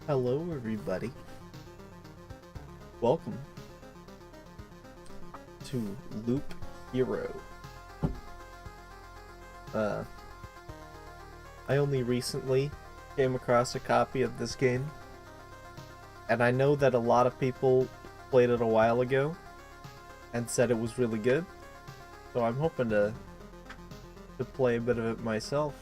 Hello, everybody. Welcome to Loop Hero. I only recently came across a copy of this game, and I know that a lot of people played it a while ago and said it was really good, so I'm hoping to play a bit of it myself.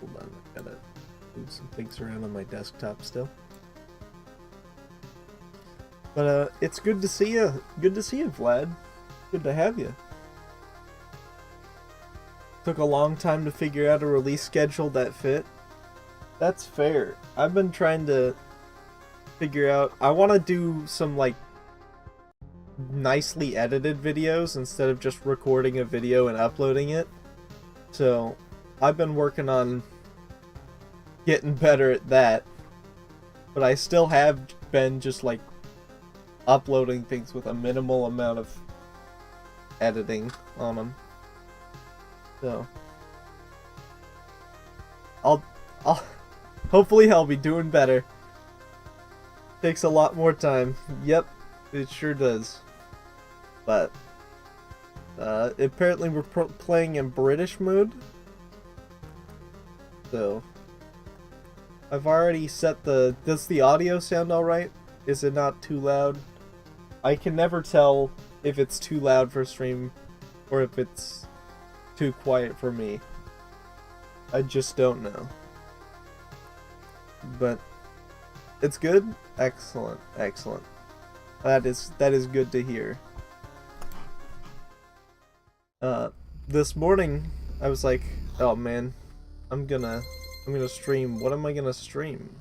Hold on, I gotta move some things around on my desktop still. But it's good to see you. Good to see you, Vlad. Good to have you. Took a long time to figure out a release schedule that fit. That's fair. I've been trying to figure out. I want to do some like nicely edited videos instead of just recording a video and uploading it. So I've been working on getting better at that. But I still have been just like uploading things with a minimal amount of editing on them. So I'll hopefully I'll be doing better. Takes a lot more time. Yep, it sure does. But apparently we're playing in British mode. So I've already set the... Does the audio sound alright? Is it not too loud? I can never tell if it's too loud for stream or if it's too quiet for me. I just don't know. But it's good? Excellent, excellent. That is good to hear. This morning I was like, oh man, I'm gonna stream. What am I gonna stream?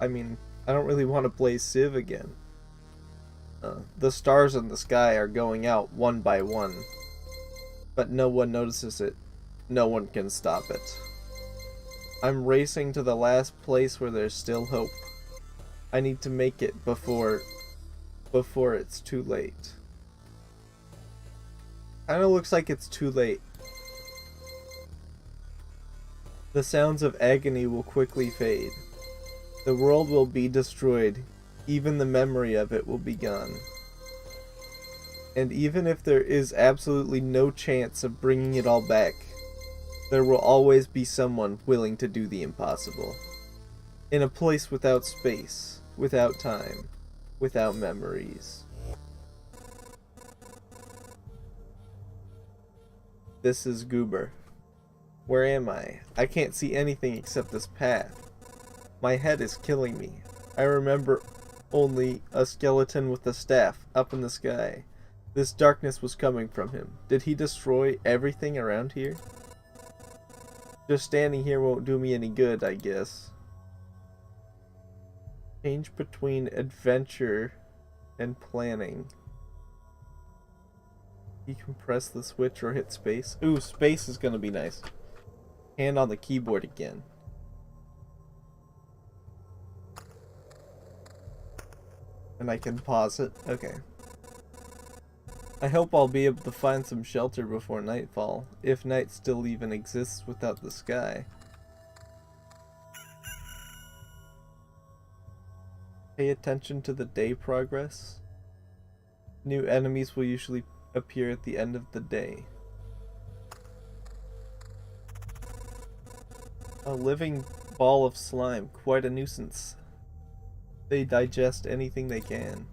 I mean, I don't really want to play Civ again. The stars in the sky are going out one by one, but no one notices it. No one can stop it. I'm racing to the last place where there's still hope. I need to make it before it's too late. Kinda looks like it's too late. The sounds of agony will quickly fade. The world will be destroyed. Even the memory of it will be gone. And even if there is absolutely no chance of bringing it all back, there will always be someone willing to do the impossible. In a place without space, without time, without memories. This is Goober. Where am I? I can't see anything except this path. My head is killing me. I remember only a skeleton with a staff up in the sky. This darkness was coming from him. Did he destroy everything around here? Just standing here won't do me any good, I guess. Change between adventure and planning. You can press the switch or hit space. Ooh, space is gonna be nice. Hand on the keyboard again. And I can pause it. Okay. I hope I'll be able to find some shelter before nightfall, if night still even exists without the sky. Pay attention to the day progress. New enemies will usually appear at the end of the day. A living ball of slime, quite a nuisance. They digest anything they can.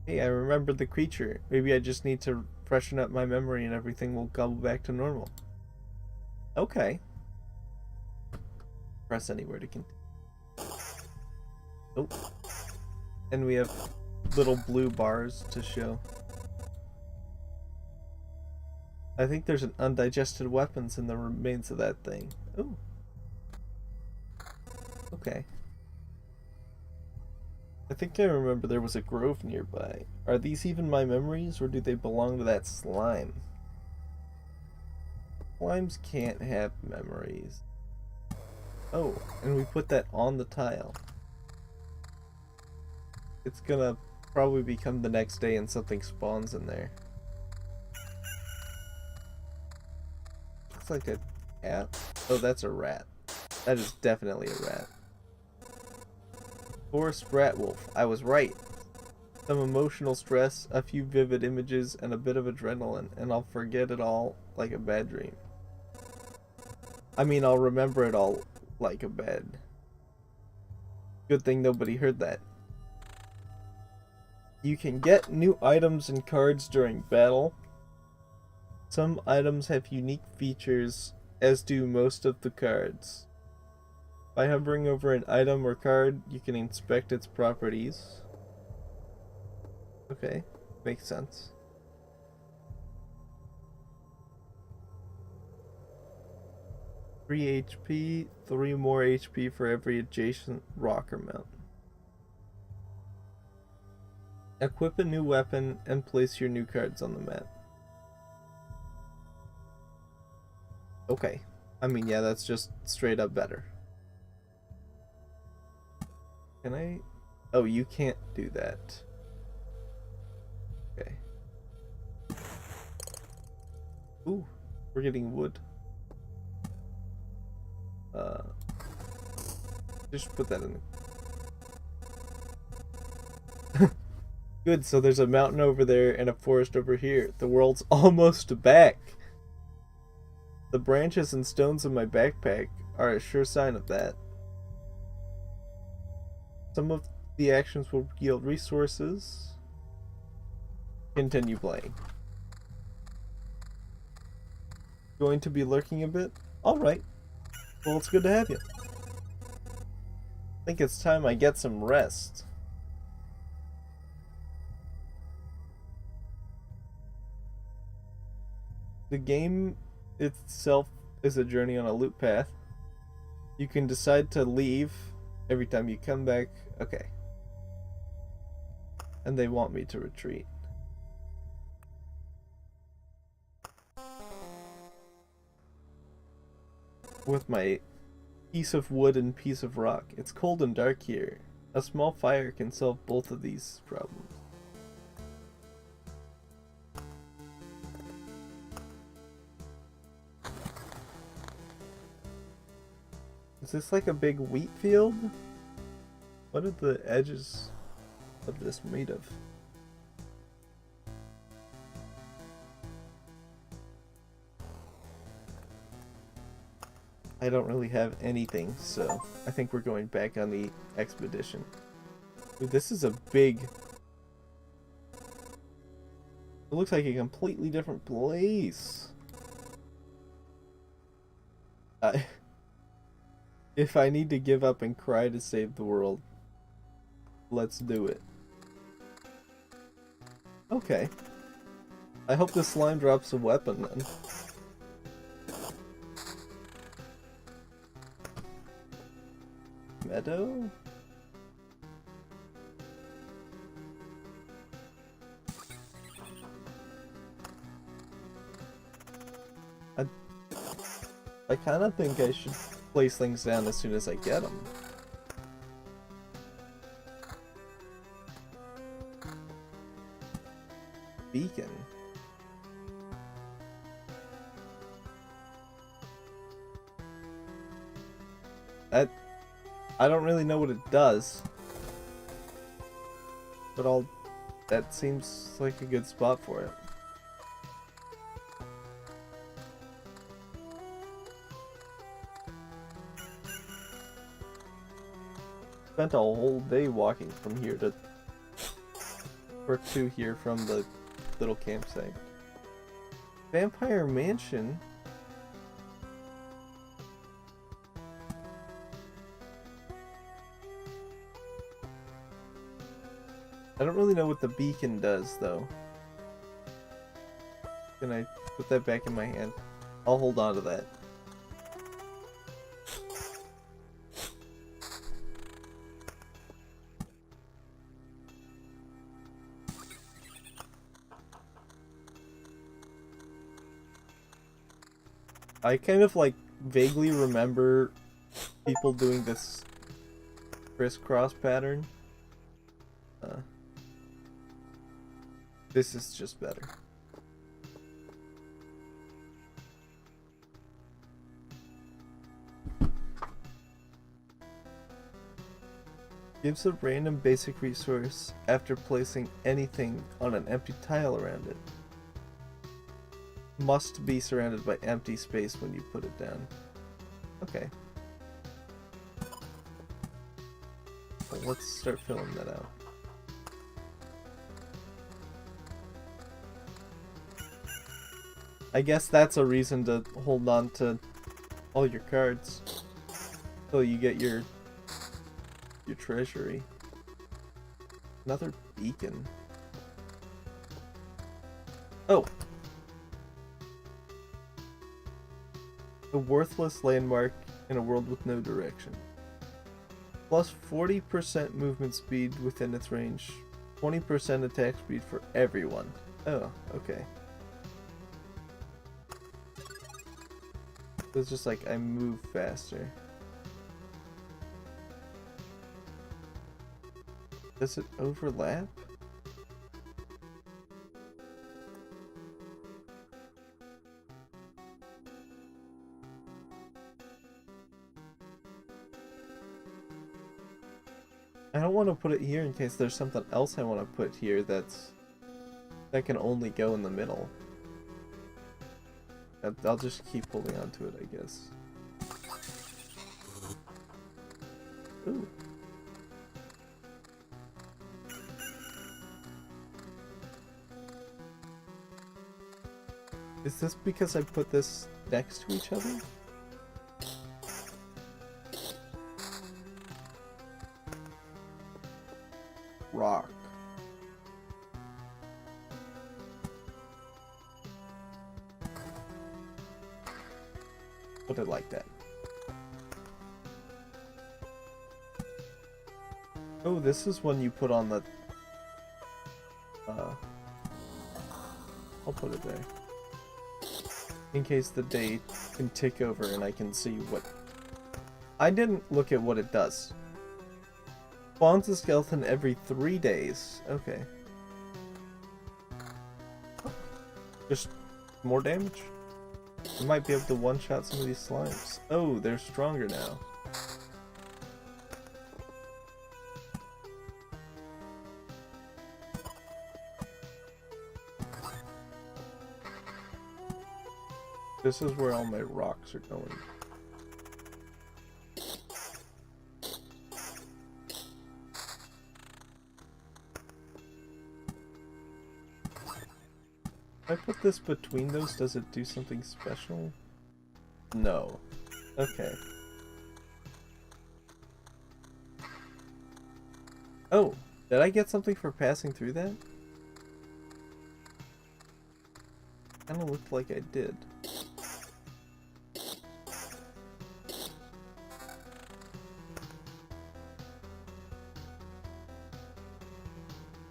Hey, I remember the creature. Maybe I just need to freshen up my memory and everything will go back to normal. Okay. Press anywhere to continue. Oh. And we have little blue bars to show. I think there's an undigested weapons in the remains of that thing. Oh. Okay. I think I remember there was a grove nearby. Are these even my memories, or do they belong to that slime? Slimes can't have memories. Oh, and we put that on the tile. It's gonna probably become the next day and something spawns in there. looks like a cat. Oh, that's a rat. That is definitely a rat. Forest rat wolf. I was right. Some emotional stress, a few vivid images, and a bit of adrenaline, and I'll forget it all like a bad dream. I mean, I'll remember it all like a bad. Good thing nobody heard that. You can get new items and cards during battle. Some items have unique features, as do most of the cards. By hovering over an item or card, you can inspect its properties. Okay, makes sense. Three HP, 3 more HP for every adjacent rock or mountain. Equip a new weapon and place your new cards on the map. Okay. I mean, yeah, that's just straight up better. Can I? Oh, you can't do that. Okay. Ooh, we're getting wood. Just put that in. Good, so there's a mountain over there and a forest over here. The world's almost back. The branches and stones in my backpack are a sure sign of that. Some of the actions will yield resources. Continue playing. Going to be lurking a bit? Alright. Well, it's good to have you. I think it's time I get some rest. The game itself is a journey on a loop path. You can decide to leave every time you come back. Okay. And they want me to retreat. With my piece of wood and piece of rock. It's cold and dark here. A small fire can solve both of these problems. Is this like a big wheat field? What are the edges of this made of? I don't really have anything, so I think we're going back on the expedition. Dude, this is a big... It looks like a completely different place. If I need to give up and cry to save the world, let's do it. Okay. I hope this slime drops a weapon then. Meadow? I kind of think I should place things down as soon as I get them. Beacon. I don't really know what it does, but that seems like a good spot for it. Spent a whole day walking from here to here from the little campsite. Vampire Mansion? I don't really know what the beacon does, though. Can I put that back in my hand? I'll hold on to that. I kind of like vaguely remember people doing this crisscross pattern. This is just better. Gives a random basic resource after placing anything on an empty tile around it. Must be surrounded by empty space when you put it down. Okay. Well, let's start filling that out. I guess that's a reason to hold on to all your cards till you get your treasury. Another beacon. Oh! A worthless landmark in a world with no direction. Plus 40% movement speed within its range. 20% attack speed for everyone. Oh, okay. It's just like I move faster. Does it overlap? I don't want to put it here in case there's something else I want to put here that can only go in the middle. I'll just keep holding on to it, I guess. Ooh. Is this because I put this next to each other? Rock. Put it like that. Oh, this is when you put on the... I'll put it there. In case the day can tick over and I can see what... I didn't look at what it does. Spawns a skeleton every 3 days. Okay. Just more damage? I might be able to one-shot some of these slimes. Oh, they're stronger now. This is where all my rocks are going. If I put this between those, does it do something special? No. Okay. Oh, did I get something for passing through that? Kinda looked like I did.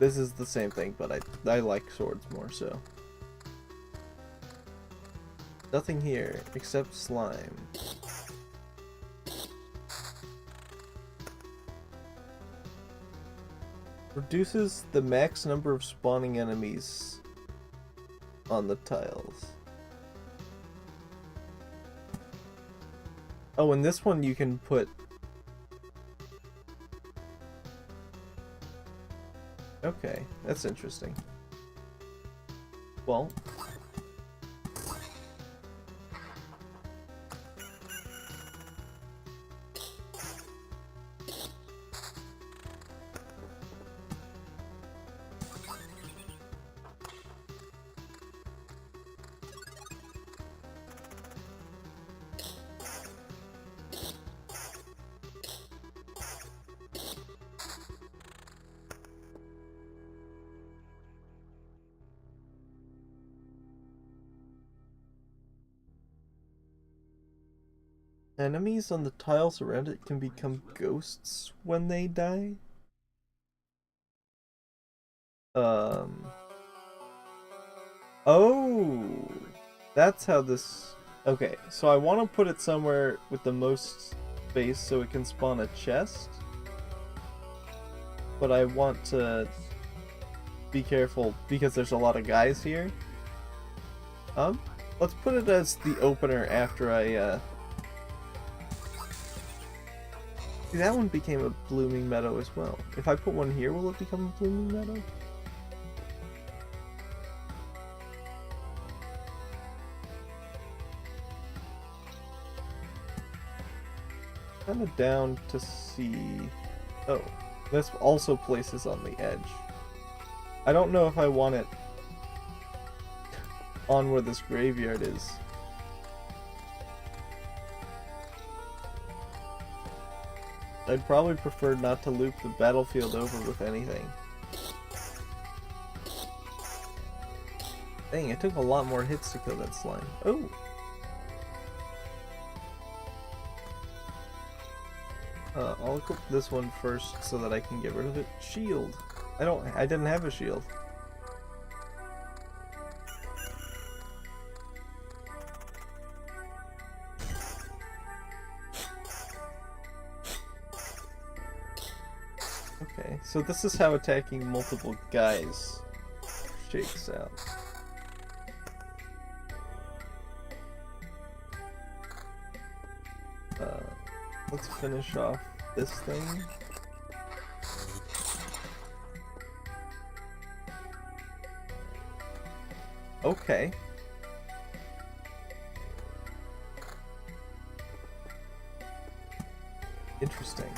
This is the same thing, but I like swords more, so. Nothing here, except slime. Reduces the max number of spawning enemies on the tiles. Oh, and this one you can put... Okay, that's interesting. Well... Enemies on the tiles around it can become ghosts when they die? Oh! That's how this... Okay, so I want to put it somewhere with the most space so it can spawn a chest. But I want to be careful because there's a lot of guys here. Let's put it as the opener after I, See, that one became a blooming meadow as well. If I put one here, will it become a blooming meadow? Kind of down to see... Oh, this also places on the edge. I don't know if I want it on where this graveyard is. I'd probably prefer not to loop the battlefield over with anything. Dang, it took a lot more hits to kill that slime. Oh! I'll equip this one first so that I can get rid of it. Shield! I didn't have a shield. Okay, so this is how attacking multiple guys shakes out. Let's finish off this thing. Okay. Interesting.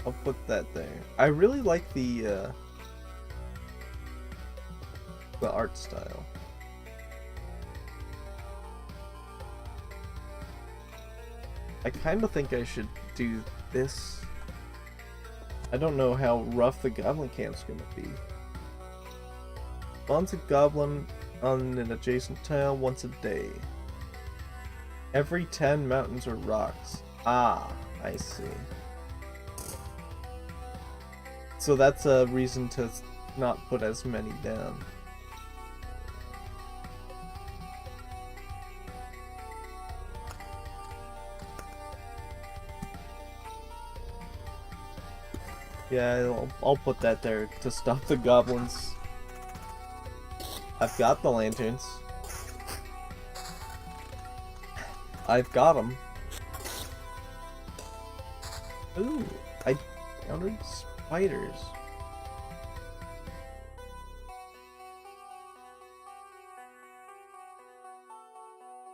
I'll put that there. I really like the art style. I kind of think I should do this. I don't know how rough the goblin camp's gonna be. Spawns a goblin on an adjacent tile once a day. Every 10 mountains or rocks. Ah, I see. So that's a reason to not put as many down. Yeah, I'll put that there to stop the goblins. I've got the lanterns. I've got them. Ooh, I countered spiders.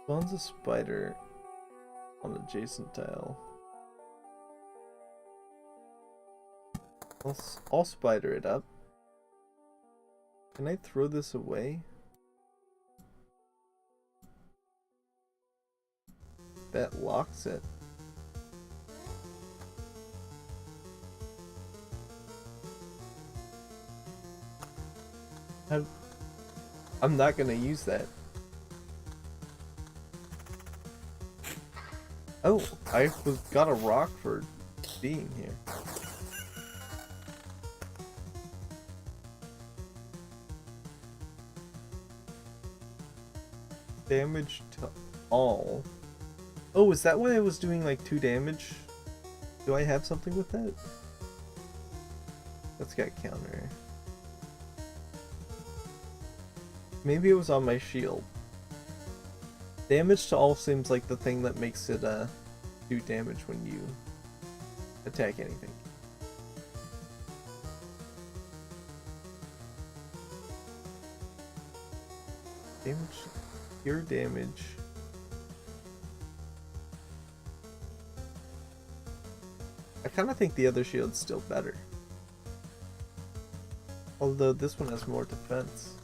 Spawns a spider on adjacent tile. I'll spider it up. Can I throw this away? That locks it. I'm not gonna use that. Oh, I got a rock for being here. Damage to all. Oh, is that why I was doing like 2 damage? Do I have something with that? That's got counter. Maybe it was on my shield. Damage to all seems like the thing that makes it do damage when you attack anything. Damage, pure damage. I kind of think the other shield's still better. Although this one has more defense.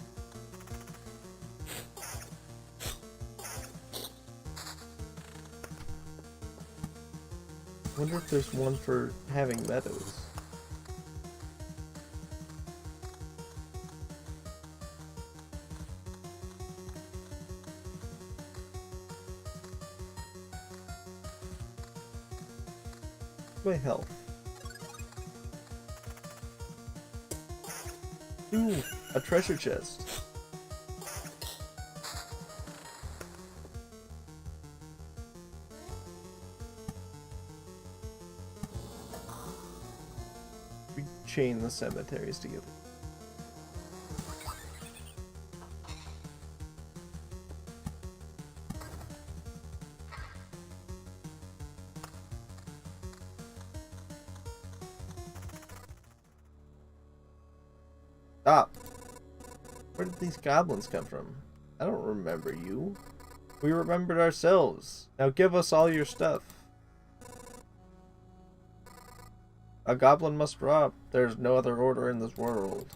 I wonder if there's one for having meadows. My health. Ooh, a treasure chest. chain the cemeteries together. Stop! Where did these goblins come from? I don't remember you. We remembered ourselves. Now give us all your stuff. A goblin must rob. There's no other order in this world.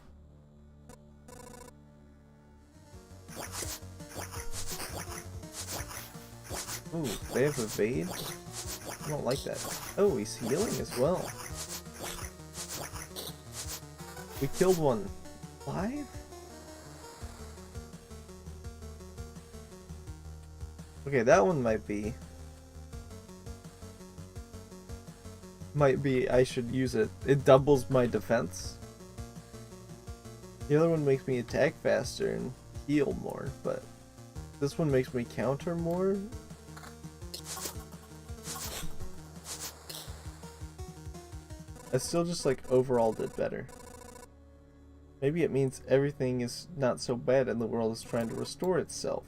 Ooh, they have evade? I don't like that. Oh, he's healing as well. We killed one. Live? Okay, that one might be I should use it. It doubles my defense. The other one makes me attack faster and heal more, but this one makes me counter more. I still just like overall did better. Maybe it means everything is not so bad and the world is trying to restore itself.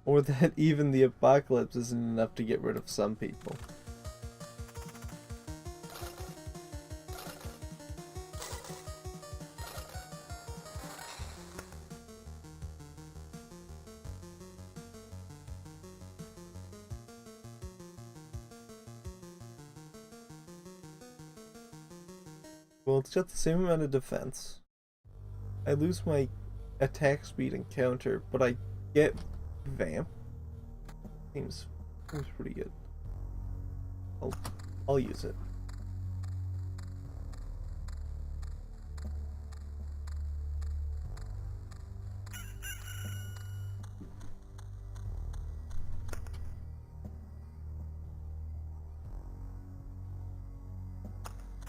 Or that even the apocalypse isn't enough to get rid of some people. Well, it's got the same amount of defense. I lose my attack speed and counter, but I get vamp. Seems pretty good. I'll use it.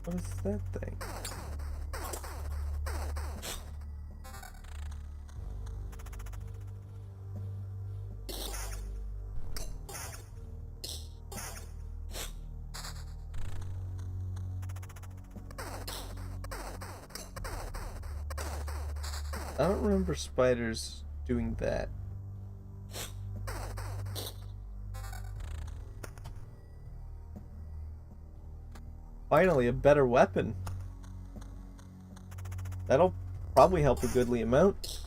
What is that thing? I don't remember spiders doing that. Finally, a better weapon. That'll probably help a goodly amount.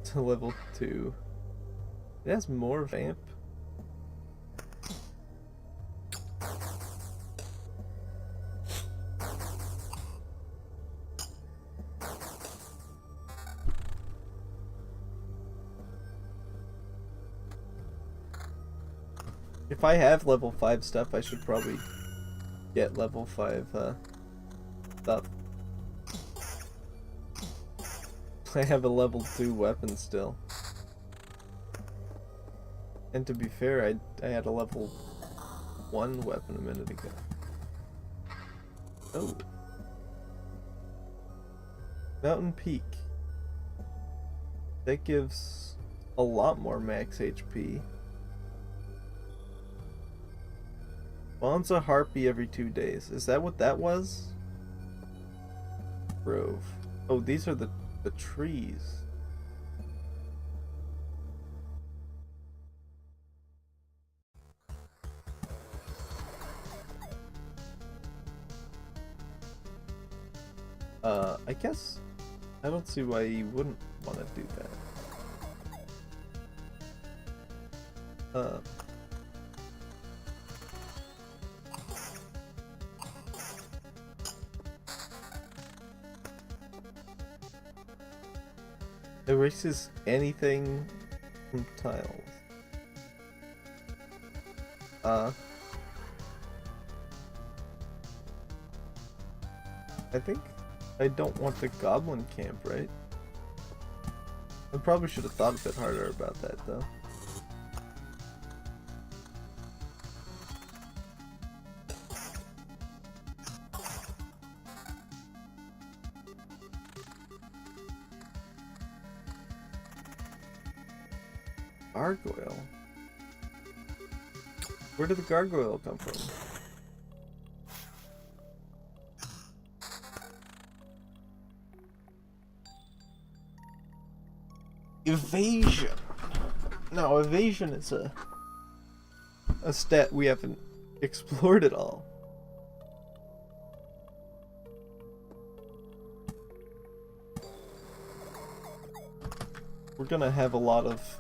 To level 2. It has more vamp. If I have level 5 stuff, I should probably get level 5 stuff. I have a level 2 weapon still. And to be fair, I had a level 1 weapon a minute ago. Oh. Mountain Peak. That gives a lot more max HP. Spawns a harpy every 2 days. Is that what that was? Grove. Oh, these are the trees. I guess I don't see why you wouldn't want to do that. Erases anything from tiles. I think I don't want the goblin camp, right? I probably should have thought a bit harder about that, though. Gargoyle? Where did the gargoyle come from? Evasion. No, evasion is a stat we haven't explored at all. We're gonna have a lot of...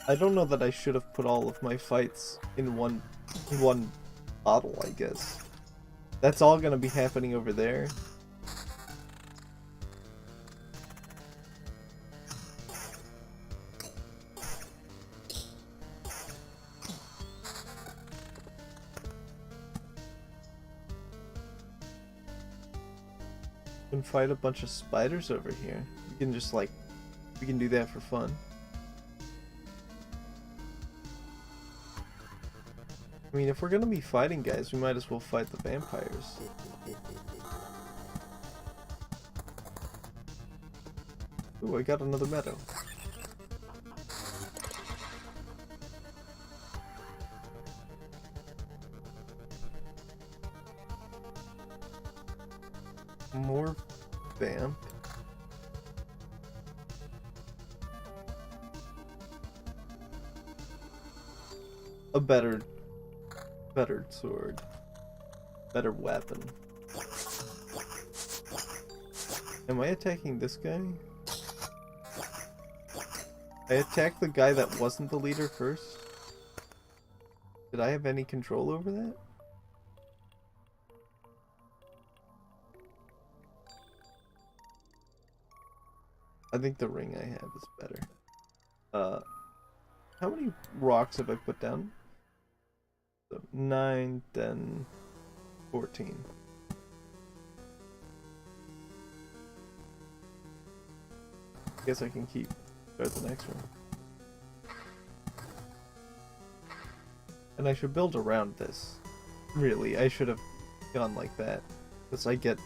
I don't know that I should have put all of my fights in one bottle, I guess. That's all gonna be happening over there. We can fight a bunch of spiders over here. We can just like... we can do that for fun. I mean, if we're gonna be fighting guys, we might as well fight the vampires. Ooh, I got another meadow. More vamp. A better sword. Better weapon. Am I attacking this guy? I attacked the guy that wasn't the leader first? Did I have any control over that? I think the ring I have is better. How many rocks have I put down? 9, 10, 14. I guess I can start the next one. And I should build around this. Really, I should have gone like that. Because I get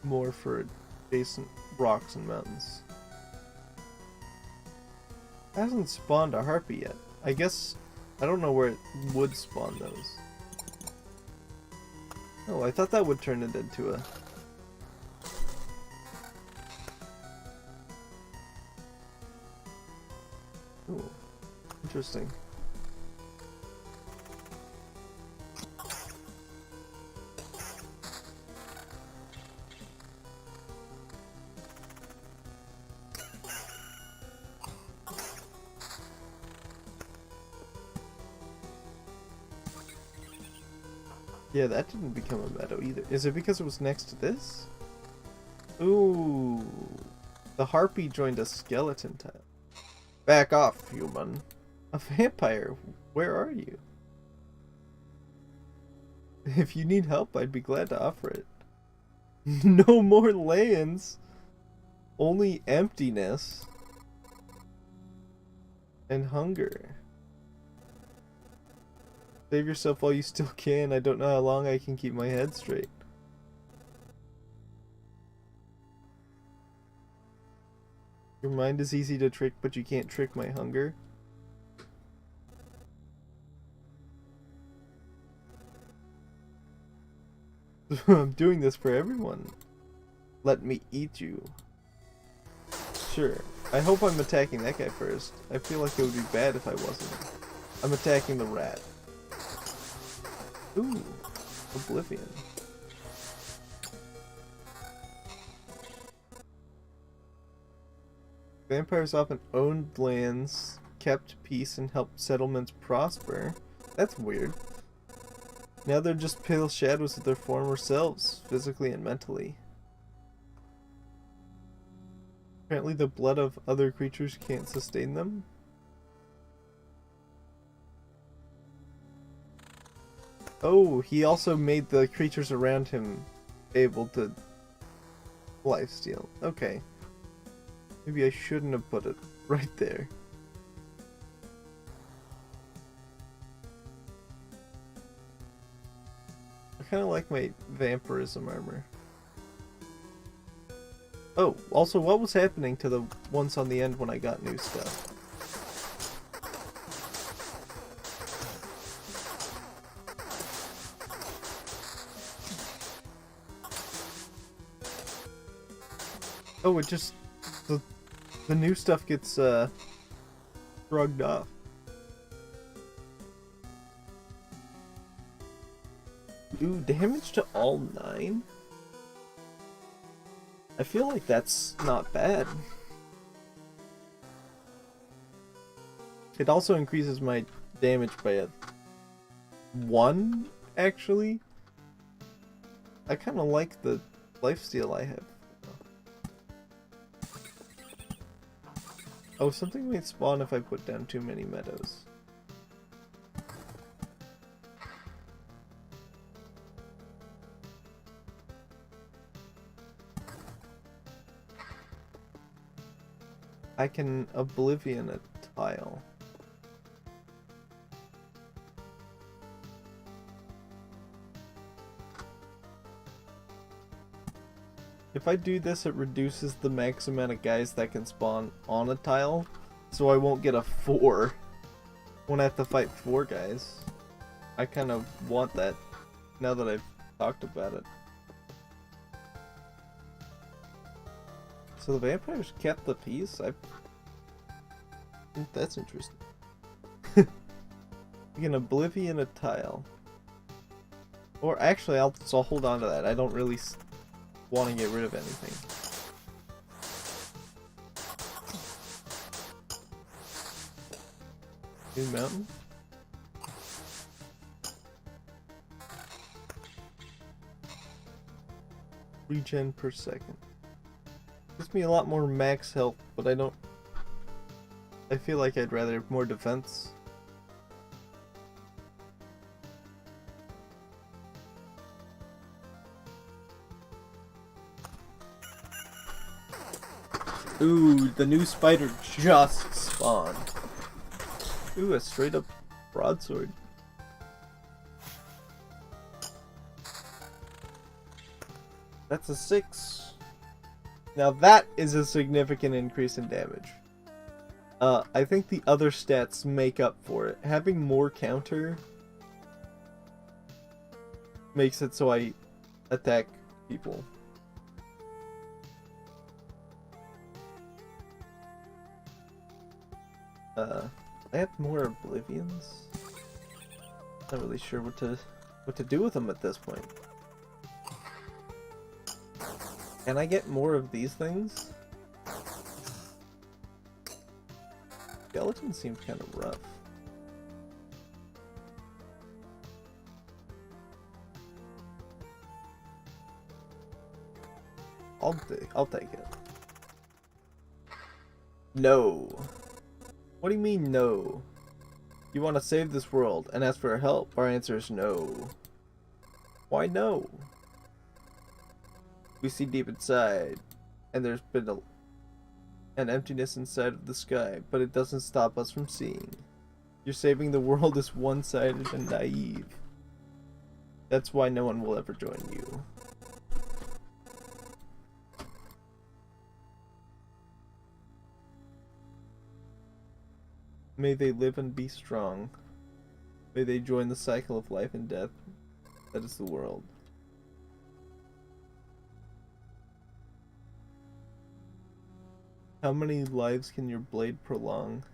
more for adjacent rocks and mountains. It hasn't spawned a harpy yet. I guess... I don't know where it would spawn those. Oh, I thought that would turn it into a... Ooh, interesting. Yeah, that didn't become a meadow either. Is it because it was next to this? Ooh. The harpy joined a skeleton tile. Back off, human. A vampire? Where are you? If you need help, I'd be glad to offer it. No more lands. Only emptiness. And hunger. Save yourself while you still can. I don't know how long I can keep my head straight. Your mind is easy to trick, but you can't trick my hunger. I'm doing this for everyone. Let me eat you. Sure. I hope I'm attacking that guy first. I feel like it would be bad if I wasn't. I'm attacking the rat. Ooh, Oblivion. Vampires often owned lands, kept peace, and helped settlements prosper. That's weird. Now they're just pale shadows of their former selves, physically and mentally. Apparently the blood of other creatures can't sustain them. Oh, he also made the creatures around him able to lifesteal. Okay. Maybe I shouldn't have put it right there. I kind of like my vampirism armor. Oh, also, what was happening to the ones on the end when I got new stuff? Oh, it just... The new stuff gets, shrugged off. Ooh, damage to all 9? I feel like that's not bad. It also increases my damage by a 1, actually. I kind of like the lifesteal I have. Oh, something might spawn if I put down too many meadows. I can Oblivion a tile. If I do this, it reduces the max amount of guys that can spawn on a tile, so I won't get a 4 when I have to fight 4 guys. I kind of want that now that I've talked about it. So the vampires kept the peace? I think that's interesting. You can Oblivion a tile. Or actually, I'll hold on to that. I don't really want to get rid of anything. New mountain? Regen per second. Gives me a lot more max health, but I feel like I'd rather have more defense. Ooh, the new spider just spawned. Ooh, a straight up broadsword. That's a 6. Now that is a significant increase in damage. I think the other stats make up for it. Having more counter makes it so I attack people. I have more Oblivions. Not really sure what to do with them at this point. Can I get more of these things? Skeleton seems kind of rough. I'll take it. No. What do you mean no? You want to save this world and ask for help? Our answer is no. Why no? We see deep inside, and there's been an emptiness inside of the sky, but it doesn't stop us from seeing. You're saving the world is one-sided and naive. That's why no one will ever join you. May they live and be strong. May they join the cycle of life and death that is the world. How many lives can your blade prolong?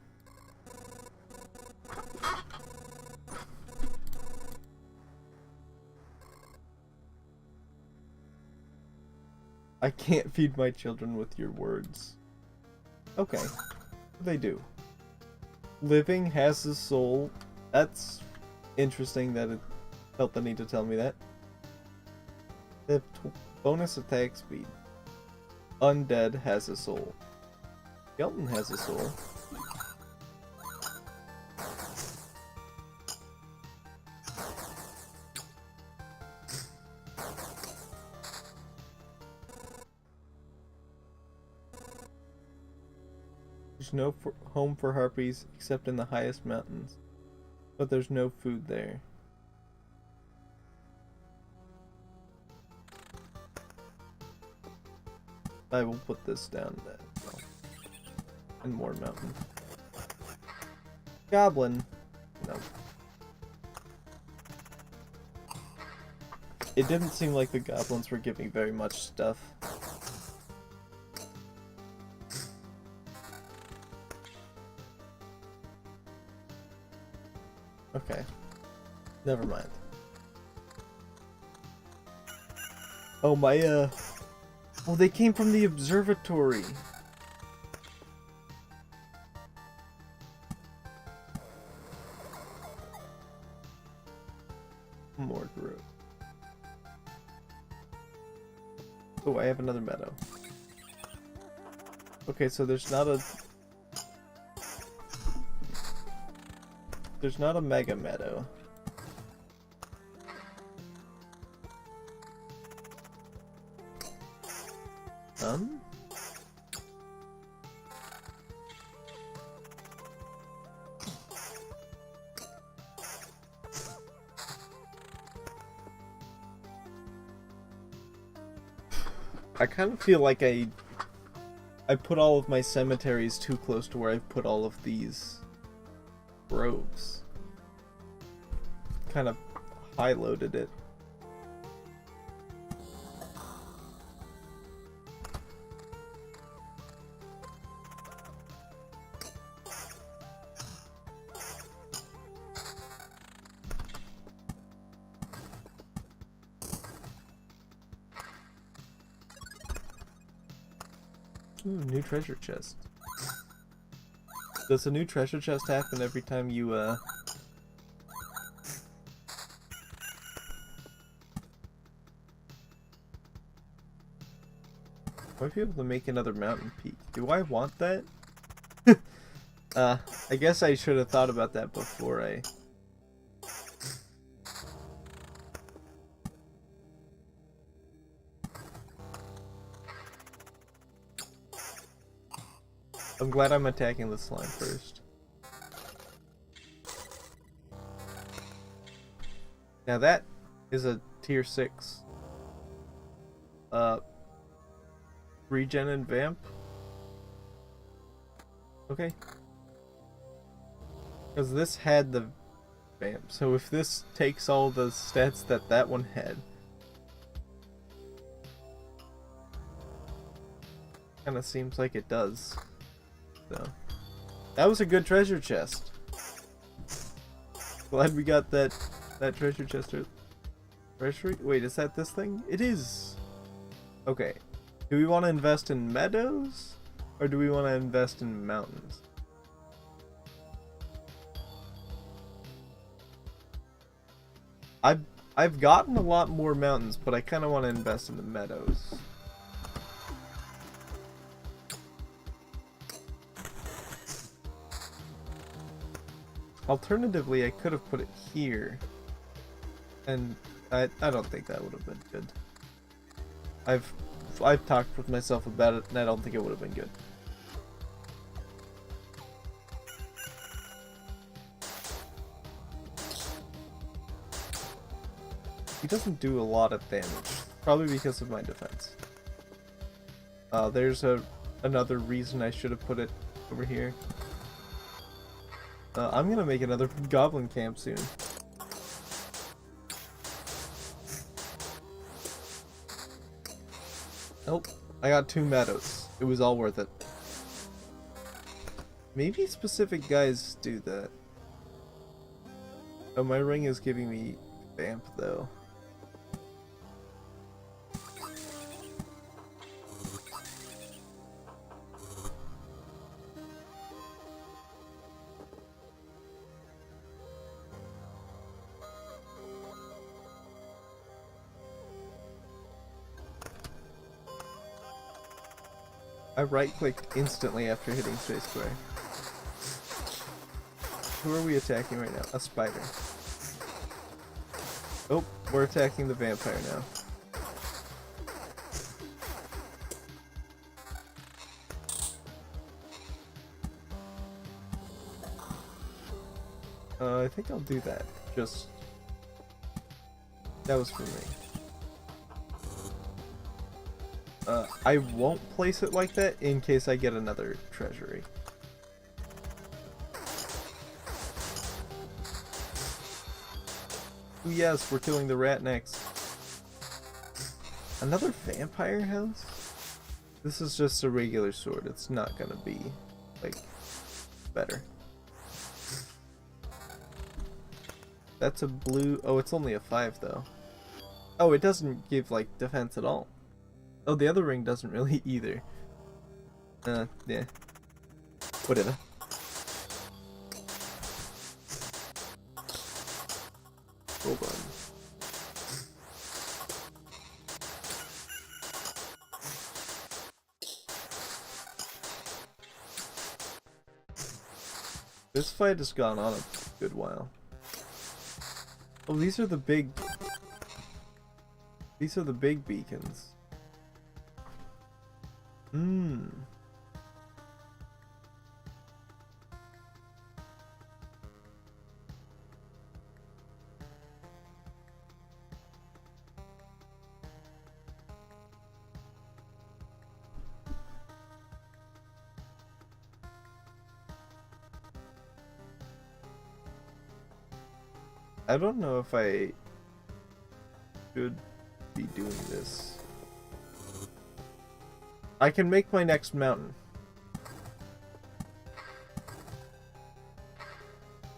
I can't feed my children with your words. Okay. They do. Living has a soul. That's interesting that it felt the need to tell me that. They have bonus attack speed. Undead has a soul. Skeleton has a soul. There's no home for harpies except in the highest mountains, but there's no food there. I will put this down there. And more mountain. Goblin. No. It didn't seem like the goblins were giving very much stuff. Okay. Never mind. Oh, my, oh, they came from the observatory. More growth. Oh, I have another meadow. Okay, so there's not a mega meadow. I kind of feel like I put all of my cemeteries too close to where I've put all of these groves. Kind of high-loaded it. Ooh, new treasure chest. Does a new treasure chest happen every time you, might be able to make another mountain peak. Do I want that? I guess I should have thought about that before I... I'm glad I'm attacking the slime first. Now that is a tier 6. Regen and vamp. Okay. Because this had the vamp, so if this takes all the stats that that one had, kind of seems like it does. So that was a good treasure chest. Glad we got that treasure chest. Treasury? Wait, is that this thing? It is. Okay. Do we want to invest in meadows, or do we want to invest in mountains? I've gotten a lot more mountains, but I kind of want to invest in the meadows. Alternatively, I could have put it here, and I don't think that would have been good. I've talked with myself about it, and I don't think it would have been good. He doesn't do a lot of damage, probably because of my defense. There's another reason I should have put it over here. I'm gonna make another goblin camp soon. Nope, I got 2 meadows. It was all worth it. Maybe specific guys do that. Oh, my ring is giving me vamp though. I right-clicked instantly after hitting spacebar. Who are we attacking right now? A spider. Oh, we're attacking the vampire now. I think I'll do that. Just... that was for me. I won't place it like that in case I get another treasury. Ooh, yes, we're killing the rat next. Another vampire house? This is just a regular sword. It's not gonna be, like, better. That's a blue... Oh, it's only a 5, though. Oh, it doesn't give, like, defense at all. Oh, the other ring doesn't really either. Yeah. Whatever. Hold on. This fight has gone on a good while. Oh, these are the big... These are the big beacons. Hmm. I don't know if I should be doing this. I can make my next mountain.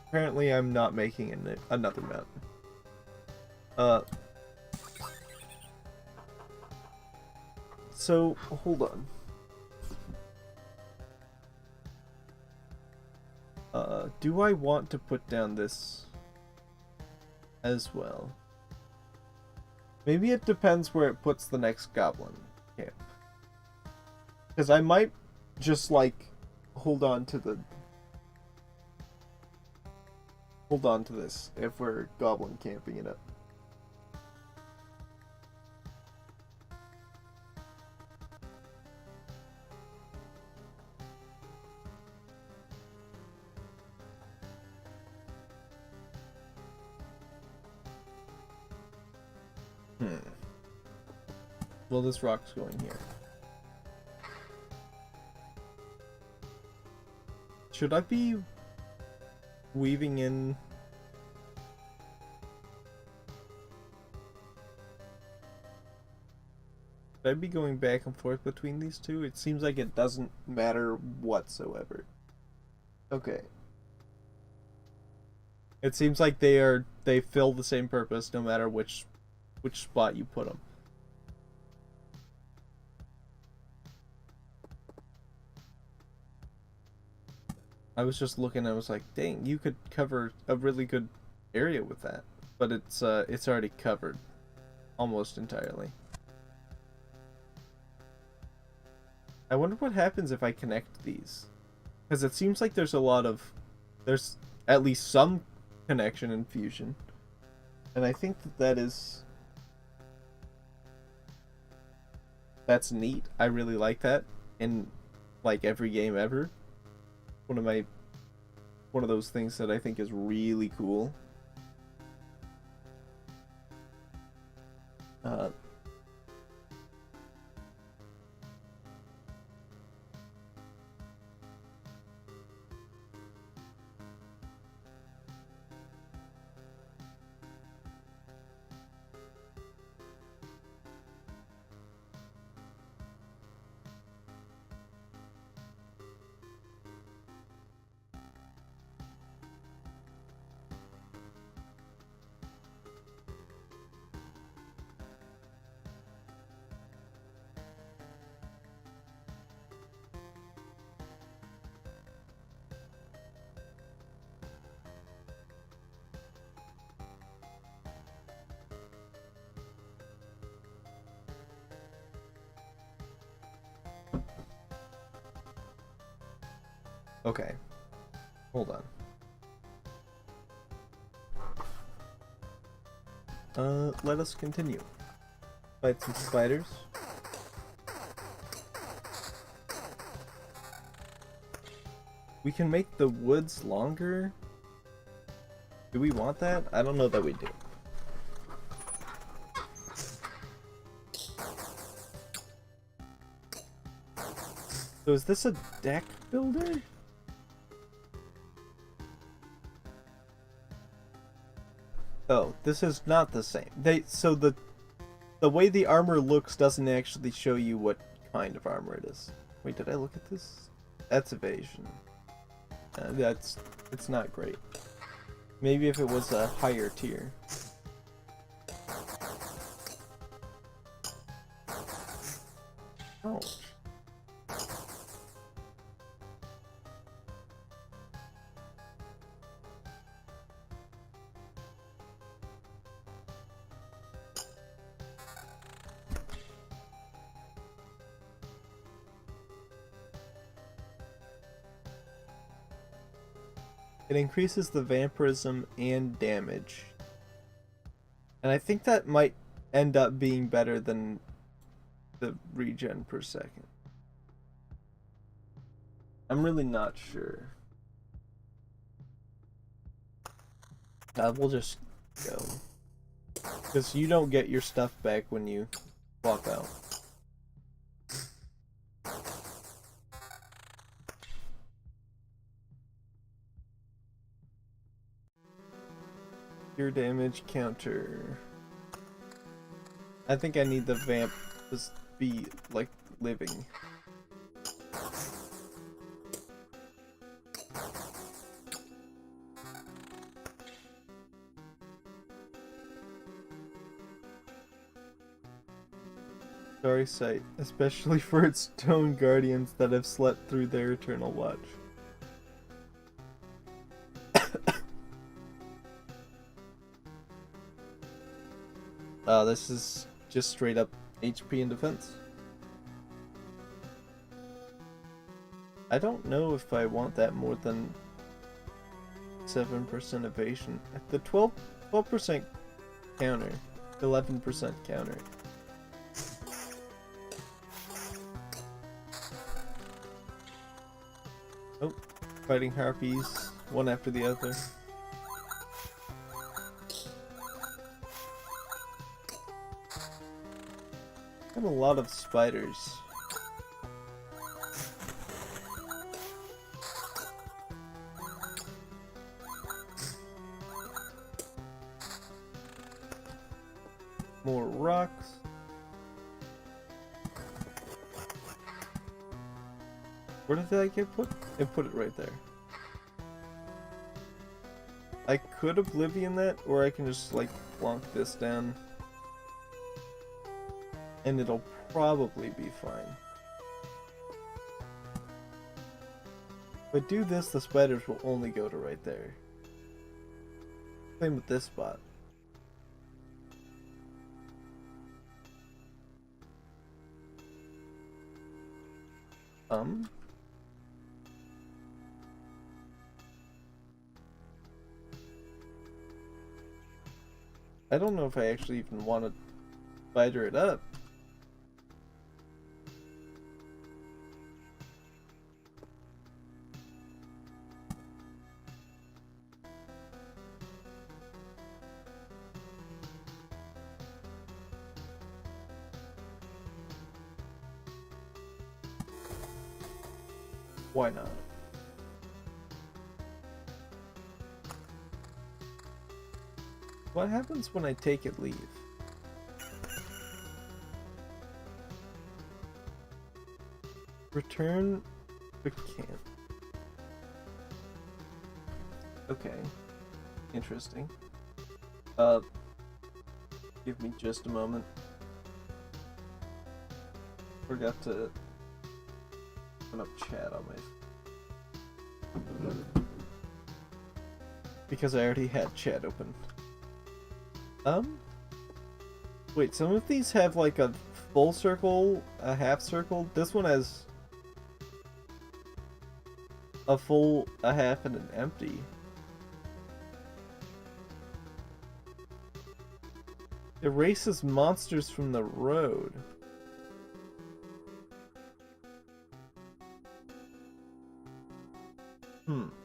Apparently I'm not making another mountain. So, hold on. Do I want to put down this as well? Maybe it depends where it puts the next goblin camp. Because I might just, like, hold on to this if we're goblin camping it up. Well, this rock's going here. Should I be weaving in... Should I be going back and forth between these two? It seems like it doesn't matter whatsoever. Okay. It seems like they fill the same purpose no matter which spot you put them. I was just looking, I was like, dang, you could cover a really good area with that. But it's already covered. Almost entirely. I wonder what happens if I connect these. Because it seems like there's at least some connection and fusion. And I think that's neat. I really like that in, like, every game ever. One of those things that I think is really cool. Okay. Hold on. Let us continue. Fight some spiders. We can make the woods longer. Do we want that? I don't know that we do. So is this a deck builder? Oh, this is not the same. So the way the armor looks doesn't actually show you what kind of armor it is. Wait, did I look at this? That's evasion. It's not great. Maybe if it was a higher tier. Ouch. It increases the vampirism and damage. And I think that might end up being better than the regen per second. I'm really not sure. We'll just go. Because you don't get your stuff back when you walk out. Your damage counter. I think I need the vamp to be like living. Sorry sight, especially for its stone guardians that have slept through their eternal watch. This is just straight up HP and defense. I don't know if I want that more than 7% evasion. The 12% counter, 11% counter. Oh, fighting harpies, one after the other. I have a lot of spiders. More rocks. Where did that get put? It put it right there. I could Oblivion that, or I can just like plonk this down. And it'll probably be fine. If I do this, the spiders will only go to right there. Same with this spot. I don't know if I actually even want to spider it up. Why not? What happens when I take it leave? Return to camp. Okay. Interesting. Give me just a moment. Forgot to open up chat on my... Because I already had chat open. Wait, some of these have like a full circle, a half circle. This one has a full, a half, and an empty. Erases monsters from the road.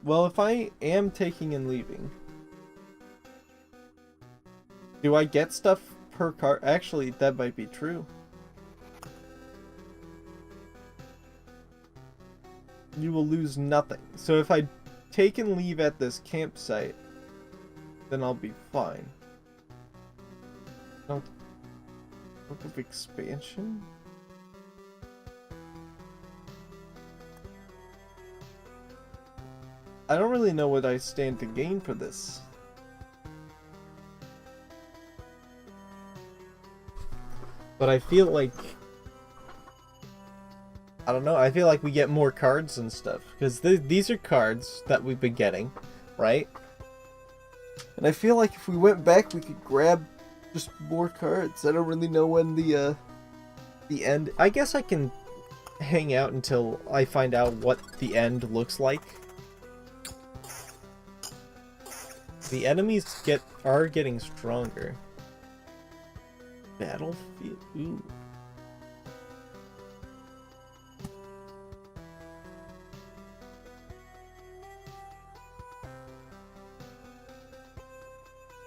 Well, if I am taking and leaving, do I get stuff per car? Actually, that might be true. You will lose nothing. So if I take and leave at this campsite, then I'll be fine. Book of expansion? I don't really know what I stand to gain for this. But I feel like... I don't know, I feel like we get more cards and stuff. Because these are cards that we've been getting, right? And I feel like if we went back, we could grab just more cards. I don't really know when the end... I guess I can hang out until I find out what the end looks like. The enemies are getting stronger. Battlefield... Ooh.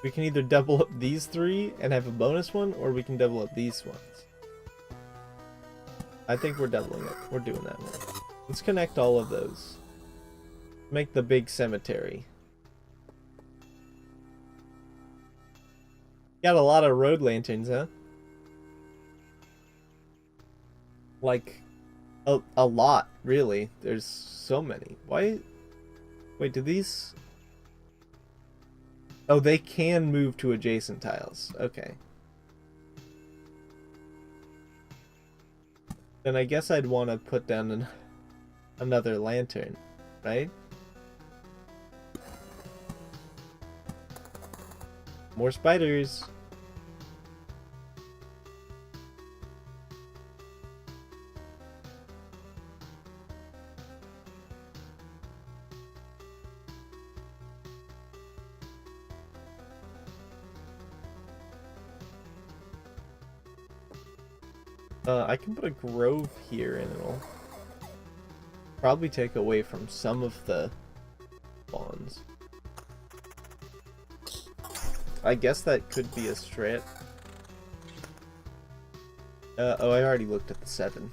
We can either double up these 3 and have a bonus one, or we can double up these ones. I think we're doubling it. We're doing that one. Let's connect all of those. Make the big cemetery. Got a lot of road lanterns, huh? Like, a lot, really. There's so many. Why? Wait, do these... Oh, they can move to adjacent tiles. Okay. Then I guess I'd want to put down another lantern, right? More spiders. I can put a grove here and it'll probably take away from some of the spawns. I guess that could be a strat. Oh, I already looked at the 7.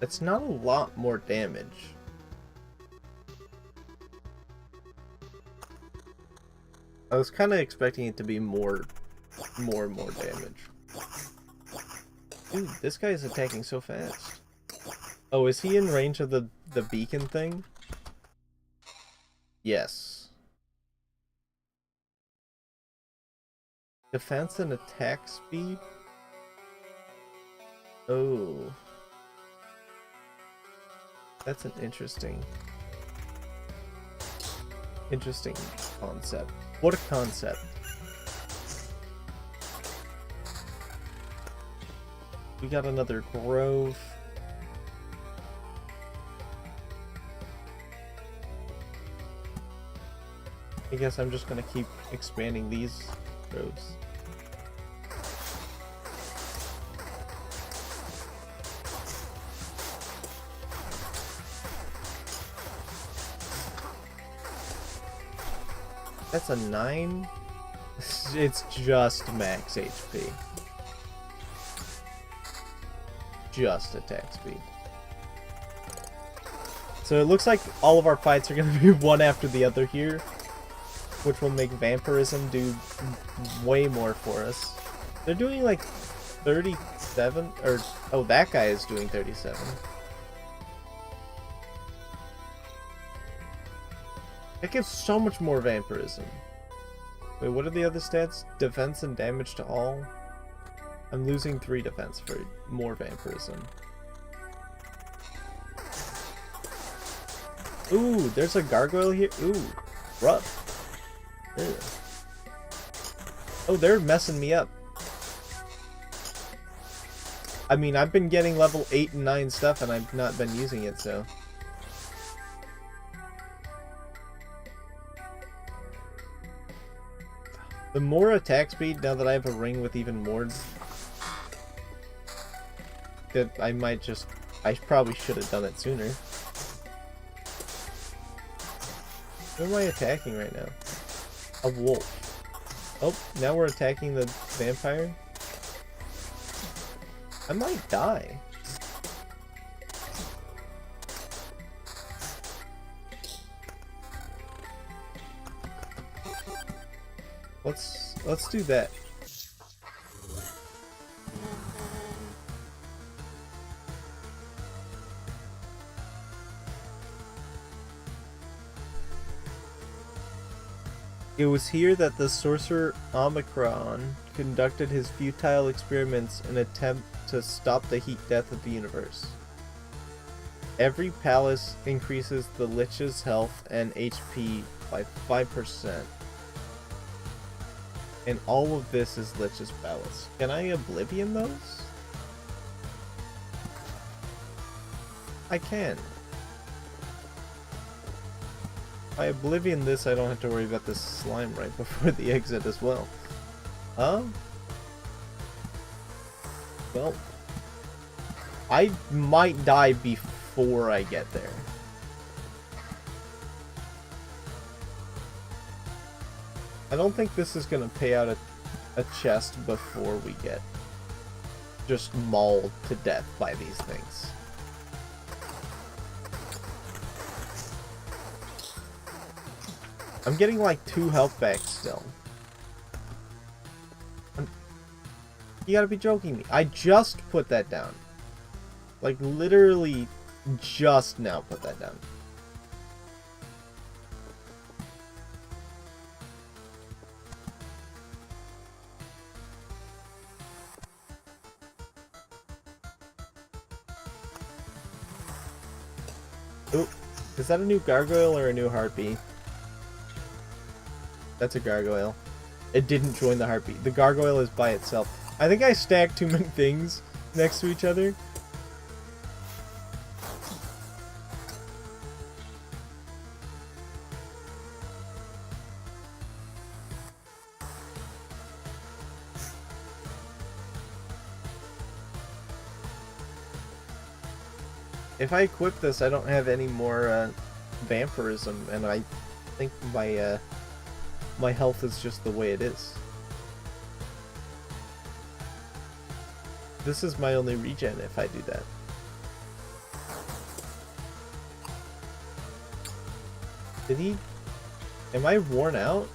It's not a lot more damage. I was kind of expecting it to be more damage. Dude, this guy is attacking so fast. Oh, is he in range of the beacon thing? Yes. Defense and attack speed? Oh. That's an interesting concept. What a concept. We got another grove. I guess I'm just gonna keep expanding these groves. That's a 9? It's just max HP. Just attack speed. So it looks like all of our fights are going to be one after the other here, which will make vampirism do way more for us. They're doing like 37, or oh, that guy is doing 37. That gives so much more vampirism. Wait, what are the other stats? Defense and damage to all? I'm losing 3 defense for more vampirism. Ooh, there's a gargoyle here. Ooh, rough. Ew. Oh, they're messing me up. I mean, I've been getting level 8 and 9 stuff and I've not been using it, so... The more attack speed, now that I have a ring with even more... that I might just... I probably should have done it sooner. Who am I attacking right now? A wolf. Oh, now we're attacking the vampire? I might die. Let's do that. It was here that the sorcerer Omicron conducted his futile experiments in an attempt to stop the heat death of the universe. Every palace increases the Lich's health and HP by 5%. And all of this is Lich's palace. Can I Oblivion those? I can. If I Oblivion this, I don't have to worry about this slime right before the exit as well. Well, I might die before I get there. I don't think this is gonna pay out a chest before we get just mauled to death by these things. I'm getting like 2 health back still. You gotta be joking me. I just put that down. Like literally just now put that down. Ooh, is that a new gargoyle or a new harpy? That's a gargoyle. It didn't join the harpy. The gargoyle is by itself. I think I stacked too many things next to each other. If I equip this, I don't have any more vampirism, and I think my health is just the way it is. This is my only regen if I do that. Did he... Am I worn out?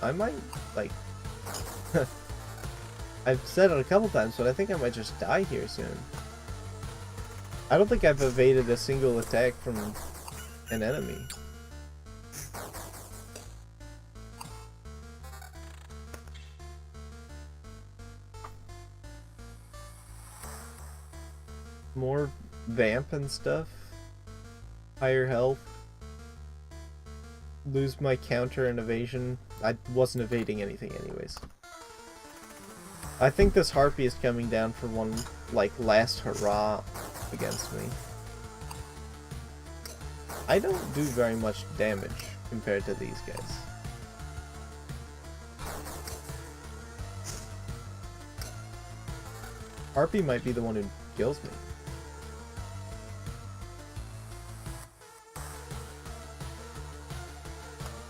I might, like... I've said it a couple times, but I think I might just die here soon. I don't think I've evaded a single attack from an enemy. More vamp and stuff. Higher health. Lose my counter and evasion. I wasn't evading anything anyways. I think this harpy is coming down for one, like, last hurrah against me. I don't do very much damage compared to these guys. Harpy might be the one who kills me.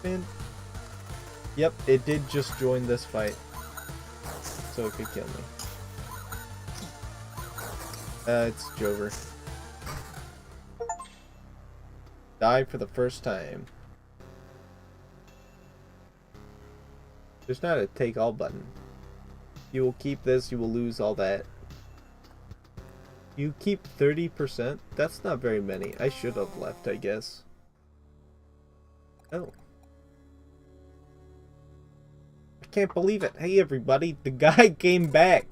And yep, it did just join this fight, so it could kill me. It's Jover. Die for the first time. There's not a take all button. You will keep this, you will lose all that. You keep 30%? That's not very many. I should have left, I guess. Oh. I can't believe it. Hey everybody, the guy came back.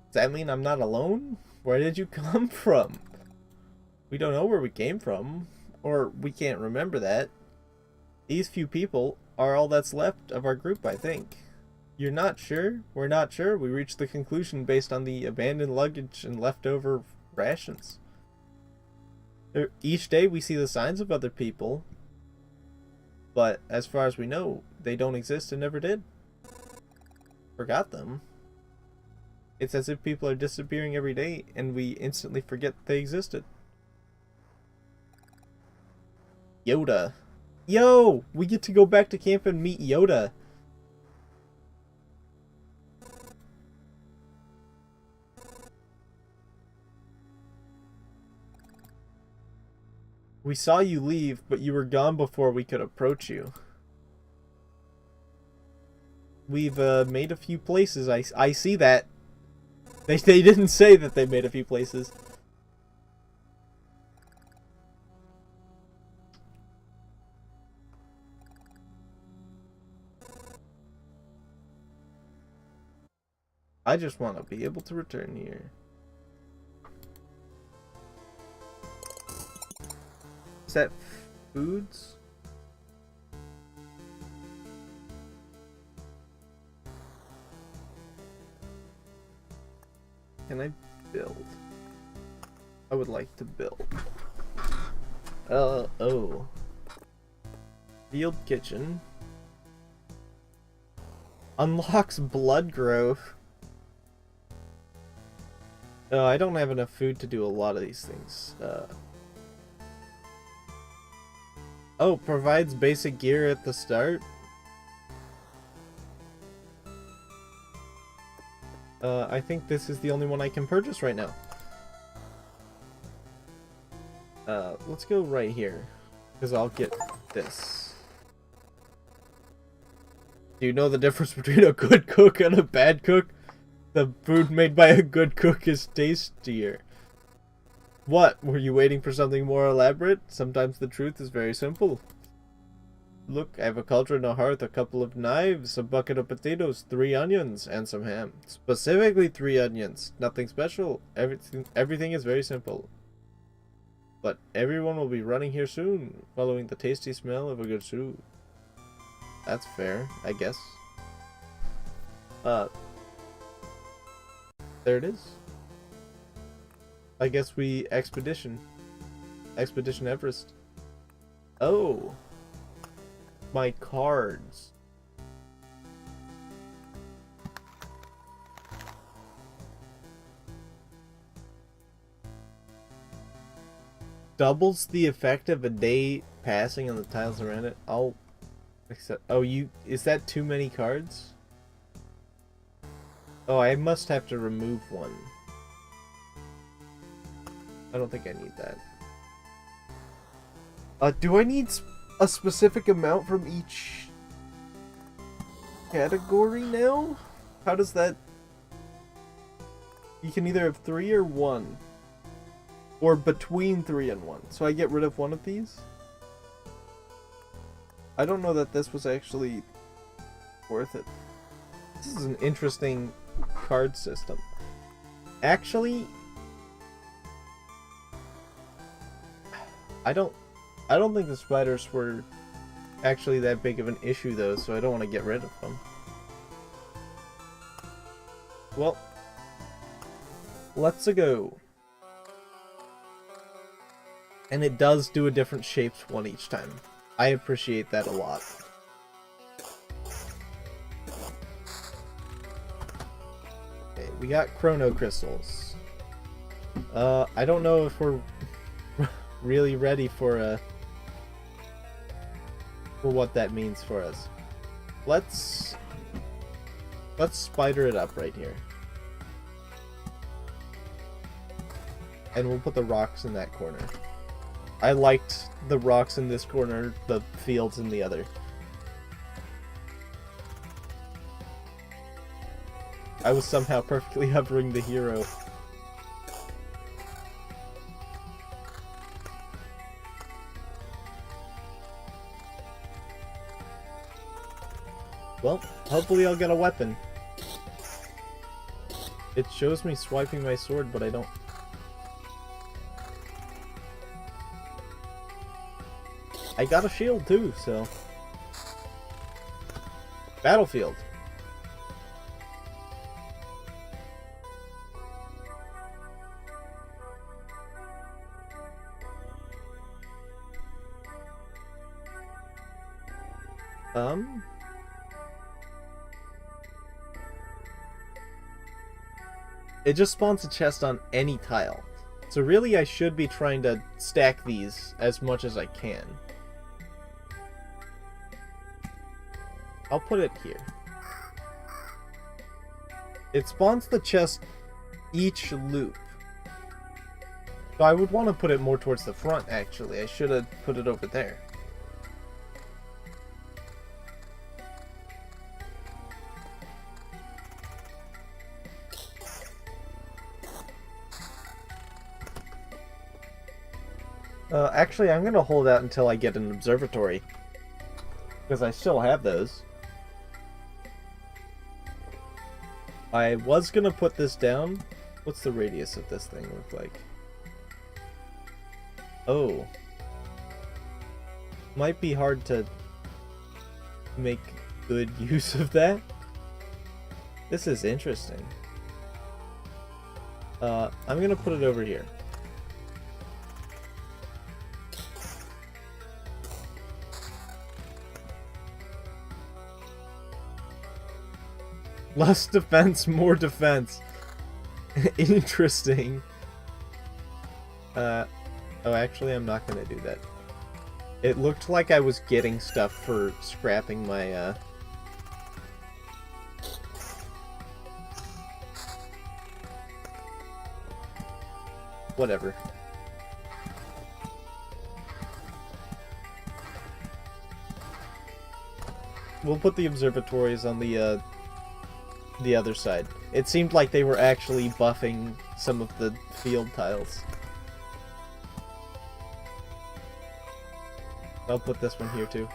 Does that mean I'm not alone? Where did you come from? We don't know where we came from. Or we can't remember that. These few people are all that's left of our group, I think. You're not sure? We're not sure. We reached the conclusion based on the abandoned luggage and leftover rations. Each day we see the signs of other people, but as far as we know, they don't exist and never did. Forgot them. It's as if people are disappearing every day and we instantly forget they existed. Yoda. Yo! We get to go back to camp and meet Yoda. We saw you leave, but you were gone before we could approach you. We've made a few places. I see that. They didn't say that they made a few places. I just want to be able to return here. Is that foods? Can I build? I would like to build. Oh. Field kitchen. Unlocks blood growth. I don't have enough food to do a lot of these things. Oh, provides basic gear at the start. I think this is the only one I can purchase right now. Let's go right here, because I'll get this. Do you know the difference between a good cook and a bad cook? The food made by a good cook is tastier. What? Were you waiting for something more elaborate? Sometimes the truth is very simple. Look, I have a cauldron, a hearth, a couple of knives, a bucket of potatoes, 3 onions, and some ham. Specifically 3 onions. Nothing special. Everything is very simple. But everyone will be running here soon, following the tasty smell of a good soup. That's fair, I guess. There it is. I guess we Expedition Everest. Oh. My cards. Doubles the effect of a day passing on the tiles around it. I'll accept. Oh, is that too many cards? Oh, I must have to remove one. I don't think I need that. Do I need a specific amount from each category now? How does that... You can either have 3 or 1. Or between 3 and 1. So I get rid of one of these? I don't know that this was actually worth it. This is an interesting card system. Actually, I don't think the spiders were actually that big of an issue though, so I don't want to get rid of them. Well, let's go. And it does do a different shaped one each time. I appreciate that a lot. Okay, we got chrono crystals. I don't know if we're really ready for what that means for us. Let's spider it up right here. And we'll put the rocks in that corner. I liked the rocks in this corner, the fields in the other. I was somehow perfectly hovering the hero. Well, hopefully I'll get a weapon. It shows me swiping my sword, but I don't... I got a shield too, so... Battlefield. It just spawns a chest on any tile. So really I should be trying to stack these as much as I can. I'll put it here. It spawns the chest each loop. So I would want to put it more towards the front, actually. I should have put it over there. Actually, I'm gonna hold out until I get an observatory. Because I still have those. I was gonna put this down. What's the radius of this thing look like? Oh. Might be hard to make good use of that. This is interesting. I'm gonna put it over here. Less defense, more defense. Interesting. Oh, actually, I'm not gonna do that. It looked like I was getting stuff for scrapping my, whatever. We'll put the observatories on the other side. It seemed like they were actually buffing some of the field tiles. I'll put this one here too.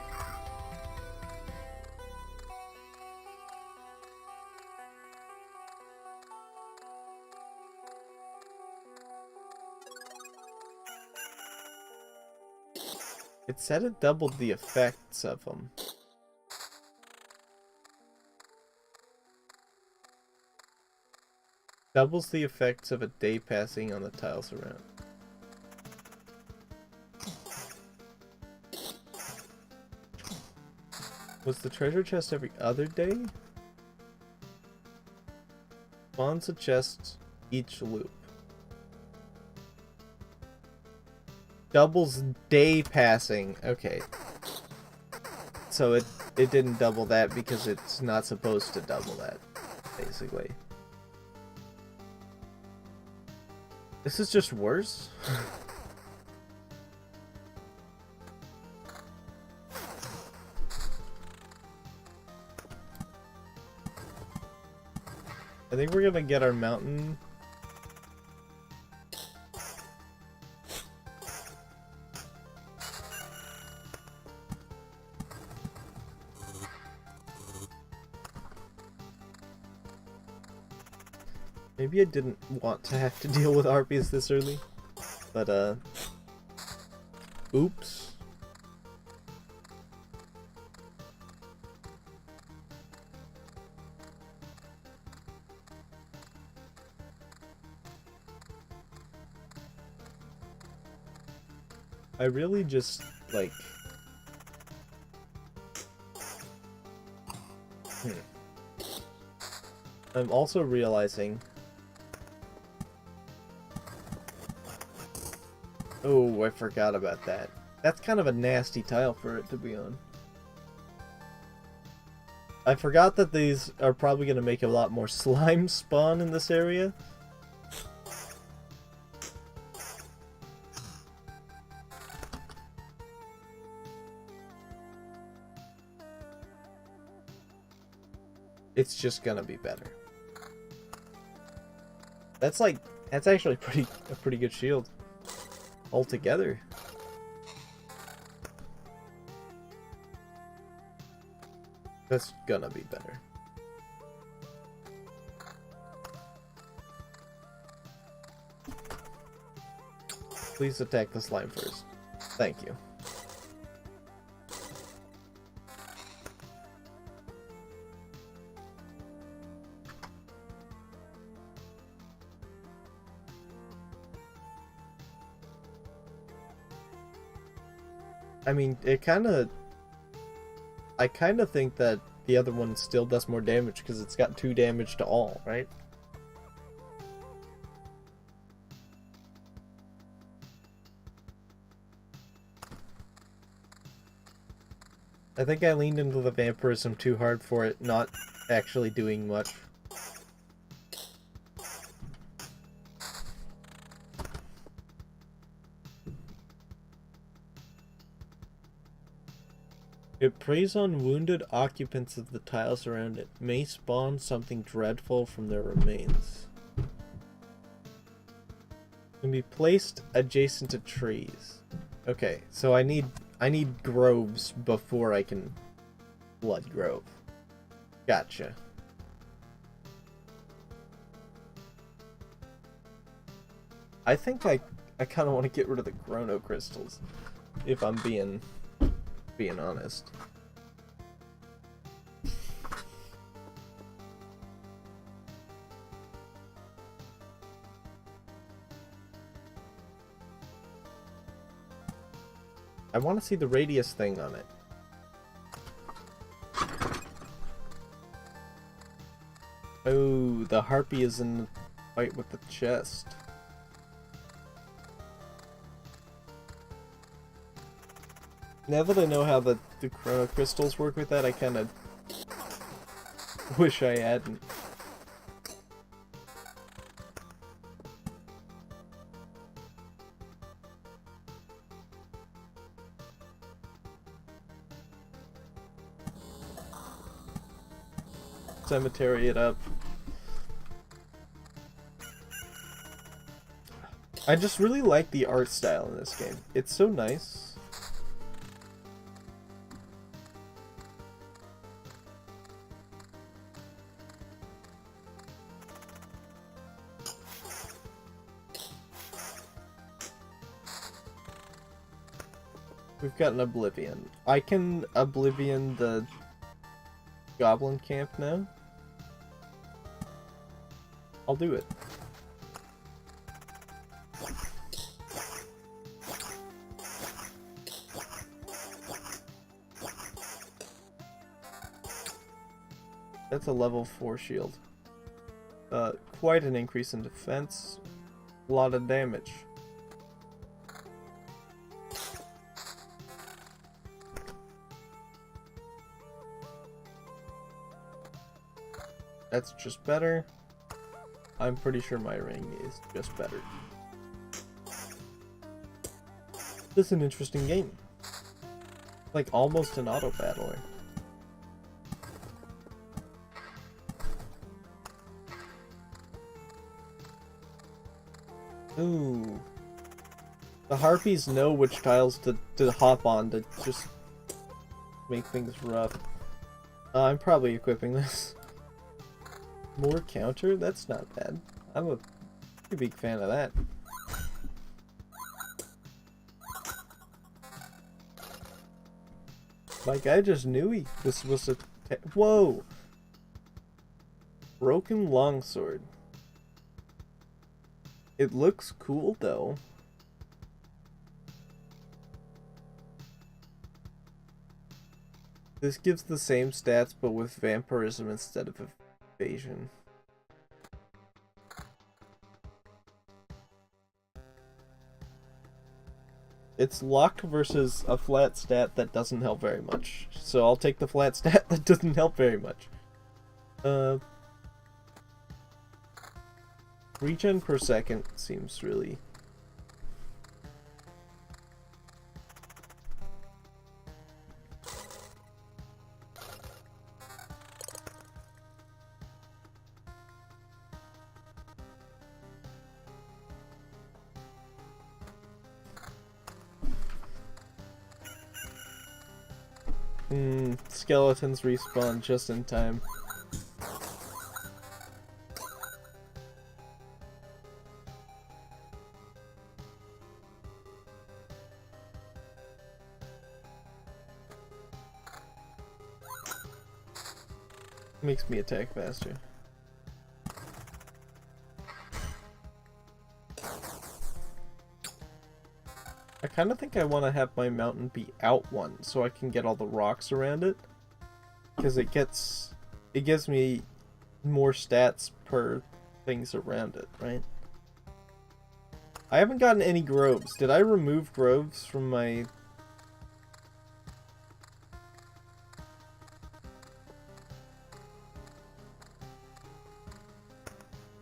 It said it doubled the effects of them. Doubles the effects of a day passing on the tiles around. Was the treasure chest every other day? Spawns a chest each loop. Doubles day passing. Okay. So it didn't double that because it's not supposed to double that, basically. This is just worse? I think we're gonna get our mountain. Maybe I didn't want to have to deal with harpies this early, but oops. I really just, like... I'm also realizing... Oh, I forgot about that. That's kind of a nasty tile for it to be on. I forgot that these are probably going to make a lot more slime spawn in this area. It's just gonna be better. That's actually a pretty good shield altogether. That's gonna be better. Please attack the slime first. Thank you. I mean, I kind of think that the other one still does more damage because it's got 2 damage to all, right? I think I leaned into the vampirism too hard for it not actually doing much. It preys on wounded occupants of the tiles around it. May spawn something dreadful from their remains. Can be placed adjacent to trees. Okay, so I need groves before I can blood grove. Gotcha. I think I kind of want to get rid of the chrono crystals, if I'm being honest. I want to see the radius thing on it. Oh, the harpy is in the fight with the chest. Now that I know how the chrono crystals work with that, I kind of wish I hadn't. Cemetery it up. I just really like the art style in this game. It's so nice. We've got an Oblivion. I can Oblivion the Goblin Camp now. I'll do it. That's a level 4 shield. Quite an increase in defense. A lot of damage. That's just better. I'm pretty sure my ring is just better. This is an interesting game. Like almost an auto battler. Ooh. The harpies know which tiles to hop on to just make things rough. I'm probably equipping this. More counter? That's not bad. I'm a pretty big fan of that. Like, I just knew this was a... Whoa! Broken longsword. It looks cool, though. This gives the same stats, but with vampirism instead of evasion. It's luck versus a flat stat that doesn't help very much. So I'll take the flat stat that doesn't help very much. Regen per second seems really... Skeletons respawn just in time. Makes me attack faster. I kind of think I want to have my mountain be out one so I can get all the rocks around it. Because it gives me more stats per things around it, right? I haven't gotten any groves. Did I remove groves from my...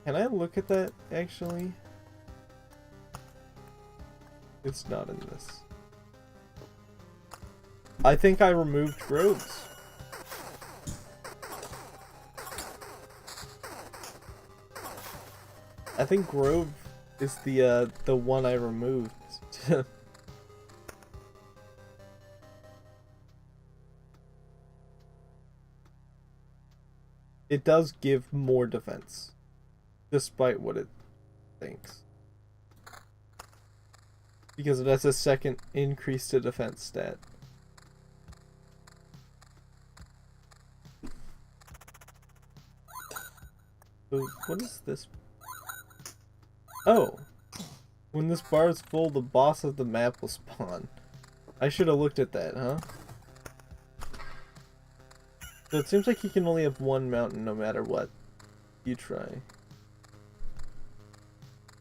Can I look at that, actually? It's not in this. I think I removed groves. I think grove is the one I removed. it does give more defense, despite what it thinks. Because it has a second increase to defense stat. So what is this? Oh! When this bar is full, the boss of the map will spawn. I should have looked at that, huh? So it seems like you can only have one mountain no matter what you try.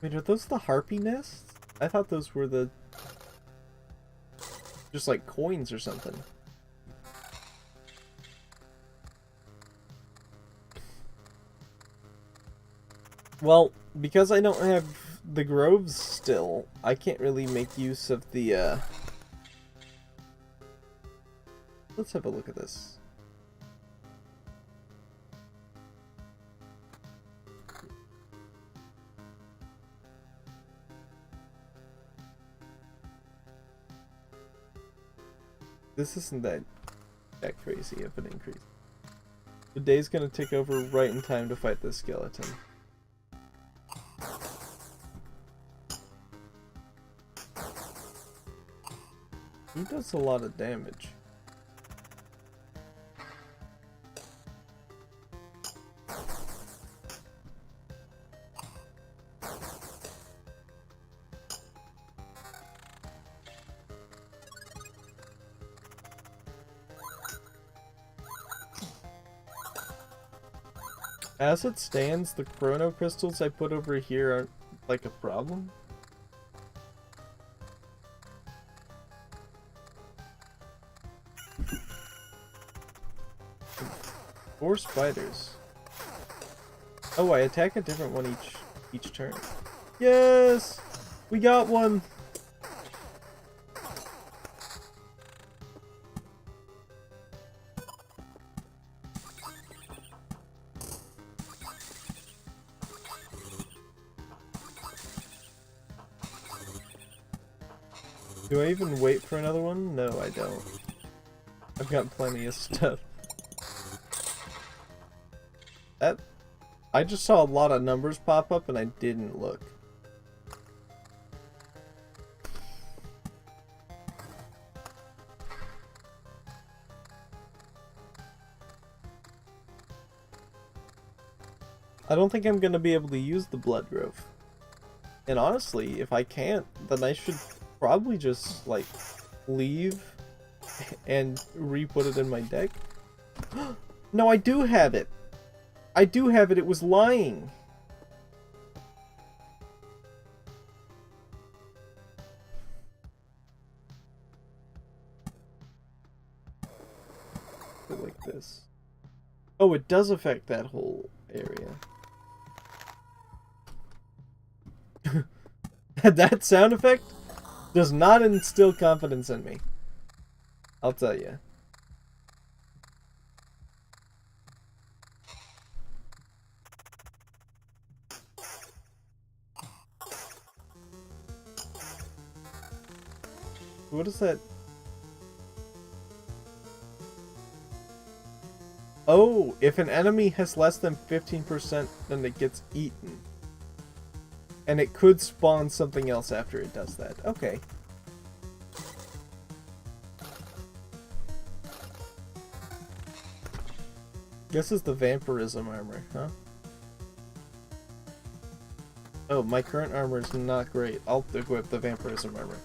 Wait, are those the harpy nests? I thought those were the... just like coins or something. Well, because I don't have the groves still, I can't really make use of the, Let's have a look at this. This isn't that crazy of an increase. The day's gonna tick over right in time to fight this skeleton. He does a lot of damage. As it stands, the chrono crystals I put over here aren't like a problem. Four spiders. Oh, I attack a different one each turn. Yes! We got one! Do I even wait for another one? No, I don't. I've got plenty of stuff. I just saw a lot of numbers pop up and I didn't look. I don't think I'm gonna be able to use the blood growth. And honestly, if I can't, then I should probably just, like, leave and re-put it in my deck. No, I do have it! I do have it, it was lying! Like this. Oh, it does affect that whole area. That sound effect does not instill confidence in me. I'll tell you. What is that? Oh, if an enemy has less than 15%, then it gets eaten. And it could spawn something else after it does that. Okay. This is the vampirism armor, huh? Oh, my current armor is not great. I'll equip the vampirism armor.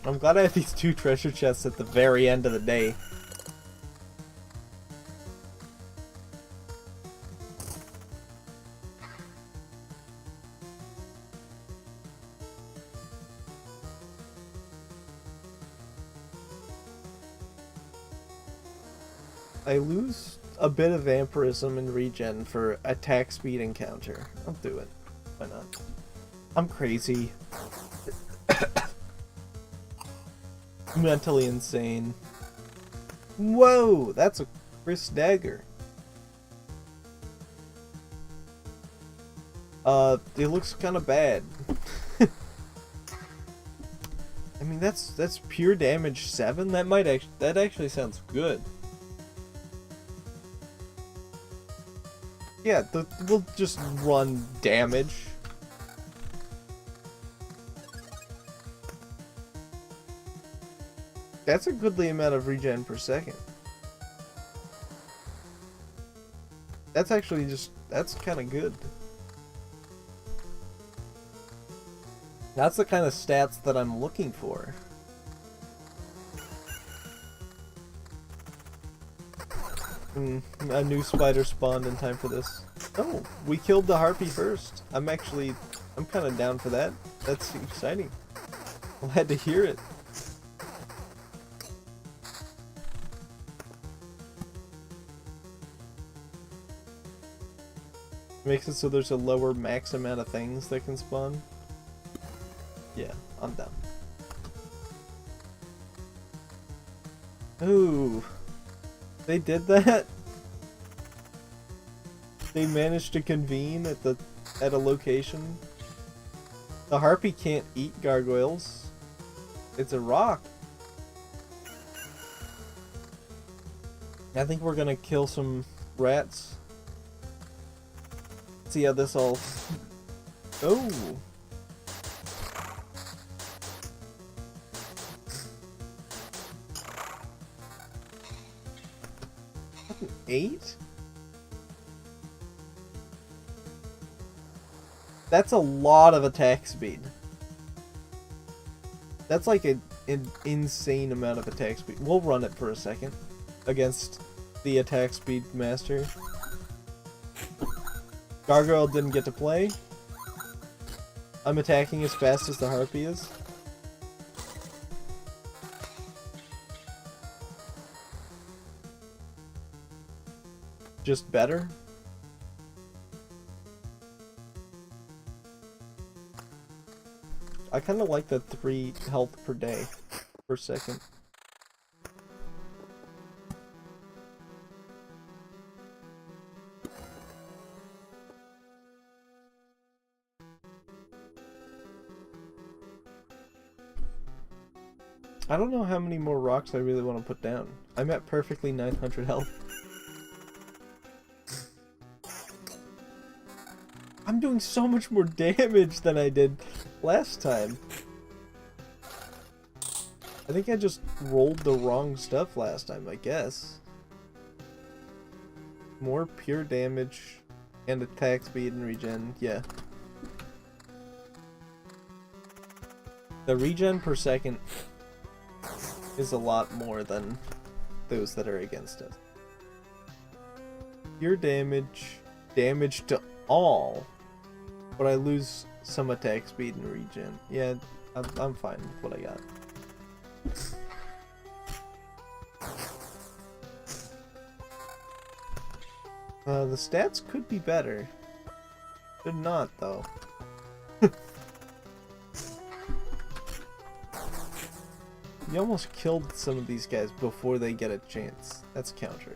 I'm glad I have these two treasure chests at the very end of the day. I lose a bit of vampirism and regen for attack speed encounter. I'll do it. Why not? I'm crazy. Mentally insane. Whoa! That's a Chris dagger. It looks kind of bad. I mean, that's pure damage 7. That actually sounds good. Yeah, we'll just run damage. That's a goodly amount of regen per second. That's actually that's kind of good. That's the kind of stats that I'm looking for. A new spider spawned in time for this. Oh, we killed the harpy first. I'm kind of down for that. That's exciting. Glad to hear it. Makes it so there's a lower max amount of things that can spawn. Yeah, I'm down. Ooh. They did that? They managed to convene at a location. The harpy can't eat gargoyles. It's a rock. I think we're gonna kill some rats. See how this all... Oh! 8? That's a lot of attack speed. That's like an insane amount of attack speed. We'll run it for a second against the attack speed master. Gargoyle didn't get to play. I'm attacking as fast as the harpy is. Just better. I kind of like the 3 health per day, per second. I don't know how many more rocks I really want to put down. I'm at perfectly 900 health. I'm doing so much more damage than I did last time. I think I just rolled the wrong stuff last time, I guess. More pure damage and attack speed and regen, yeah. The regen per second is a lot more than those that are against it. Pure damage, damage to all, but I lose some attack speed and regen. Yeah, I'm fine with what I got. The stats could be better. Could not, though. You almost killed some of these guys before they get a chance. That's counter.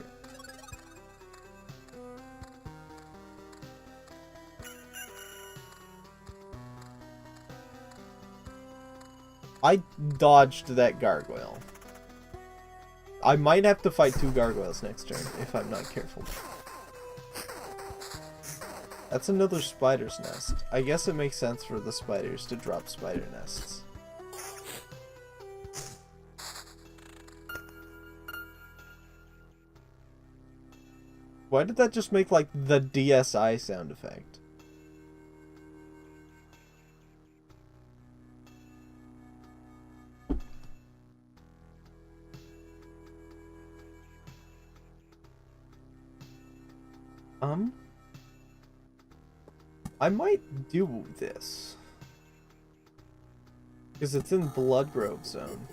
I dodged that gargoyle. I might have to fight 2 gargoyles next turn if I'm not careful. That's another spider's nest. I guess it makes sense for the spiders to drop spider nests. Why did that just make, like, the DSI sound effect? I might do this. Because it's in Bloodgrove Zone.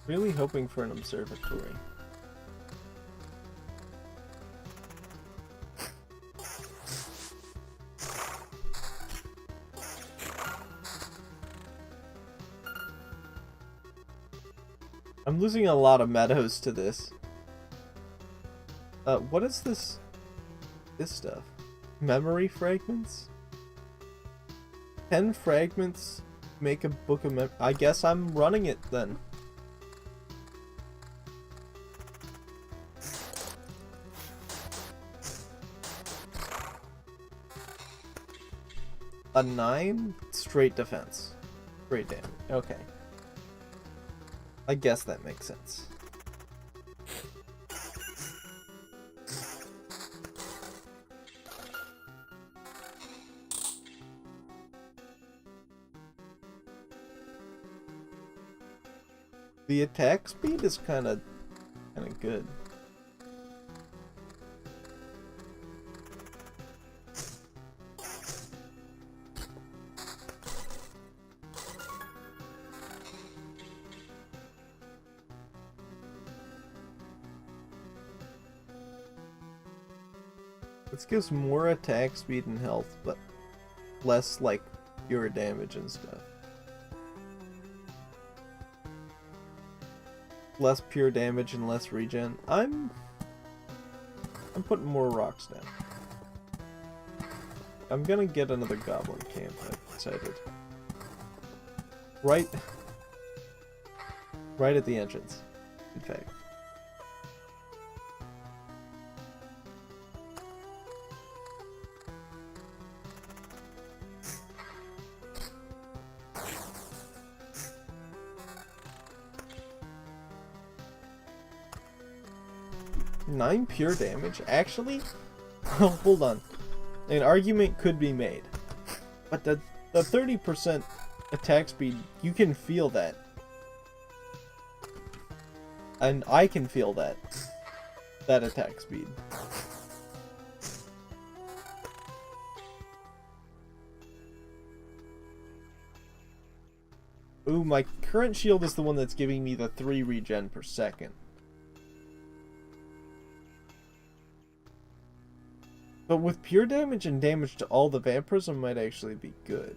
Really hoping for an observatory. I'm losing a lot of meadows to this. What is this? This stuff? Memory fragments? 10 fragments make a book of I guess I'm running it then. A 9 straight defense. Straight damage. Okay. I guess that makes sense. The attack speed is kind of good. This gives more attack speed and health, but less like pure damage and stuff. Less pure damage and less regen. I'm putting more rocks down. I'm gonna get another goblin camp, I've decided. Right at the entrance, in fact. Nine pure damage? Actually? Oh, hold on. An argument could be made. But the 30% attack speed, you can feel that. And I can feel that. That attack speed. Ooh, my current shield is the one that's giving me the 3 regen per second. But with pure damage and damage to all the vampirism might actually be good.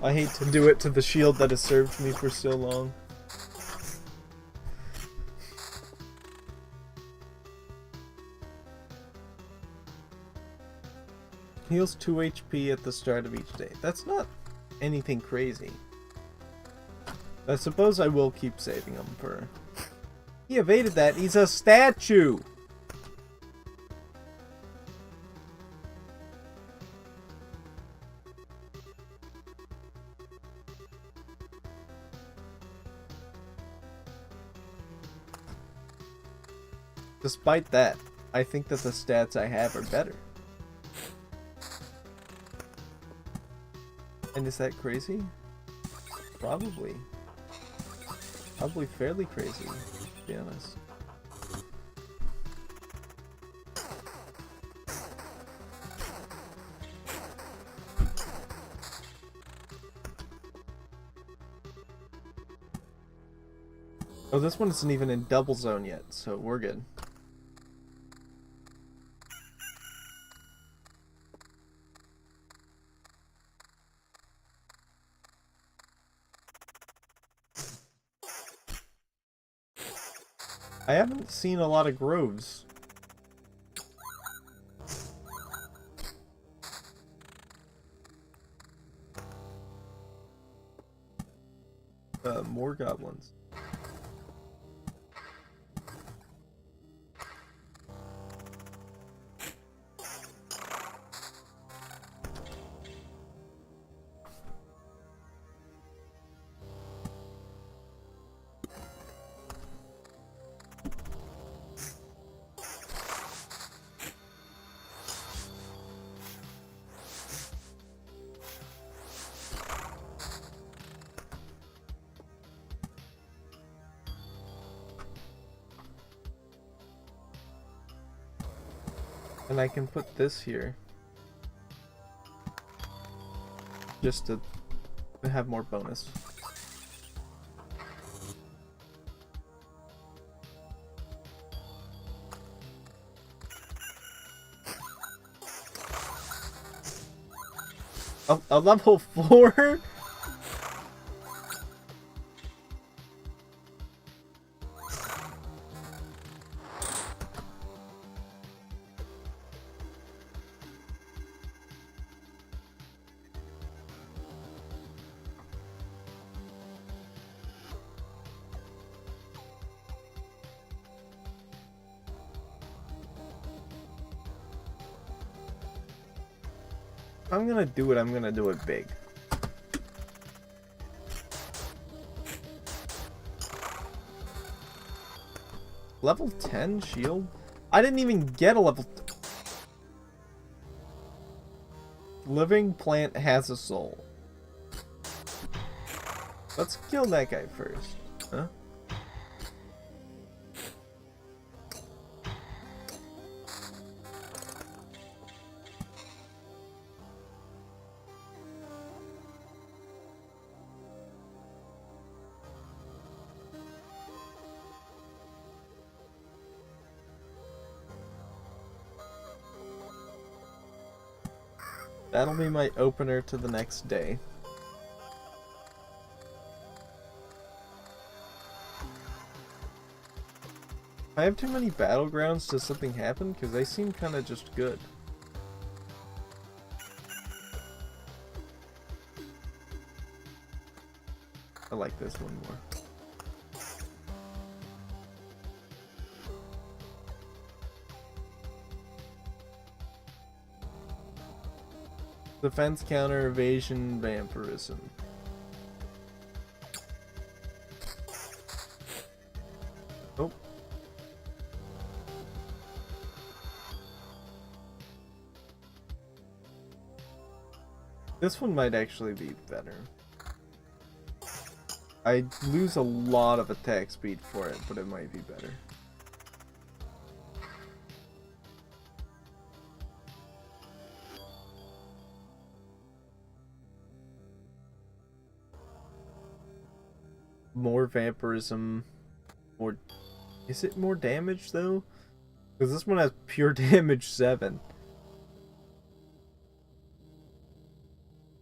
I hate to do it to the shield that has served me for so long. Heals 2 HP at the start of each day. That's not anything crazy. I suppose I will keep saving him for... He evaded that. He's a statue! Despite that, I think that the stats I have are better. And is that crazy? Probably. Probably fairly crazy, to be honest. Oh, this one isn't even in double zone yet, so we're good. I haven't seen a lot of groves. More goblins. And I can put this here. Just to have more bonus. A level 4? If I'm gonna do it, I'm gonna do it big. Level 10 shield? I didn't even get a level... Living plant has a soul. Let's kill that guy first. Huh? That'll be my opener to the next day. If I have too many battlegrounds, does something happen? Because they seem kind of just good. I like this one more. Defense, counter, evasion, vampirism. Oh. This one might actually be better. I lose a lot of attack speed for it, but it might be better. More vampirism, more... Is it more damage, though? Because this one has pure damage 7.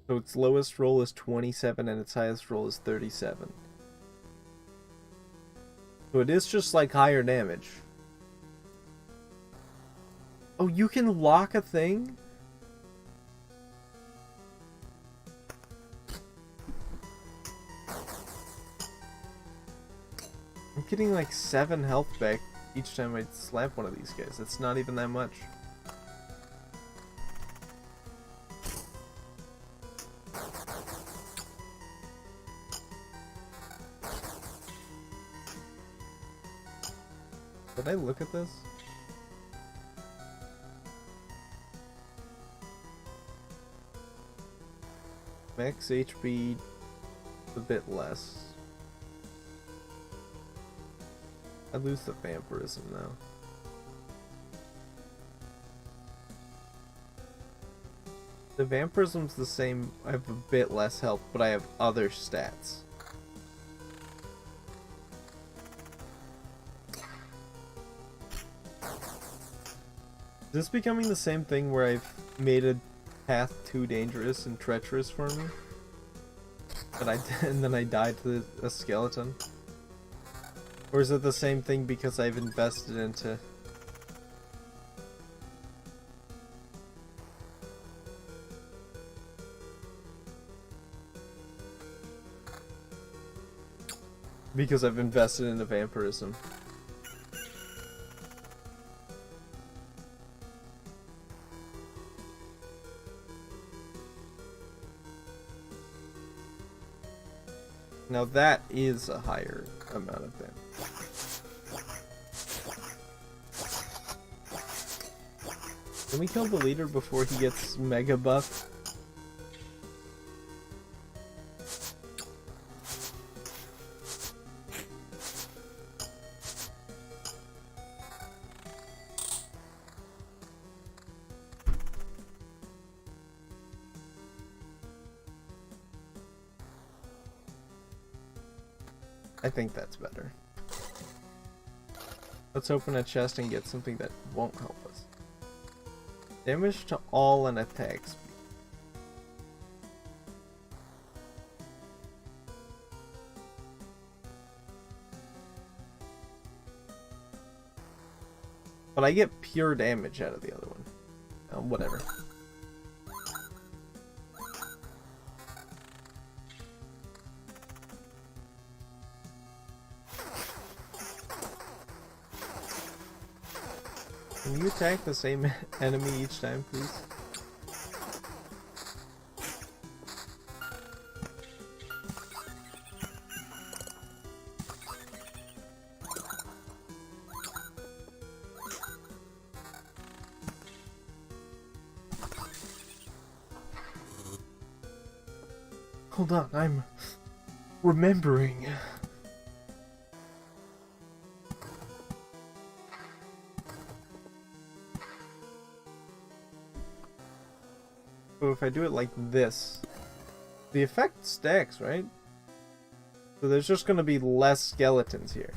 So its lowest roll is 27 and its highest roll is 37. So it is just like higher damage. Oh, you can lock a thing? I'm getting like 7 health back each time I slap one of these guys. That's not even that much. Did I look at this? Max HP a bit less. I lose the vampirism now. The vampirism's the same. I have a bit less health, but I have other stats. Is this becoming the same thing where I've made a path too dangerous and treacherous for me? And then I died to a skeleton? Or is it the same thing because I've invested into... Because I've invested into vampirism. Now that is a higher amount of damage. Can we kill the leader before he gets mega buff? I think that's better. Let's open a chest and get something that won't help us. Damage to all and attack speed. But I get pure damage out of the other one. Whatever. Can you attack the same enemy each time, please? Hold on, I'm remembering. So if I do it like this, the effect stacks, right? So there's just gonna be less skeletons here.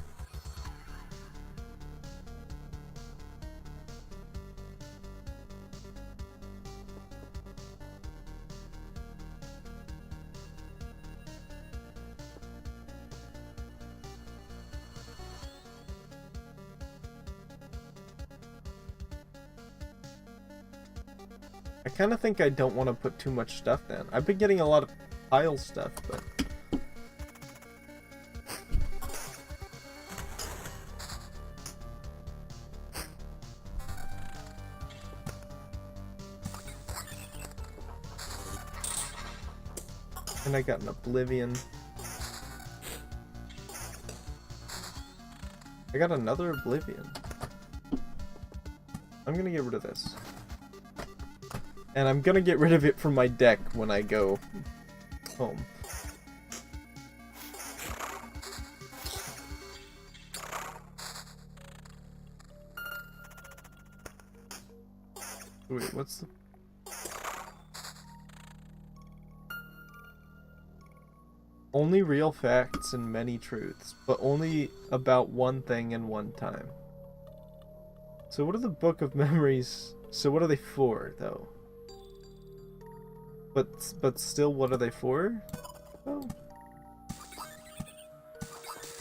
I kind of think I don't want to put too much stuff down. I've been getting a lot of pile stuff, but... And I got an Oblivion. I got another Oblivion. I'm gonna get rid of this. And I'm gonna get rid of it from my deck when I go home. Wait, what's the... Only real facts and many truths, but only about one thing and one time. So what are the Book of Memories? So what are they for, though? But still, what are they for? Oh.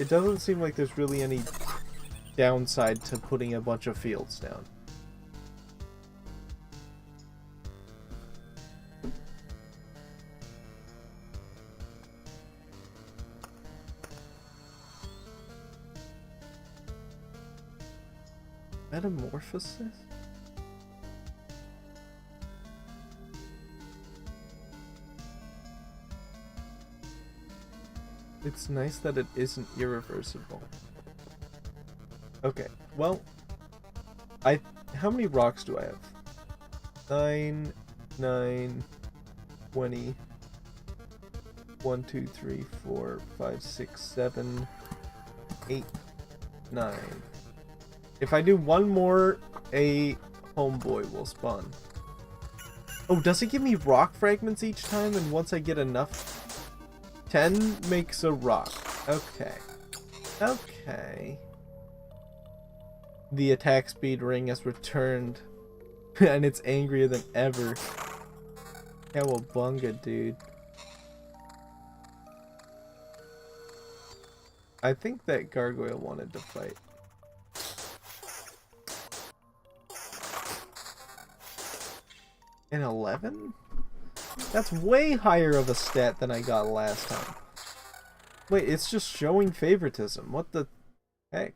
It doesn't seem like there's really any downside to putting a bunch of fields down. Metamorphosis? It's nice that it isn't irreversible. Okay, well, how many rocks do I have? 9, 9, 20, 1, 2, 3, 4, 5, 6, 7, 8, 9. If I do one more, a homeboy will spawn. Oh, does it give me rock fragments each time? And once I get enough... 10 makes a rock. Okay. Okay. The attack speed ring has returned. And it's angrier than ever. Cowabunga, dude. I think that gargoyle wanted to fight. An 11? That's way higher of a stat than I got last time. Wait, it's just showing favoritism. What the heck?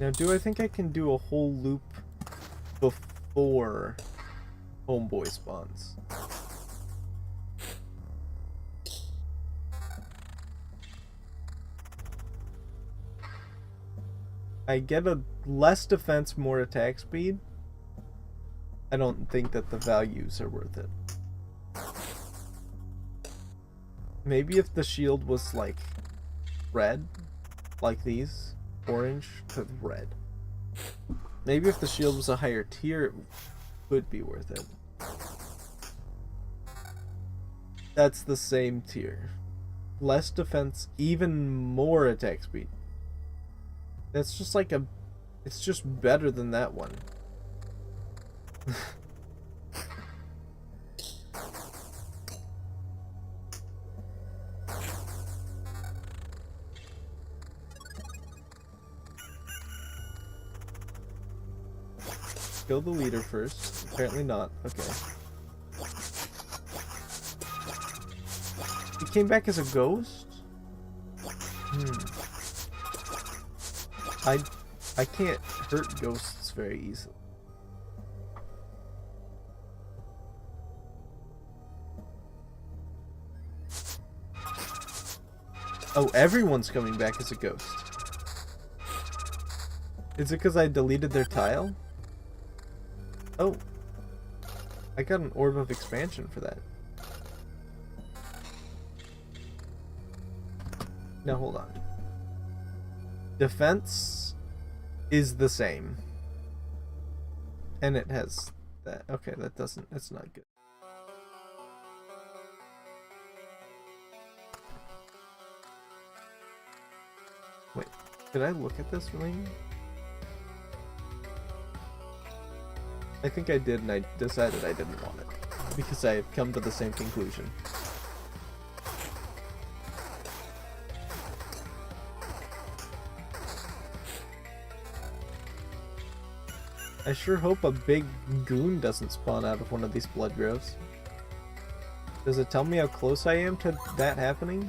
Now, do I think I can do a whole loop before homeboy spawns? I get a less defense, more attack speed. I don't think that the values are worth it. Maybe if the shield was like red, like these. Orange to red. Maybe if the shield was a higher tier, it would be worth it. That's the same tier. Less defense, even more attack speed. That's just like a... It's just better than that one. Kill the leader first. Apparently not. Okay. He came back as a ghost? I can't hurt ghosts very easily. Oh, everyone's coming back as a ghost. Is it because I deleted their tile? Oh. I got an orb of expansion for that. Now hold on. Defense is the same. And it has that. Okay, that doesn't, that's not good. Wait, did I look at this ring? I think I did, and I decided I didn't want it. Because I have come to the same conclusion. I sure hope a big goon doesn't spawn out of one of these blood groves. Does it tell me how close I am to that happening?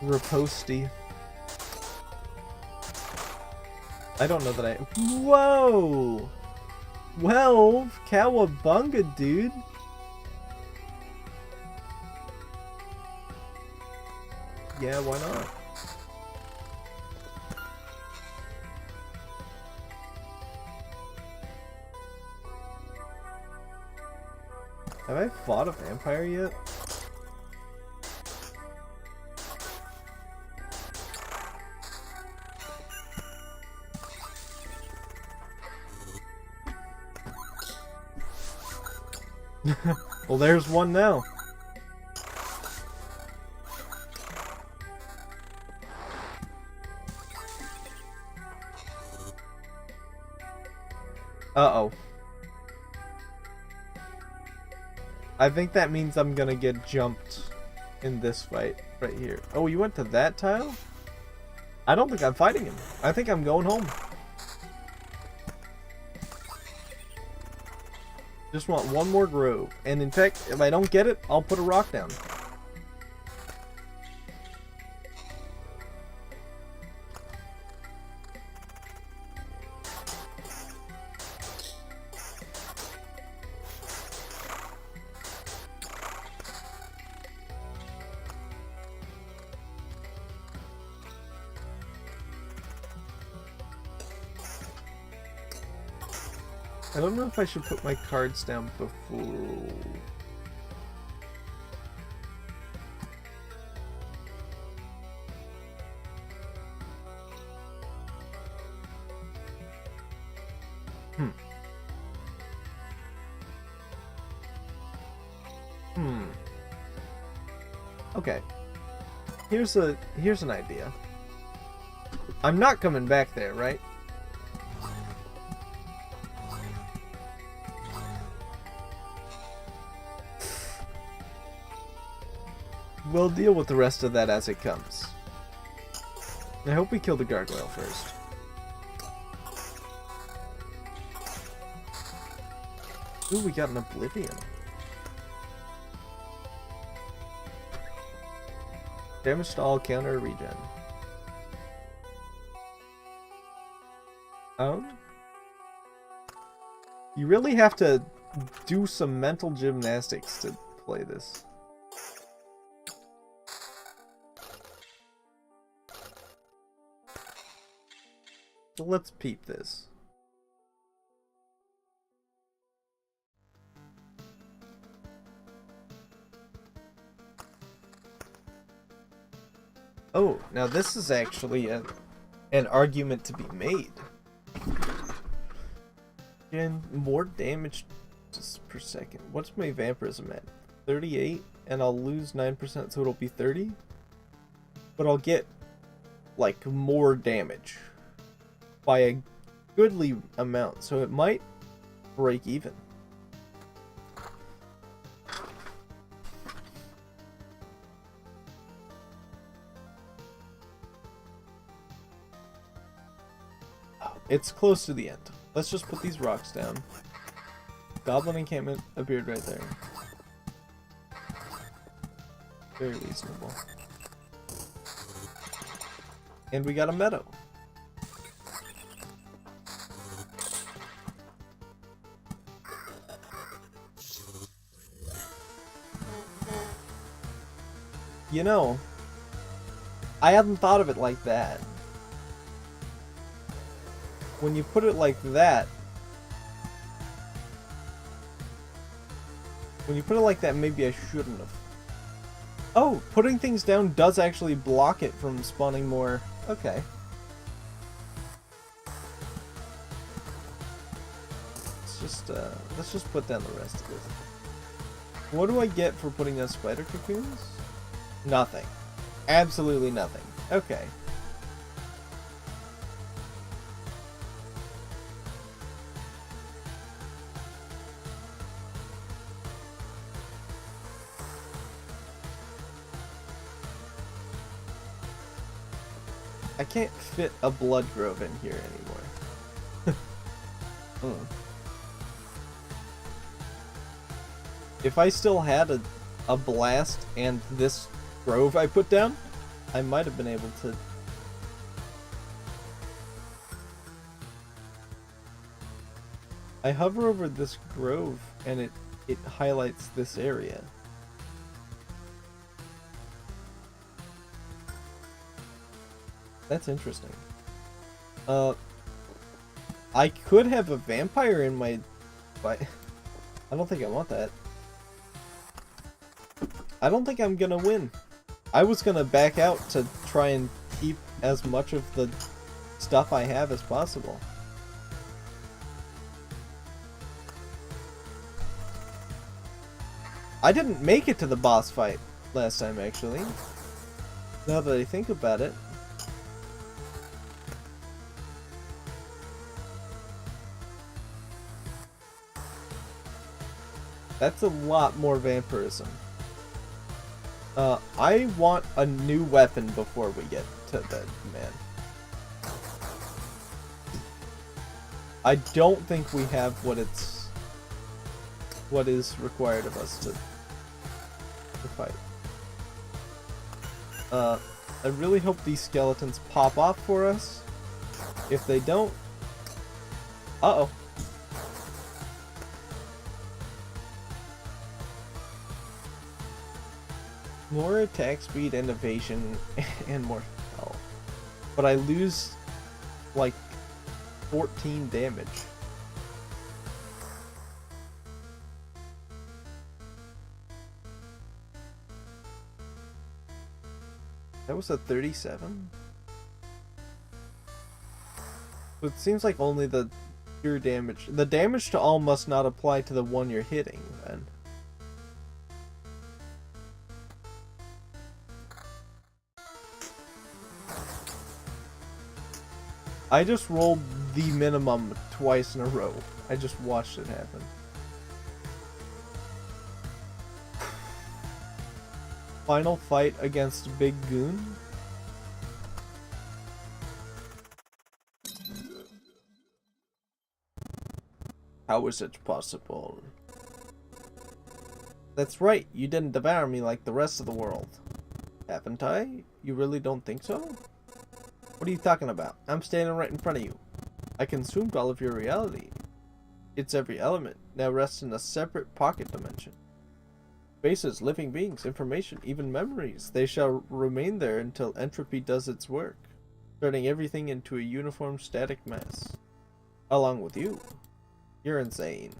Riposty. I don't know that I... Whoa! Well, cowabunga, dude. Yeah, why not? Have I fought a vampire yet? Well, there's one now. Uh-oh. I think that means I'm gonna get jumped in this fight right here. Oh, you went to that tile? I don't think I'm fighting him. I think I'm going home. Just want one more grove. And in fact, if I don't get it, I'll put a rock down. I don't know if I should put my cards down before... Okay. Here's an idea. I'm not coming back there, right? We'll deal with the rest of that as it comes. I hope we kill the gargoyle first. Ooh, we got an oblivion. Damage to all, counter regen. You really have to do some mental gymnastics to play this. So let's peep this. Oh, now this is actually an argument to be made. And more damage per second. What's my vampirism at? 38, and I'll lose 9%, so it'll be 30. But I'll get, like, more damage by a goodly amount, so it might break even. It's close to the end. Let's just put these rocks down. Goblin encampment appeared right there. Very reasonable. And we got a meadow. You know, I hadn't thought of it like that. When you put it like that, maybe I shouldn't have. Oh, putting things down does actually block it from spawning more. Okay. Let's just put down the rest of this. What do I get for putting down spider cocoons? Nothing. Absolutely nothing. Okay. I can't fit a blood grove in here anymore. If I still had a blast and this grove I put down, I might have been able to. I hover over this grove and it highlights this area. That's interesting. I could have a vampire in my... I don't think I want that. I don't think I'm gonna win. I was gonna back out to try and keep as much of the stuff I have as possible. I didn't make it to the boss fight last time, actually. Now that I think about it. That's a lot more vampirism. I want a new weapon before we get to the man. I don't think we have what is required of us to fight. I really hope these skeletons pop off for us. If they don't... Uh-oh. More attack speed and evasion and more health. But I lose like 14 damage. That was a 37? So it seems like only the pure damage. The damage to all must not apply to the one you're hitting then. I just rolled the minimum twice in a row. I just watched it happen. Final fight against Big Goon. How is it possible? That's right, you didn't devour me like the rest of the world. Haven't I? You really don't think so? What are you talking about? I'm standing right in front of you. I consumed all of your reality. Its every element now rests in a separate pocket dimension. Spaces, living beings, information, even memories. They shall remain there until entropy does its work, turning everything into a uniform static mass. Along with you. You're insane.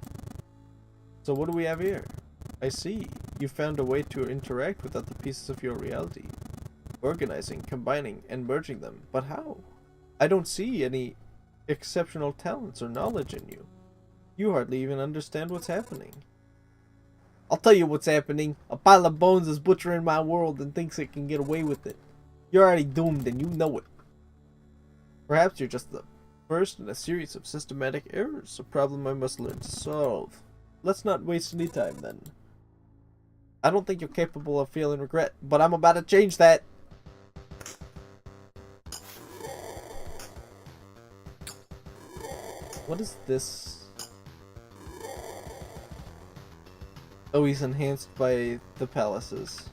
So what do we have here? I see. You found a way to interact with other pieces of your reality. Organizing, combining, and merging them. But how? I don't see any exceptional talents or knowledge in you. You hardly even understand what's happening. I'll tell you what's happening. A pile of bones is butchering my world and thinks it can get away with it. You're already doomed and you know it. Perhaps you're just the first in a series of systematic errors, a problem I must learn to solve. Let's not waste any time then. I don't think you're capable of feeling regret, but I'm about to change that. What is this? Oh, he's enhanced by the palaces.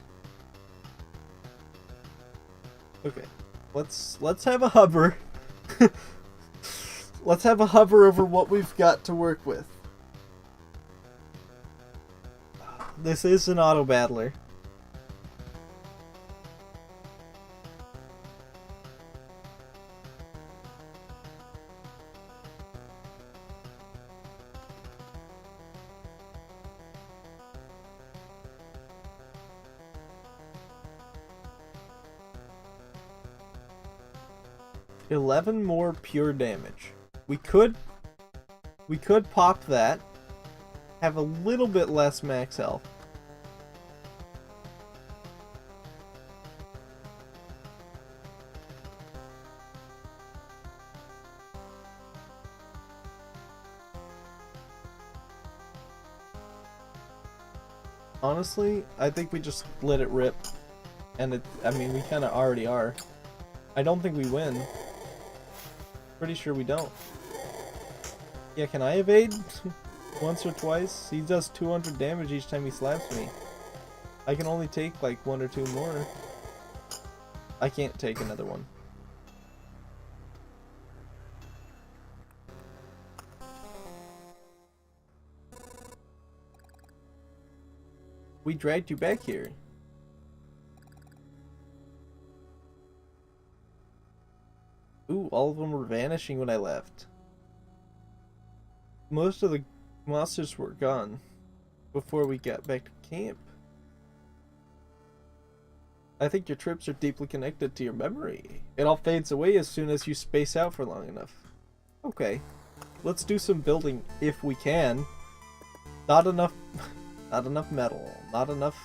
Okay. Let's have a hover. Let's have a hover over what we've got to work with. This is an auto battler. $11 more pure damage. We could pop that. Have a little bit less max health. Honestly, I think we just let it rip. And I mean, we kind of already are. I don't think we win. Pretty sure we don't. Yeah, can I evade? Once or twice? He does 200 damage each time he slaps me. I can only take like 1 or 2 more. I can't take another one. We dragged you back here. Ooh, all of them were vanishing when I left. Most of the monsters were gone before we got back to camp. I think your trips are deeply connected to your memory. It all fades away as soon as you space out for long enough. Okay, let's do some building if we can. Not enough metal, not enough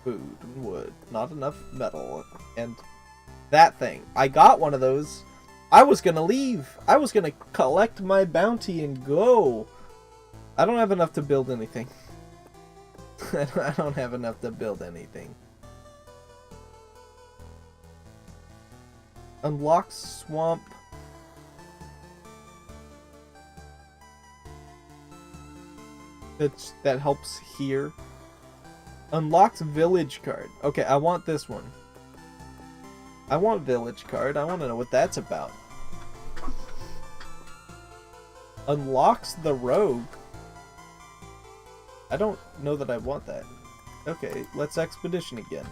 food and wood, not enough metal, and that thing. I got one of those. I was gonna leave. I was gonna collect my bounty and go. I don't have enough to build anything. I don't have enough to build anything. Unlock swamp. That helps here. Unlocks village card. Okay, I want this one. I want village card. I want to know what that's about. Unlocks the rogue. I don't know that I want that. Okay, let's expedition again.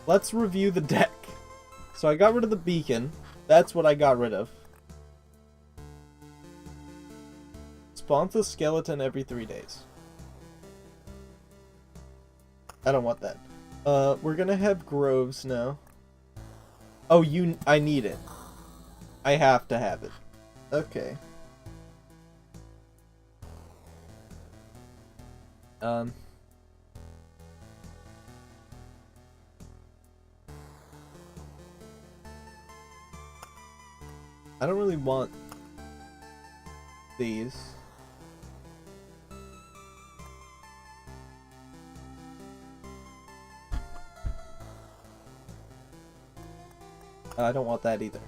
Let's review the deck. So I got rid of the beacon. That's what I got rid of. Spawns a skeleton every 3 days. I don't want that. We're gonna have groves now. Oh, I need it. I have to have it. Okay. I don't really want these. I don't want that either.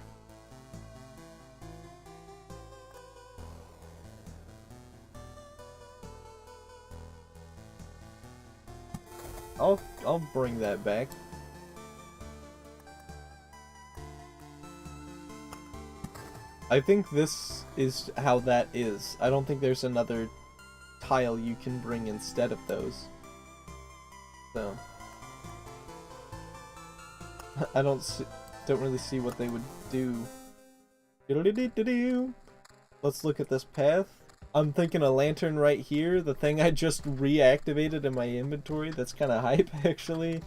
I'll bring that back. I think this is how that is. I don't think there's another tile you can bring instead of those. So I don't really see what they would do. Let's look at this path. I'm thinking a lantern right here, the thing I just reactivated in my inventory. That's kind of hype, actually.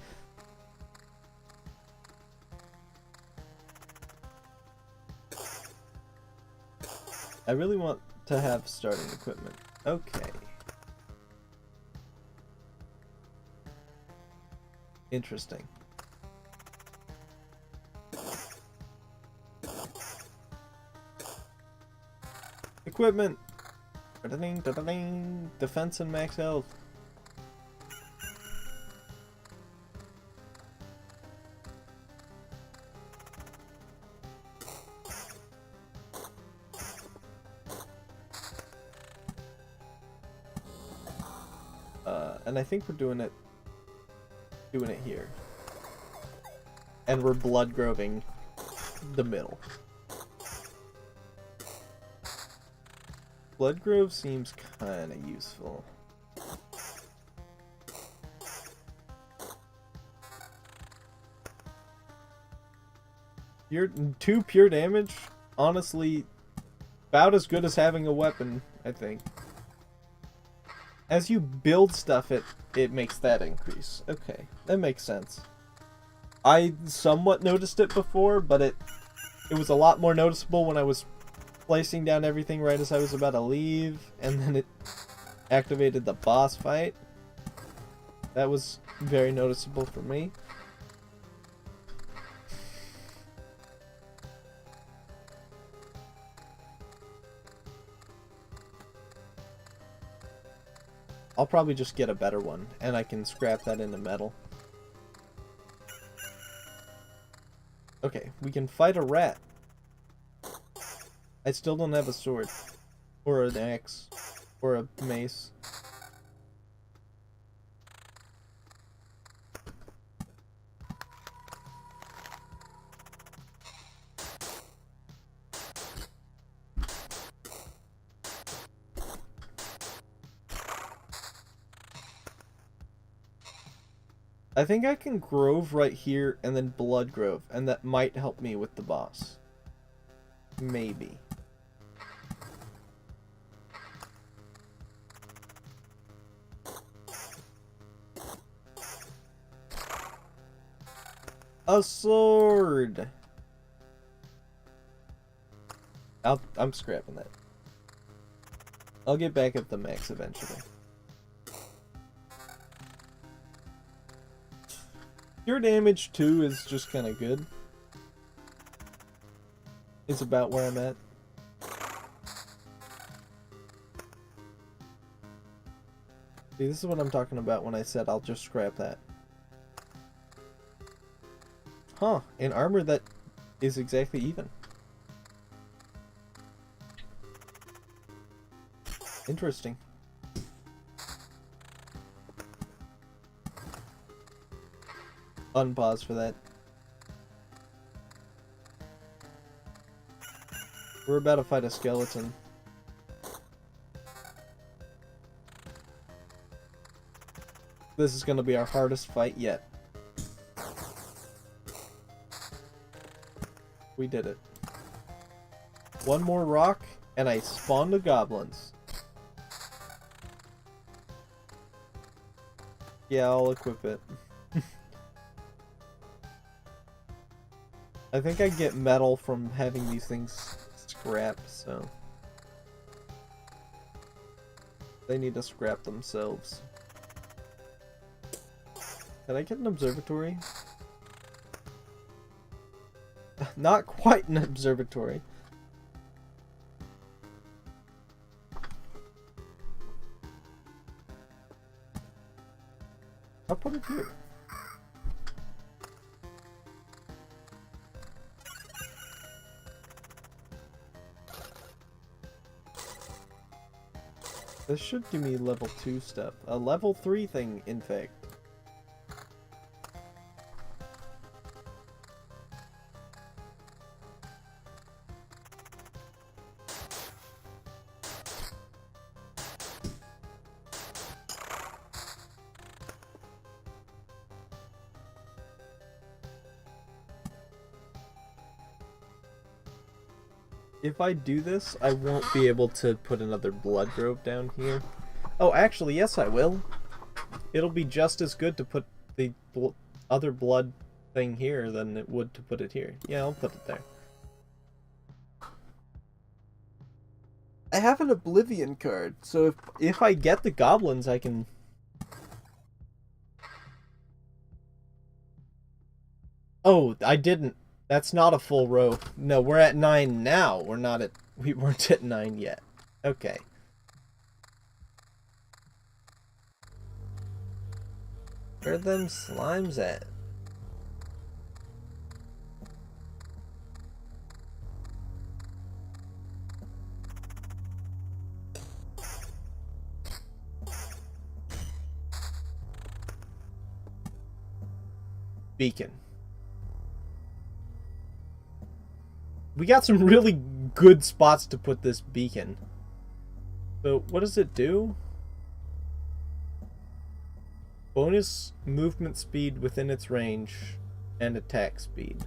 I really want to have starting equipment. Okay. Interesting. Equipment! Da-da-ding, da-da-ding. Defense and max health. And I think we're doing it here. And we're blood groving the middle. Blood grove seems kind of useful. Your 2 pure damage, honestly, about as good as having a weapon, I think. As you build stuff, it makes that increase. Okay, that makes sense. I somewhat noticed it before, but it was a lot more noticeable when I was placing down everything right as I was about to leave, and then it activated the boss fight. That was very noticeable for me. I'll probably just get a better one, and I can scrap that into metal. Okay, we can fight a rat. I still don't have a sword, or an axe, or a mace. I think I can grove right here and then blood grove, and that might help me with the boss. Maybe. A sword! I'm scrapping that. I'll get back at the max eventually. Pure damage 2 is just kind of good. It's about where I'm at. See, this is what I'm talking about when I said I'll just scrap that. Huh, an armor that is exactly even. Interesting. Unpause for that. We're about to fight a skeleton. This is gonna be our hardest fight yet. We did it. One more rock, and I spawned the goblins. Yeah, I'll equip it. I think I get metal from having these things scrapped, so they need to scrap themselves. Can I get an observatory? Not quite an observatory. I'll put it here. This should give me level 2 stuff. A level 3 thing, in fact. If I do this, I won't be able to put another blood grove down here. Oh, actually, yes I will. It'll be just as good to put the other blood thing here than it would to put it here. Yeah, I'll put it there. I have an Oblivion card, so if I get the goblins, I can... Oh, I didn't. That's not a full row. No, we're at 9 now. We're not at... We weren't at 9 yet. Okay. Where are them slimes at? Beacon. We got some really good spots to put this beacon. So, what does it do? Bonus movement speed within its range and attack speed.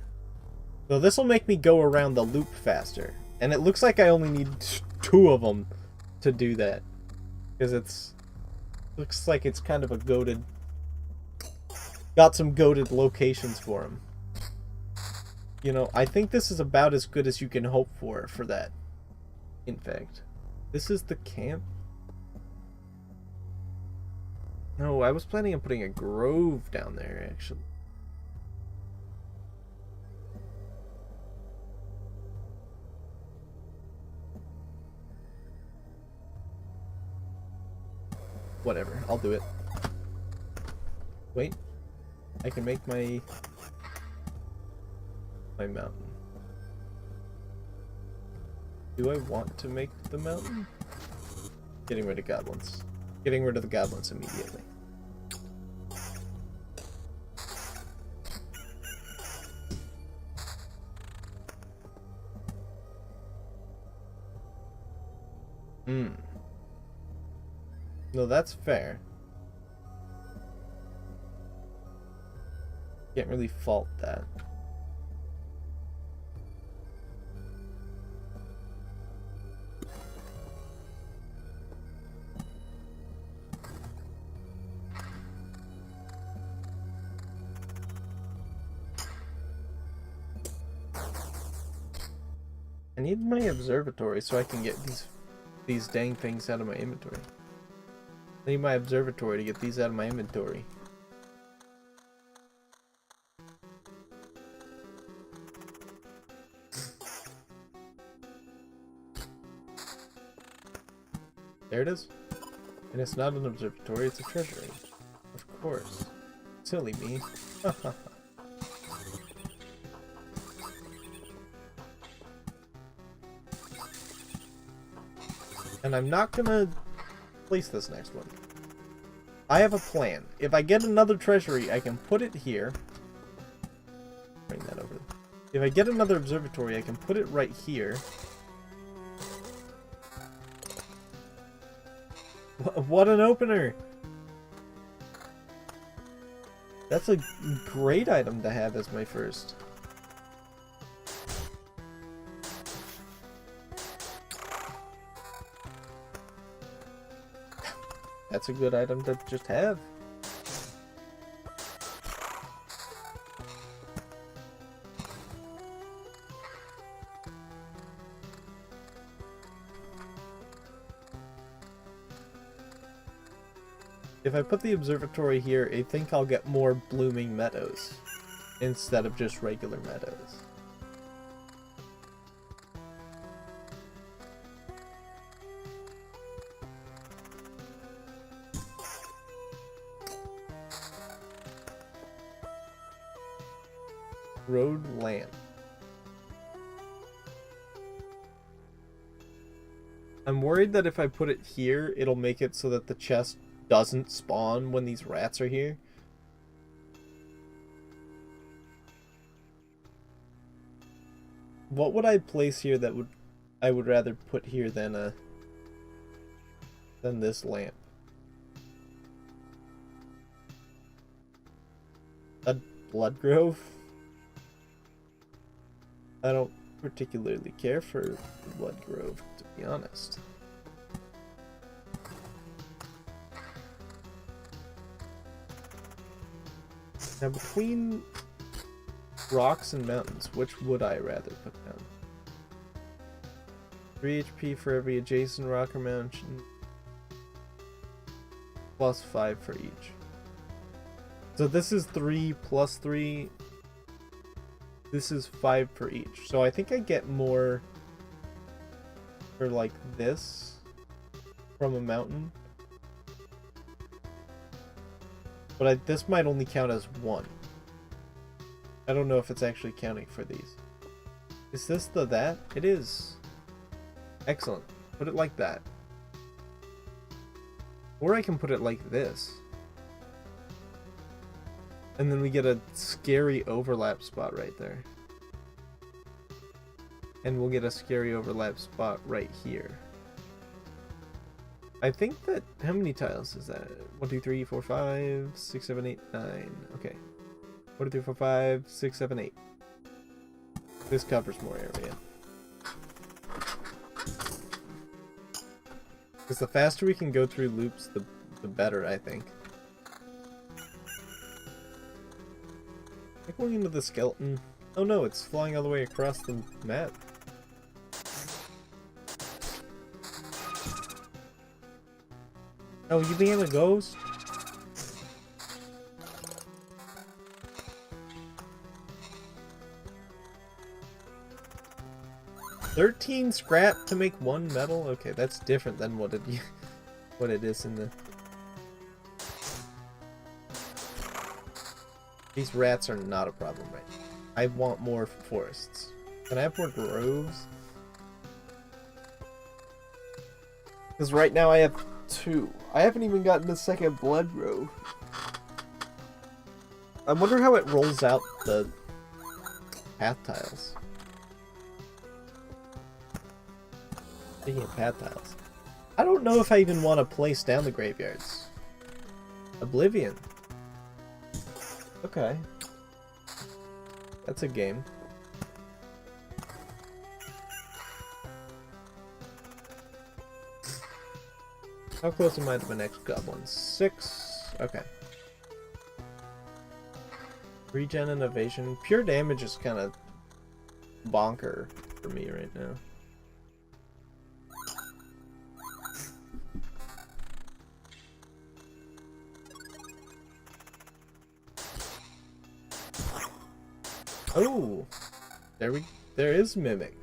So this will make me go around the loop faster. And it looks like I only need 2 of them to do that. Because it's... Looks like it's kind of a goated... Got some goated locations for him. You know, I think this is about as good as you can hope for that. In fact. This is the camp? No, I was planning on putting a grove down there, actually. Whatever, I'll do it. Wait. I can make my mountain. Do I want to make the mountain? Getting rid of goblins. Getting rid of the goblins immediately. No, that's fair. Can't really fault that. I need my observatory so I can get these dang things out of my inventory. I need my observatory to get these out of my inventory. There it is. And it's not an observatory, it's a treasury. Of course. Silly me. And I'm not gonna place this next one. I have a plan. If I get another treasury, I can put it here. Bring that over. If I get another observatory, I can put it right here. What an opener! That's a great item to have as my first. That's a good item to just have. If I put the observatory here, I think I'll get more blooming meadows instead of just regular meadows. Road lamp. I'm worried that if I put it here, it'll make it so that the chest doesn't spawn when these rats are here. What would I place here that I would rather put here than this lamp? A blood grove? I don't particularly care for blood grove, to be honest. Now, between rocks and mountains, which would I rather put down? 3 HP for every adjacent rock or mountain. Plus 5 for each. So this is 3 plus 3. This is 5 for each. So I think I get more for like this from a mountain. But this might only count as 1. I don't know if it's actually counting for these. Is this the that? It is. Excellent. Put it like that. Or I can put it like this. And then we get a scary overlap spot right there. And we'll get a scary overlap spot right here. I think that... How many tiles is that? 1, 2, 3, 4, 5, 6, 7, 8, 9. Okay. 1, 2, 3, 4, 5, 6, 7, 8. This covers more area. Because the faster we can go through loops, the better, I think. Am I going into the skeleton? Oh no, it's flying all the way across the map. Oh, you being a ghost? $13 scrap to make 1 metal? Okay, that's different than what it is in the... These rats are not a problem right now. I want more forests. Can I have more groves? Because right now I have 2. I haven't even gotten the second blood grove. I wonder how it rolls out the path tiles. Speaking of path tiles, I don't know if I even want to place down the graveyards. Oblivion. Okay. That's a game. How close am I to my next goblin? 6. Okay. Regen and evasion. Pure damage is kind of bonker for me right now. Oh, there is Mimic.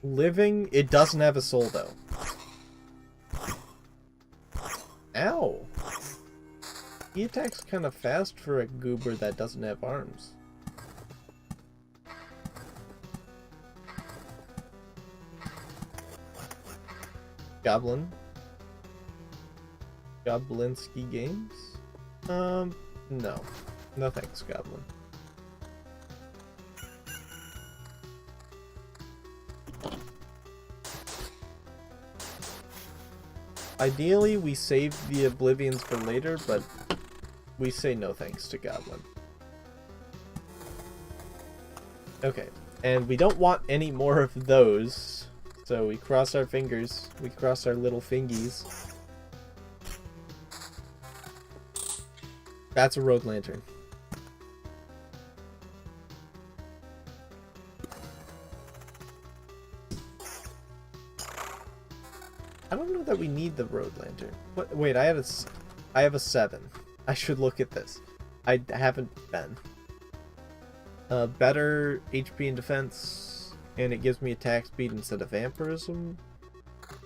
Living, it doesn't have a soul though. Ow! He attacks kind of fast for a goober that doesn't have arms. Goblin. Goblinsky Games? No. No thanks, Goblin. Ideally, we save the Oblivions for later, but we say no thanks to Goblin. Okay, and we don't want any more of those, so we cross our fingers. We cross our little fingies. That's a road lantern. I don't know that we need the road lantern. What? Wait, I have a 7. I should look at this. I haven't been. Better HP and defense, and it gives me attack speed instead of vampirism.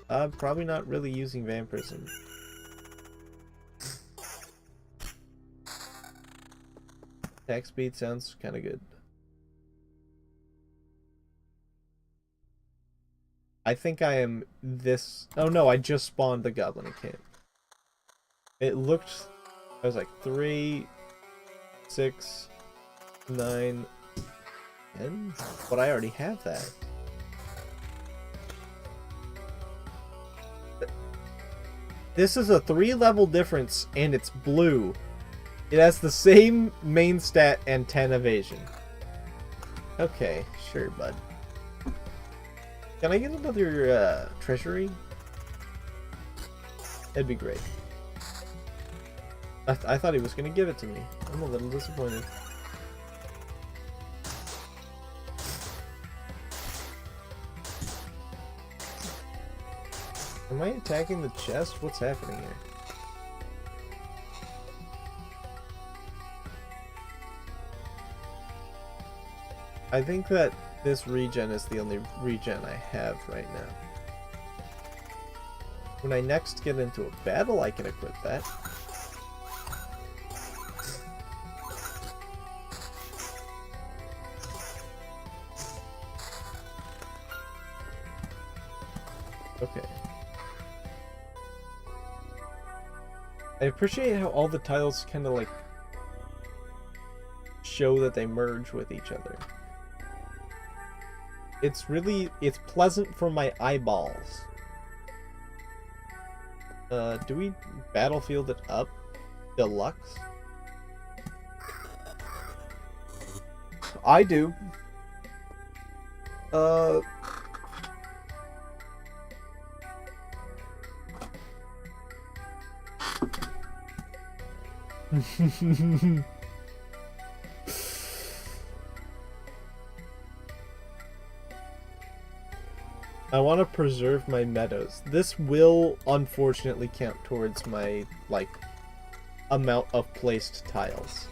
Probably not really using vampirism. Attack speed sounds kind of good. I think I am this... Oh no, I just spawned the goblin camp. It looked... I was like 3, 6, 9, 10? But I already have that. This is a 3-level difference and it's blue. It has the same main stat and 10 evasion. Okay, sure, bud. Can I get another treasury? That'd be great. I thought he was going to give it to me. I'm a little disappointed. Am I attacking the chest? What's happening here? I think that this regen is the only regen I have right now. When I next get into a battle, I can equip that. Okay. I appreciate how all the tiles kind of like show that they merge with each other. It's pleasant for my eyeballs. Do we battlefield it up? Deluxe? I do. I want to preserve my meadows. This will unfortunately count towards my, like, amount of placed tiles.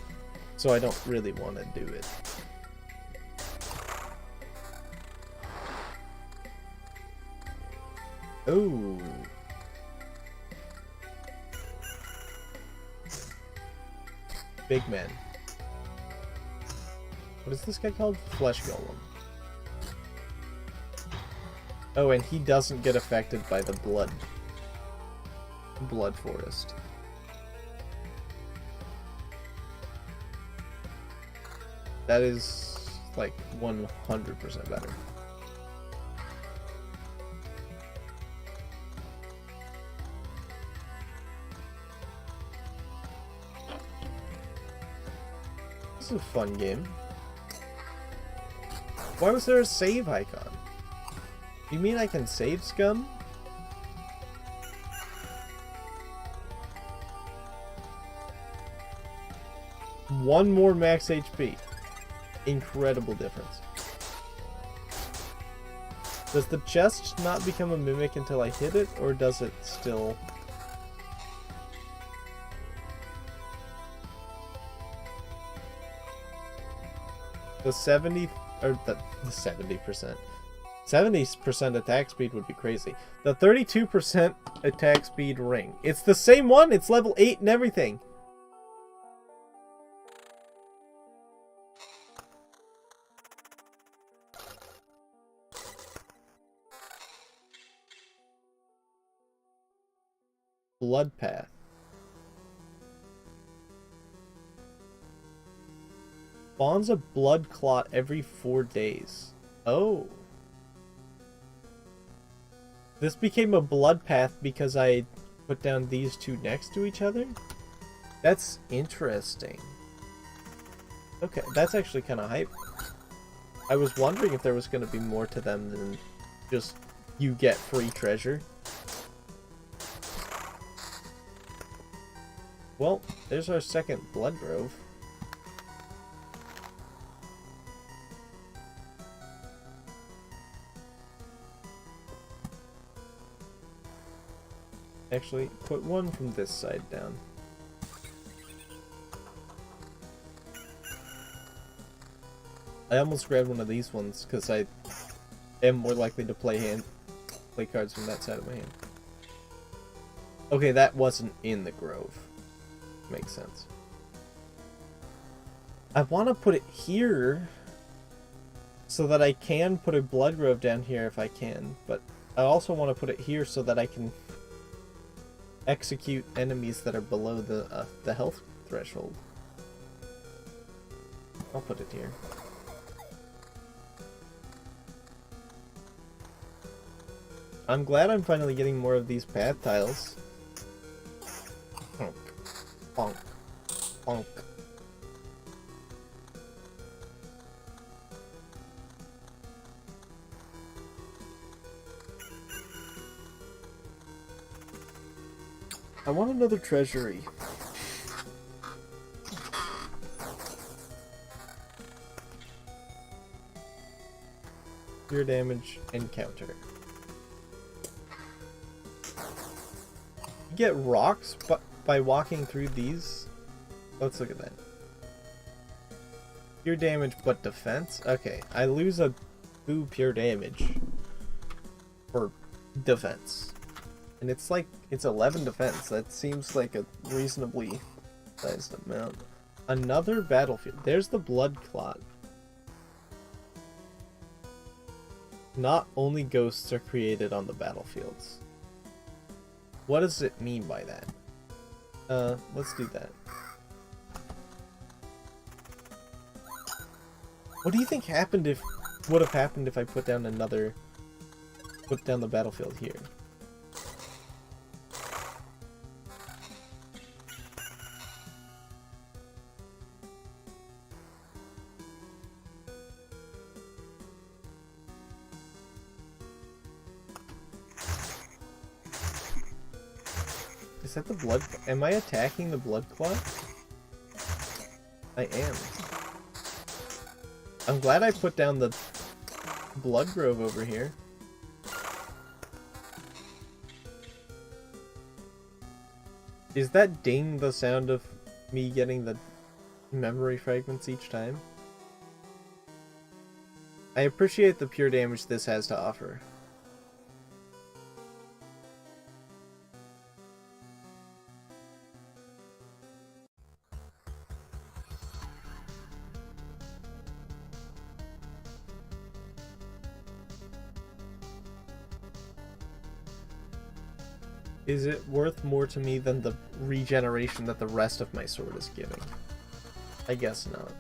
So I don't really want to do it. Oh. Big man. What is this guy called? Flesh Golem. Oh, and he doesn't get affected by the blood forest. That is like 100% better. This is a fun game. Why was there a save icon? You mean I can save scum? One more max HP. Incredible difference. Does the chest not become a mimic until I hit it, or does it still... The 70... or the 70%. 70% attack speed would be crazy. The 32% attack speed ring. It's the same one! It's level 8 and everything! Blood path. Spawns a blood clot every 4 days. Oh. This became a blood path because I put down these two next to each other? That's interesting. Okay, that's actually kind of hype. I was wondering if there was going to be more to them than just you get free treasure. Well, there's our second blood grove. Actually, put one from this side down. I almost grabbed one of these ones because I am more likely to play cards from that side of my hand. Okay, that wasn't in the grove. Makes sense. I want to put it here so that I can put a blood grove down here if I can, but I also want to put it here so that I can execute enemies that are below the health threshold. I'll put it here. I'm glad I'm finally getting more of these path tiles. Bonk. Bonk. Bonk. I want another treasury. Pure damage encounter. get rocks by walking through these? Let's look at that. Pure damage but defense? Okay, I lose a 2 pure damage for defense. And it's like, it's 11 defense. That seems like a reasonably sized amount. Another battlefield. There's the blood clot. Not only ghosts are created on the battlefields. What does it mean by that? Let's do that. What do you think would have happened if I put down the battlefield here? Is that the blood? Am I attacking the blood clot? I am. I'm glad I put down the blood grove over here. Is that ding the sound of me getting the memory fragments each time? I appreciate the pure damage this has to offer. Is it worth more to me than the regeneration that the rest of my sword is giving? I guess not.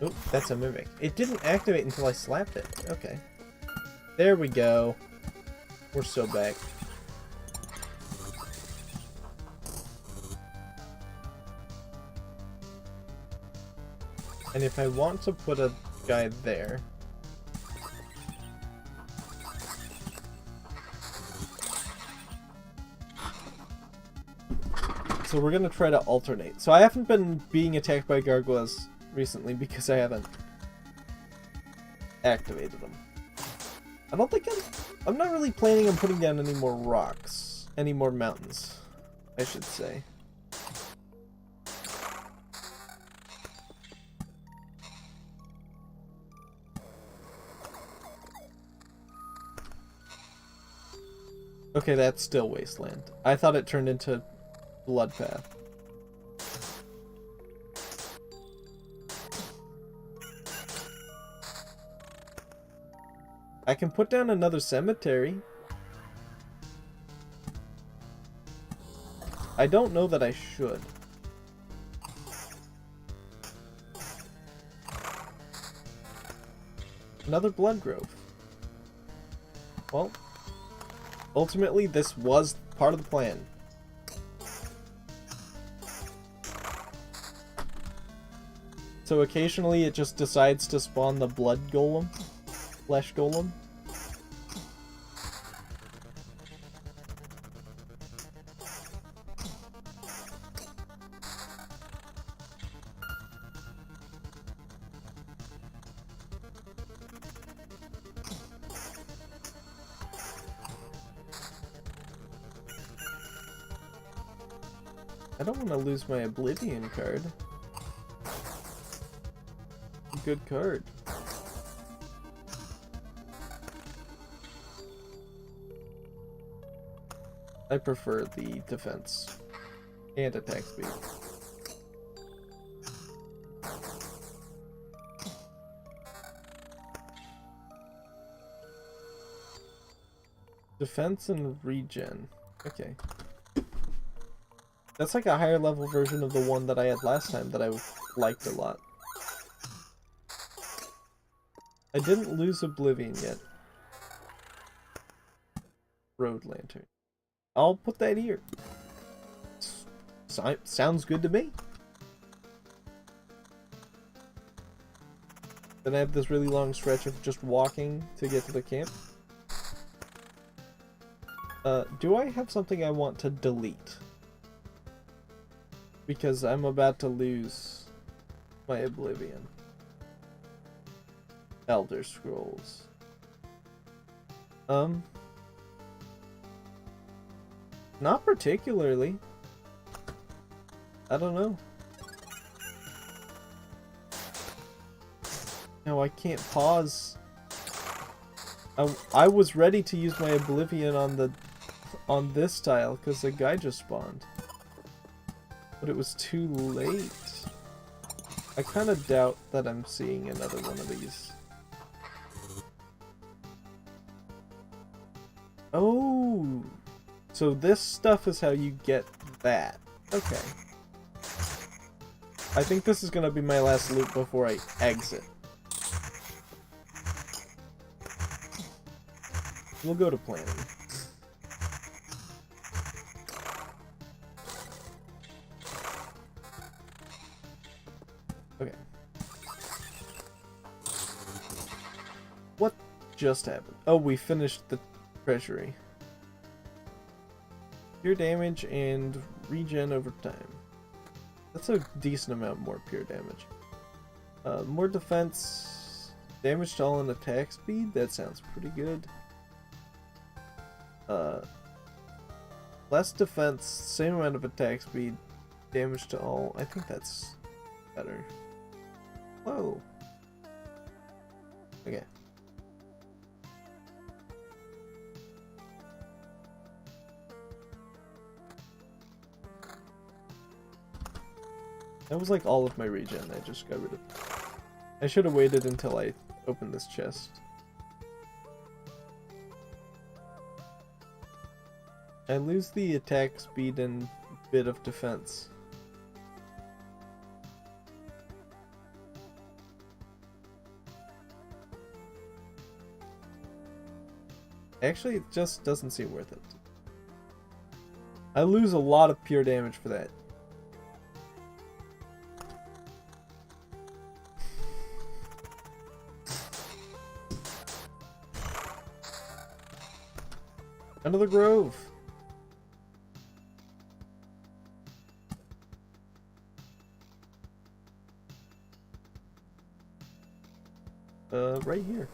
Oop, that's a mimic. It didn't activate until I slapped it. Okay. There we go. We're so back. And if I want to put a guy there. So we're gonna try to alternate. So I haven't been being attacked by gargoyles recently because I haven't activated them. I don't think I'm not really planning on putting down any more rocks. Any more mountains, I should say. Okay, that's still wasteland. I thought it turned into bloodpath. I can put down another cemetery. I don't know that I should. Another blood grove. Well, ultimately, this was part of the plan. So occasionally it just decides to spawn the blood golem, flesh golem. I don't want to lose my Oblivion card. A good card. I prefer the defense and attack speed. Defense and regen. Okay. That's like a higher level version of the one that I had last time that I liked a lot. I didn't lose Oblivion yet. Road Lantern. I'll put that here. Sounds good to me. Then I have this really long stretch of just walking to get to the camp. Do I have something I want to delete? Because I'm about to lose my Oblivion. Elder Scrolls. Not particularly. I don't know. No, I can't pause. I was ready to use my Oblivion on this tile because the guy just spawned. But it was too late. I kind of doubt that I'm seeing another one of these. Oh, so this stuff is how you get that. Okay. I think this is gonna be my last loop before I exit. We'll go to planning. Okay. What just happened? Oh, we finished the treasury. Pure damage and regen over time. That's a decent amount more pure damage. More defense, damage to all and attack speed. That sounds pretty good. Less defense, same amount of attack speed, damage to all. I think that's better. Whoa. Okay. That was like all of my regen I just got rid of. I should have waited until I opened this chest. I lose the attack speed and bit of defense. Actually, it just doesn't seem worth it. I lose a lot of pure damage for that. Another grove. Right here.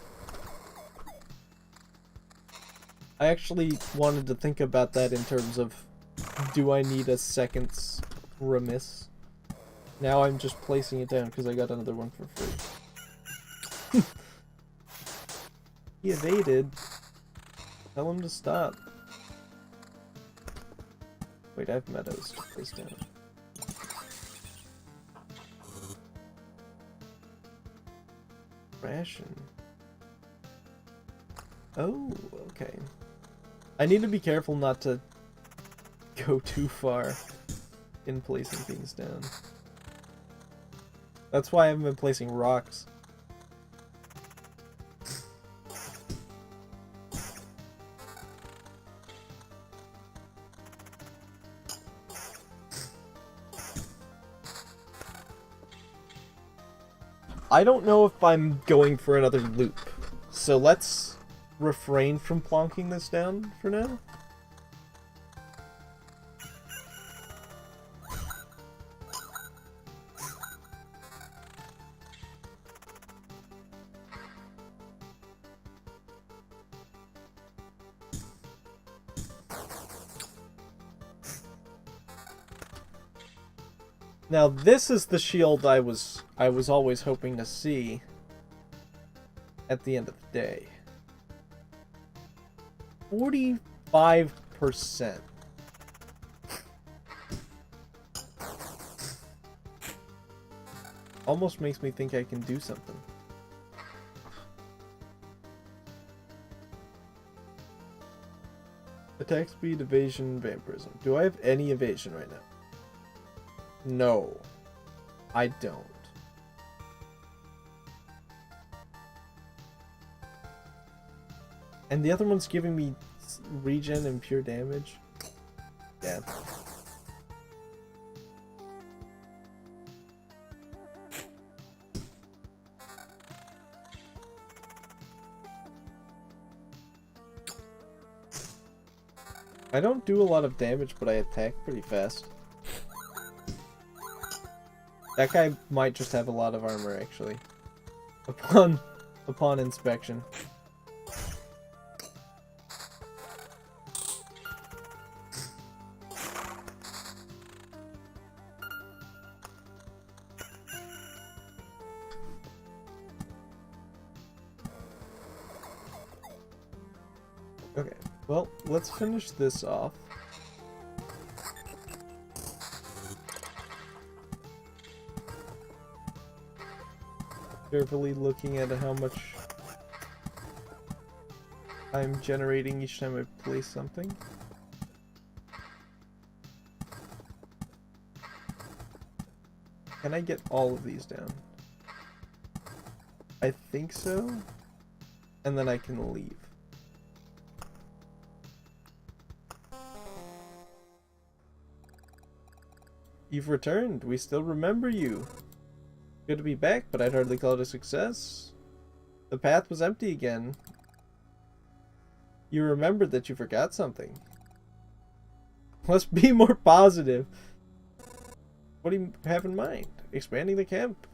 I actually wanted to think about that in terms of, do I need a second remiss? Now I'm just placing it down because I got another one for free. He evaded. Tell him to stop. Wait, I have meadows to place down. Ration. Oh, okay. I need to be careful not to go too far in placing things down. That's why I haven't been placing rocks. I don't know if I'm going for another loop, so let's refrain from plonking this down for now. Now this is the shield I was always hoping to see at the end of the day. 45%. Almost makes me think I can do something. Attack speed, evasion, vampirism. Do I have any evasion right now? No, I don't. And the other one's giving me regen and pure damage. Yeah. I don't do a lot of damage, but I attack pretty fast. That guy might just have a lot of armor, actually. upon inspection. Okay, well, let's finish this off. Carefully looking at how much I'm generating each time I place something. Can I get all of these down? I think so. And then I can leave. You've returned. We still remember you. Good to be back, but I'd hardly call it a success. The path was empty again. You remembered that you forgot something. Let's be more positive. What do you have in mind? Expanding the camp.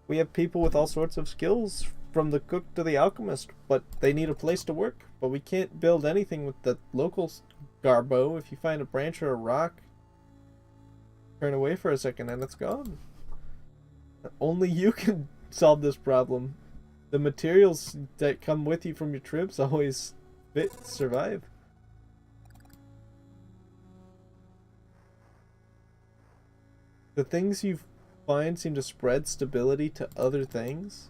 We have people with all sorts of skills, from the cook to the alchemist, but they need a place to work. But we can't build anything with the local garbo. If you find a branch or a rock, turn away for a second and it's gone. Only you can solve this problem. The materials that come with you from your trips always survive. The things you find seem to spread stability to other things.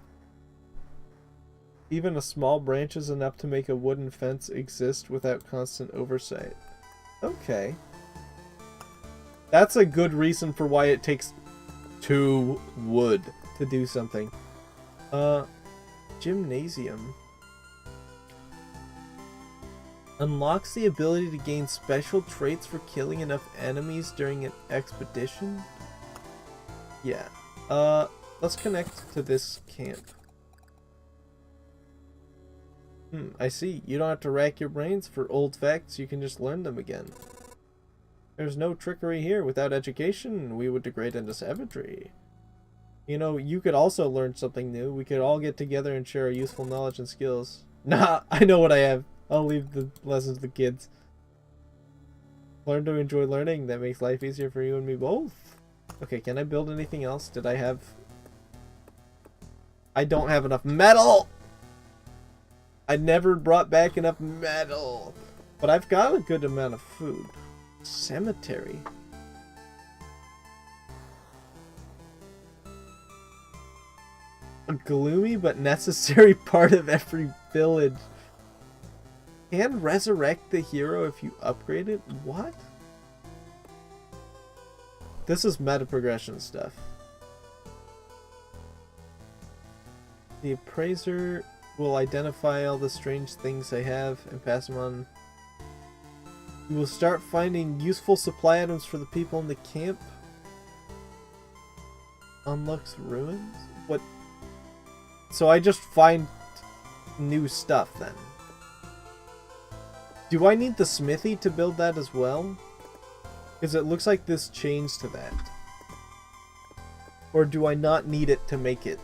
Even a small branch is enough to make a wooden fence exist without constant oversight. Okay. That's a good reason for why it takes 2 wood to do something. Gymnasium. Unlocks the ability to gain special traits for killing enough enemies during an expedition? Yeah. Let's connect to this camp. I see. You don't have to rack your brains for old facts, you can just learn them again. There's no trickery here. Without education, we would degrade into savagery. You know, you could also learn something new. We could all get together and share our useful knowledge and skills. Nah, I know what I have. I'll leave the lessons to the kids. Learn to enjoy learning. That makes life easier for you and me both. Okay, can I build anything else? Did I have... I don't have enough metal! I never brought back enough metal. But I've got a good amount of food. Cemetery. A gloomy but necessary part of every village. Can resurrect the hero if you upgrade it? What? This is meta progression stuff. The appraiser will identify all the strange things I have and pass them on. You will start finding useful supply items for the people in the camp. Unlocks ruins? What? So I just find new stuff then. Do I need the smithy to build that as well? Because it looks like this chains to that. Or do I not need it to make it?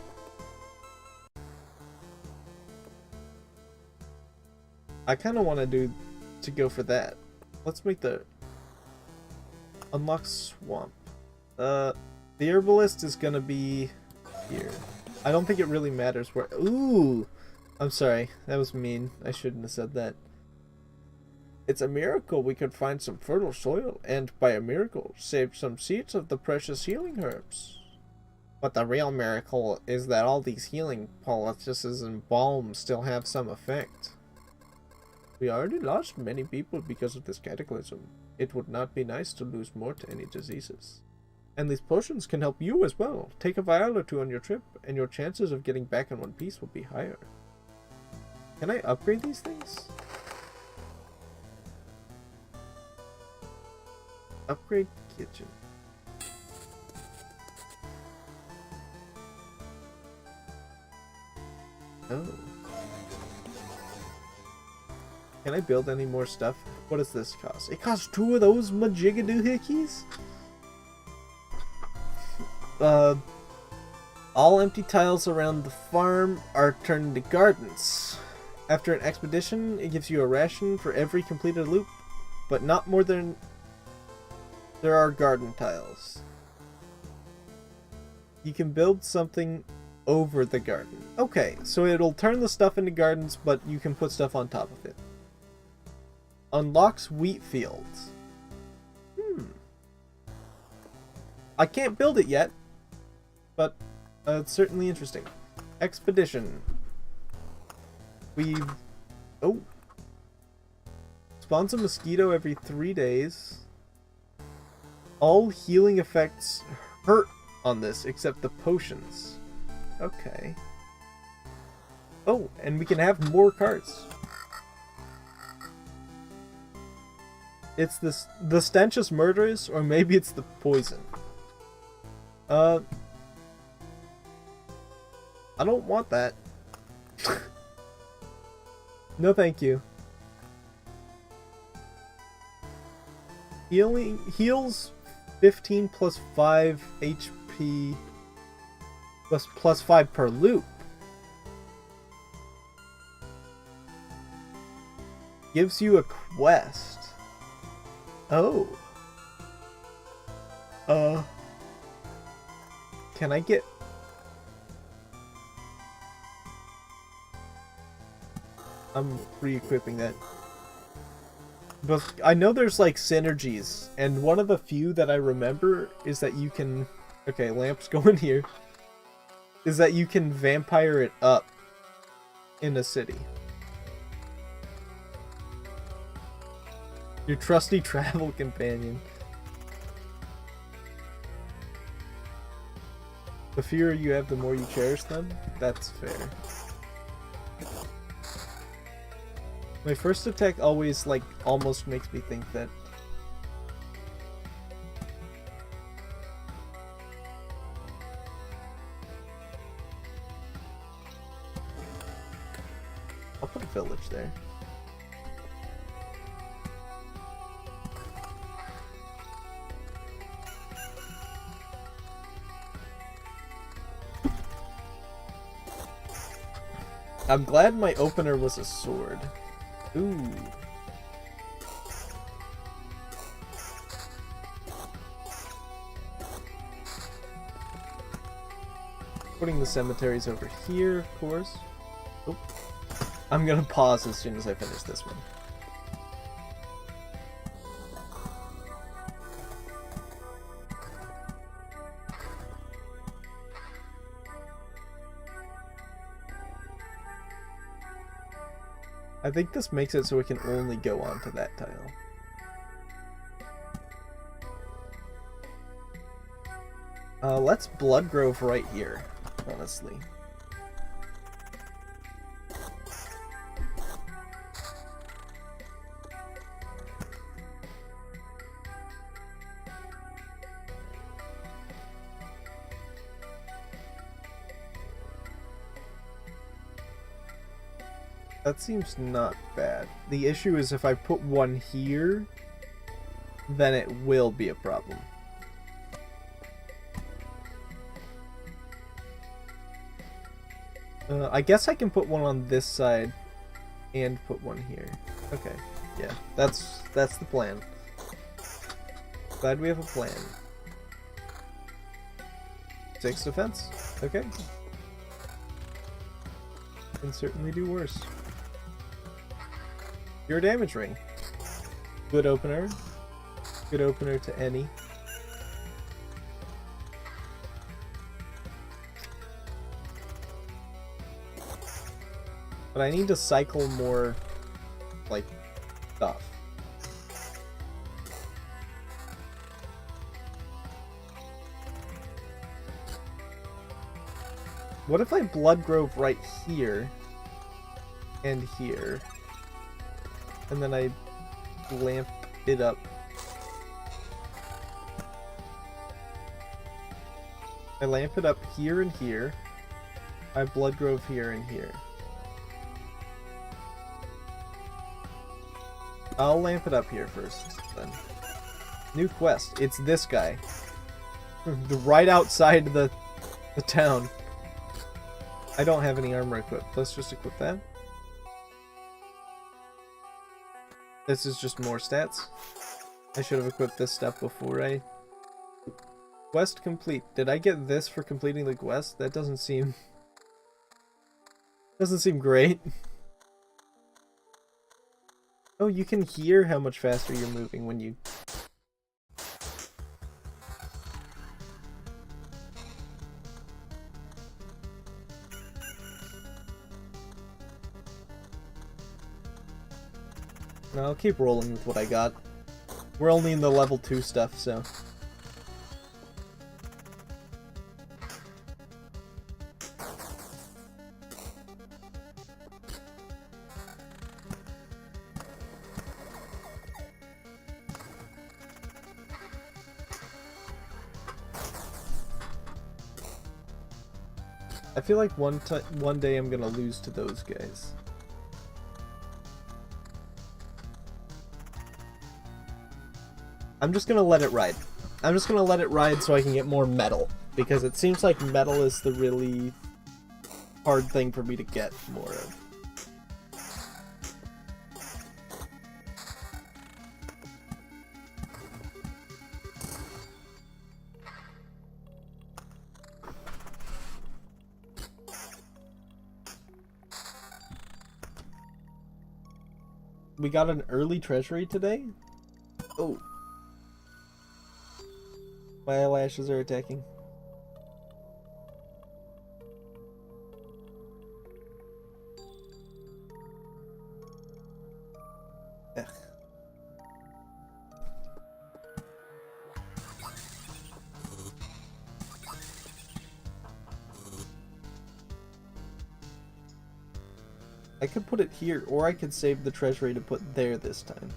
I kind of want to go for that. Let's make the unlock swamp. The herbalist is gonna be here. I don't think it really matters where. Ooh, I'm sorry, that was mean. I shouldn't have said that. It's a miracle we could find some fertile soil, and by a miracle, save some seeds of the precious healing herbs. But the real miracle is that all these healing poultices and balms still have some effect. We already lost many people because of this cataclysm. It would not be nice to lose more to any diseases. And these potions can help you as well. Take a vial or 2 on your trip, and your chances of getting back in one piece will be higher. Can I upgrade these things? Upgrade kitchen. Oh. Can I build any more stuff? What does this cost? It costs 2 of those majigadoo hickeys? All empty tiles around the farm are turned into gardens. After an expedition, it gives you a ration for every completed loop, but not more than there are garden tiles. You can build something over the garden. Okay, so it'll turn the stuff into gardens, but you can put stuff on top of it. Unlocks wheat fields. I can't build it yet, but it's certainly interesting. Expedition. Oh. Spawns a mosquito every 3 days. All healing effects hurt on this except the potions. Okay. Oh, and we can have more cards. It's this, the stench is murderous, or maybe it's the poison. I don't want that. No thank you. Heals 15 plus 5 HP plus 5 per loop. Gives you a quest. Oh. Can I get... I'm re-equipping that. But I know there's like synergies, and one of the few that I remember is that you can... Okay, lamps go in here. Is that you can vampire it up in a city. Your trusty travel companion. The fewer you have, the more you cherish them? That's fair. My first attack always, like, almost makes me think that... I'll put a village there. I'm glad my opener was a sword. Ooh. Putting the cemeteries over here, of course. Oop. I'm gonna pause as soon as I finish this one. I think this makes it so it can only go onto that tile. Let's Blood Grove right here, honestly. That seems not bad. The issue is if I put one here, then it will be a problem. I guess I can put one on this side and put one here. Okay, yeah, that's the plan. Glad we have a plan. 6 defense. Okay. Can certainly do worse. Your damage ring. Good opener. Good opener to any. But I need to cycle more, like, stuff. What if I Blood Grove right here and here, and then I lamp it up? I lamp it up here and here. I Blood Grove here and here. I'll lamp it up here first, then. New quest. It's this guy. Right outside the town. I don't have any armor equipped. Let's just equip that. This is just more stats. I should have equipped this stuff before I... Quest complete. Did I get this for completing the quest? That doesn't seem... Doesn't seem great. Oh, you can hear how much faster you're moving when you... No, I'll keep rolling with what I got. We're only in the level 2 stuff, so... I feel like one day I'm gonna lose to those guys. I'm just gonna let it ride. I'm just gonna let it ride so I can get more metal. Because it seems like metal is the really hard thing for me to get more of. We got an early treasury today? Oh. My eyelashes are attacking. Ugh. I could put it here, or I could save the treasury to put there this time.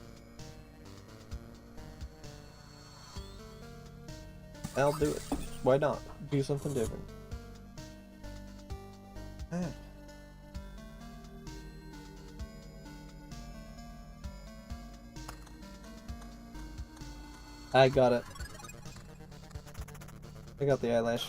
I'll do it. Why not? Do something different. Ah. I got it. I got the eyelash.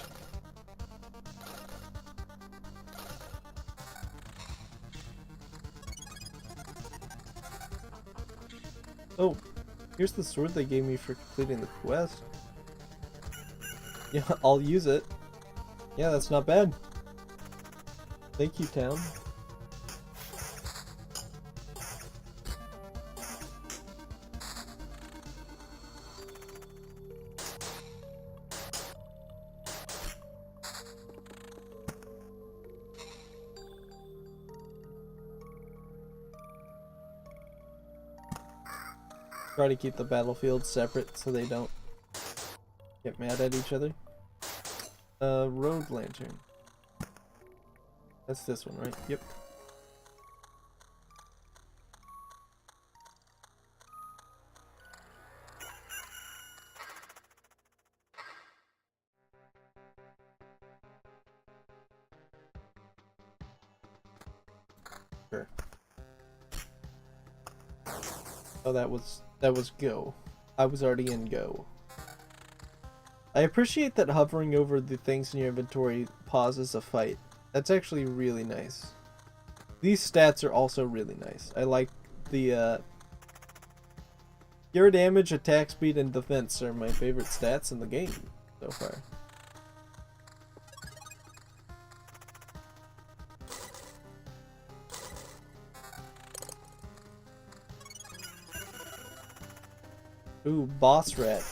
Oh, here's the sword they gave me for completing the quest. Yeah, I'll use it. Yeah, that's not bad. Thank you, town. Try to keep the battlefield separate so they don't get mad at each other. Road lantern. That's this one, right? Yep. Sure. Oh, that was go. I was already in go. I appreciate that hovering over the things in your inventory pauses a fight. That's actually really nice. These stats are also really nice. I like the your damage, attack speed, and defense are my favorite stats in the game so far. Ooh, boss rat.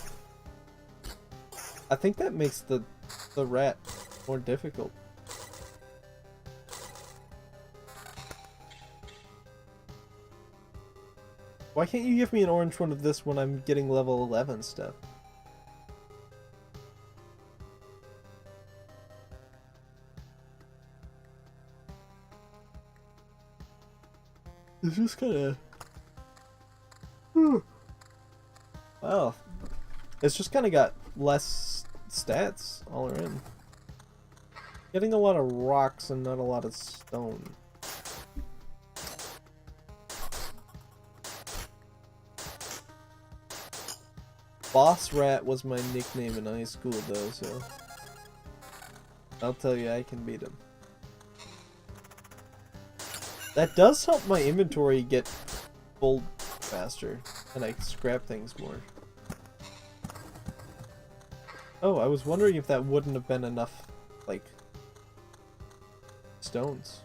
I think that makes the rat more difficult. Why can't you give me an orange one of this when I'm getting level 11 stuff? It's just kinda... Wow. It's just kinda got less stats all around. Getting a lot of rocks and not a lot of stone. Boss Rat was my nickname in high school though, so I'll tell you I can beat him. That does help my inventory get full faster, and I scrap things more. Oh, I was wondering if that wouldn't have been enough, like, stones.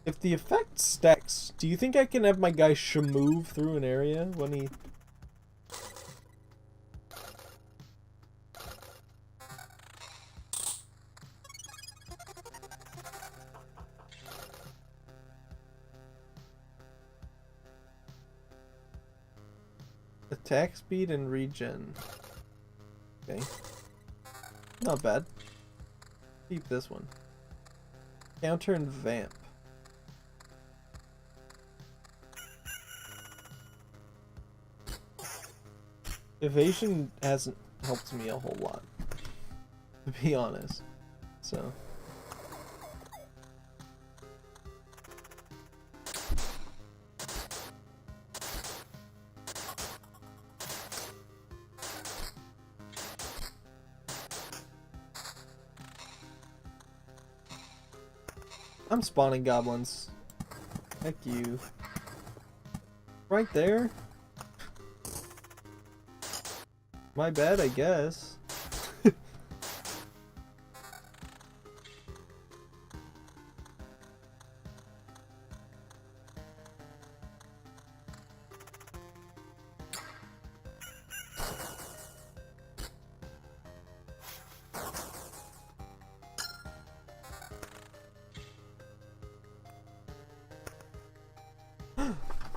If the effect stacks, do you think I can have my guy move through an area when he... Attack speed and regen. Okay. Not bad. Keep this one. Counter and vamp. Evasion hasn't helped me a whole lot, to be honest. So. I'm spawning goblins. Heck you. Right there? My bad, I guess.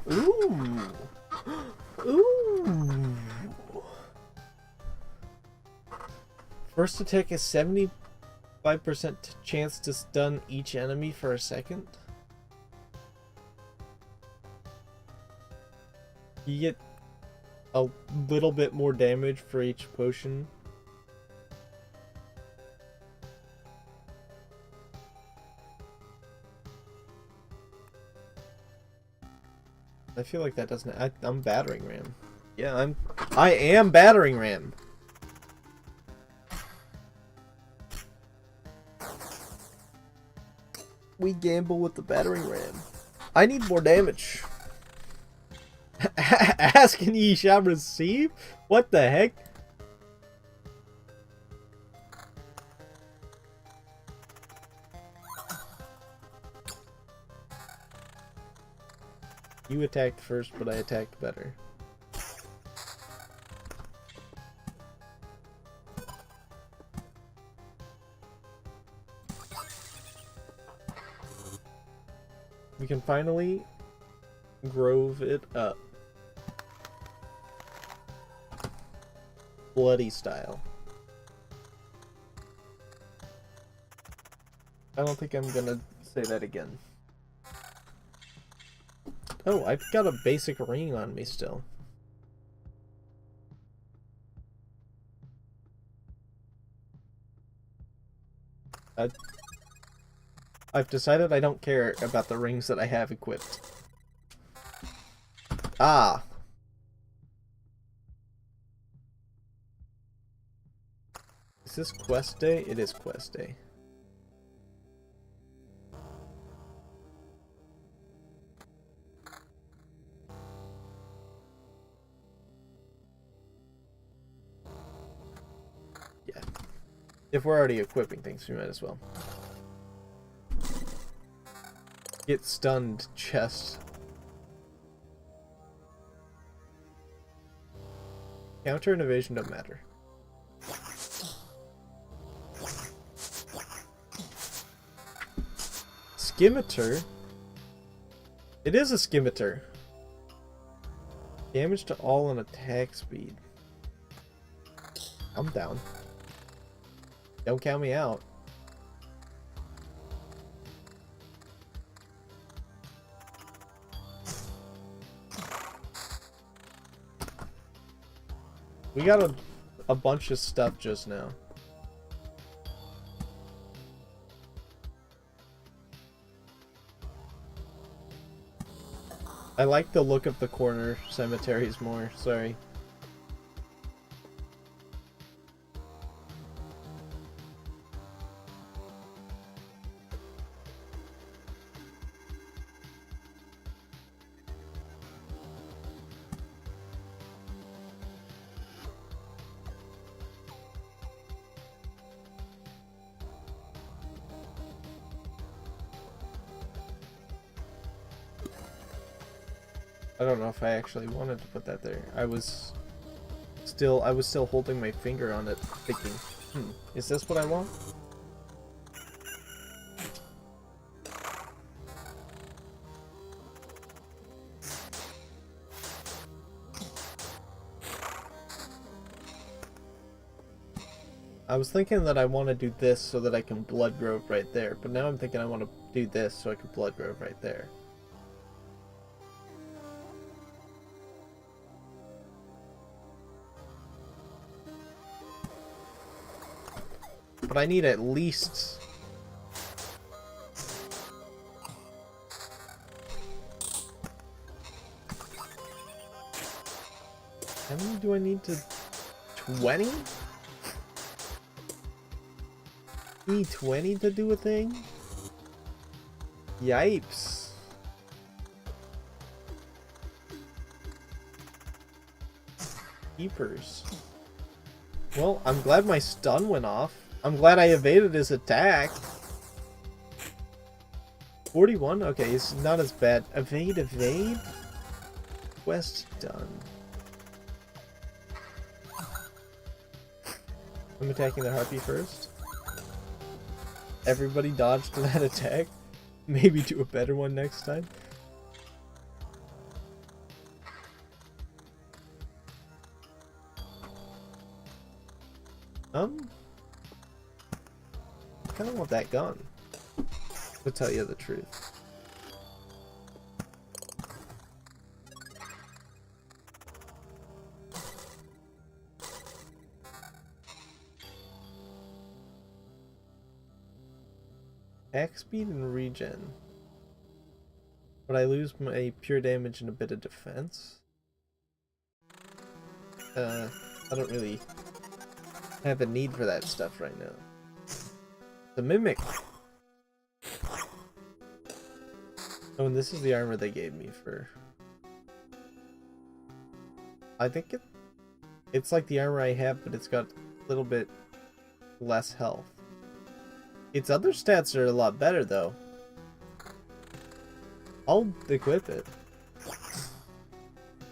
Ooh. Ooh. First attack is 75% chance to stun each enemy for a second. You get a little bit more damage for each potion. I feel like that doesn't... I'm battering ram. Yeah, I am battering ram. We gamble with the battering ram. I need more damage. Ask and ye shall receive? What the heck? You attacked first, but I attacked better. We can finally grove it up. Bloody style. I don't think I'm gonna say that again. Oh, I've got a basic ring on me still. I've decided I don't care about the rings that I have equipped. Ah! Is this quest day? It is quest day. Yeah. If we're already equipping things, we might as well. Get stunned, chest. Counter and evasion don't matter. Scimitar? It is a scimitar. Damage to all and attack speed. I'm down. Don't count me out. We got a bunch of stuff just now. I like the look of the corner cemeteries more, sorry. I don't know if I actually wanted to put that there. I was still holding my finger on it, thinking, is this what I want? I was thinking that I want to do this so that I can blood grove right there, but now I'm thinking I want to do this so I can blood grove right there. But I need at least... How many do I need to... 20? E20 to do a thing? Yipes. Keepers. Well, I'm glad my stun went off. I'm glad I evaded his attack. 41? Okay, it's not as bad. Evade, evade? Quest done. I'm attacking the harpy first. Everybody dodged that attack. Maybe do a better one next time. I kind of want that gun, to tell you the truth. Attack speed and regen. But I lose my pure damage and a bit of defense. I don't really have a need for that stuff right now. The Mimic! Oh, and this is the armor they gave me for... I think it's like the armor I have, but it's got a little bit less health. Its other stats are a lot better, though. I'll equip it.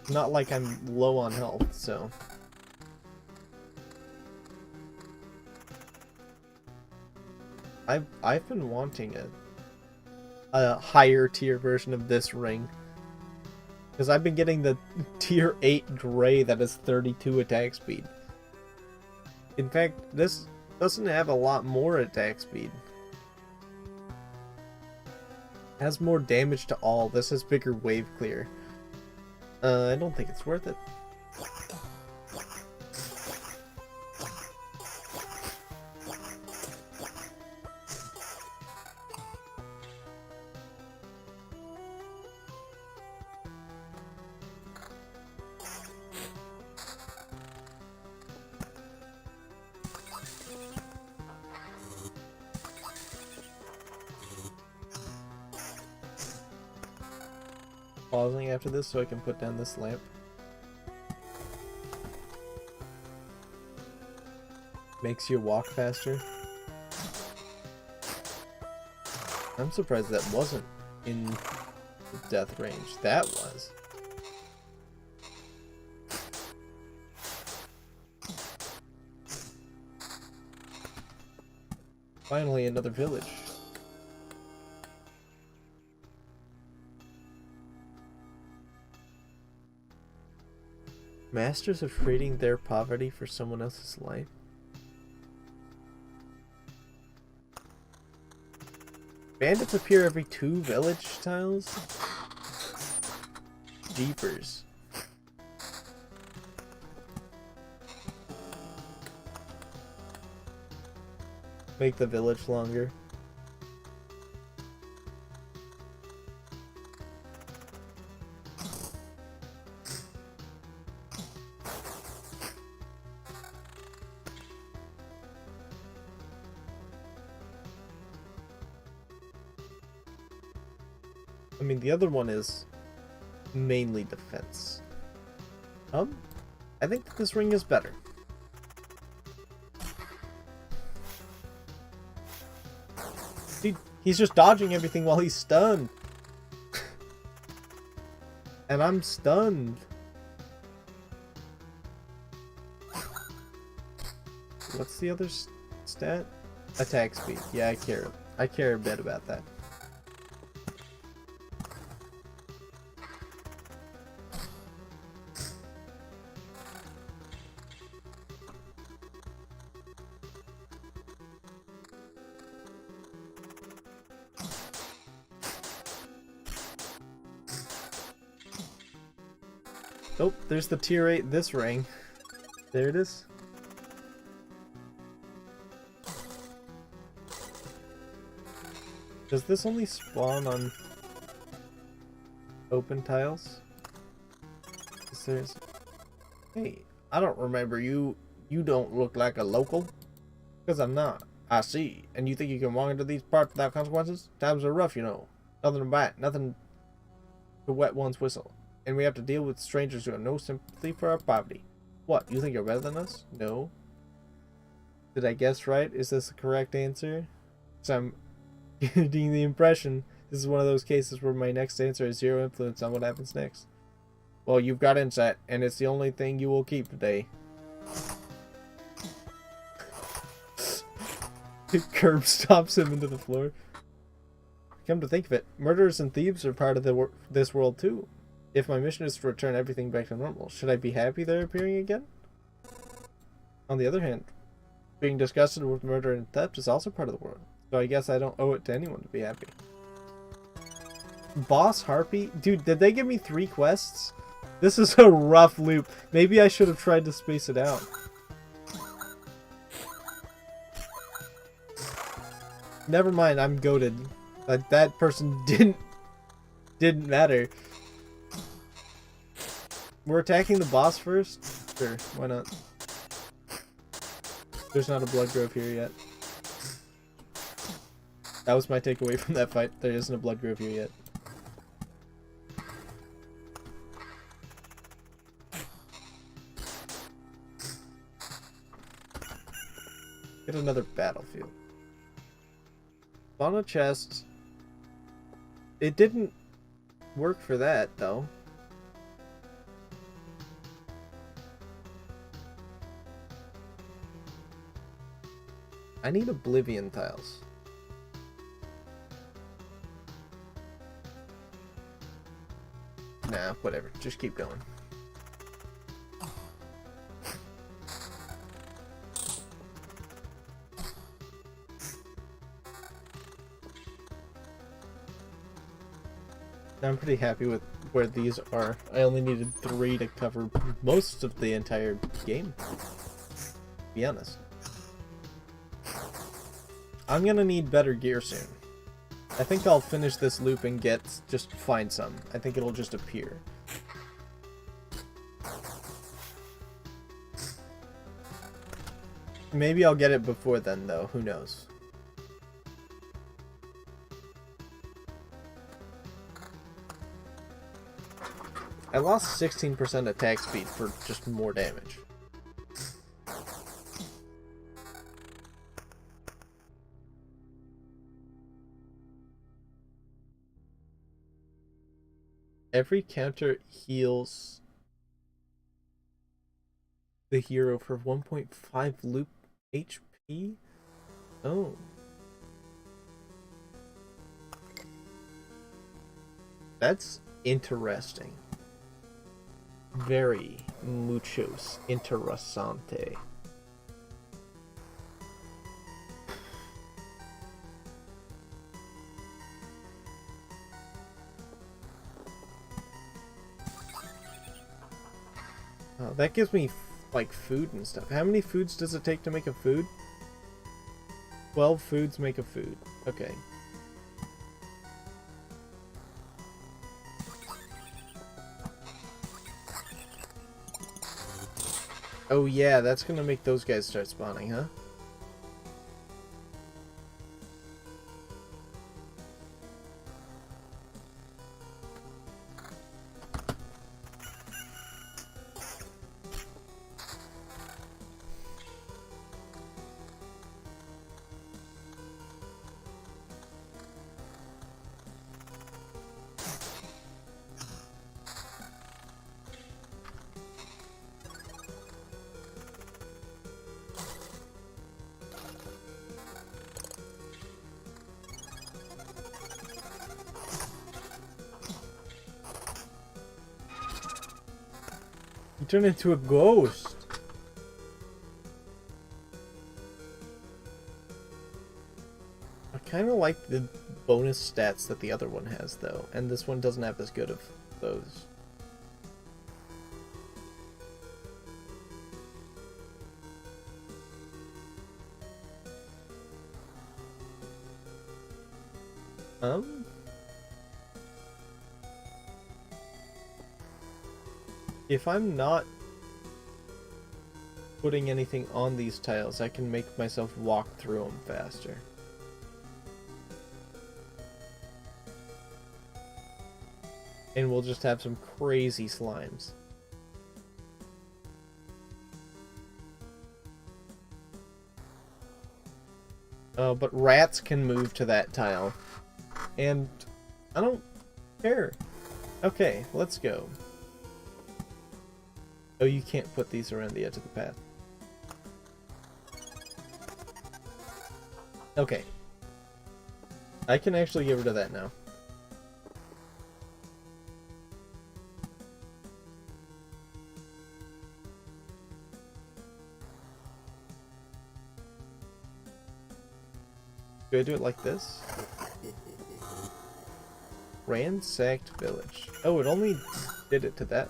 Not like I'm low on health, so... I've been wanting a higher tier version of this ring. Because I've been getting the tier 8 gray that has 32 attack speed. In fact, this doesn't have a lot more attack speed. It has more damage to all. This has bigger wave clear. I don't think it's worth it. Pausing after this so I can put down this lamp. Makes you walk faster. I'm surprised that wasn't in the death range. That was. Finally, another village. Masters of trading their poverty for someone else's life. Bandits appear every 2 village tiles? Jeepers. Make the village longer. I mean, the other one is mainly defense. I think that this ring is better. Dude, he's just dodging everything while he's stunned. And I'm stunned. What's the other stat? Attack speed. Yeah, I care a bit about that. Oh, there's the tier 8 this ring. There it is. Does this only spawn on open tiles? Hey, I don't remember you. You don't look like a local. Because I'm not. I see. And you think you can walk into these parts without consequences? Times are rough, you know. Nothing to bite. Nothing to wet one's whistle. And we have to deal with strangers who have no sympathy for our poverty. What, you think you're better than us? No. Did I guess right? Is this the correct answer? So I'm getting the impression this is one of those cases where my next answer has zero influence on what happens next. Well, you've got insight, and it's the only thing you will keep today. Curb stops him into the floor. Come to think of it, murderers and thieves are part of this world too. If my mission is to return everything back to normal, should I be happy they're appearing again? On the other hand, being disgusted with murder and theft is also part of the world, so I guess I don't owe it to anyone to be happy. Boss Harpy? Dude, did they give me 3 quests? This is a rough loop. Maybe I should have tried to space it out. Never mind, I'm goated. That person didn't matter. We're attacking the boss first? Sure, why not? There's not a blood grove here yet. That was my takeaway from that fight. There isn't a blood grove here yet. Get another battlefield. On a chest. It didn't work for that, though. I need Oblivion tiles. Nah, whatever. Just keep going. I'm pretty happy with where these are. I only needed 3 to cover most of the entire game. To be honest. I'm gonna need better gear soon. I think I'll finish this loop and just find some. I think it'll just appear. Maybe I'll get it before then though, who knows. I lost 16% attack speed for just more damage. Every counter heals the hero for 1.5 loop HP? Oh. That's interesting. Very muchos interesante. Oh, that gives me like food and stuff. How many foods does it take to make a food? 12 foods make a food. Okay. Oh yeah, that's gonna make those guys start spawning, huh? You turn into a ghost. I kind of like the bonus stats that the other one has, though, and this one doesn't have as good of those. If I'm not putting anything on these tiles, I can make myself walk through them faster. And we'll just have some crazy slimes. But rats can move to that tile. And I don't care. Okay, let's go. Oh, you can't put these around the edge of the path. Okay. I can actually get rid of that now. Do I do it like this? Ransacked village. Oh, it only did it to that.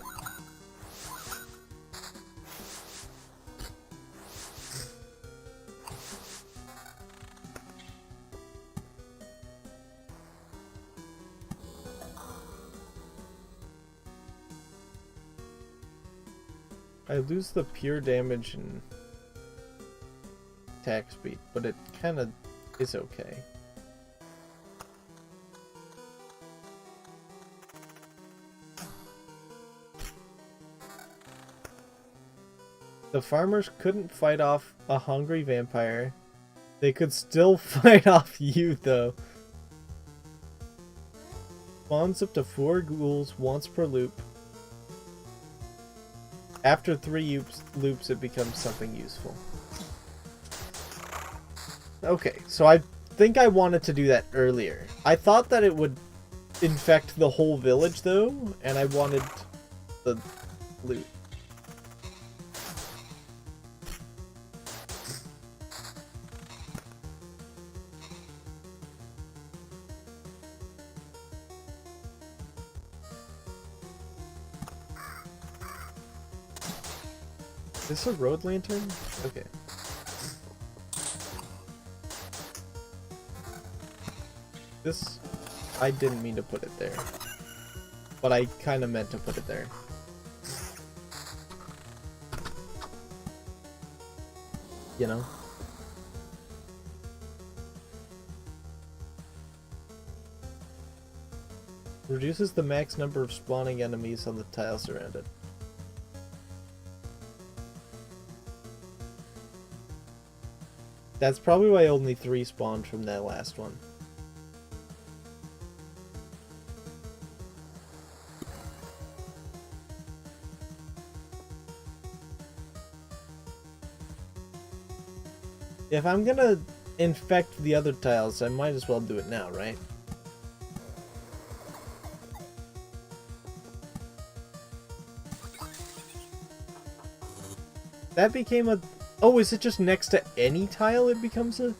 I lose the pure damage and attack speed, but it kind of is okay. The farmers couldn't fight off a hungry vampire. They could still fight off you, though. Spawns up to 4 ghouls once per loop. After 3 loops, it becomes something useful. Okay, so I think I wanted to do that earlier. I thought that it would infect the whole village, though, and I wanted the loot. Is this a road lantern? Okay. This, I didn't mean to put it there, but I kind of meant to put it there. You know? Reduces the max number of spawning enemies on the tile surrounded. That's probably why only 3 spawned from that last one. If I'm gonna infect the other tiles, I might as well do it now, right? That became a... Oh, is it just next to any tile it becomes a...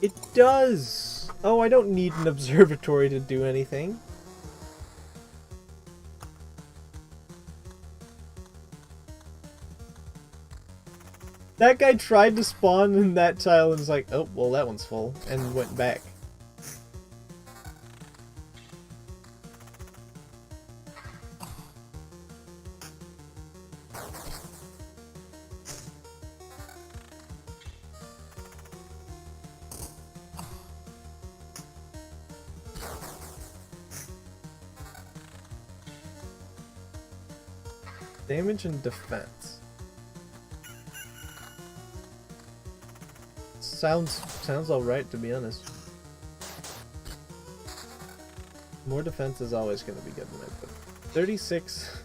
It does! Oh, I don't need an observatory to do anything. That guy tried to spawn in that tile and was like, oh, well, that one's full, and went back. Damage and defense. Sounds alright, to be honest. More defense is always going to be good in my book. 36.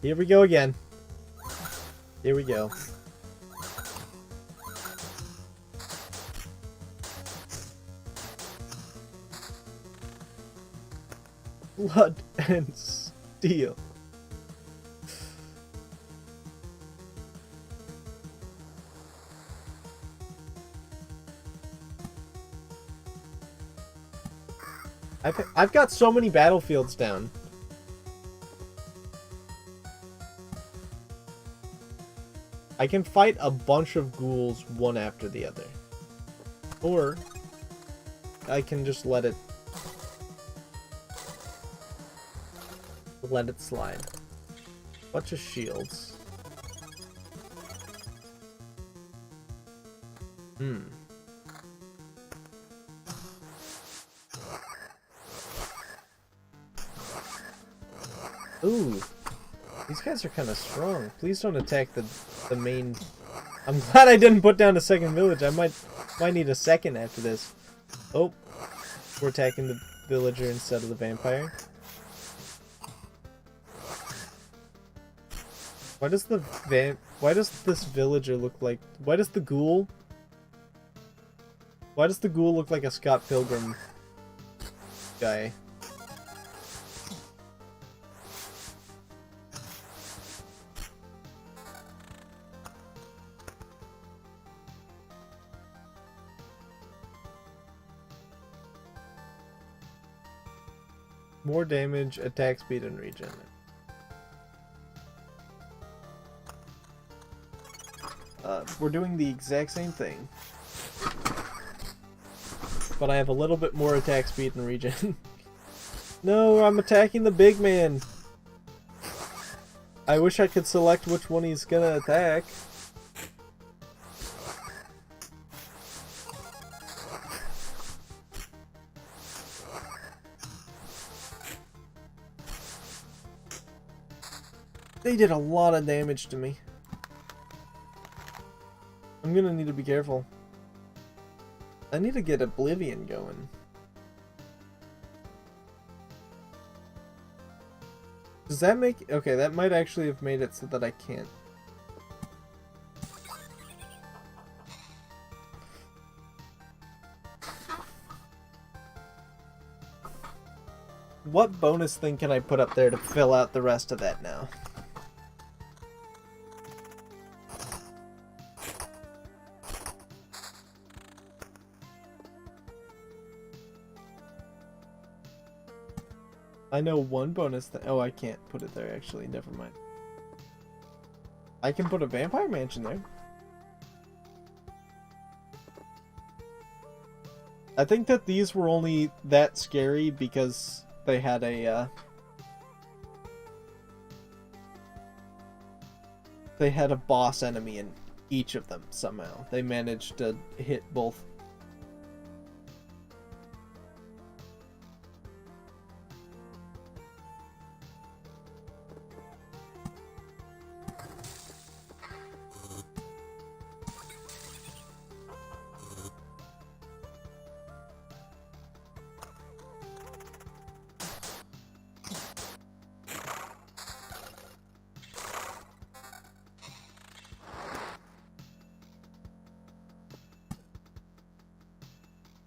Here we go again. Here we go. Blood and steel. I've got so many battlefields down. I can fight a bunch of ghouls one after the other. Or I can just let it slide. Bunch of shields. Ooh, these guys are kind of strong. Please don't attack the main. I'm glad I didn't put down a second village. I might need a second after this. Oh, we're attacking the villager instead of the vampire. Why does this villager look like? Why does the ghoul look like a Scott Pilgrim guy? More damage, attack speed, and regen. We're doing the exact same thing. But I have a little bit more attack speed and regen. No, I'm attacking the big man. I wish I could select which one he's gonna attack. They did a lot of damage to me. I'm gonna need to be careful. I need to get Oblivion going. Does that make... Okay, that might actually have made it so that I can't. What bonus thing can I put up there to fill out the rest of that now? I know one bonus that... Oh, I can't put it there, actually. Never mind. I can put a Vampire Mansion there. I think that these were only that scary because they had a... They had a boss enemy in each of them, somehow. They managed to hit both.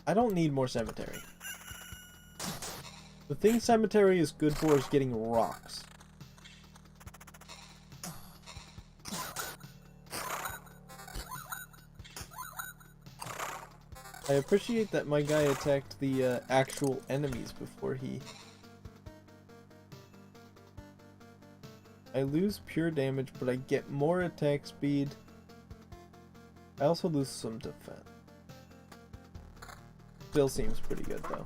I don't need more cemetery. The thing cemetery is good for is getting rocks. I appreciate that my guy attacked the actual enemies before he... I lose pure damage, but I get more attack speed. I also lose some defense. Still seems pretty good though.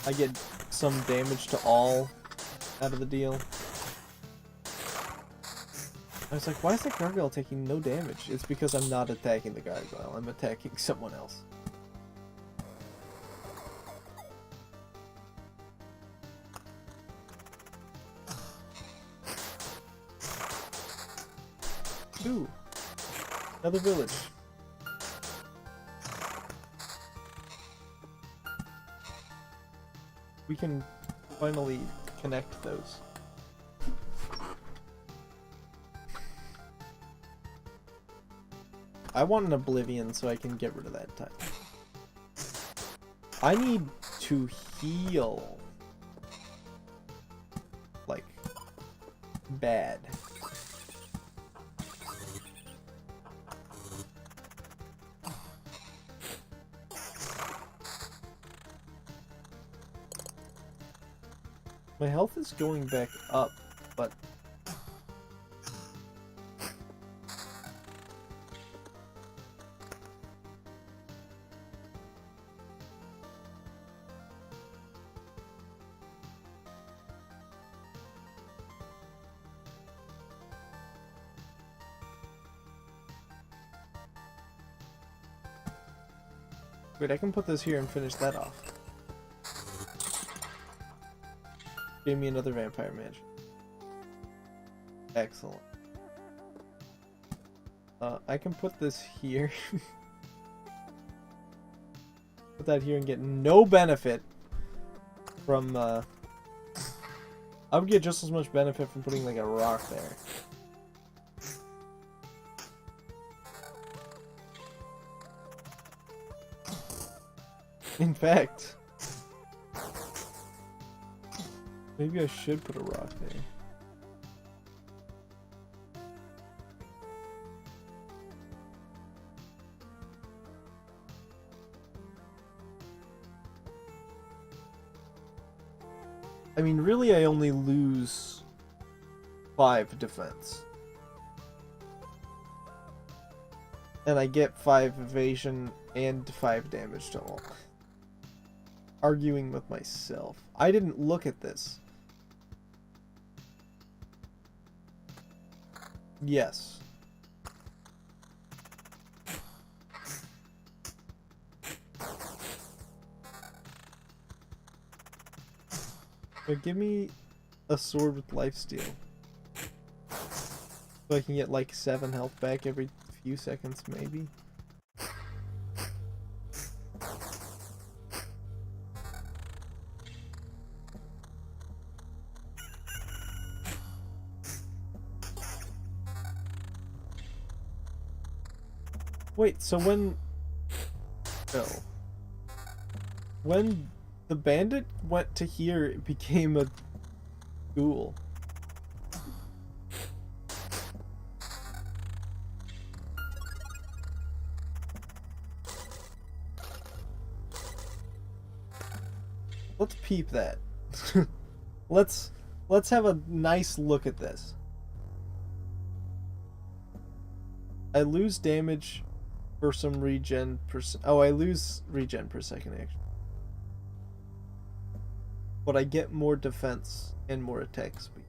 I get some damage to all out of the deal. I was like, why is that gargoyle taking no damage? It's because I'm not attacking the gargoyle, I'm attacking someone else. Ooh, another village. We can finally connect those. I want an Oblivion so I can get rid of that type. I need to heal. Like, bad. My health is going back up, but wait, I can put this here and finish that off. Give me another vampire mansion. Excellent. I can put this here. Put that here and get no benefit from, I would get just as much benefit from putting like a rock there. In fact, maybe I should put a rock there. I mean, really, I only lose 5 defense. And I get 5 evasion and 5 damage to all. Arguing with myself. I didn't look at this. Yes. But give me a sword with lifesteal. So I can get like 7 health back every few seconds, maybe. Wait, so when... Oh. When the bandit went to here, it became a ghoul. Let's peep that. Let's have a nice look at this. I lose damage for some regen per... Oh, I lose regen per second, actually. But I get more defense and more attack speed.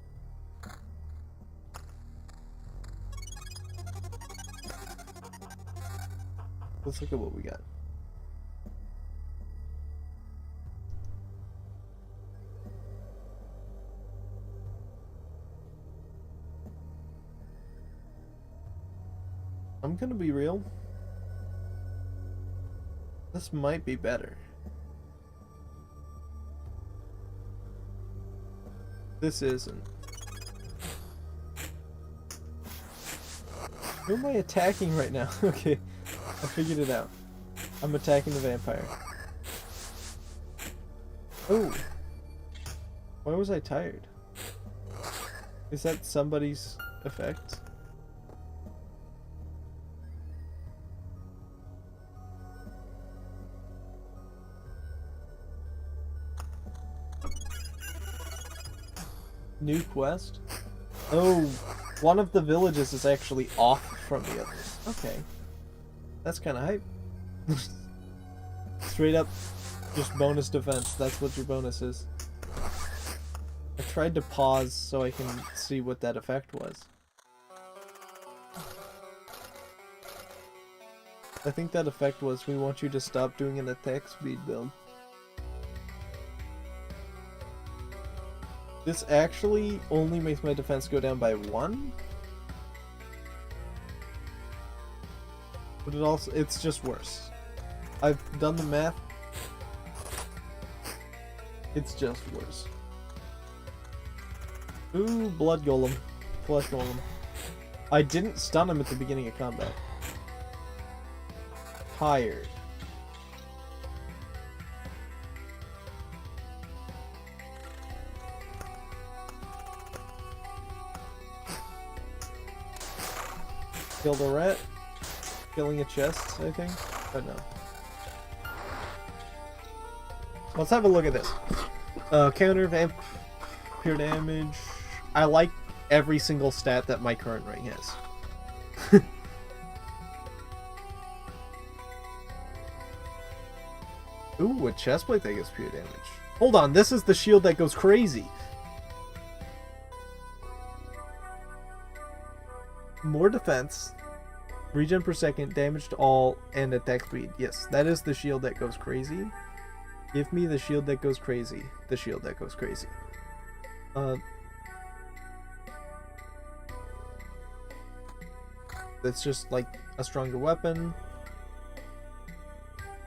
Let's look at what we got. I'm gonna be real. This might be better. This isn't. Who am I attacking right now? Okay, I figured it out. I'm attacking the vampire. Oh! Why was I tired? Is that somebody's effect? New quest? Oh, one of the villages is actually off from the others. Okay. That's kind of hype. Straight up, just bonus defense. That's what your bonus is. I tried to pause so I can see what that effect was. I think that effect was we want you to stop doing an attack speed build. This actually only makes my defense go down by 1? But it's just worse. I've done the math. It's just worse. Ooh, blood golem. Flesh golem. I didn't stun him at the beginning of combat. Tired. Killed a rat. Killing a chest, I think. Oh no. Let's have a look at this. Counter, vamp, pure damage. I like every single stat that my current ring has. Ooh, a chestplate that gives pure damage. Hold on, this is the shield that goes crazy. More defense, regen per second, damage to all, and attack speed. Yes, that is the shield that goes crazy. Give me the shield that goes crazy. The shield that goes crazy. That's just like a stronger weapon.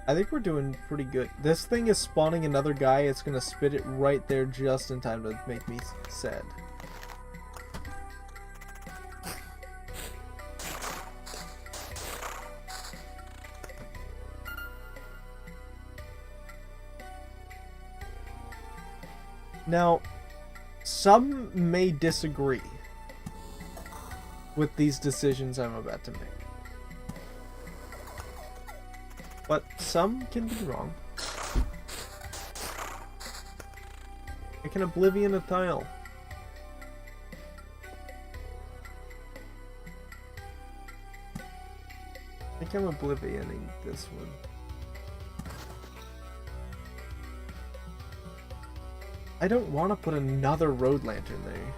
I think we're doing pretty good. This thing is spawning another guy. It's gonna spit it right there just in time to make me sad. Now, some may disagree with these decisions I'm about to make. But some can be wrong. I can Oblivion a tile. I think I'm Oblivioning this one. I don't want to put another road lantern there.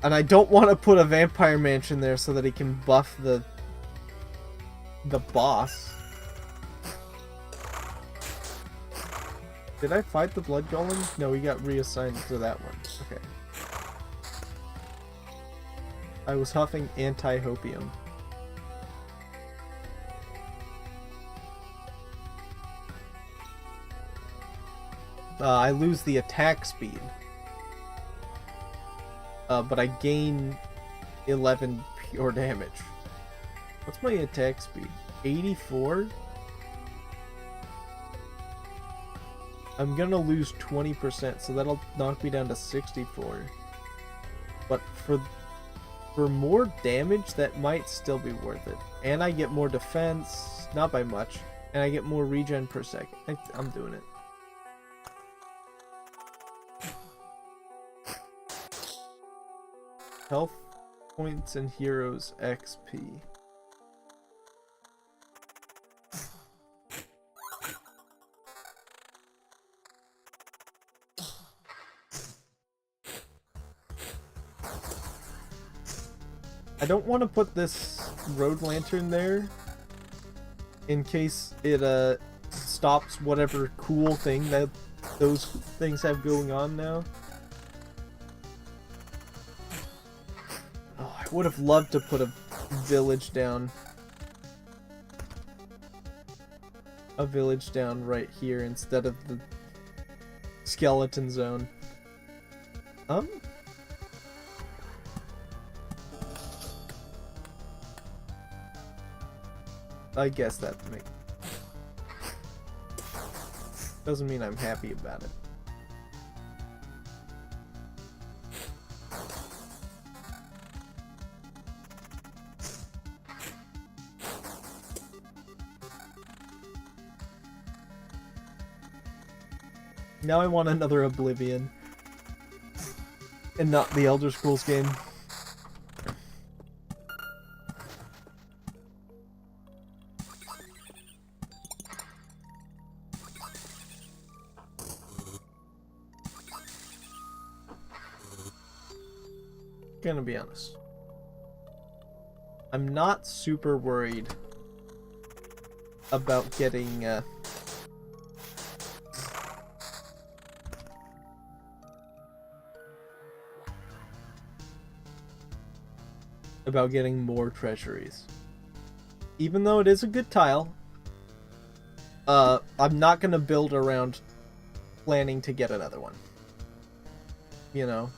And I don't want to put a vampire mansion there so that he can buff the boss. Did I fight the blood golem? No, he got reassigned to that one. Okay. I was huffing anti-hopium. I lose the attack speed. But I gain 11 pure damage. What's my attack speed? 84? I'm gonna lose 20%, so that'll knock me down to 64. But for more damage, that might still be worth it. And I get more defense, not by much, and I get more regen per second. I'm doing it. Health points and heroes XP. I don't want to put this road lantern there in case it stops whatever cool thing that those things have going on now. Oh, I would have loved to put a village down. A village down right here instead of the skeleton zone. I guess that doesn't mean I'm happy about it. Now I want another Oblivion. and not the Elder Scrolls game. Gonna be honest. I'm not super worried about getting more treasuries. Even though it is a good tile, I'm not gonna build around planning to get another one. You know?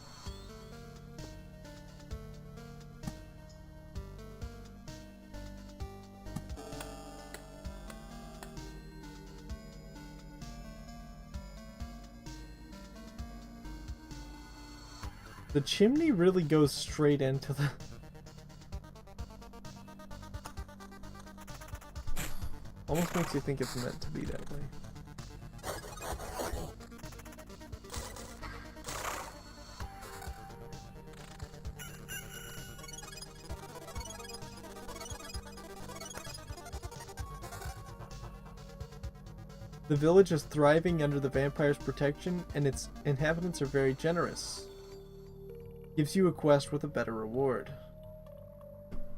The chimney really goes straight into the... Almost makes you think it's meant to be that way. The village is thriving under the vampire's protection, and its inhabitants are very generous. Gives you a quest with a better reward.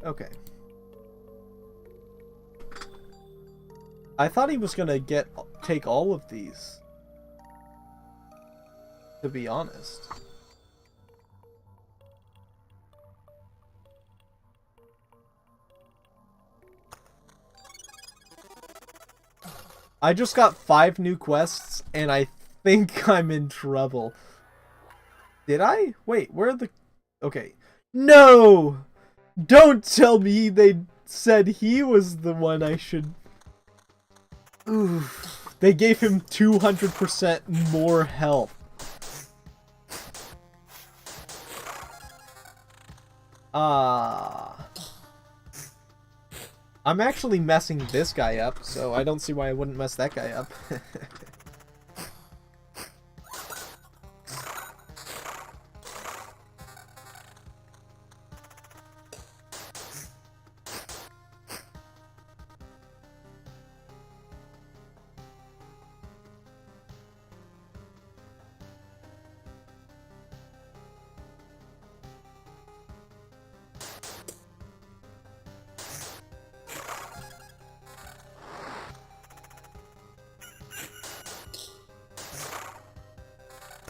Okay. I thought he was gonna take all of these. To be honest. I just got 5 new quests, and I think I'm in trouble. Did I? Wait, where are the... Okay. No! Don't tell me they said he was the one I should... Oof. They gave him 200% more health. I'm actually messing this guy up, so I don't see why I wouldn't mess that guy up.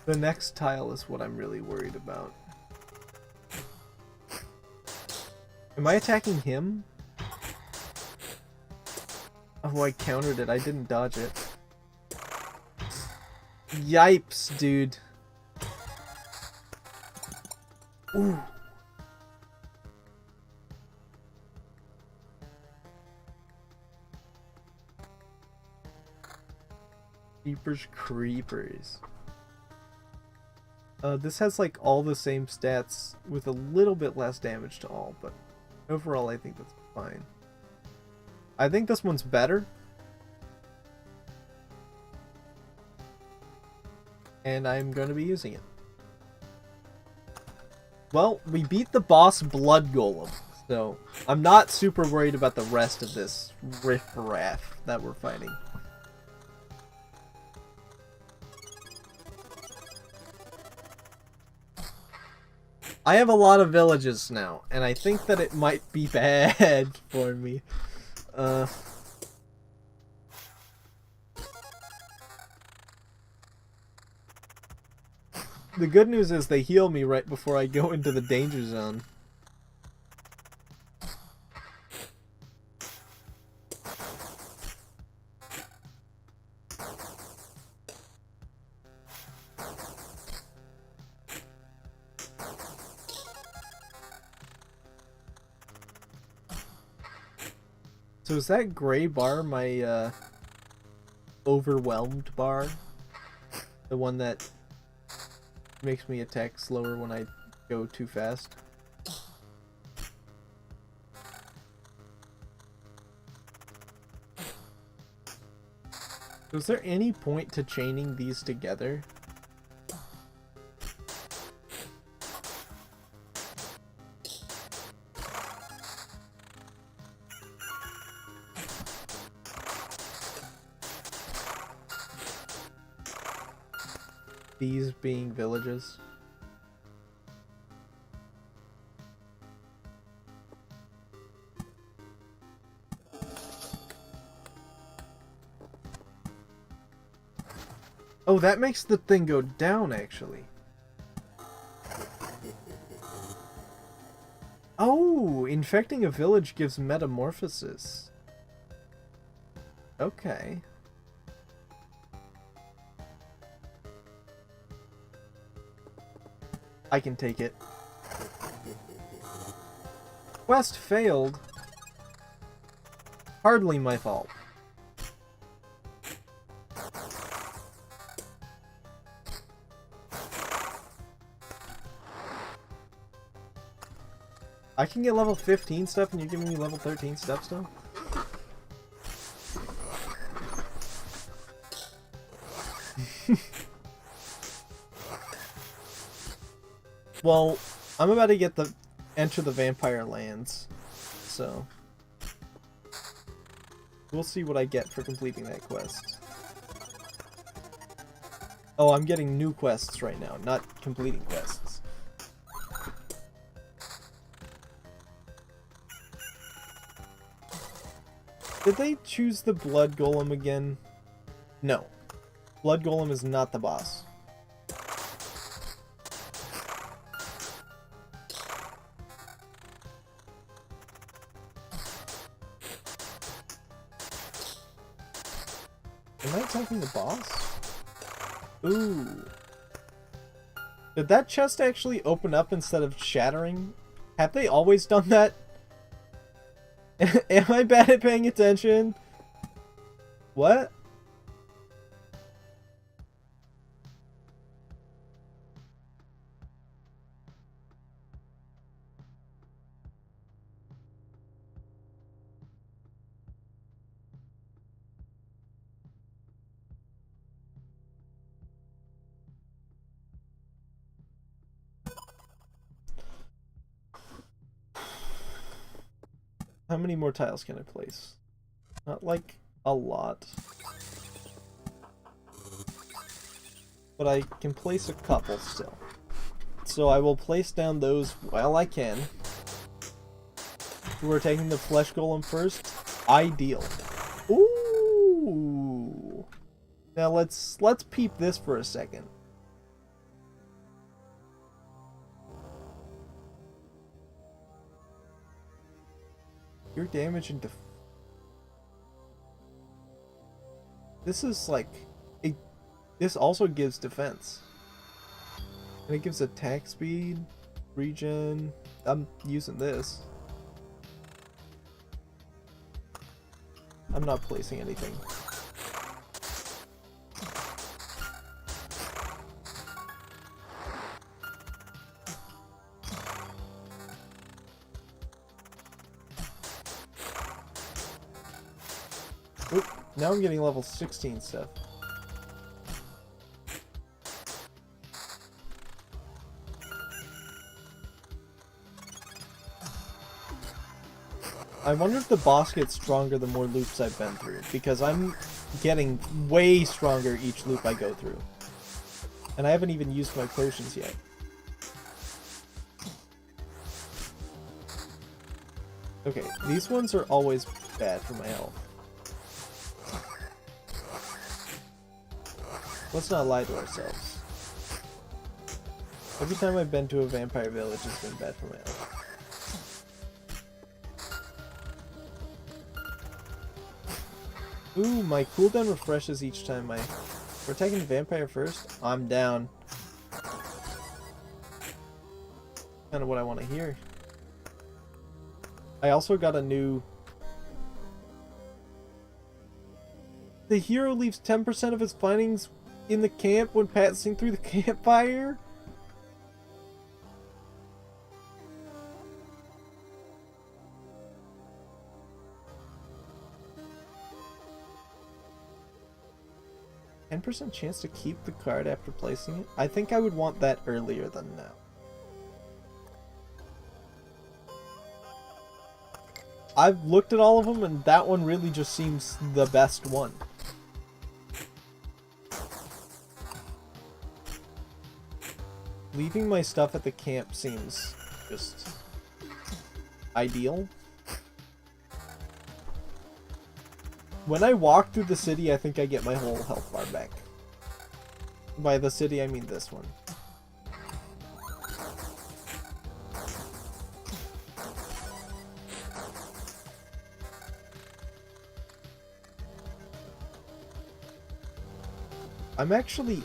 The next tile is what I'm really worried about. Am I attacking him? Oh, I countered it. I didn't dodge it. Yipes, dude. Ooh. Creepers, creepers. This has like all the same stats with a little bit less damage to all, but overall I think that's fine. I think this one's better. And I'm going to be using it. Well, we beat the boss Blood Golem, so I'm not super worried about the rest of this riff-raff that we're fighting. I have a lot of villages now, and I think that it might be bad for me. The good news is they heal me right before I go into the danger zone. So is that gray bar my overwhelmed bar? The one that makes me attack slower when I go too fast? Was there any point to chaining these together? These being villages. Oh, that makes the thing go down, actually. Oh, infecting a village gives metamorphosis. Okay. I can take it. Quest failed. Hardly my fault. I can get level 15 stuff and you're giving me level 13 stuff still? Well, I'm about to get the enter the vampire lands, so we'll see what I get for completing that quest. Oh, I'm getting new quests right now, not completing quests. Did they choose the blood golem again? No. Blood golem is not the boss. Am I attacking the boss? Ooh. Did that chest actually open up instead of shattering? Have they always done that? Am I bad at paying attention? What? How many more tiles can I place? Not like a lot. But I can place a couple still. So I will place down those while I can. We're taking the flesh golem first. Ideal. Ooh. Now let's peep this for a second. Your damage and this is like this also gives defense. And it gives attack speed, regen. I'm using this. I'm not placing anything. Oop, now I'm getting level 16 stuff. I wonder if the boss gets stronger the more loops I've been through, because I'm getting way stronger each loop I go through. And I haven't even used my potions yet. Okay, these ones are always bad for my health. Let's not lie to ourselves. Every time I've been to a vampire village, it's been bad for my health. Ooh, my cooldown refreshes each time we're attacking the vampire first. I'm down. Kind of what I want to hear. I also got a new... The hero leaves 10% of his findings in the camp when passing through the campfire? %10 chance to keep the card after placing it? I think I would want that earlier than now. I've looked at all of them and that one really just seems the best one. Leaving my stuff at the camp seems just ideal. When I walk through the city, I think I get my whole health bar back. By the city, I mean this one.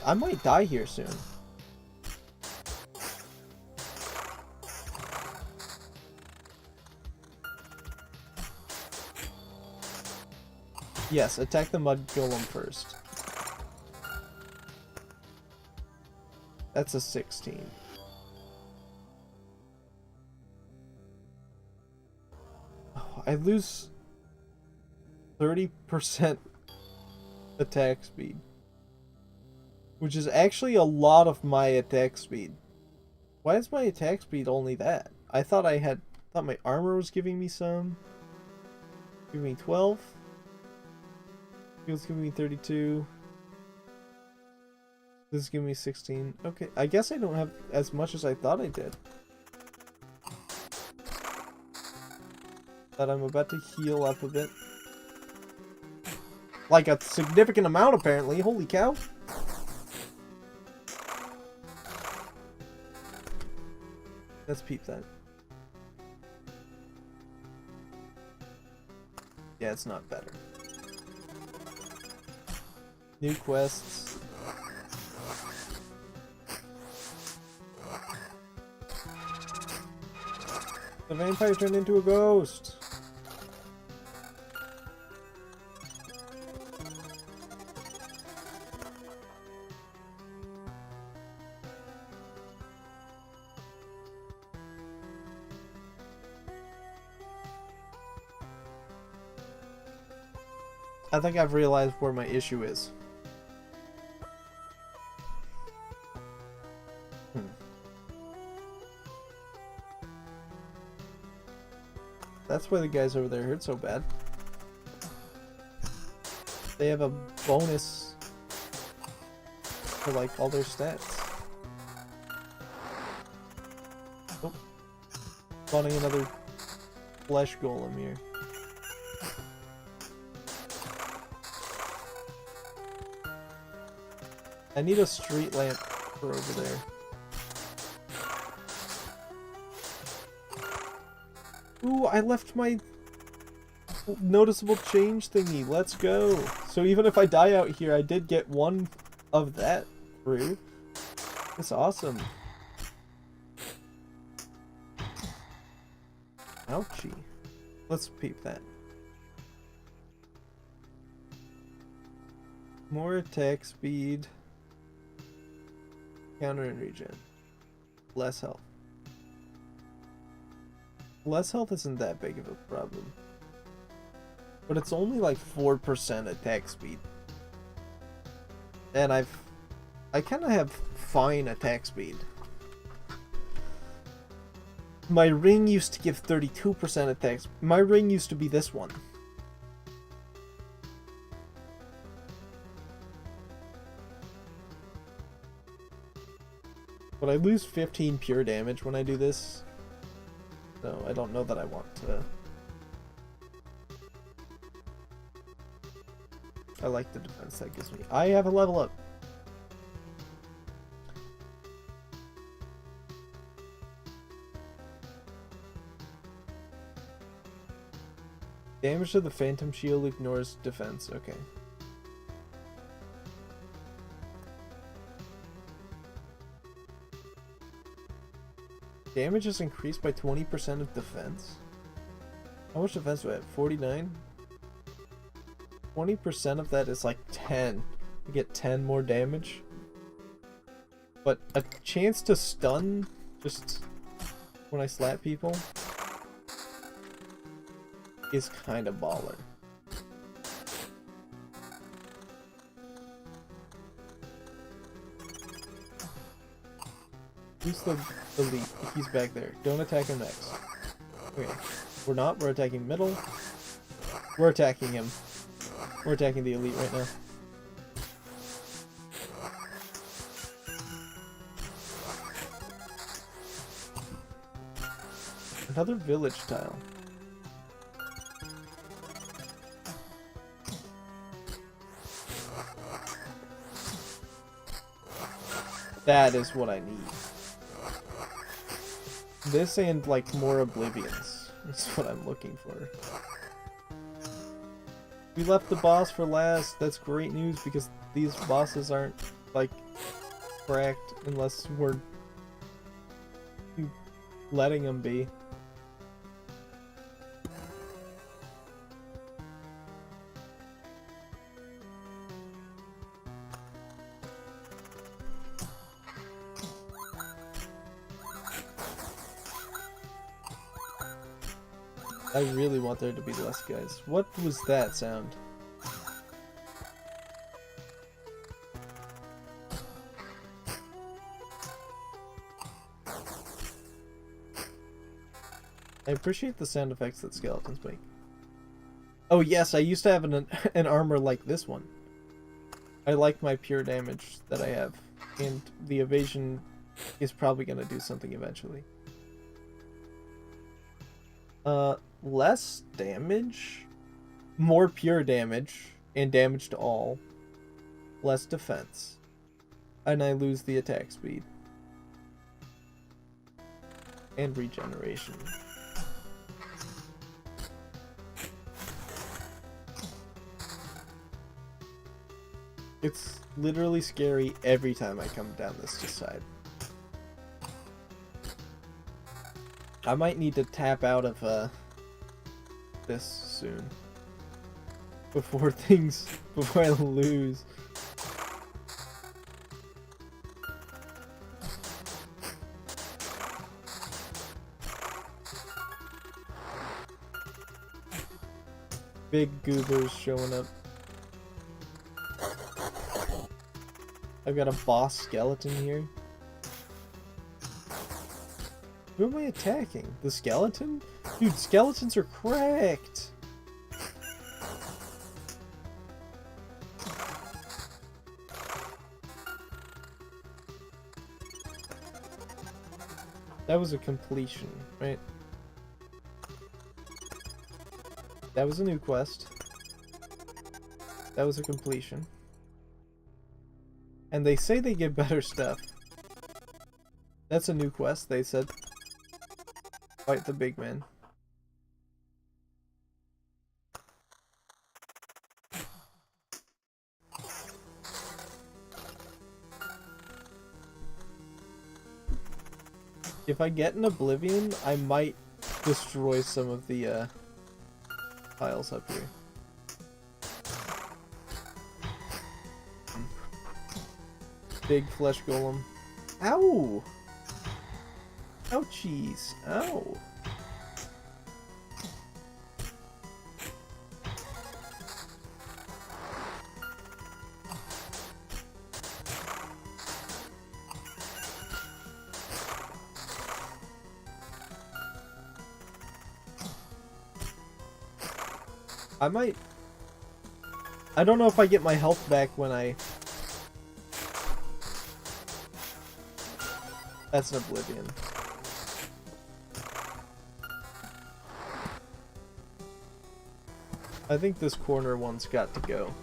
I might die here soon. Yes, attack the mud golem first. That's a 16. Oh, I lose 30% attack speed. Which is actually a lot of my attack speed. Why is my attack speed only that? I thought my armor was giving me some. Giving me 12. Field's giving me 32. This is giving me 16. Okay, I guess I don't have as much as I thought I did. But I'm about to heal up a bit. Like a significant amount, apparently. Holy cow. Let's peep that. Yeah, it's not better. New quests. The vampire turned into a ghost. I think I've realized where my issue is. That's why the guys over there hurt so bad. They have a bonus for like all their stats. Oh, spawning another flesh golem here. I need a street lamp for over there. Ooh, I left my noticeable change thingy. Let's go. So even if I die out here, I did get one of that through. That's awesome. Ouchie. Let's peep that. More attack speed. Counter and regen. Less health. Less health isn't that big of a problem. But it's only like 4% attack speed. And I kind of have fine attack speed. My ring used to give 32% attack speed. My ring used to be this one. But I lose 15 pure damage when I do this. So I don't know that I want to. I like the defense that gives me. I have a level up. Damage to the phantom shield ignores defense. Okay. Damage is increased by 20% of defense. How much defense do I have? 49? 20% of that is like 10. You get 10 more damage. But a chance to stun just when I slap people is kind of baller. Who's the elite? He's back there. Don't attack him next. Okay. We're not. We're attacking middle. We're attacking him. We're attacking the elite right now. Another village tile. That is what I need. This and, like, more oblivions. That's what I'm looking for. We left the boss for last. That's great news because these bosses aren't, like, cracked unless we're letting them be. I really want there to be less guys. What was that sound? I appreciate the sound effects that skeletons make. Oh yes, I used to have an armor like this one. I like my pure damage that I have. And the evasion is probably going to do something eventually. Less damage, more pure damage, and damage to all, less defense, and I lose the attack speed, and regeneration. It's literally scary every time I come down this side. I might need to tap out of this soon before I lose. Big goobers showing up. I've got a boss skeleton here. Who am I attacking? The skeleton? Dude, skeletons are cracked! That was a completion, right? That was a new quest. That was a completion. And they say they get better stuff. That's a new quest, they said. Fight the big man. If I get an oblivion, I might destroy some of the tiles up here. Big flesh golem. Ow! Ouchies! Ow! I don't know if I get my health back when I... That's an oblivion. I think this corner one's got to go.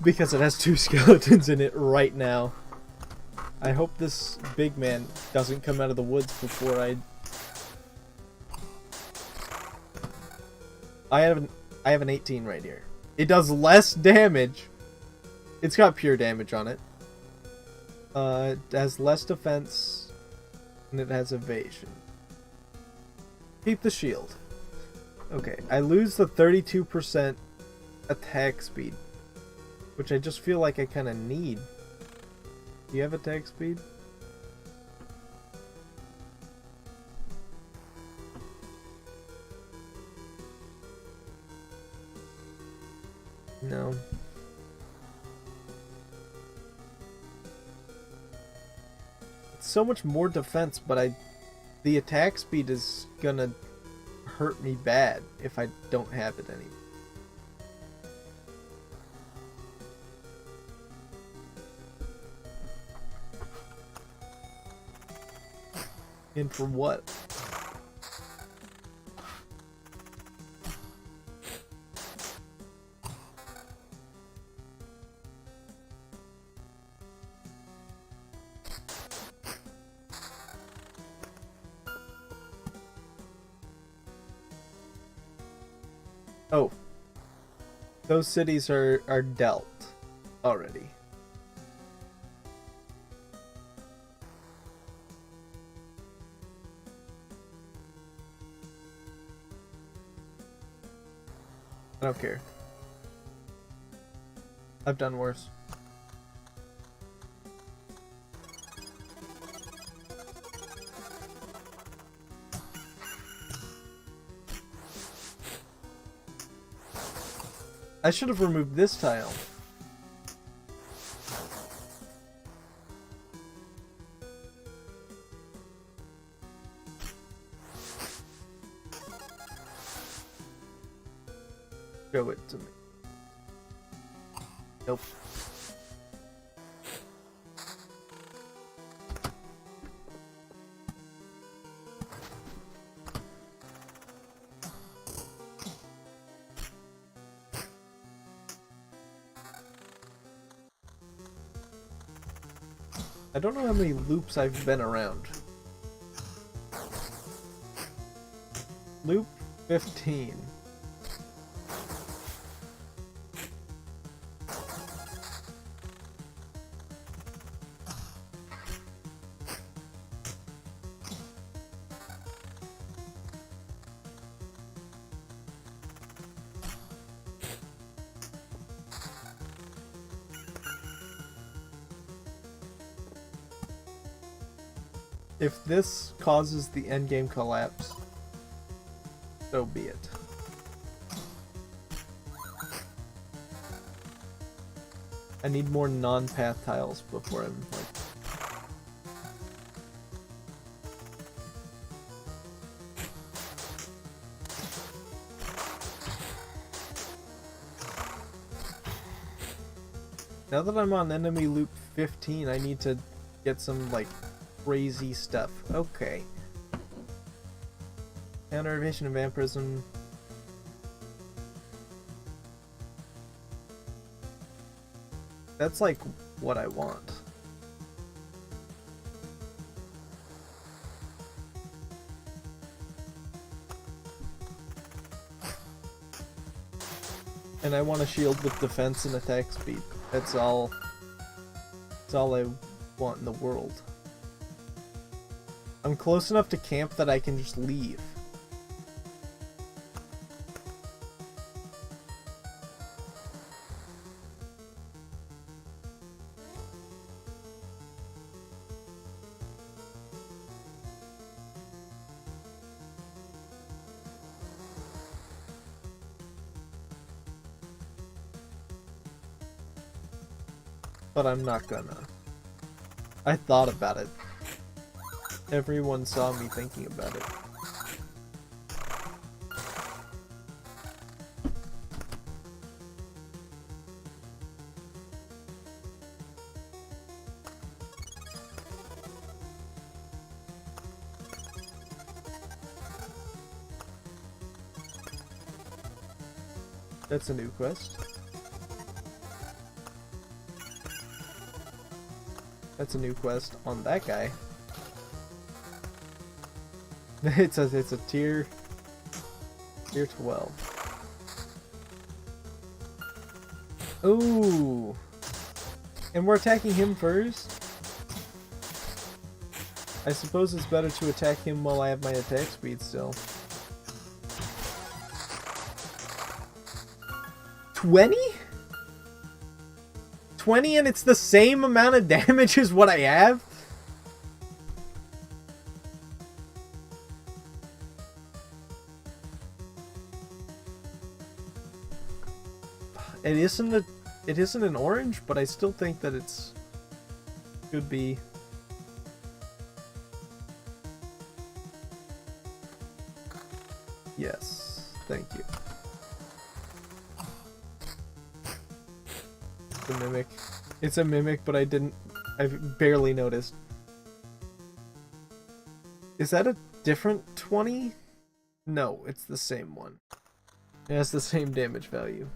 Because it has 2 skeletons in it right now. I hope this big man doesn't come out of the woods before I have an 18 right here. It does less damage. It's got pure damage on it. It has less defense, and it has evasion. Keep the shield. Okay, I lose the 32% attack speed, which I just feel like I kind of need. Do you have attack speed? No. It's so much more defense, but the attack speed is gonna hurt me bad if I don't have it anymore. And for what? Oh. Those cities are dealt already. I don't care. I've done worse. I should have removed this tile. Show it to me. Nope. I don't know how many loops I've been around. Loop 15. If this causes the endgame collapse, so be it. I need more non-path tiles before I'm like... Now that I'm on enemy loop 15, I need to get some, like, crazy stuff. Okay. Counter evasion and vampirism. That's like what I want. And I want a shield with defense and attack speed. That's all I want in the world. I'm close enough to camp that I can just leave. But I'm not gonna. I thought about it. Everyone saw me thinking about it. That's a new quest. That's a new quest on that guy. It's a tier 12. Ooh. And we're attacking him first? I suppose it's better to attack him while I have my attack speed still. 20? 20 and it's the same amount of damage as what I have? It isn't an orange, but I still think that it's could be. Yes, thank you. It's a mimic. It's a mimic, but I barely noticed. Is that a different 20? No, it's the same one. It has the same damage value.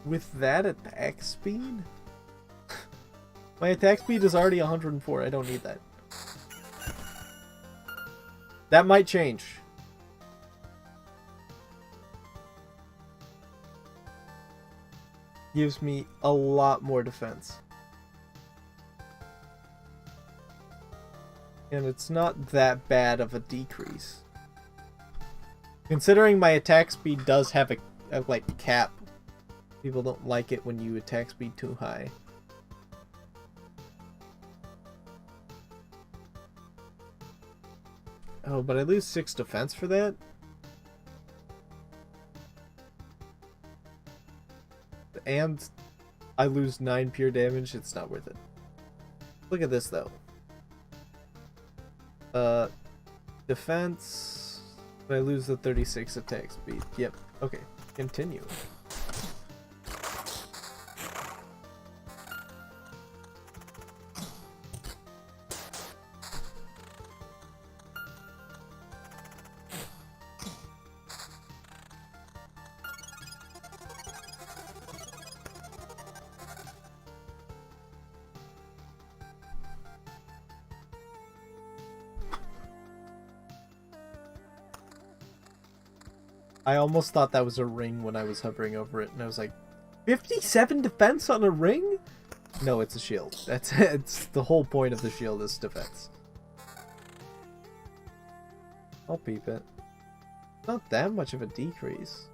With that attack speed? My attack speed is already 104. I don't need that. That might change. Gives me a lot more defense. And it's not that bad of a decrease. Considering my attack speed does have a like cap. People don't like it when you attack speed too high. Oh, but I lose 6 defense for that? And I lose 9 pure damage, it's not worth it. Look at this though. Defense. I lose the 36 attack speed. Yep. Okay. Continue. I almost thought that was a ring when I was hovering over it, and I was like, 57 defense on a ring? No, it's a shield. It's the whole point of the shield is defense. I'll peep it. Not that much of a decrease.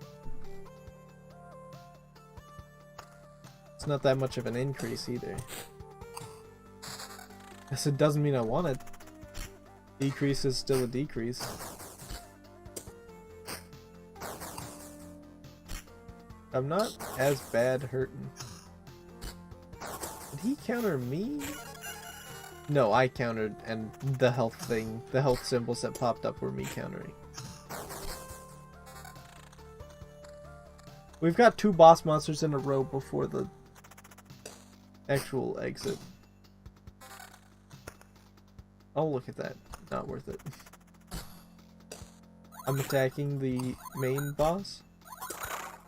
It's not that much of an increase either. Guess it doesn't mean I want it. Decrease is still a decrease. I'm not as bad hurting. Did he counter me? No, I countered, and the health thing, the health symbols that popped up were me countering. We've got 2 boss monsters in a row before the actual exit. Oh, look at that. Not worth it. I'm attacking the main boss.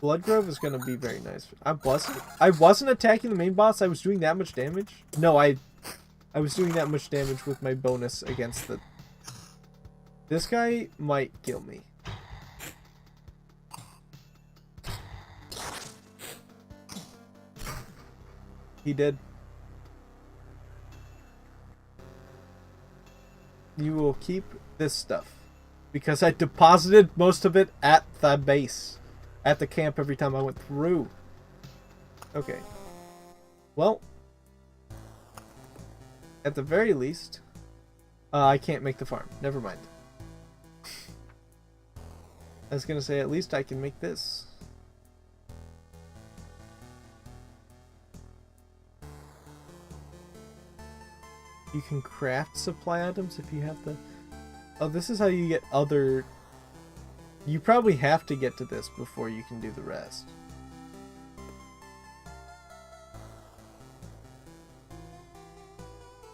Bloodgrove is gonna be very nice. I wasn't attacking the main boss. I was doing that much damage. No, I was doing that much damage with my bonus against the. This guy might kill me. He did. You will keep this stuff because I deposited most of it at the base. At the camp every time I went through. Okay. Well. At the very least. I can't make the farm. Never mind. I was gonna say at least I can make this. You can craft supply items if you have the... Oh, this is how you get other... You probably have to get to this before you can do the rest.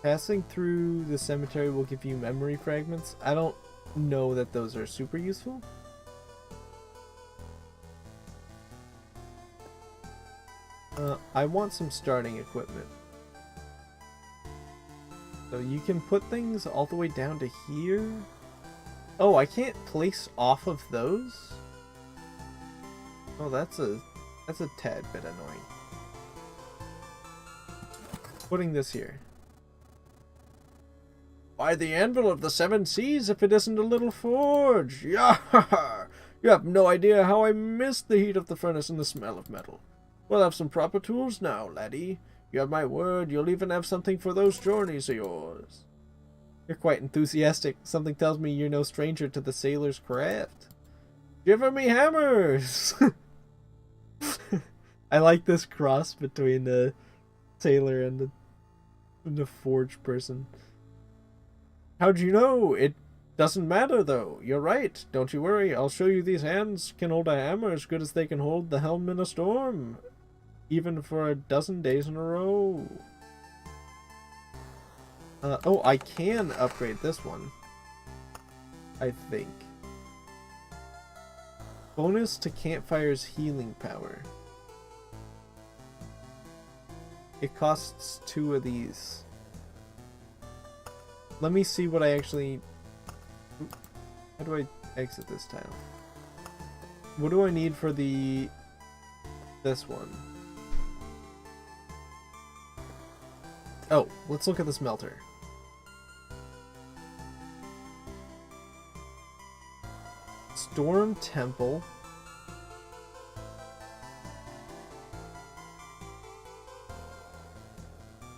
Passing through the cemetery will give you memory fragments. I don't know that those are super useful. I want some starting equipment. So you can put things all the way down to here. Oh, I can't place off of those? Oh, that's a tad bit annoying. Putting this here. Why the anvil of the 7 seas if it isn't a little forge? Yah! You have no idea how I miss the heat of the furnace and the smell of metal. We'll have some proper tools now, laddie. You have my word, you'll even have something for those journeys of yours. You're quite enthusiastic. Something tells me you're no stranger to the sailor's craft. Give me hammers! I like this cross between the sailor and the forge person. How'd you know? It doesn't matter, though. You're right. Don't you worry. I'll show you these hands can hold a hammer as good as they can hold the helm in a storm. Even for a dozen days in a row. Oh, I can upgrade this one. I think. Bonus to Campfire's healing power. It costs 2 of these. Let me see what I actually... How do I exit this tile? What do I need for the... this one? Oh, let's look at the smelter. Storm Temple.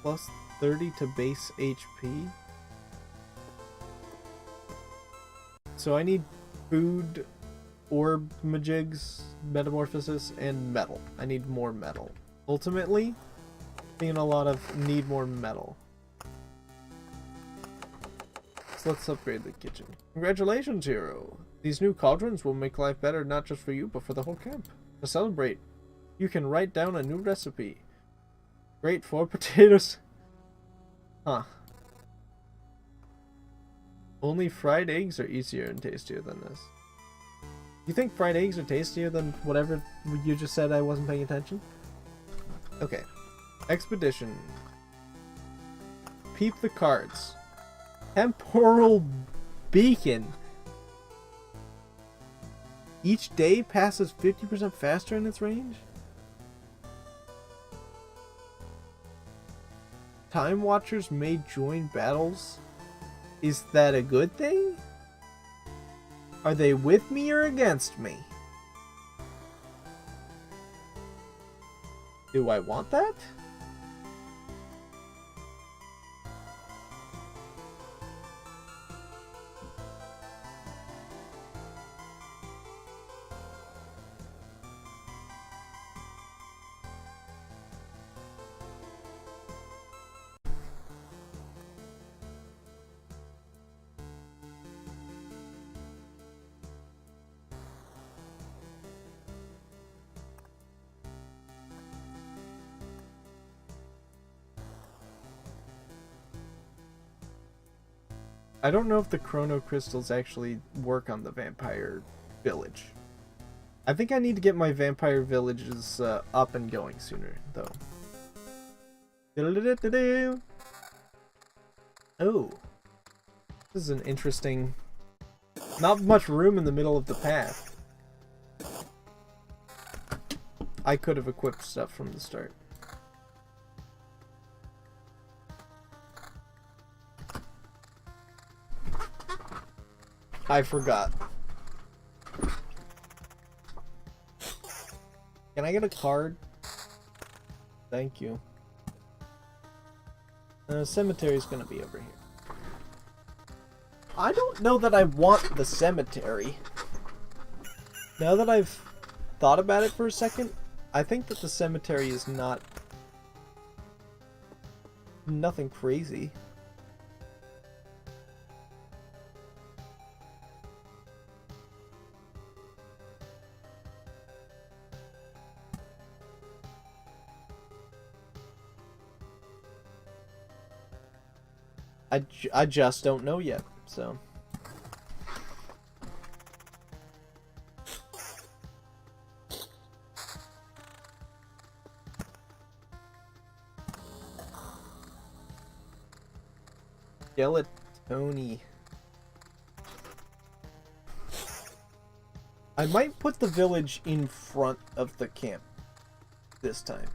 Plus 30 to base HP. So I need food, orb majigs, metamorphosis, and metal. I need more metal. Ultimately, being a lot of need more metal. So let's upgrade the kitchen. Congratulations, hero! These new cauldrons will make life better not just for you, but for the whole camp. To celebrate, you can write down a new recipe. Great 4 potatoes. Huh. Only fried eggs are easier and tastier than this. You think fried eggs are tastier than whatever you just said? I wasn't paying attention? Okay. Expedition. Peep the cards. Temporal beacon. Each day passes 50% faster in its range? Time Watchers may join battles. Is that a good thing? Are they with me or against me? Do I want that? I don't know if the chrono crystals actually work on the vampire village. I think I need to get my vampire villages up and going sooner, though. Oh. This is an interesting... Not much room in the middle of the path. I could have equipped stuff from the start. I forgot. Can I get a card? Thank you. Cemetery's gonna be over here. I don't know that I want the cemetery. Now that I've thought about it for a second, I think that the cemetery is nothing crazy. I just don't know yet, so. Skeletoni. I might put the village in front of the camp this time.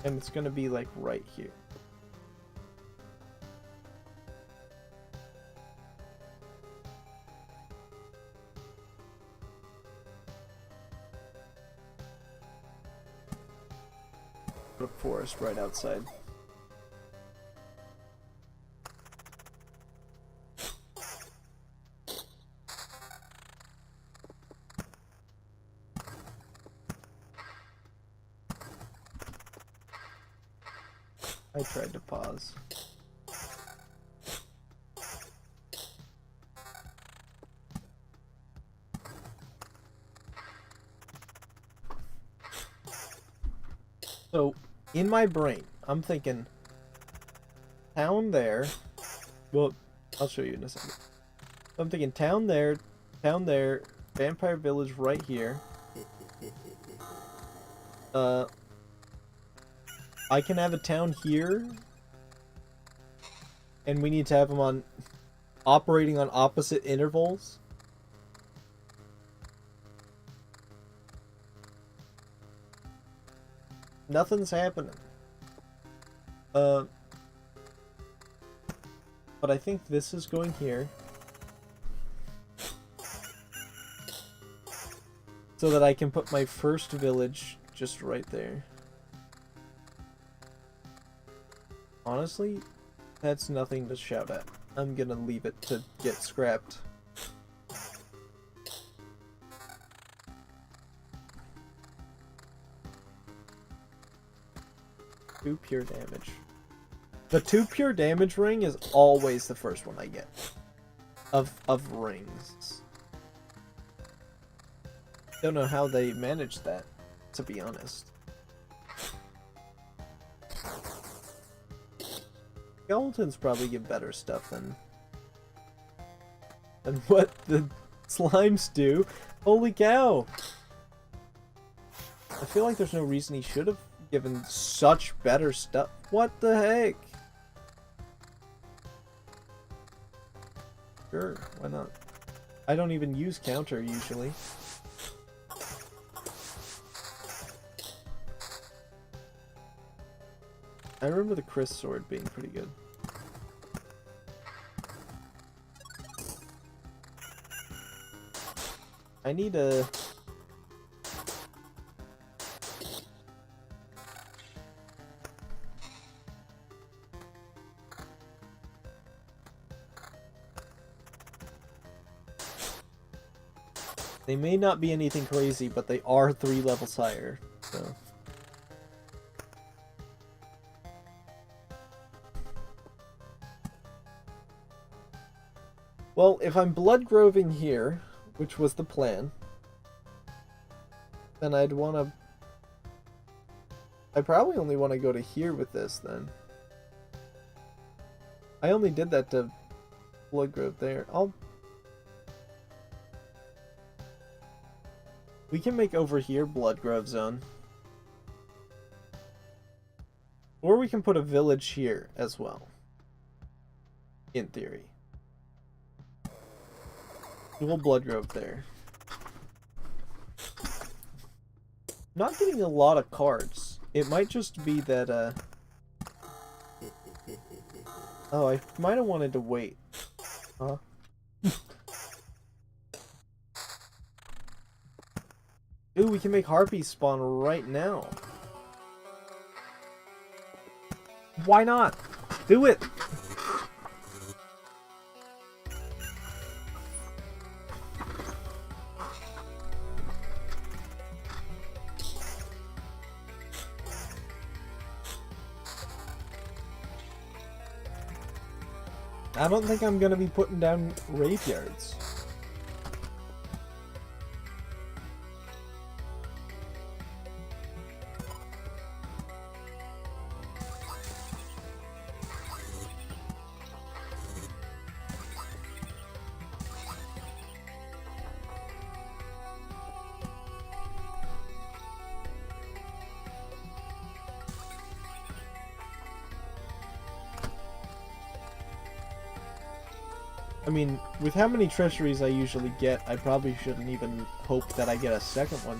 And it's gonna be like right here. Put a forest right outside. I tried to pause. So, in my brain, I'm thinking town there. Well, I'll show you in a second. I'm thinking town there, vampire village right here. I can have a town here, and we need to have them on operating on opposite intervals. Nothing's happening. But I think this is going here. So that I can put my first village just right there. Honestly, that's nothing to shout at. I'm gonna leave it to get scrapped. 2 pure damage. The 2 pure damage ring is always the first one I get. Of rings. Don't know how they managed that, to be honest. Skeletons probably give better stuff than what the slimes do. Holy cow! I feel like there's no reason he should have given such better stuff. What the heck? Sure, why not? I don't even use counter usually. I remember the Chris sword being pretty good. I need a... They may not be anything crazy, but they are 3 levels higher, so... Well, if I'm blood groving here, which was the plan, then I'd want to... I probably only want to go to here with this, then. I only did that to blood grove there. We can make over here blood grove zone. Or we can put a village here as well. In theory. Dual blood grove there. Not getting a lot of cards. It might just be that, Oh, I might have wanted to wait. Huh? Ooh, we can make harpies spawn right now. Why not? Do it! I don't think I'm gonna be putting down graveyards. I mean, with how many treasuries I usually get, I probably shouldn't even hope that I get a second one.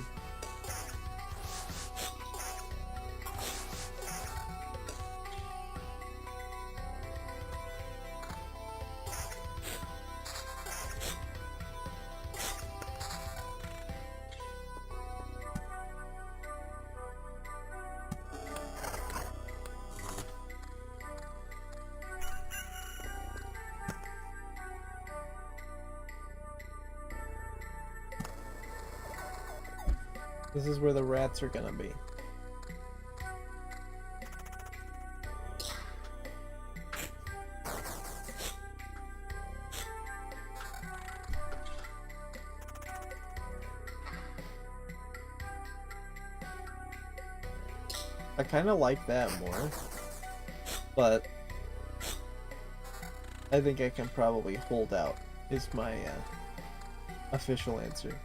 This is where the rats are gonna be. I kind of like that more, but I think I can probably hold out is my official answer.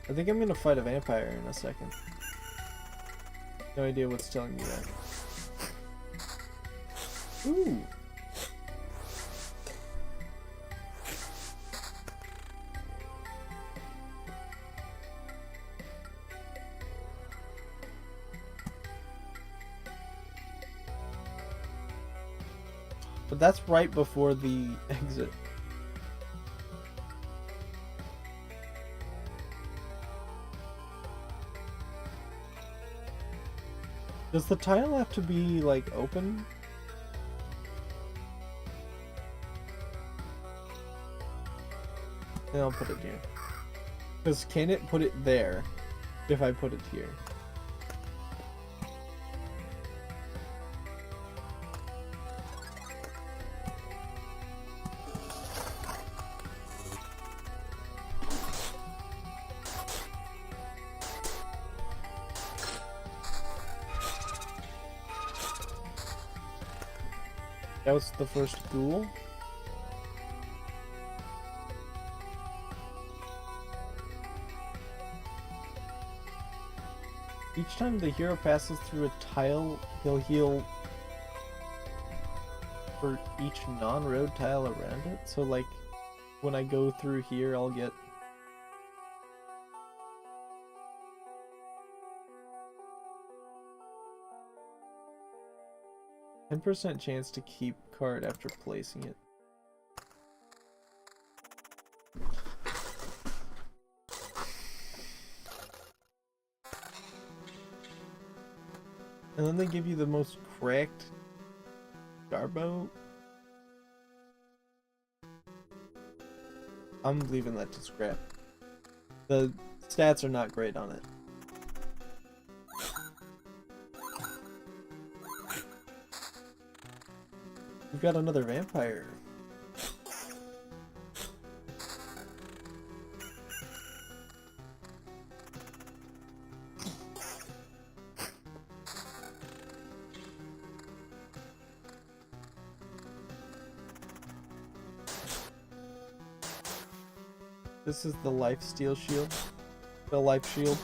I think I'm gonna fight a vampire in a second. No idea what's telling me that. Ooh! But that's right before the exit. Does the tile have to be, like, open? Then I'll put it here. Because can it put it there if I put it here? That was the first ghoul. Each time the hero passes through a tile, he'll heal for each non-road tile around it. So like, when I go through here, I'll get... %10 chance to keep card after placing it. And then they give you the most cracked Garbo. I'm leaving that to scrap. The stats are not great on it. We've got another vampire. This is the life steal shield. The life shield.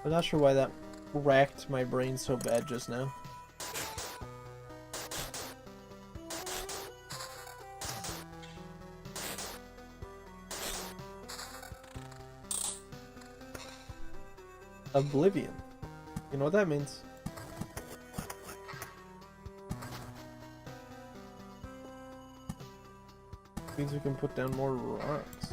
I'm not sure why that racked my brain so bad just now. Oblivion. You know what that means? Means we can put down more rocks.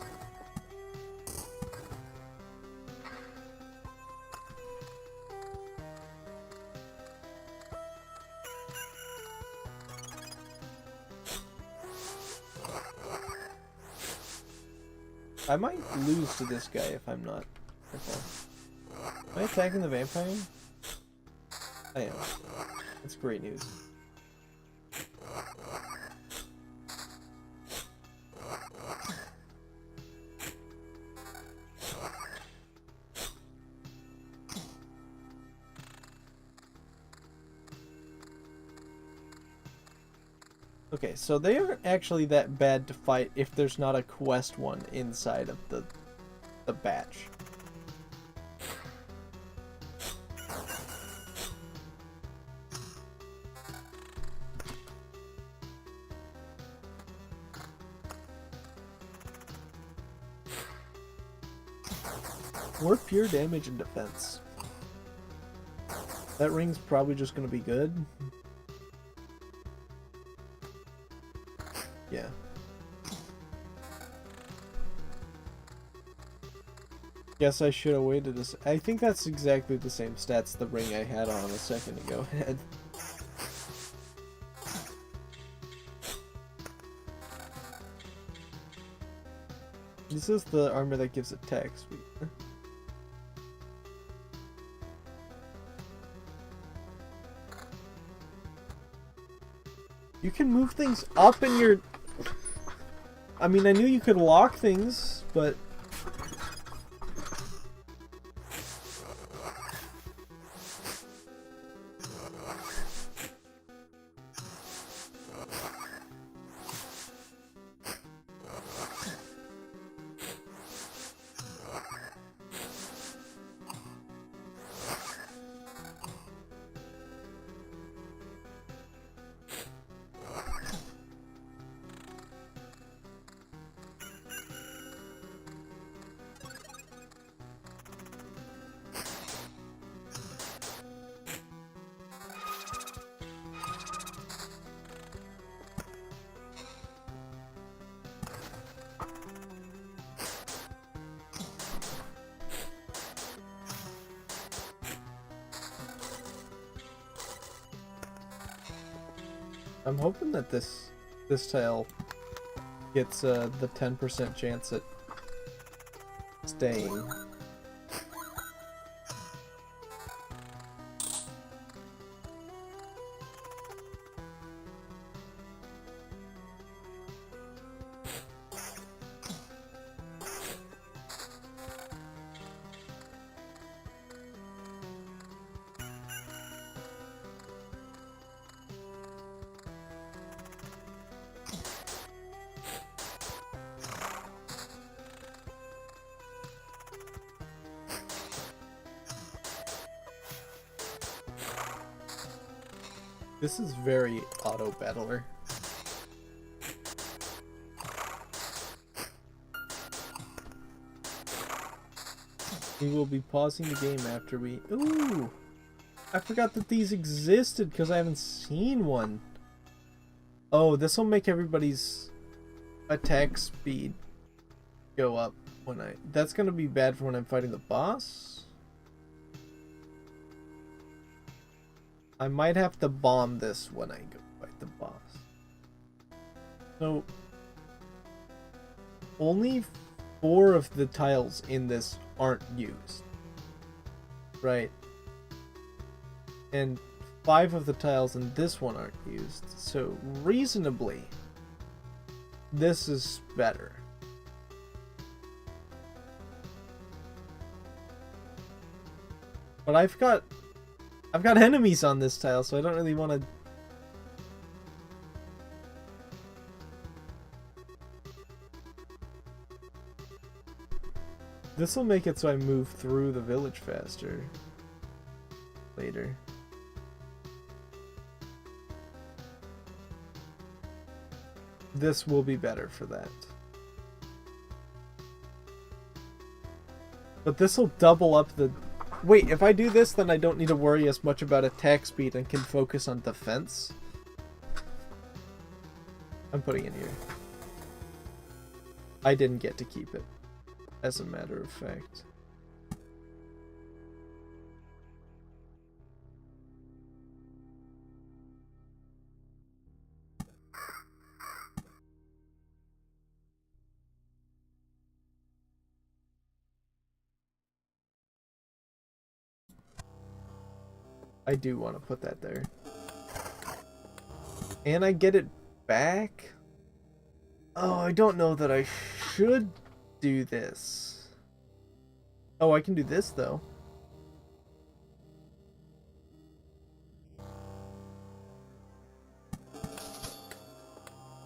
I might lose to this guy if I'm not careful. Am I attacking the vampire? I am. That's great news. Okay, so they aren't actually that bad to fight if there's not a quest one inside of the batch. Or pure damage and defense. That ring's probably just gonna be good. Yeah. Guess I should have waited this. I think that's exactly the same stats the ring I had on a second ago had. This is the armor that gives attack speed. You can move things up in your... I mean, I knew you could lock things, but... I'm hoping that this tile gets the 10% chance at staying. This is very auto-battler. We will be pausing the game after we... Ooh! I forgot that these existed because I haven't seen one. Oh, this will make everybody's attack speed go up when I... That's going to be bad for when I'm fighting the boss? I might have to bomb this when I go fight the boss. So, only 4 of the tiles in this aren't used. Right? And 5 of the tiles in this one aren't used. So, reasonably, this is better. But I've got enemies on this tile, so I don't really want to... This will make it so I move through the village faster later. This will be better for that. But this will double up the... Wait, if I do this, then I don't need to worry as much about attack speed and can focus on defense. I'm putting it here. I didn't get to keep it, as a matter of fact. I do want to put that there. And I get it back? Oh, I don't know that I should do this. Oh, I can do this, though.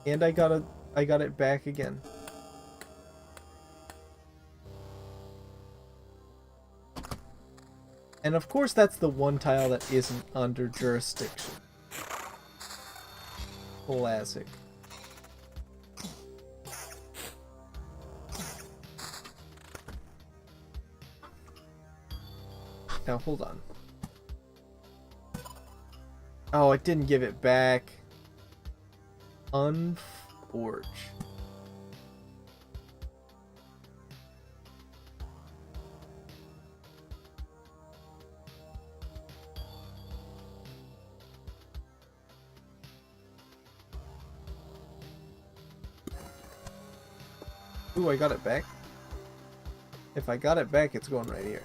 And I got it back again. And of course that's the one tile that isn't under jurisdiction. Classic. Now hold on. Oh, it didn't give it back. Unforge. Ooh, I got it back. If I got it back, it's going right here.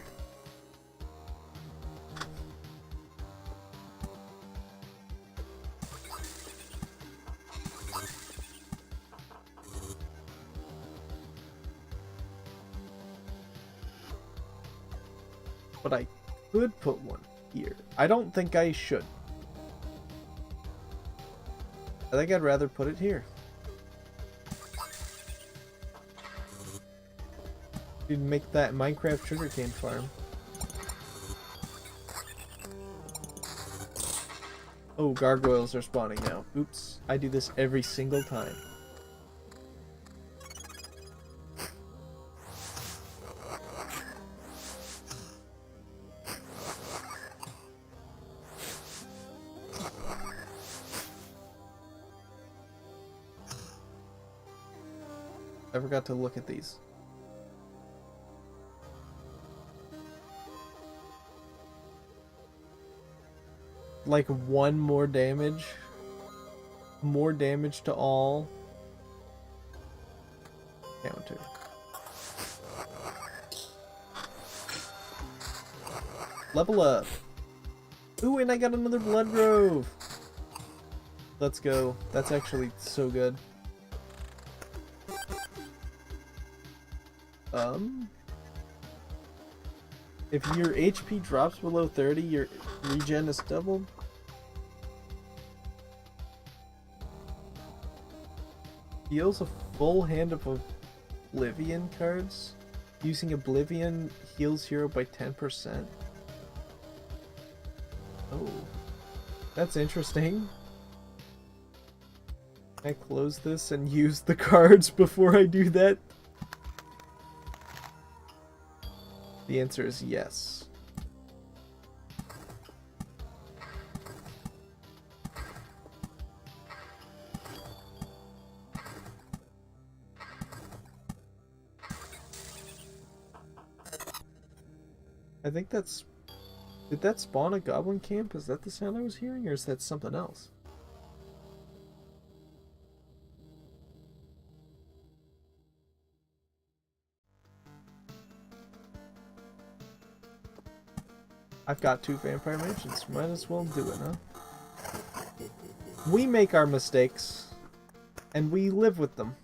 But I could put one here. I don't think I should. I think I'd rather put it here. You'd make that Minecraft sugarcane farm. Oh, gargoyles are spawning now. Oops. I do this every single time. I forgot to look at these. Like 1 more damage. More damage to all. Counter. Level up. Ooh, and I got another blood grove. Let's go. That's actually so good. If your HP drops below 30, your regen is doubled. Heals a full hand of Oblivion cards. Using Oblivion heals hero by 10%. Oh. That's interesting. Can I close this and use the cards before I do that? The answer is yes. I think that's... Did that spawn a goblin camp? Is that the sound I was hearing, or is that something else? I've got 2 vampire mansions. Might as well do it, huh? We make our mistakes, and we live with them.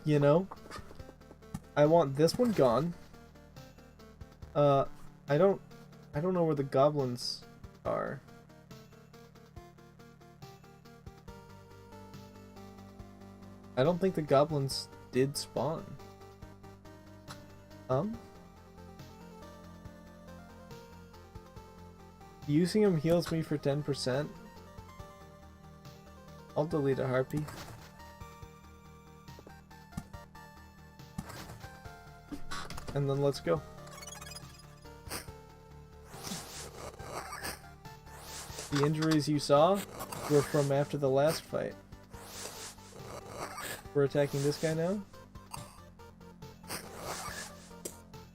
You know? I want this one gone. I don't know where the goblins are. I don't think the goblins did spawn. Using them heals me for 10%. I'll delete a harpy. And then let's go. The injuries you saw were from after the last fight. We're attacking this guy now.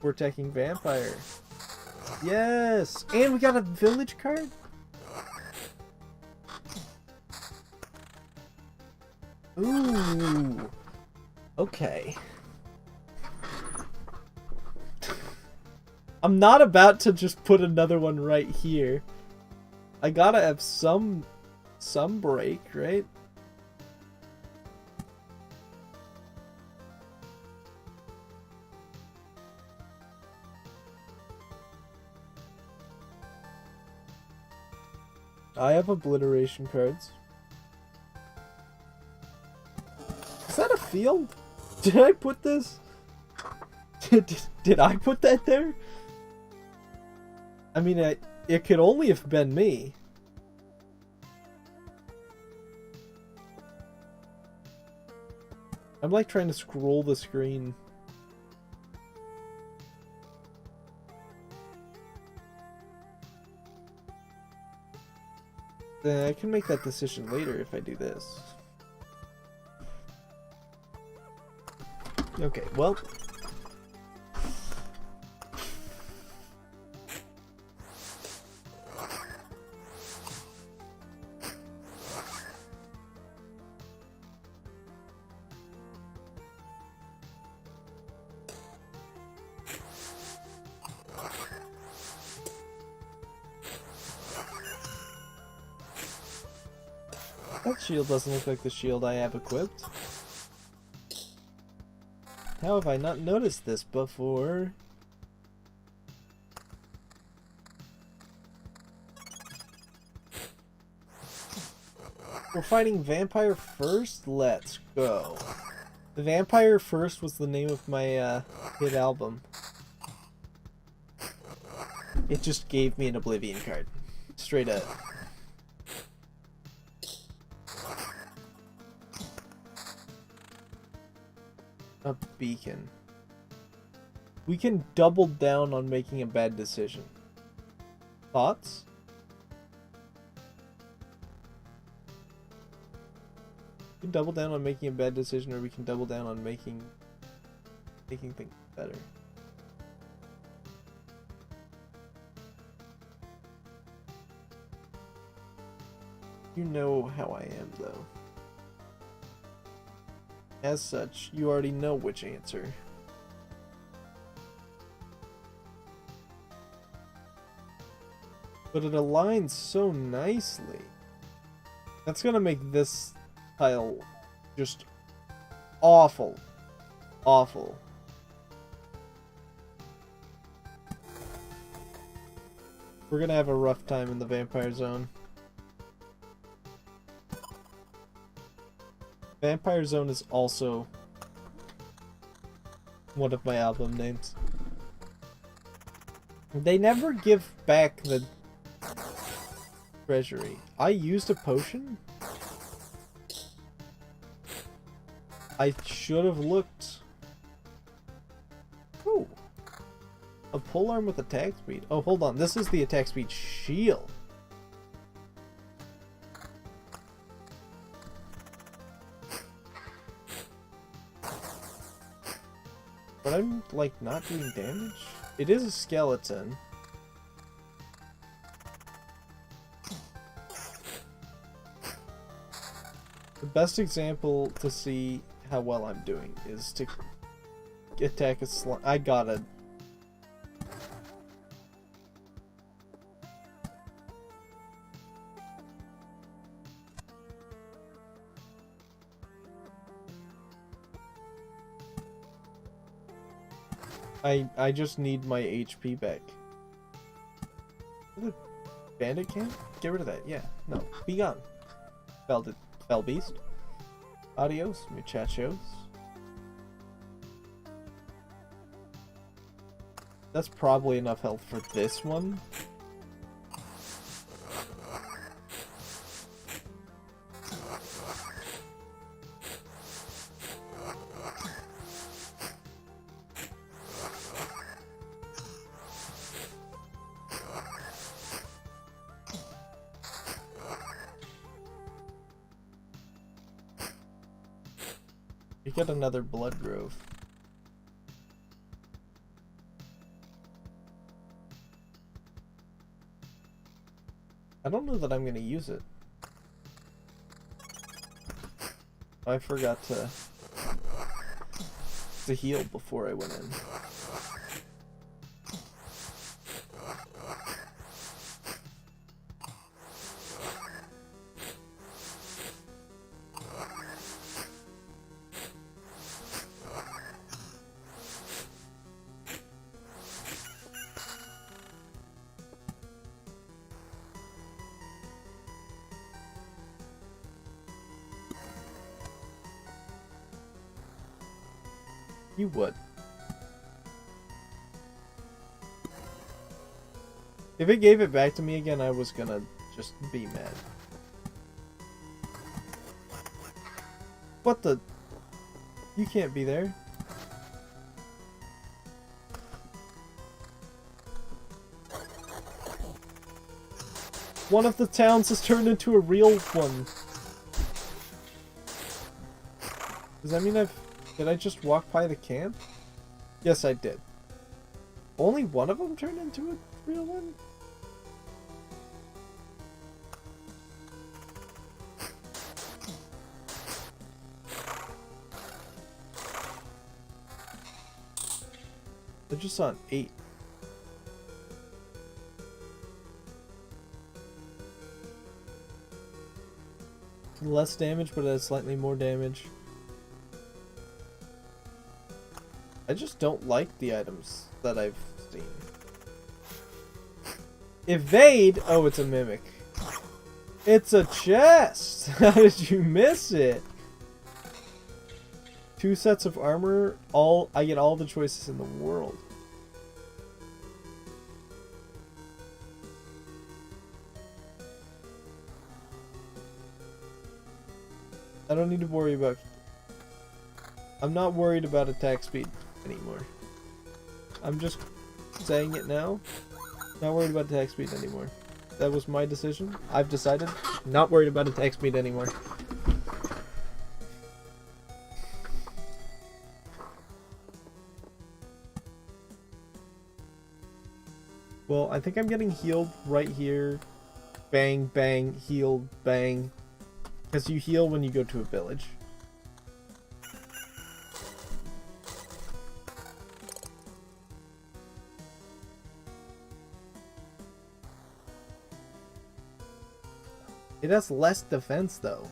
We're attacking vampire. Yes! And we got a village card? Ooh. Okay. I'm not about to just put another one right here. I gotta have some break, right? I have obliteration cards. Is that a field? Did I put this? Did I put that there? I mean, it could only have been me. I'm like trying to scroll the screen. Then I can make that decision later if I do this. Okay, well. That shield doesn't look like the shield I have equipped. How have I not noticed this before? We're fighting Vampire First? Let's go. The Vampire First was the name of my hit album. It just gave me an Oblivion card. Straight up. A beacon. We can double down on making a bad decision. Thoughts? We can double down on making a bad decision, or we can double down on making things better. You know how I am, though. As such, you already know which answer. But it aligns so nicely. That's gonna make this tile just awful. Awful. We're gonna have a rough time in the Vampire Zone. Vampire Zone is also one of my album names. They never give back the treasury. I used a potion? I should have looked. Ooh. A polearm with attack speed. Oh, hold on. This is the attack speed shield. But I'm, like, not doing damage? It is a skeleton. The best example to see how well I'm doing is to attack a slime. I gotta... I just need my HP back. The bandit camp? Get rid of that. Yeah. No. Be gone. Fell beast. Adios, muchachos. That's probably enough health for this one. You get another blood grove. I don't know that I'm gonna use it. I forgot to heal before I went in. You would. If it gave it back to me again, I was gonna just be mad. What the? You can't be there. One of the towns has turned into a real one. Does that mean Did I just walk by the camp? Yes, I did. Only one of them turned into a real one? I just saw an 8. Less damage, but it has slightly more damage. I just don't like the items that I've seen. Evade? Oh, it's a mimic. It's a chest! How did you miss it? 2 sets of armor. I get all the choices in the world. I don't need to worry about... I'm not worried about attack speed anymore. I'm just saying it now. Not worried about attack speed anymore. That was my decision. I've decided. Not worried about attack speed anymore. Well, I think I'm getting healed right here. Bang, bang, healed, bang. Because you heal when you go to a village. It has less defense, though.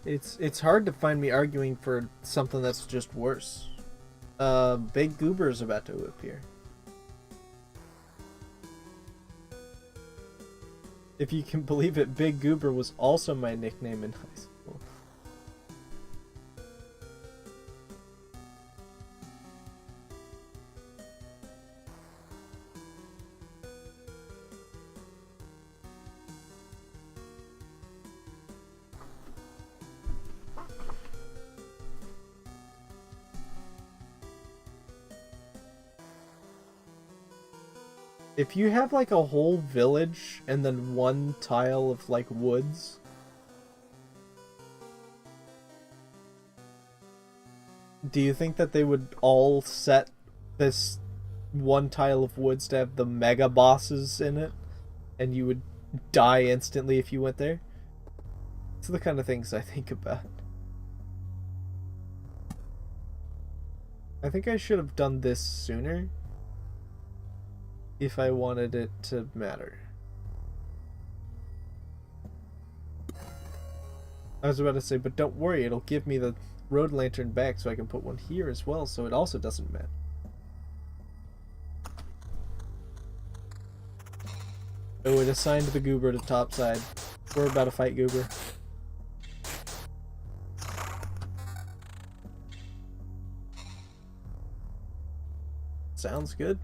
It's hard to find me arguing for something that's just worse. Big Goober is about to appear. If you can believe it, Big Goober was also my nickname in high school. If you have like a whole village and then one tile of like woods, do you think that they would all set this one tile of woods to have the mega bosses in it and you would die instantly if you went there? It's the kind of things I think about. I think I should have done this sooner if I wanted it to matter. I was about to say, but don't worry, it'll give me the road lantern back so I can put one here as well, so it also doesn't matter. Oh, it assigned the Goober to top side. We're about to fight Goober. Sounds good.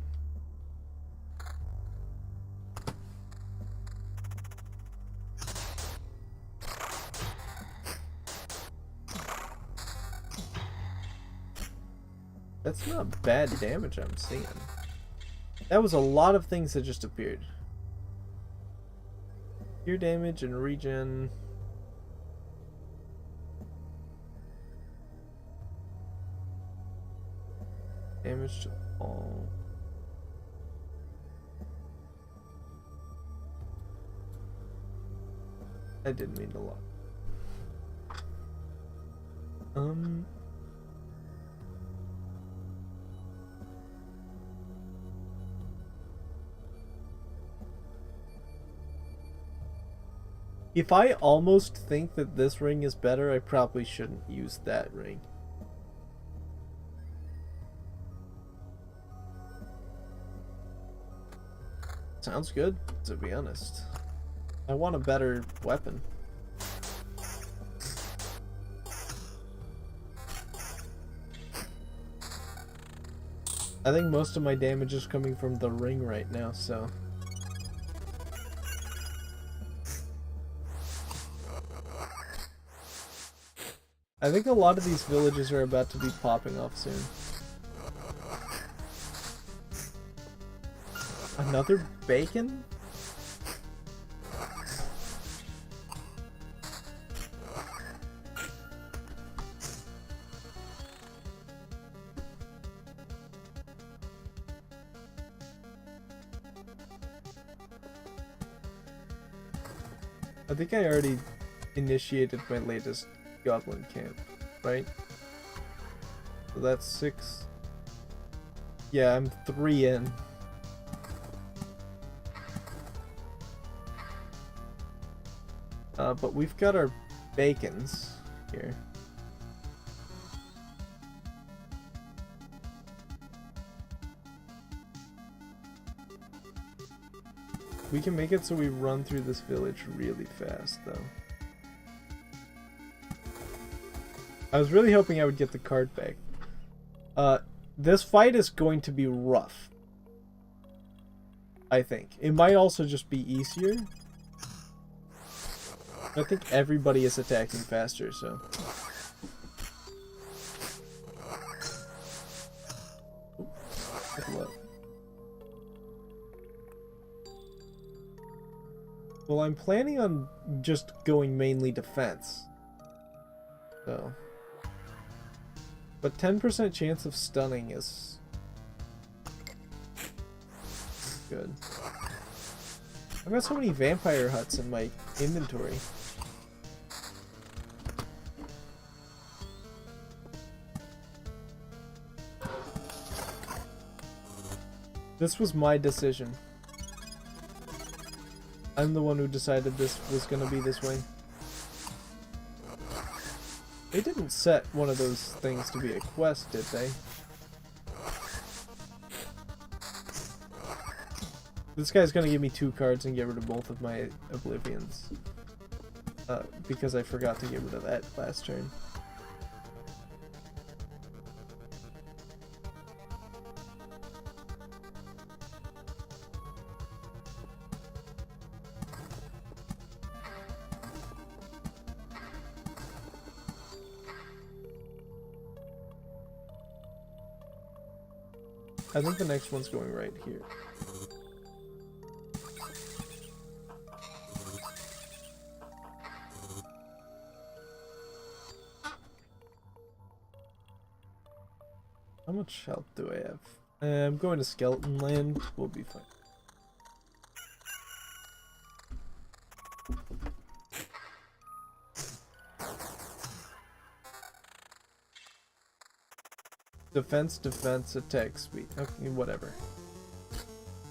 That's not bad damage I'm seeing. That was a lot of things that just appeared. Gear damage and regen. Damage to all. I didn't mean to lie. If I almost think that this ring is better, I probably shouldn't use that ring. Sounds good, to be honest. I want a better weapon. I think most of my damage is coming from the ring right now, so... I think a lot of these villages are about to be popping off soon. Another bacon? I think I already initiated my latest goblin camp, right? So that's 6. Yeah, I'm 3 in. But we've got our bacons here. We can make it so we run through this village really fast, though. I was really hoping I would get the card back. This fight is going to be rough. I think. It might also just be easier. I think everybody is attacking faster, so... Ooh, well, I'm planning on just going mainly defense. So... But 10% chance of stunning is... good. I've got so many vampire huts in my inventory. This was my decision. I'm the one who decided this was gonna be this way. They didn't set one of those things to be a quest, did they? This guy's gonna give me 2 cards and get rid of both of my Oblivions. Because I forgot to get rid of that last turn. I think the next one's going right here. How much health do I have? I'm going to Skeleton Land. We'll be fine. Defense, attack speed. Okay, whatever.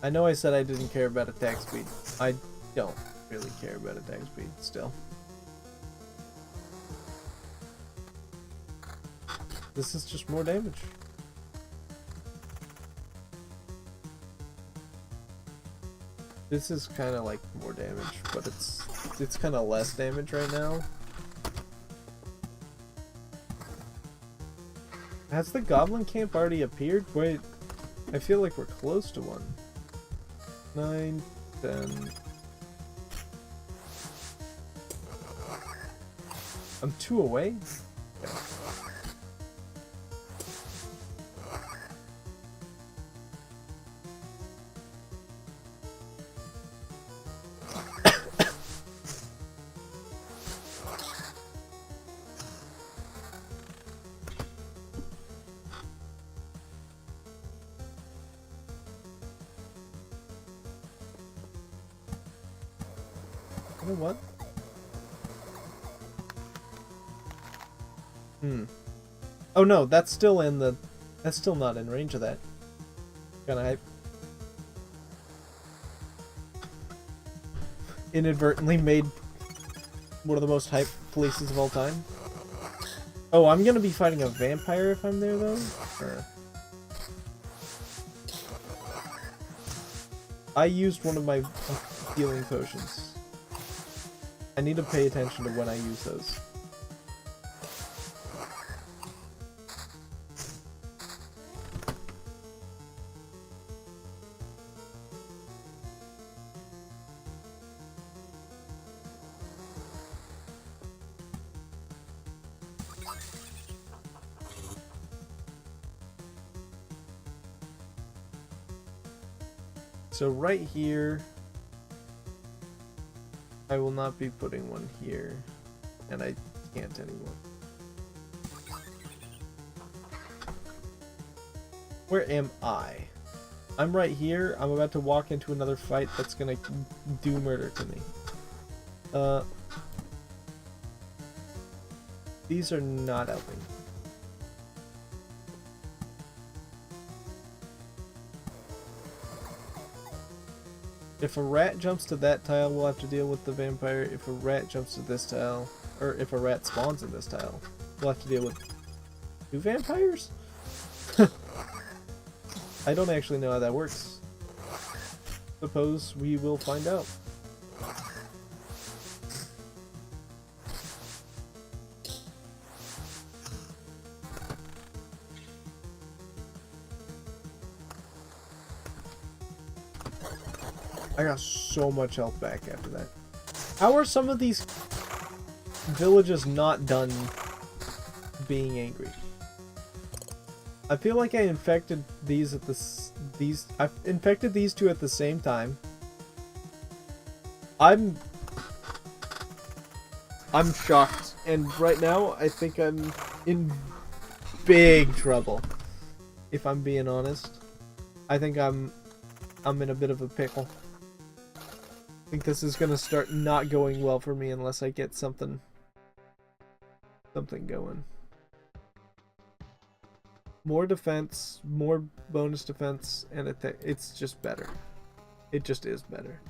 I know I said I didn't care about attack speed. I don't really care about attack speed still. This is just more damage. This is kind of like more damage, but it's kind of less damage right now. Has the goblin camp already appeared? Wait, I feel like we're close to one. 9, 10. I'm 2 away? Okay. You know what? Oh no, that's still in the... That's still not in range of that. Kinda hype. Inadvertently made one of the most hyped places of all time. Oh, I'm gonna be fighting a vampire if I'm there though? I used one of my healing potions. I need to pay attention to when I use those. So right here, I will not be putting one here, and I can't anymore. Where am I? I'm right here. I'm about to walk into another fight that's gonna do murder to me. These are not helping. If a rat jumps to that tile, we'll have to deal with the vampire. If a rat jumps to this tile, or if a rat spawns in this tile, we'll have to deal with 2 vampires? I don't actually know how that works. Suppose we will find out. I got so much health back after that. How are some of these villages not done being angry? I feel like I infected these at I've infected these 2 at the same time. I'm shocked, and right now I think I'm in big trouble. If I'm being honest, I think I'm in a bit of a pickle. I think this is gonna start not going well for me unless I get something going. More defense, more bonus defense, and it's just better. It just is better.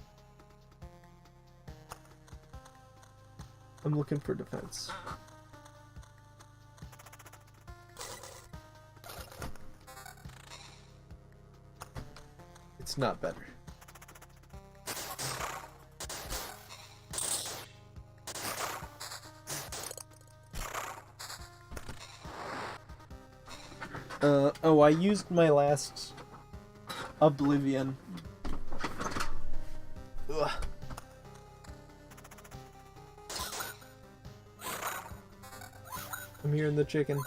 I'm looking for defense. It's not better. Oh, I used my last Oblivion. Ugh. I'm hearing the chicken.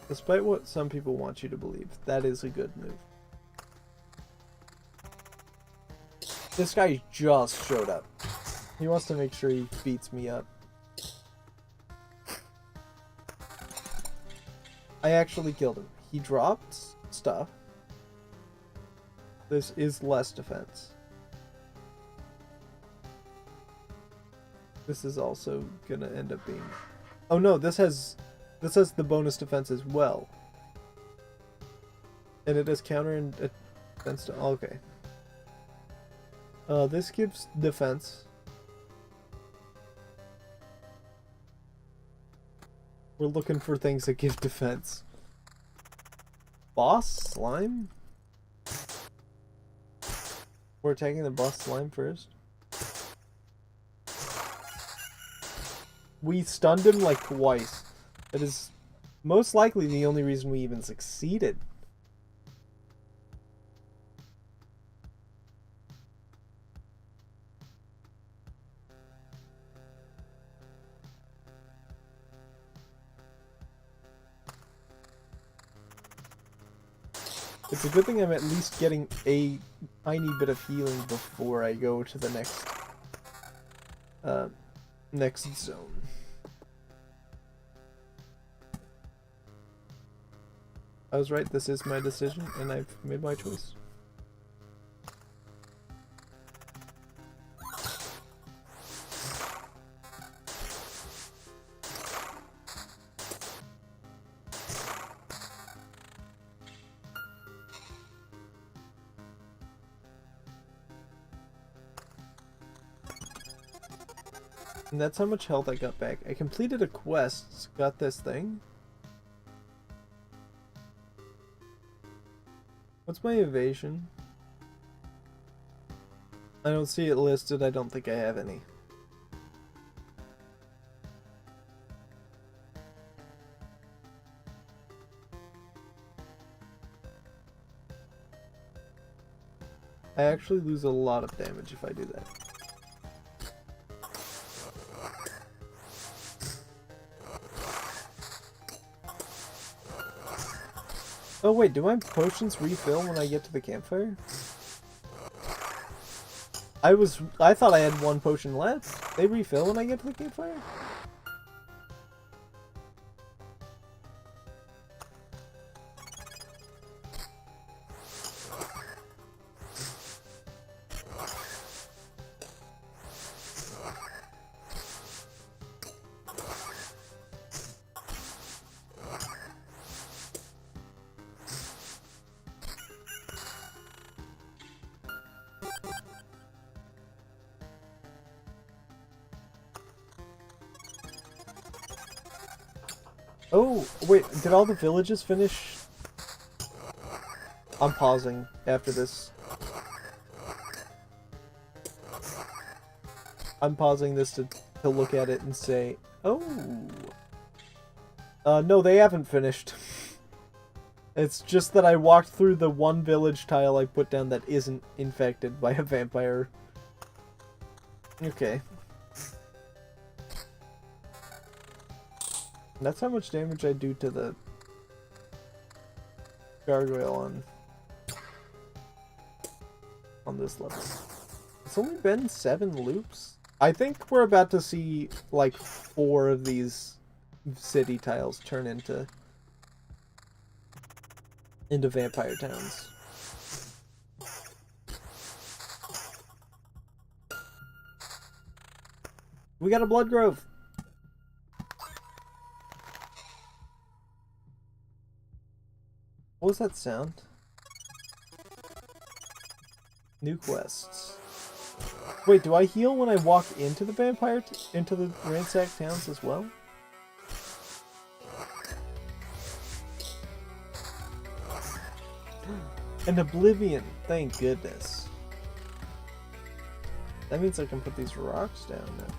Despite what some people want you to believe, that is a good move. This guy just showed up. He wants to make sure he beats me up. I actually killed him. He dropped stuff. This is less defense. This is also gonna end up being... Oh no, this has the bonus defense as well. And it has counter and defense to... Okay. This gives defense. We're looking for things that give defense. Boss slime? We're attacking the boss slime first. We stunned him like twice. That is most likely the only reason we even succeeded. It's a good thing I'm at least getting a tiny bit of healing before I go to the next zone. I was right, this is my decision, and I've made my choice. And that's how much health I got back. I completed a quest, got this thing. What's my evasion? I don't see it listed. I don't think I have any. I actually lose a lot of damage if I do that. Oh wait, do my potions refill when I get to the campfire? I thought I had one potion left. They refill when I get to the campfire? Oh, wait, did all the villages finish? I'm pausing after this. I'm pausing this to look at it and say, oh. No, they haven't finished. It's just that I walked through the one village tile I put down that isn't infected by a vampire. Okay. That's how much damage I do to the gargoyle on this level. It's only been 7 loops. I think we're about to see like 4 of these city tiles turn into vampire towns. We got a blood grove. What was that sound? New quests. Wait, do I heal when I walk into the into the ransacked towns as well? An oblivion, thank goodness. That means I can put these rocks down now.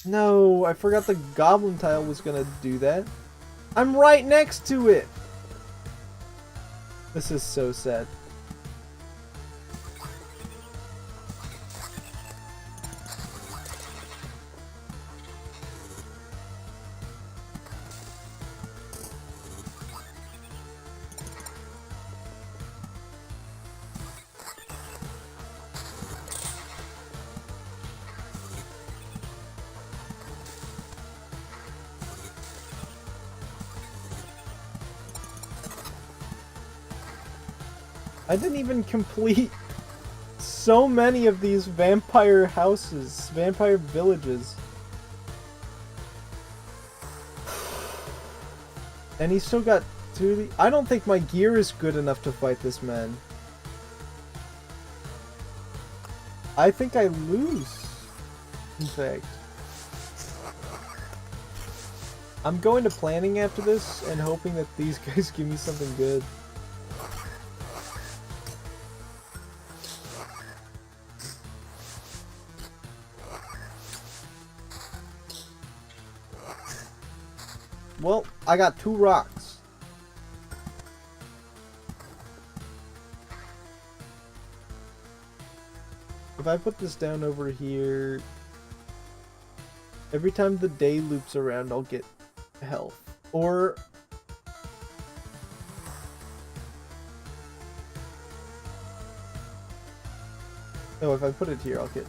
No, I forgot the goblin tile was gonna do that. I'm right next to it! This is so sad. I didn't even complete so many of these vampire houses, vampire villages. And he still got 2. I don't think my gear is good enough to fight this man. I think I lose, in fact. I'm going to planning after this and hoping that these guys give me something good. Well, I got 2 rocks. If I put this down over here, every time the day loops around, I'll get health. Or... no, if I put it here, I'll get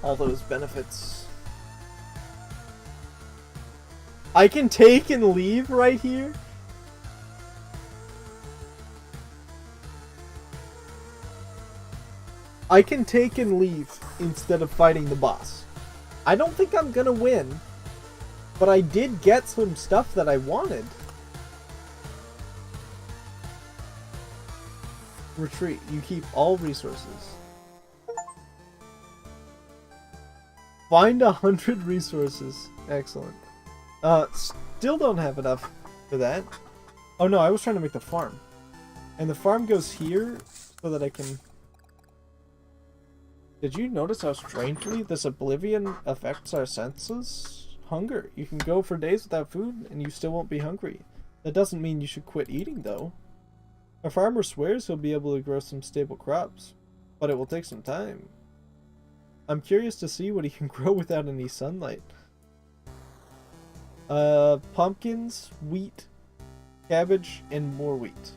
all those benefits. I can take and leave right here? I can take and leave instead of fighting the boss. I don't think I'm gonna win, but I did get some stuff that I wanted. Retreat. You keep all resources. Find 100 resources. Excellent. Still don't have enough for that. Oh no, I was trying to make the farm. And the farm goes here so that I can... Did you notice how strangely this oblivion affects our senses? Hunger. You can go for days without food and you still won't be hungry. That doesn't mean you should quit eating, though. A farmer swears he'll be able to grow some stable crops, but it will take some time. I'm curious to see what he can grow without any sunlight. Pumpkins, wheat, cabbage, and more wheat.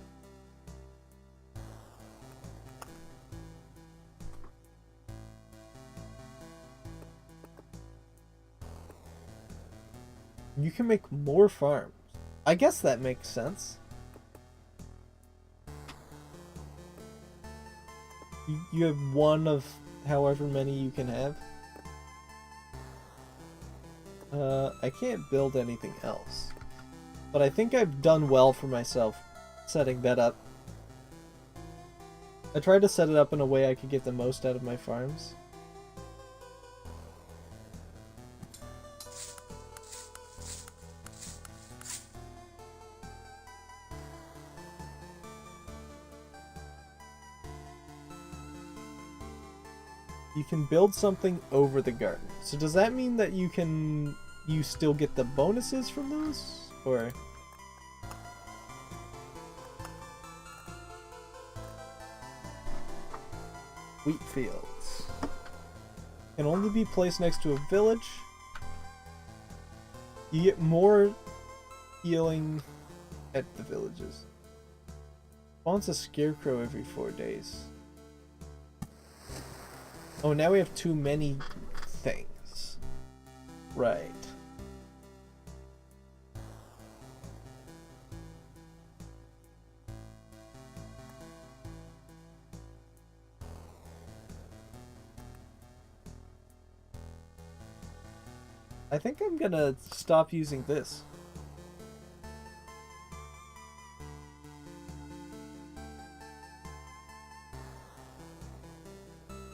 You can make more farms. I guess that makes sense. You have one of however many you can have. I can't build anything else. But I think I've done well for myself setting that up. I tried to set it up in a way I could get the most out of my farms. You can build something over the garden. So does that mean that you still get the bonuses from those? Or wheat fields can only be placed next to a village. You get more healing at the villages. Spawns a scarecrow every 4 days. Oh, now we have too many things. Right. I think I'm gonna stop using this.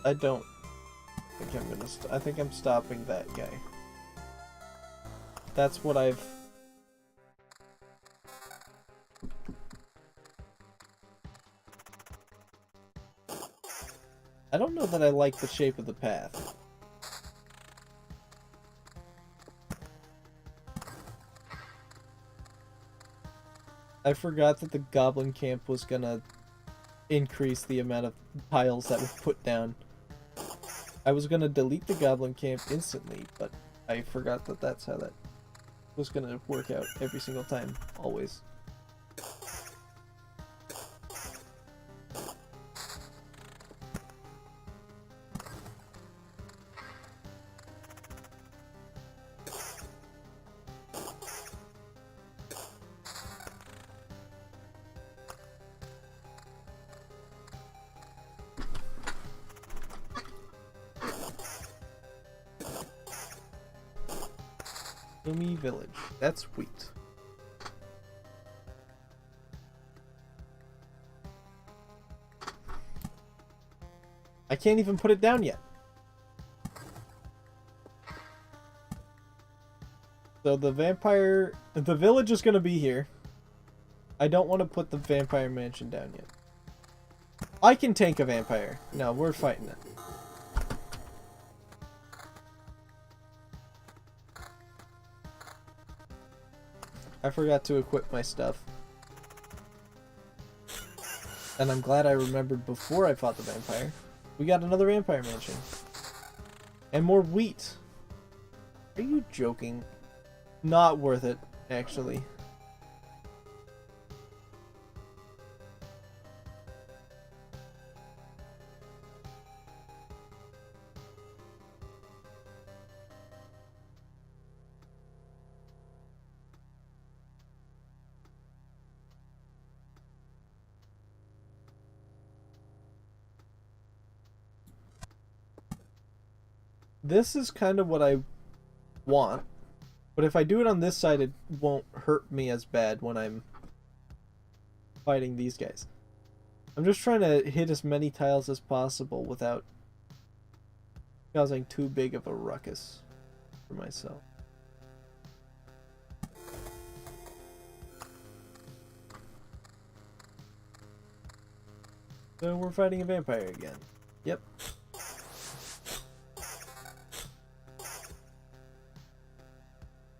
I don't think I'm gonna. I think I'm stopping that guy. That's what I've. I don't know that I like the shape of the path. I forgot that the goblin camp was gonna increase the amount of tiles that were put down. I was gonna delete the goblin camp instantly, but I forgot that that's how that was gonna work out every single time, always. Village. That's wheat. I can't even put it down yet. So the village is going to be here. I don't want to put the vampire mansion down yet. I can tank a vampire. No, we're fighting it. I forgot to equip my stuff. And I'm glad I remembered before I fought the vampire. We got another vampire mansion. And more wheat. Are you joking? Not worth it, actually. This is kind of what I want, but if I do it on this side, it won't hurt me as bad when I'm fighting these guys. I'm just trying to hit as many tiles as possible without causing too big of a ruckus for myself. So we're fighting a vampire again. Yep.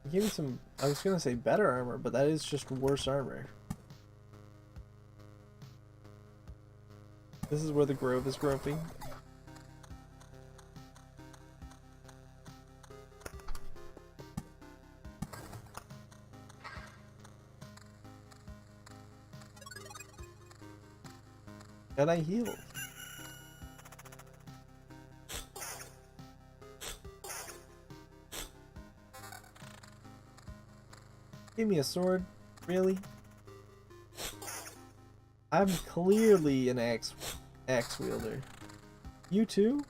He gave me some, I was gonna say better armor, but that is just worse armor. This is where the grove is groping. And I healed. Give me a sword? Really? I'm clearly an axe wielder. You too?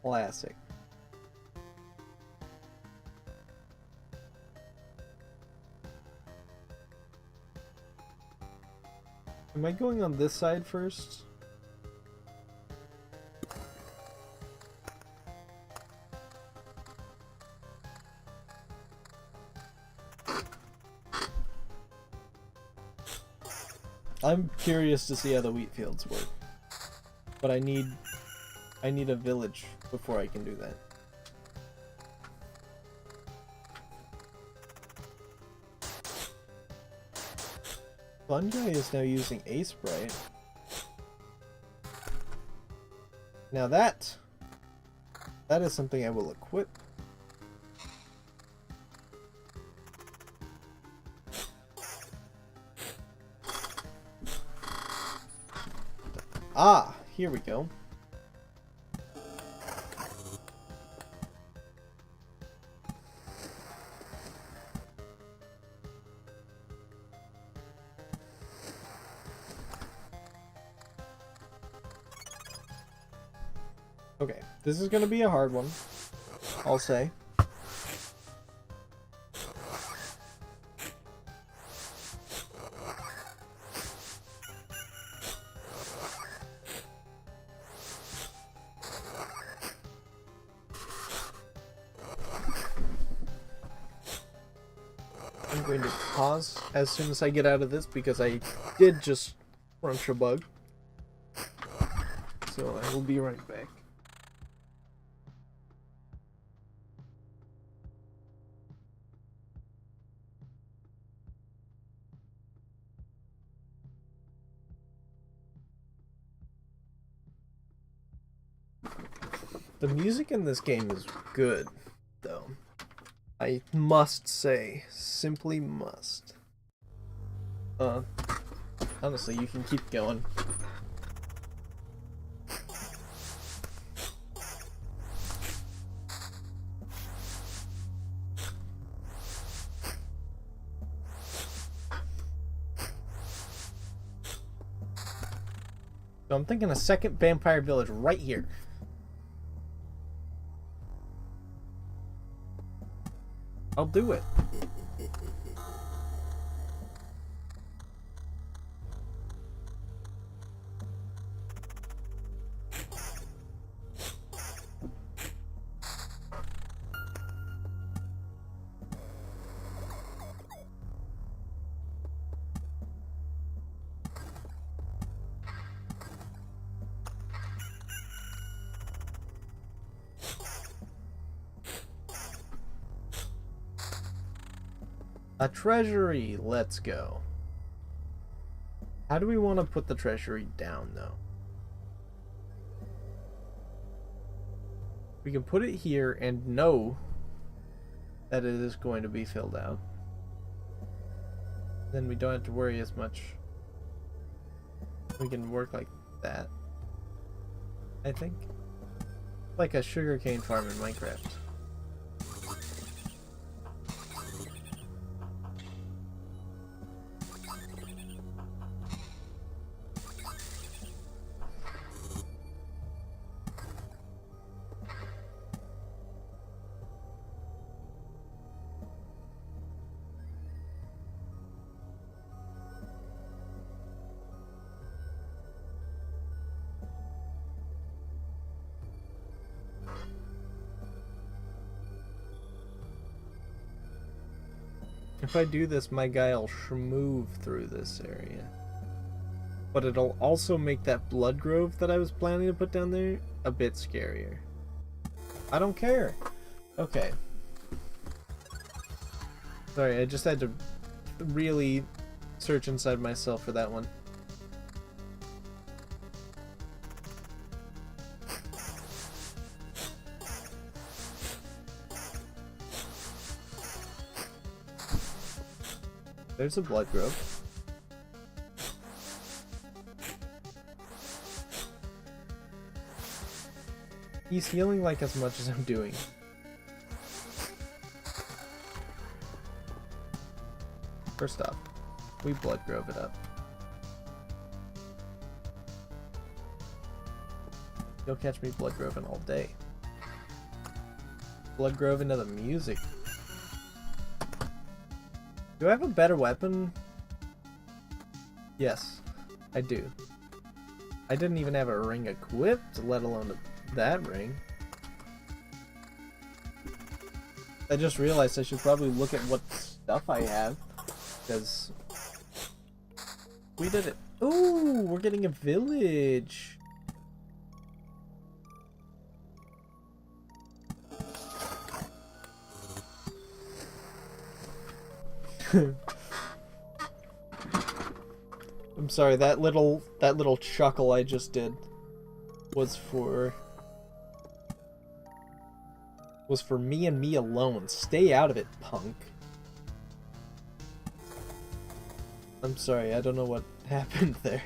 Classic. Am I going on this side first? I'm curious to see how the wheat fields work. But I need a village before I can do that. Fun guy is now using Ace Bright. Now that is something I will equip. Ah, here we go. Okay, this is gonna be a hard one, I'll say. I'm going to pause as soon as I get out of this because I did just crunch a bug. So I will be right back. The music in this game is good, though. I must say, simply must. Honestly, you can keep going. So I'm thinking a second vampire village right here. I'll do it. A treasury, let's go. How do we want to put the treasury down, though? We can put it here and know that it is going to be filled out. Then we don't have to worry as much. We can work like that, I think. Like a sugarcane farm in Minecraft. If I do this, my guy will move through this area. but it'll also make that blood grove that I was planning to put down there a bit scarier. I don't care. Okay. Sorry, I just had to really search inside myself for that one. There's a blood grove. He's healing like as much as I'm doing. First off, we blood grove it up. You'll catch me blood groving all day. Blood grove into the music. Do I have a better weapon? Yes, I do. I didn't even have a ring equipped, let alone that ring. I just realized I should probably look at what stuff I have, because we did it. Ooh, we're getting a village. I'm sorry, that little chuckle I just did was for me and me alone. Stay out of it, punk. I'm sorry, I don't know what happened there.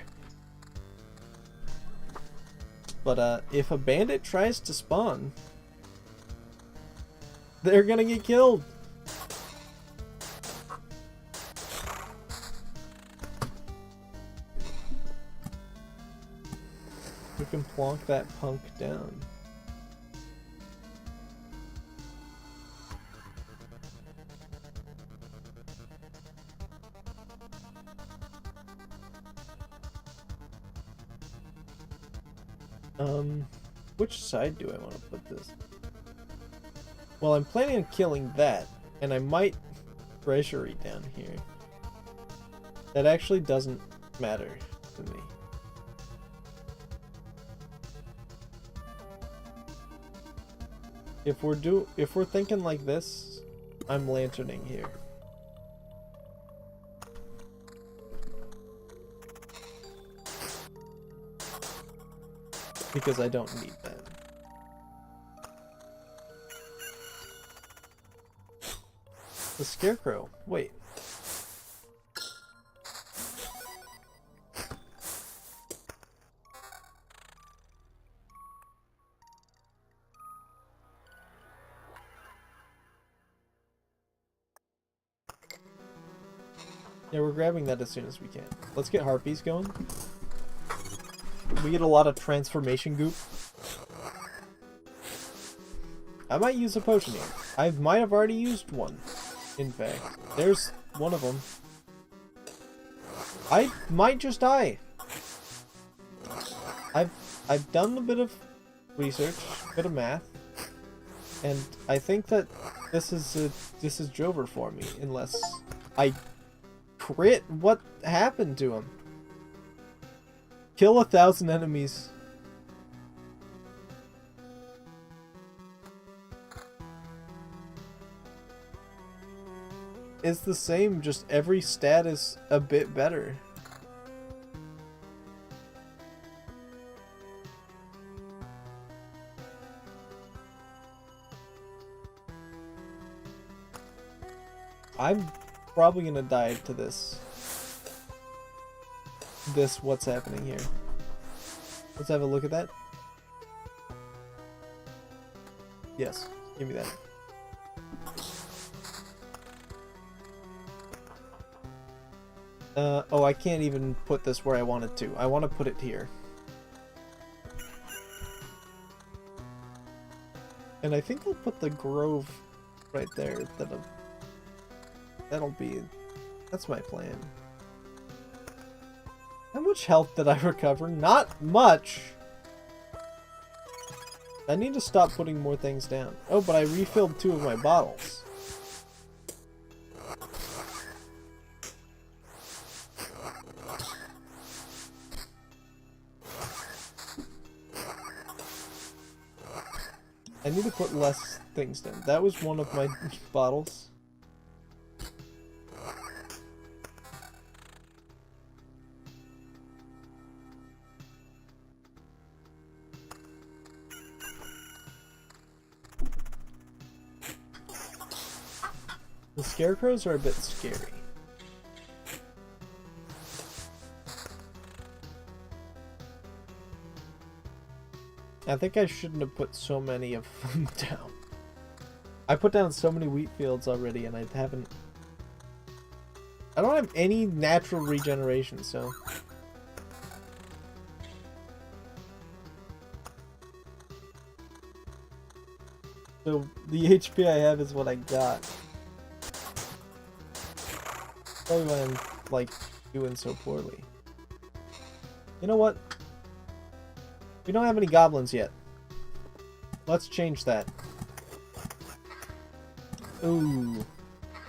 But if a bandit tries to spawn, they're gonna get killed. We can plonk that punk down. Which side do I want to put this? Well, I'm planning on killing that, and I might treasury down here. That actually doesn't matter to me. If we're thinking like this, I'm lanterning here. Because I don't need that. The scarecrow. Wait. Yeah, we're grabbing that as soon as we can. Let's get harpies going. We get a lot of transformation goop. I might use a potion here. I might have already used one. In fact, there's one of them. I might just die. I've done a bit of research, a bit of math, and I think that this is Jover for me, unless I crit. What happened to him? Kill 1,000 enemies. It's the same, just every stat is a bit better. I'm probably gonna die to this. What's happening here. Let's have a look at that. Yes, give me that. Oh, I can't even put this where I want it to. I want to put it here. And I think I'll put the grove right there. That's my plan. How much health did I recover? Not much! I need to stop putting more things down. Oh, but I refilled 2 of my bottles. I need to put less things down. That was one of my bottles. The scarecrows are a bit scary. I think I shouldn't have put so many of them down. I put down so many wheat fields already and I don't have any natural regeneration, so... So, the HP I have is what I got. Probably why I'm, like, doing so poorly. You know what? We don't have any goblins yet. Let's change that. Ooh.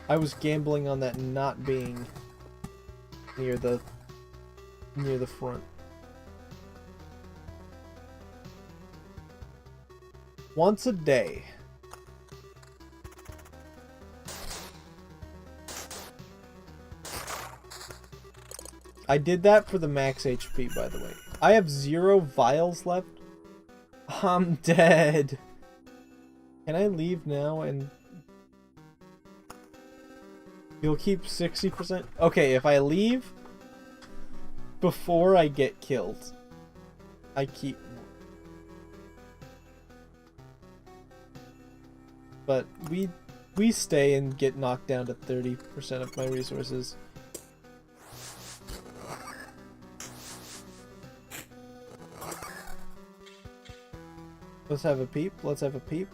I was gambling on that not being near the front. Once a day. I did that for the max HP, by the way. I have 0 vials left. I'm dead. Can I leave now and... You'll keep 60%? Okay, if I leave before I get killed, I keep more. But we stay and get knocked down to 30% of my resources. Let's have a peep. Let's have a peep.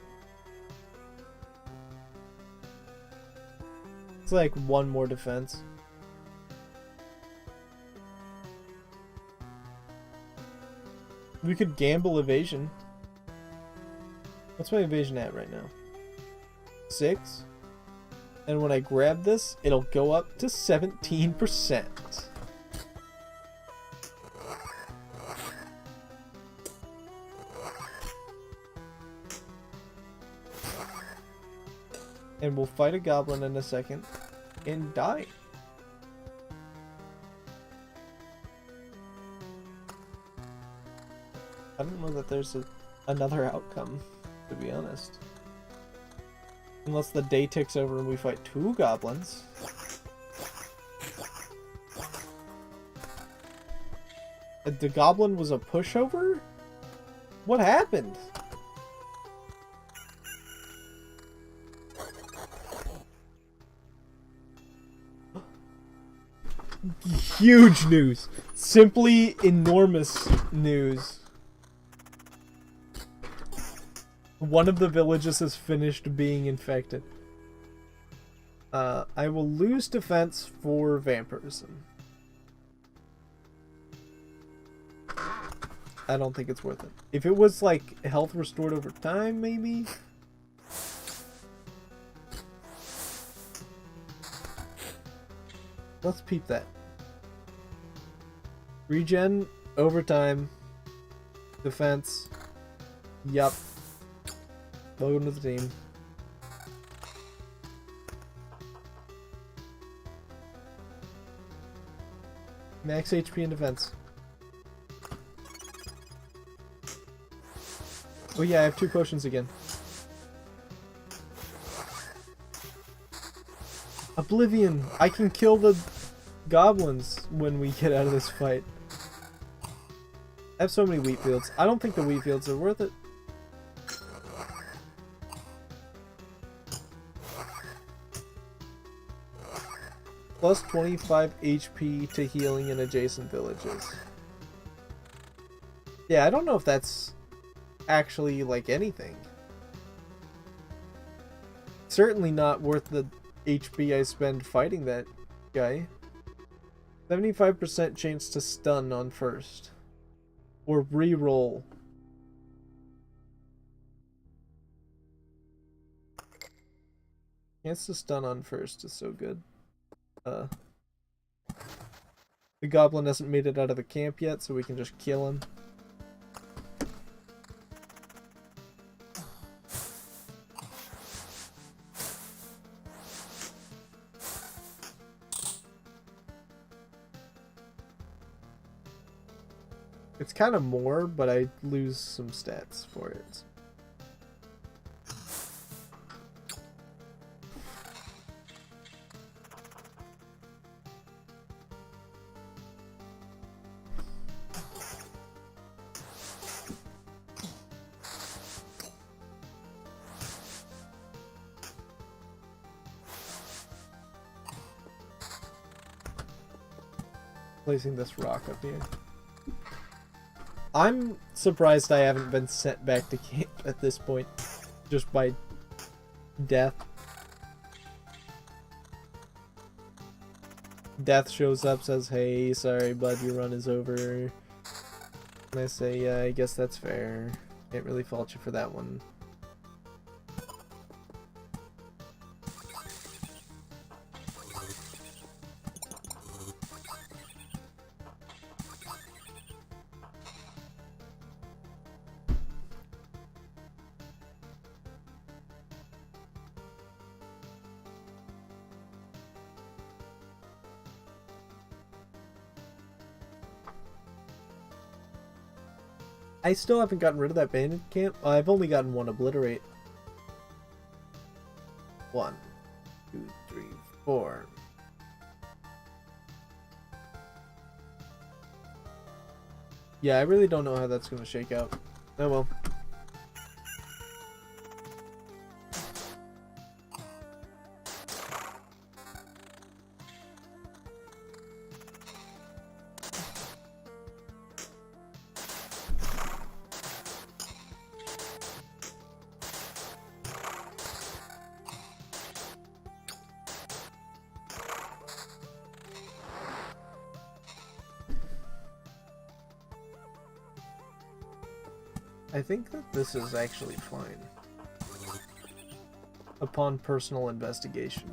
It's like one more defense. We could gamble evasion. What's my evasion at right now? 6. And when I grab this, it'll go up to 17%. And we'll fight a goblin in a second and die. I don't know that there's another outcome, to be honest. Unless the day ticks over and we fight 2 goblins. The goblin was a pushover? What happened? Huge news. Simply enormous news. One of the villages has finished being infected. I will lose defense for vampirism. I don't think it's worth it. If it was like health restored over time, maybe? Let's peep that. Regen, overtime, defense. Yup. Welcome to the team. Max HP and defense. Oh yeah, I have 2 potions again. Oblivion! I can kill the goblins when we get out of this fight. I have so many wheat fields. I don't think the wheat fields are worth it. Plus 25 HP to healing in adjacent villages. Yeah, I don't know if that's actually like anything. Certainly not worth the HP I spend fighting that guy. 75% chance to stun on first. Or re-roll. Chance to stun on first is so good. The goblin hasn't made it out of the camp yet, so we can just kill him. It's kind of more, but I lose some stats for it. Placing this rock up here. I'm surprised I haven't been sent back to camp at this point, just by death. Death shows up, says, "Hey, sorry bud, your run is over." And I say, "Yeah, I guess that's fair. Can't really fault you for that one." I still haven't gotten rid of that bandit camp. I've only gotten one obliterate. 1, 2, 3, 4. Yeah, I really don't know how that's gonna shake out. Oh well. I think that this is actually fine. Upon personal investigation.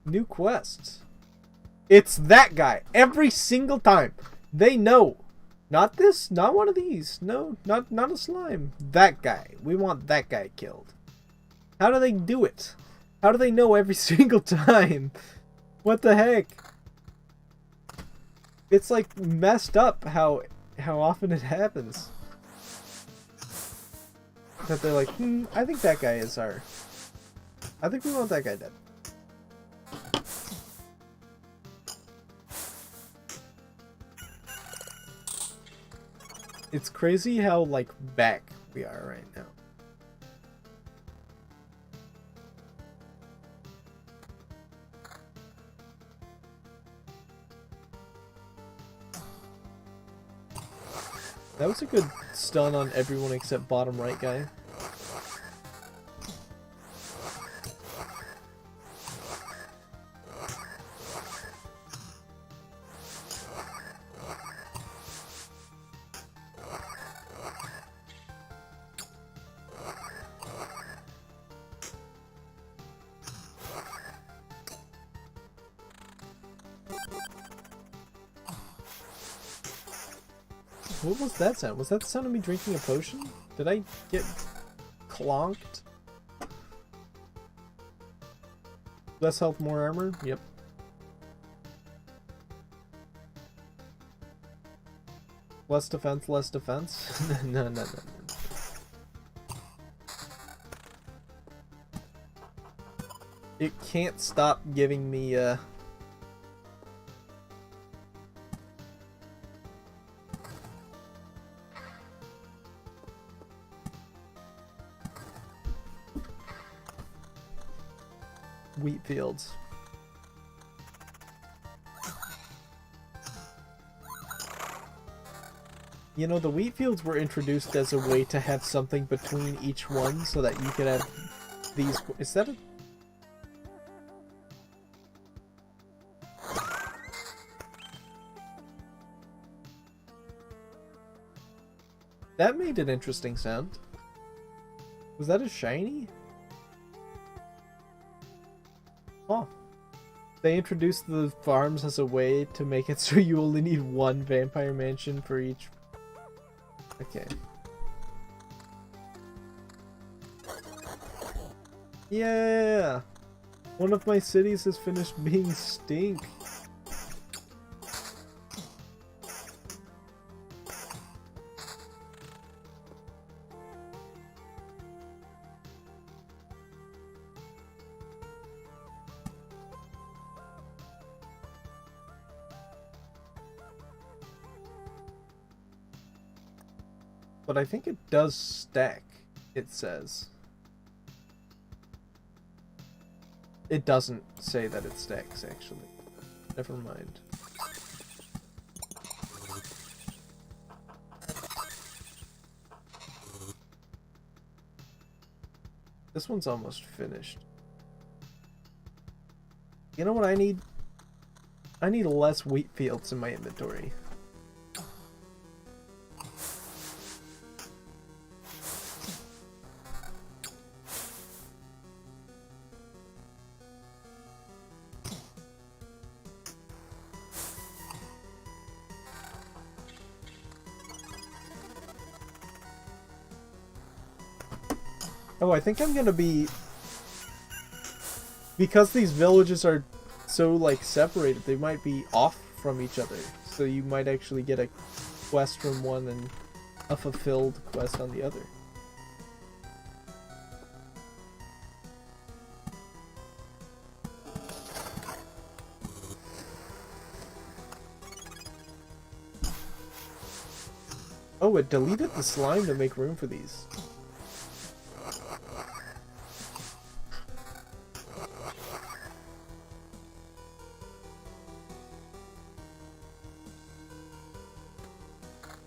New quests. It's that guy. Every single time. They know. Not this. Not one of these. No, not a slime. That guy. We want that guy killed. How do they do it? How do they know every single time? What the heck? It's like messed up how often it happens. That they're like, I think that guy is our... I think we want that guy dead. It's crazy how, like, back we are right now. That was a good stun on everyone except bottom right guy. What was that sound? Was that the sound of me drinking a potion? Did I get clonked? Less health, more armor? Yep. Less defense, less defense? No. It can't stop giving me, wheat fields. You know, the wheat fields were introduced as a way to have something between each one so that you could have these... Is that a... That made an interesting sound. Was that a shiny? Oh. They introduced the farms as a way to make it so you only need one vampire mansion for each. Okay. Yeah! One of my cities has finished being stink. But I think it does stack, it says. It doesn't say that it stacks, actually. Never mind. This one's almost finished. You know what I need? I need less wheat fields in my inventory. Oh, I think I'm gonna be... Because these villages are so, like, separated, they might be off from each other. So you might actually get a quest from one and a fulfilled quest on the other. Oh, it deleted the slime to make room for these.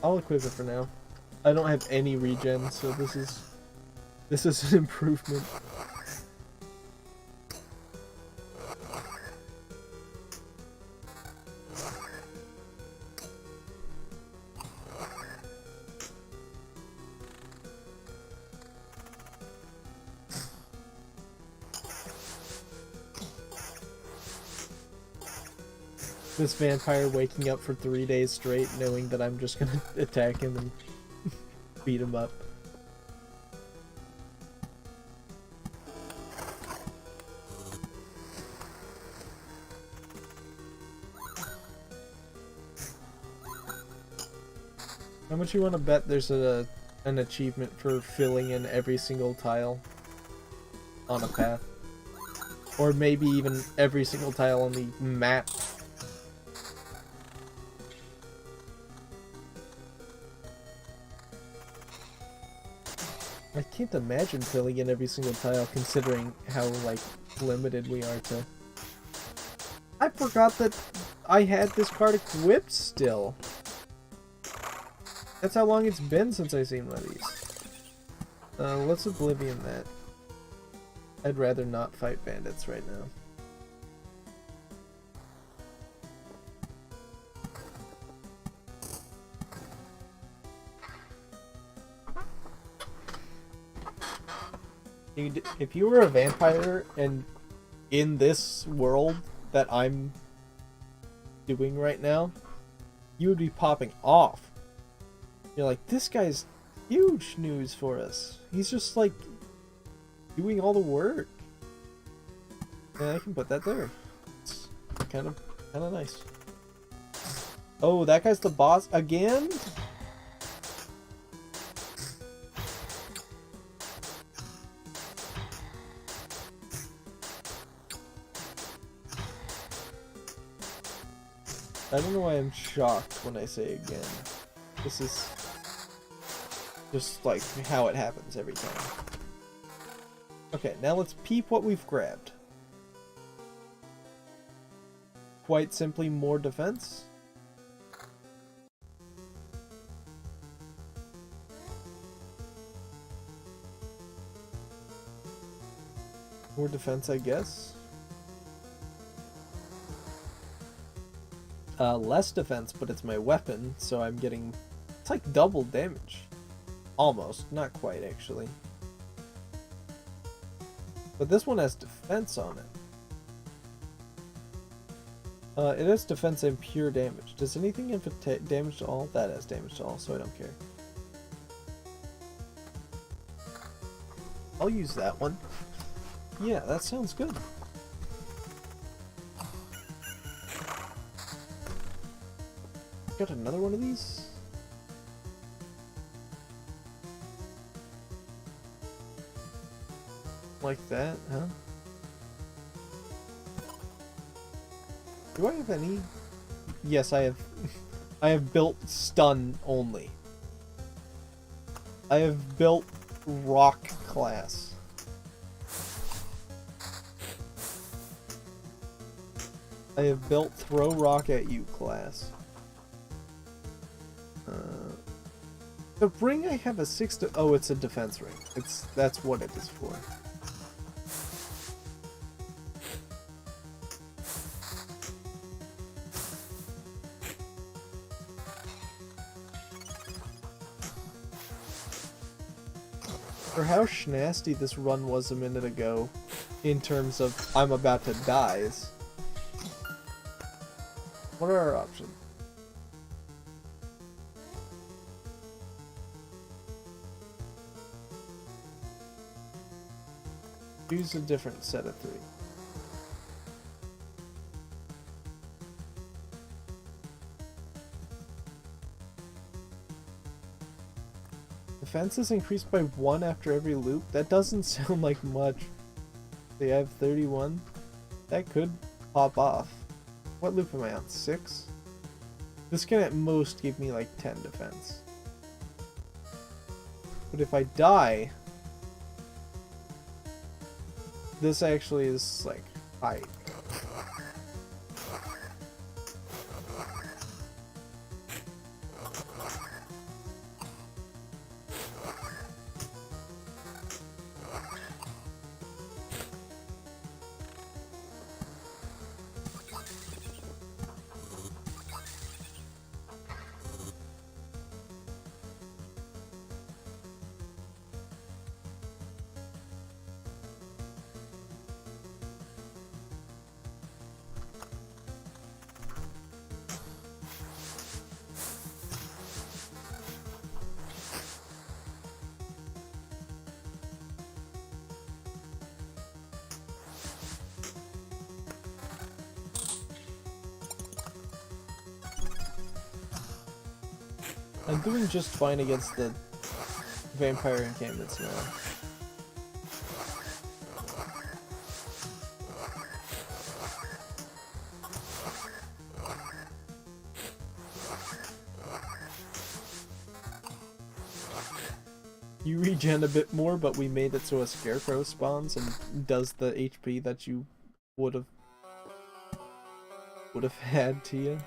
I'll equip it for now. I don't have any regen, so this is an improvement. This vampire waking up for 3 days straight knowing that I'm just gonna attack him and beat him up. How much you want to bet there's an achievement for filling in every single tile on a path? Or maybe even every single tile on the map? I can't imagine filling in every single tile considering how, like, limited we are to... I forgot that I had this card equipped still. That's how long it's been since I've seen one of these. Let's Oblivion that. I'd rather not fight bandits right now. If you were a vampire and in this world that I'm doing right now, you would be popping off. You're like, this guy's huge news for us. He's just like doing all the work. Yeah, I can put that there. It's kind of nice. Oh, that guy's the boss again? I don't know why I'm shocked when I say again. This is just like how it happens every time. Okay, now let's peep what we've grabbed. Quite simply more defense. More defense, I guess. Less defense, but it's my weapon, so I'm getting... It's like double damage. Almost. Not quite, actually. But this one has defense on it. It has defense and pure damage. Does anything inflict damage to all? That has damage to all, so I don't care. I'll use that one. Yeah, that sounds good. Got another one of these? Like that, huh? Do I have any? Yes, I have. I have built stun only. I have built rock class. I have built throw rock at you class. The ring I have a 6 to. Oh, it's a defense ring. That's what it is for. For how schnasty this run was a minute ago, in terms of I'm about to die. What are our options? Choose a different set of 3. Defense is increased by 1 after every loop? That doesn't sound like much. They have 31. That could pop off. What loop am I on? 6? This can at most give me like 10 defense. But if I die, this actually is like high. I'm doing just fine against the vampire encampments now. You regen a bit more, but we made it so a scarecrow spawns and does the HP that you would have had to you.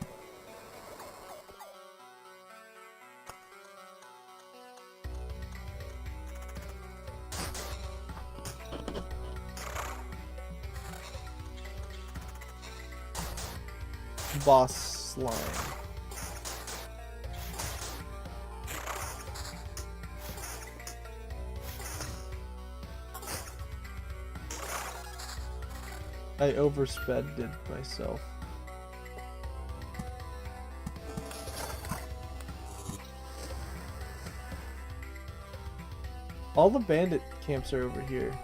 Boss slime. I oversped myself. All the bandit camps are over here.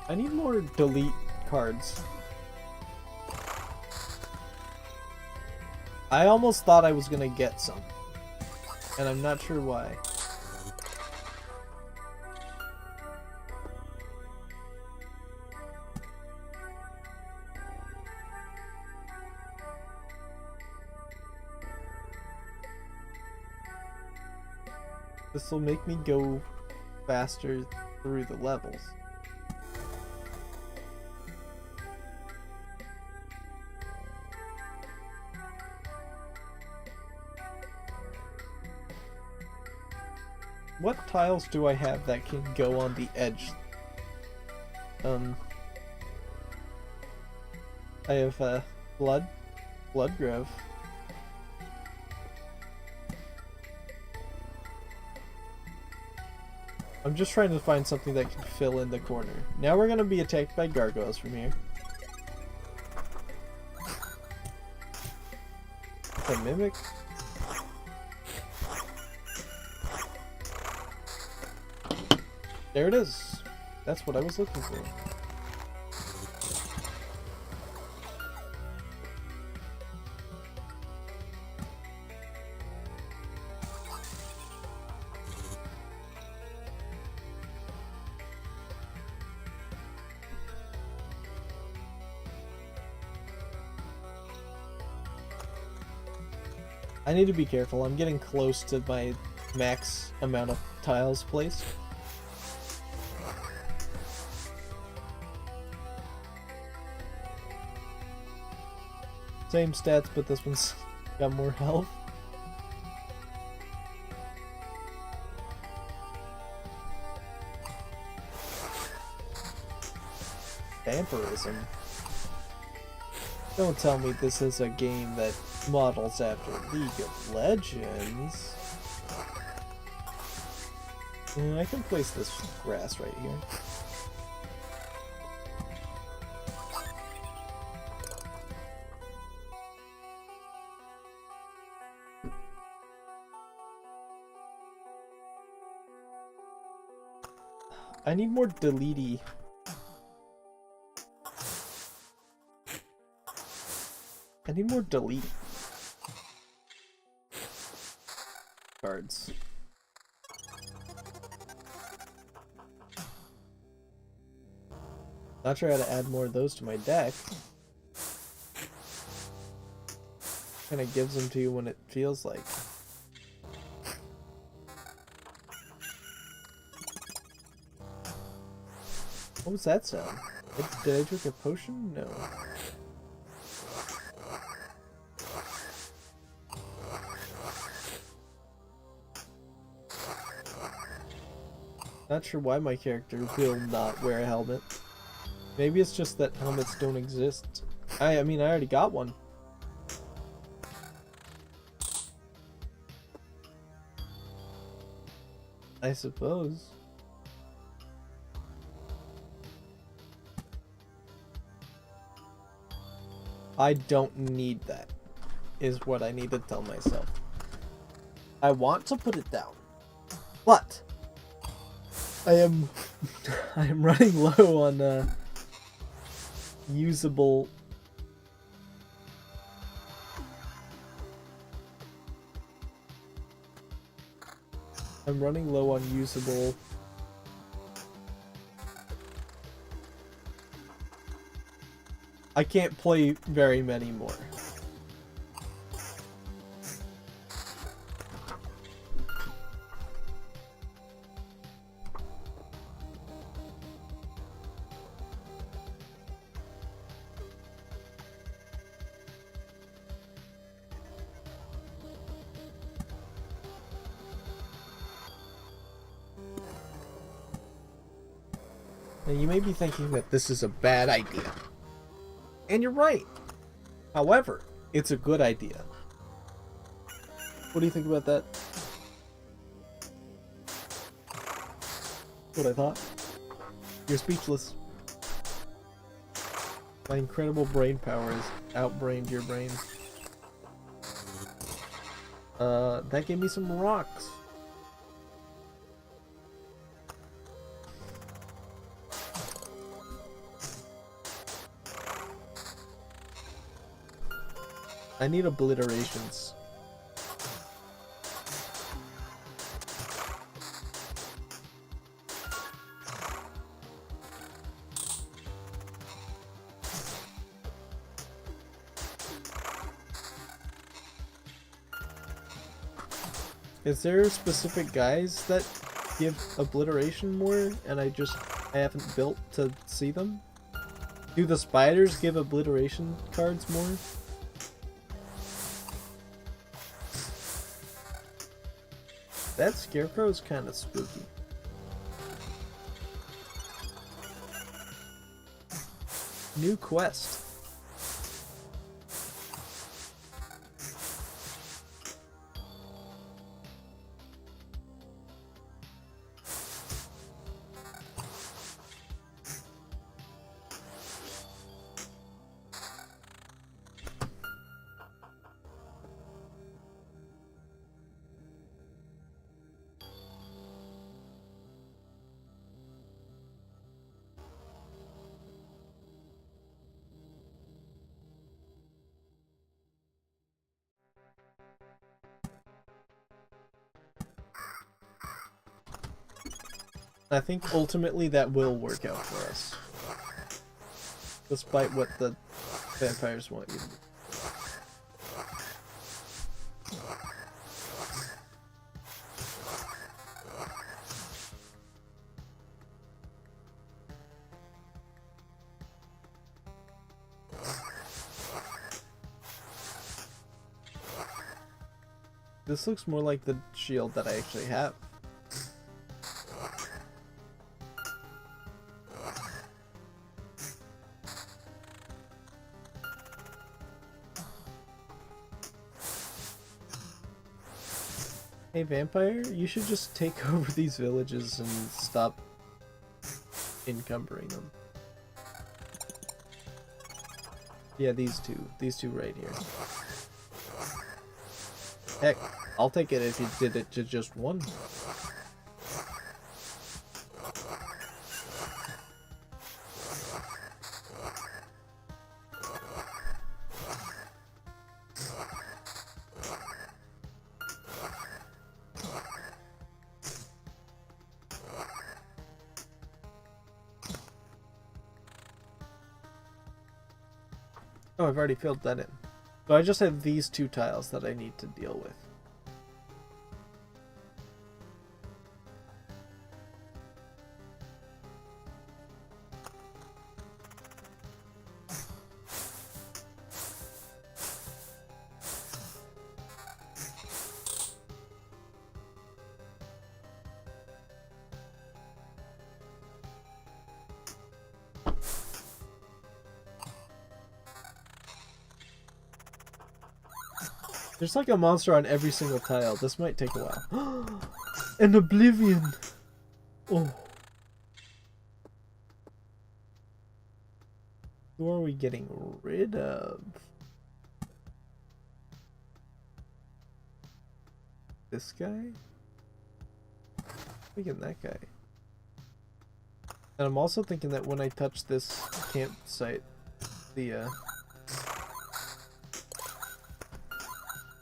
I need more delete cards. I almost thought I was gonna get some, and I'm not sure why. This will make me go faster through the levels. What tiles do I have that can go on the edge? I have blood grove. I'm just trying to find something that can fill in the corner. Now we're gonna be attacked by gargoyles from here. A mimic? There it is. That's what I was looking for. I need to be careful. I'm getting close to my max amount of tiles placed. Same stats, but this one's got more health. Vampirism. Don't tell me this is a game that models after League of Legends. I can place this grass right here. I need more delete-y. I need more delete cards. Not sure how to add more of those to my deck. Kind of gives them to you when it feels like. What was that sound? Did I drink a potion? No. Not sure why my character will not wear a helmet. Maybe it's just that helmets don't exist. I mean, I already got one. I suppose. I don't need that, is what I need to tell myself. I want to put it down, but I am running low on usable. I'm running low on usable. I can't play very many more. Now you may be thinking that this is a bad idea. And you're right. However, it's a good idea. What do you think about that? What I thought? You're speechless. My incredible brain power has outbrained your brain. That gave me some rocks. I need obliterations. Is there specific guys that give obliteration more and I haven't built to see them? Do the spiders give obliteration cards more? That scarecrow is kind of spooky. New quest. I think ultimately that will work out for us. Despite what the vampires want you to do. This looks more like the shield that I actually have. Hey vampire, you should just take over these villages and stop encumbering them. Yeah, these two right here. Heck, I'll take it if you did it to just one. Oh, I've already filled that in. So I just have these two tiles that I need to deal with. There's like a monster on every single tile. This might take a while. An oblivion! Oh. Who are we getting rid of? This guy? Thinking that guy. And I'm also thinking that when I touch this campsite, the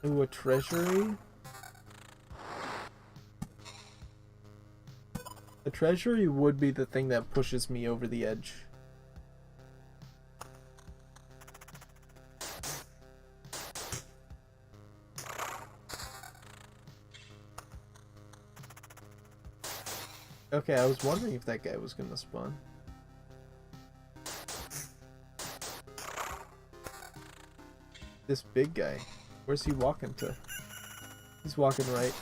ooh, a treasury? The treasury would be the thing that pushes me over the edge. Okay, I was wondering if that guy was gonna spawn. This big guy. Where's he walking to? He's walking right.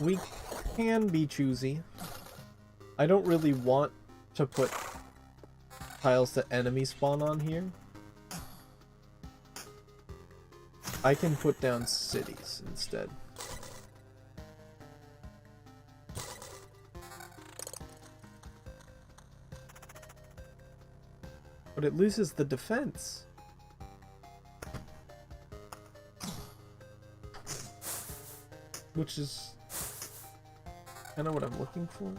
We can be choosy. I don't really want to put tiles that enemy spawn on here. I can put down cities instead. But it loses the defense. Which is kind of what I'm looking for.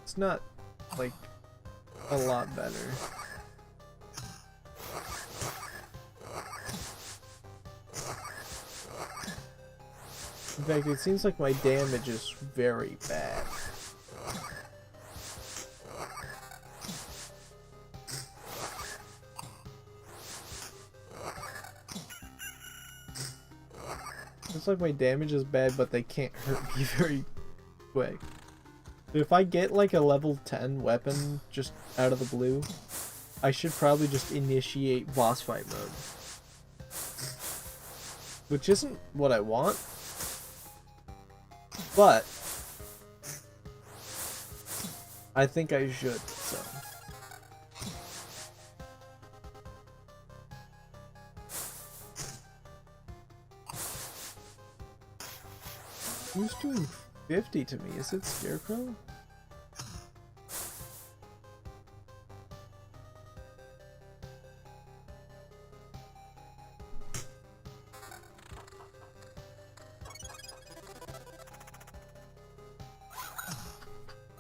It's not, like, a lot better. In fact, it seems like my damage is very bad. Looks like my damage is bad, but they can't hurt me very quick. If I get like a level 10 weapon just out of the blue, I should probably just initiate boss fight mode. Which isn't what I want. But I think I should, so. Who's doing 50 to me? Is it Scarecrow?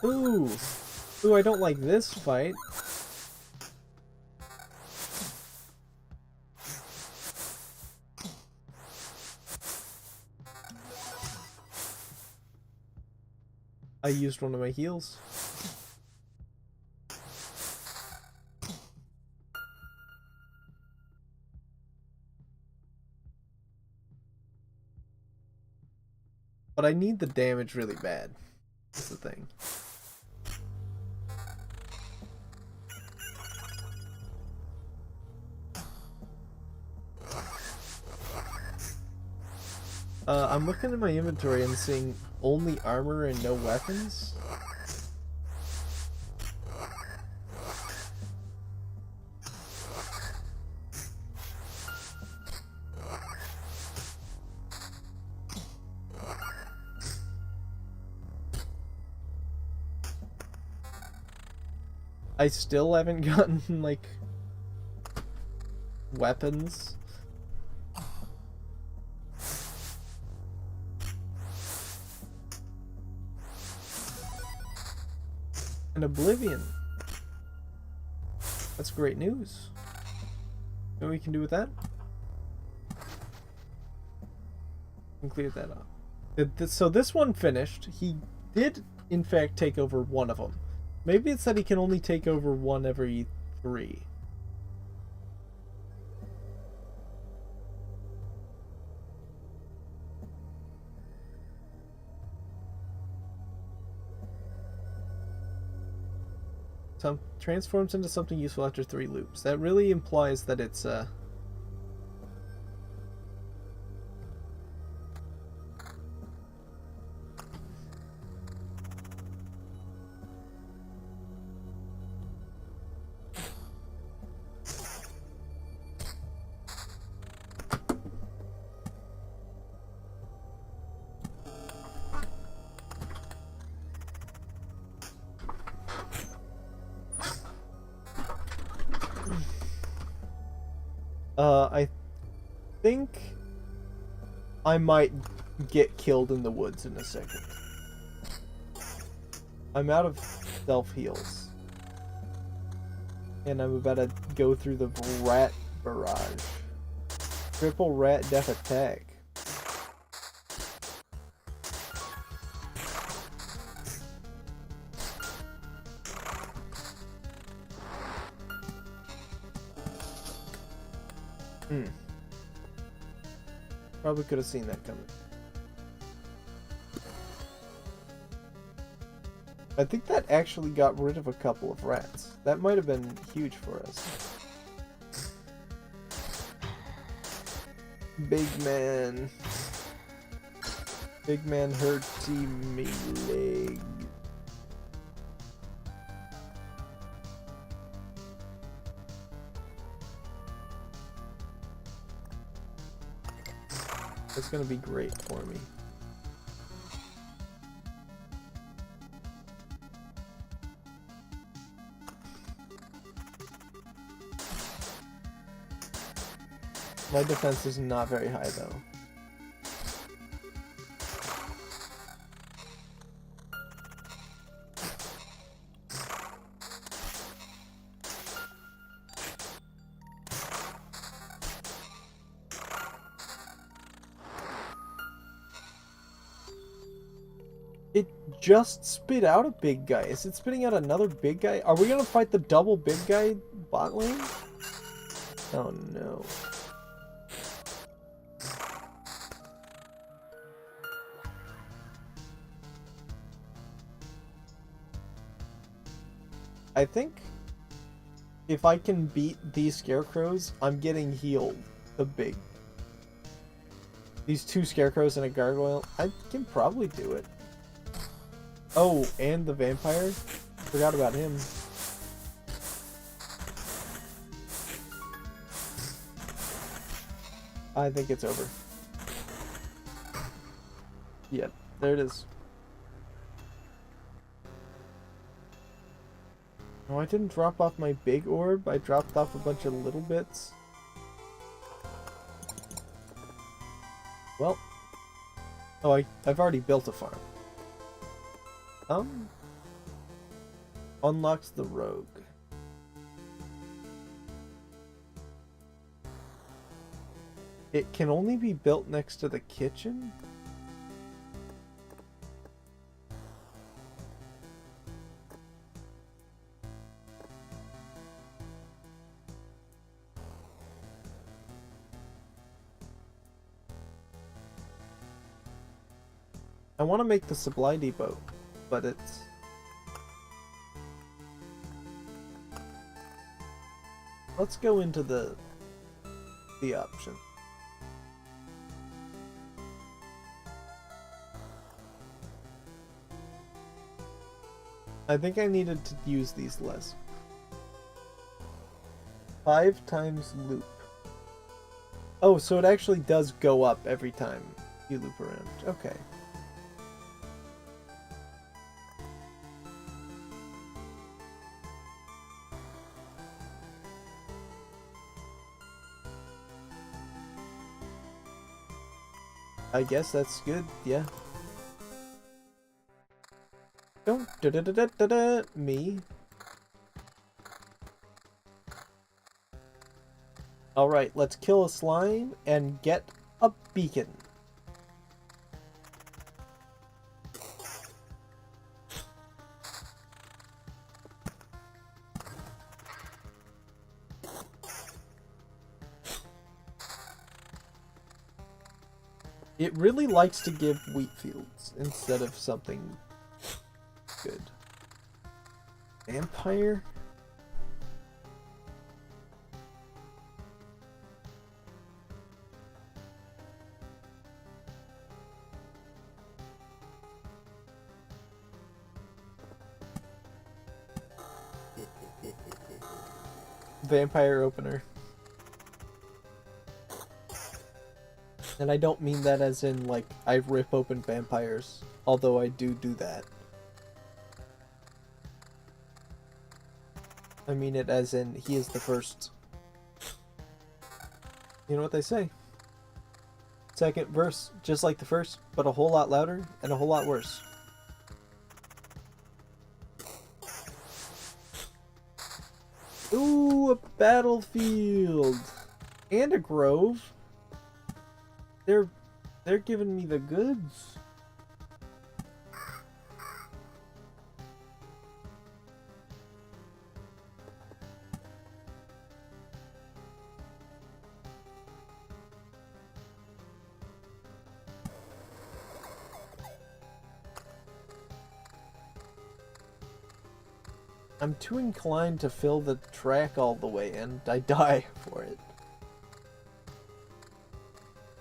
Ooh! Ooh, I don't like this fight. I used one of my heals. But I need the damage really bad. That's the thing. I'm looking at my inventory and seeing only armor and no weapons. I still haven't gotten, like, weapons. An Oblivion. That's great news. You know what we can do with that? And clear that up. So this one finished. He did, in fact, take over one of them. Maybe it said he can only take over one every 3. Transforms into something useful after 3 loops. That really implies that it's I think I might get killed in the woods in a second. I'm out of self-heals. And I'm about to go through the rat barrage. Triple rat death attack. Probably could have seen that coming. I think that actually got rid of a couple of rats. That might have been huge for us. Big man. Big man hurting me leg. That's gonna be great for me. My defense is not very high though. It just spit out a big guy. Is it spitting out another big guy? Are we gonna fight the double big guy bot lane? Oh no. I think if I can beat these scarecrows, I'm getting healed a big. These 2 scarecrows and a gargoyle, I can probably do it. Oh, and the vampire? Forgot about him. I think it's over. Yep, there it is. Oh, I didn't drop off my big orb. I dropped off a bunch of little bits. Well. Oh, I've already built a farm. Unlocks the rogue. It can only be built next to the kitchen? I want to make the supply depot, but it's... Let's go into the option. I think I needed to use these less. 5 times loop. Oh, so it actually does go up every time you loop around. Okay. I guess that's good, yeah. Don't da-da-da-da-da-da me. Alright, let's kill a slime and get a beacon. It really likes to give wheat fields instead of something good. Vampire? Vampire opener. And I don't mean that as in, like, I rip open vampires, although I do that. I mean it as in, he is the first. You know what they say? Second verse, just like the first, but a whole lot louder and a whole lot worse. Ooh, a battlefield! And a grove. They're giving me the goods. I'm too inclined to fill the track all the way and I die for it.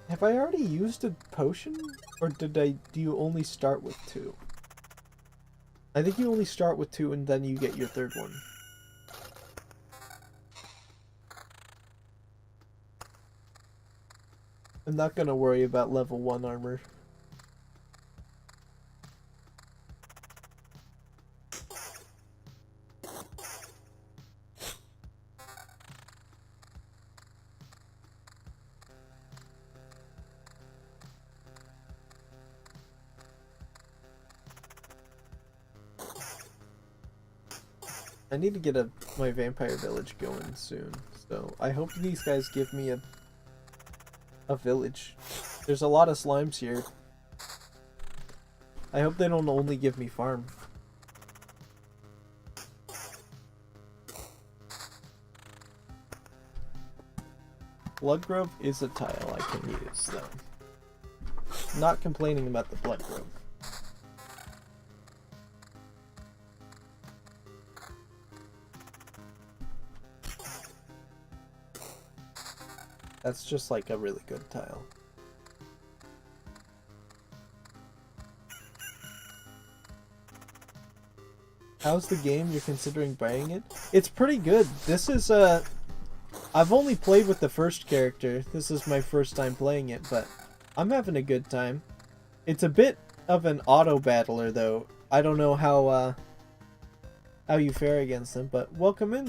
Have I already used a potion? Or do you only start with 2? I think you only start with 2 and then you get your 3rd one. I'm not gonna worry about level 1 armor. I need to get my vampire village going soon, so I hope these guys give me a village. There's a lot of slimes here. I hope they don't only give me farm. Blood Grove is a tile I can use, though. Not complaining about the Blood Grove. That's just like a really good tile. How's the game? You're considering buying it? It's pretty good. This is I've only played with the first character. This is my first time playing it, but I'm having a good time. It's a bit of an auto battler though. I don't know how you fare against them, but welcome in,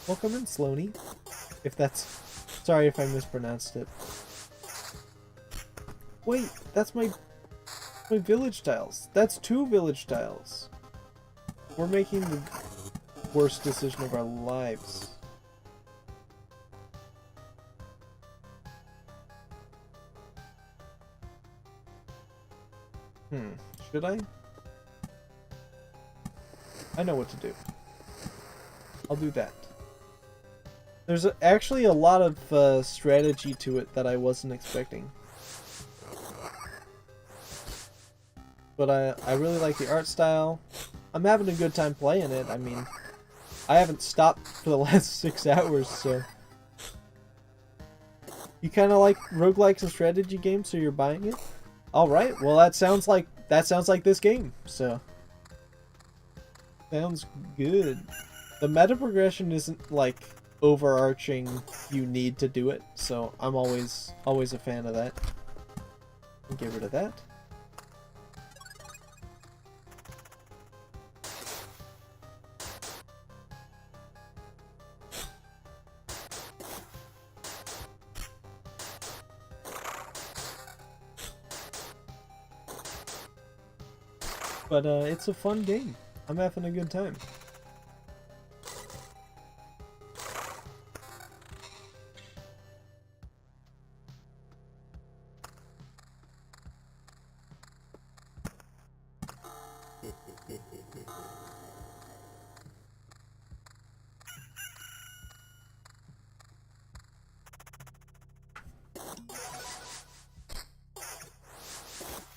Sloaney. If that's, sorry if I mispronounced it. Wait, that's my village tiles. That's 2 village tiles. We're making the worst decision of our lives. Should I? I know what to do. I'll do that. There's actually a lot of strategy to it that I wasn't expecting. But I really like the art style. I'm having a good time playing it. I mean, I haven't stopped for the last 6 hours, so... You kind of like roguelikes and strategy games, so you're buying it? Alright, well that sounds like this game, so... Sounds good. The meta progression isn't, like, overarching, you need to do it, so I'm always a fan of that. Get rid of that. But it's a fun game. I'm having a good time.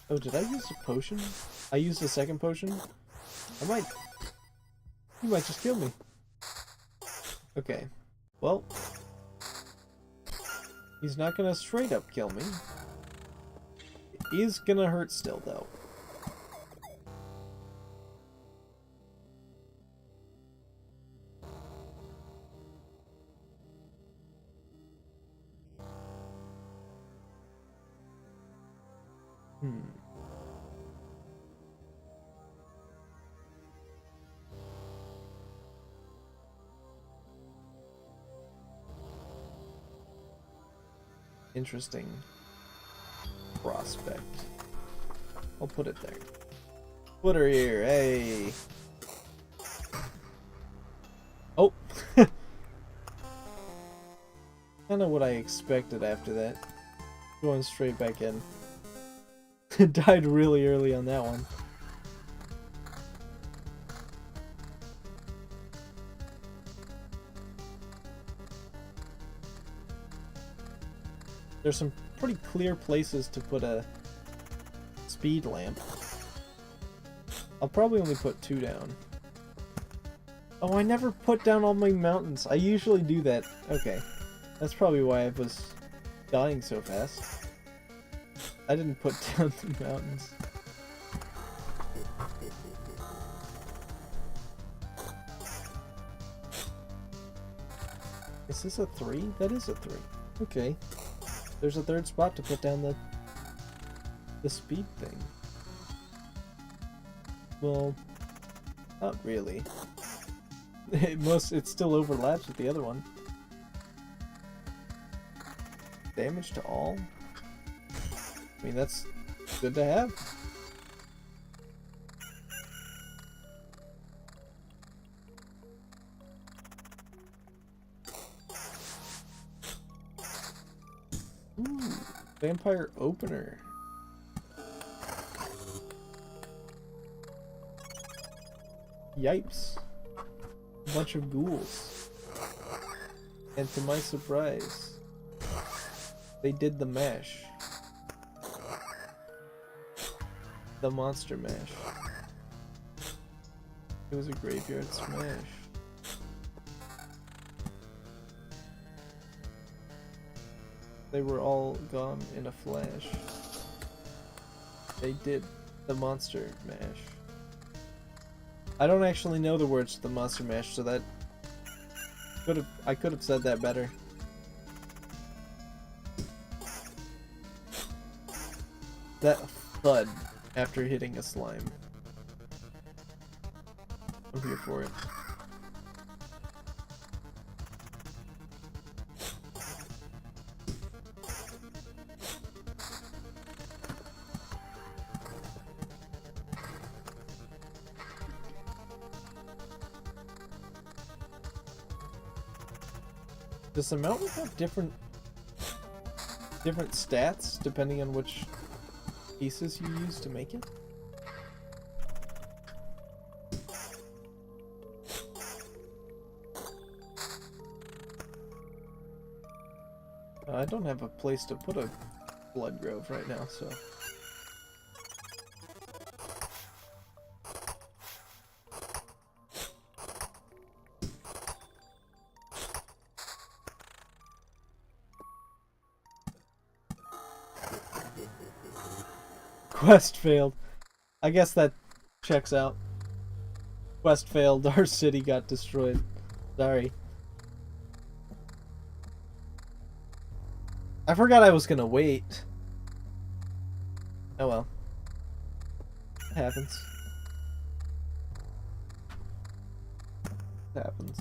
Oh, did I use a potion? I used the second potion? You might just kill me. Okay. Well. He's not gonna straight up kill me. He's gonna hurt still, though. Interesting prospect. I'll put it there. Put her here, hey! Oh! Kinda what I expected after that. Going straight back in. Died really early on that one. There's some pretty clear places to put a speed lamp. I'll probably only put 2 down. Oh, I never put down all my mountains. I usually do that. Okay. That's probably why I was dying so fast. I didn't put down the mountains. Is this a 3? That is a 3. Okay. There's a 3rd spot to put down the speed thing. Well, not really. It still overlaps with the other one. Damage to all? I mean, that's good to have. Ooh, vampire opener. Yipes. A bunch of ghouls. And to my surprise, they did the mash. The monster mash. It was a graveyard smash. They were all gone in a flash. They did the monster mash. I don't actually know the words to the monster mash, so that I could have said that better. That thud after hitting a slime. I'm here for it. Does the mountain have different stats depending on which pieces you use to make it? I don't have a place to put a blood grove right now, so... Quest failed. I guess that checks out. Quest failed. Our city got destroyed. Sorry. I forgot I was gonna wait. Oh well. It happens. It happens.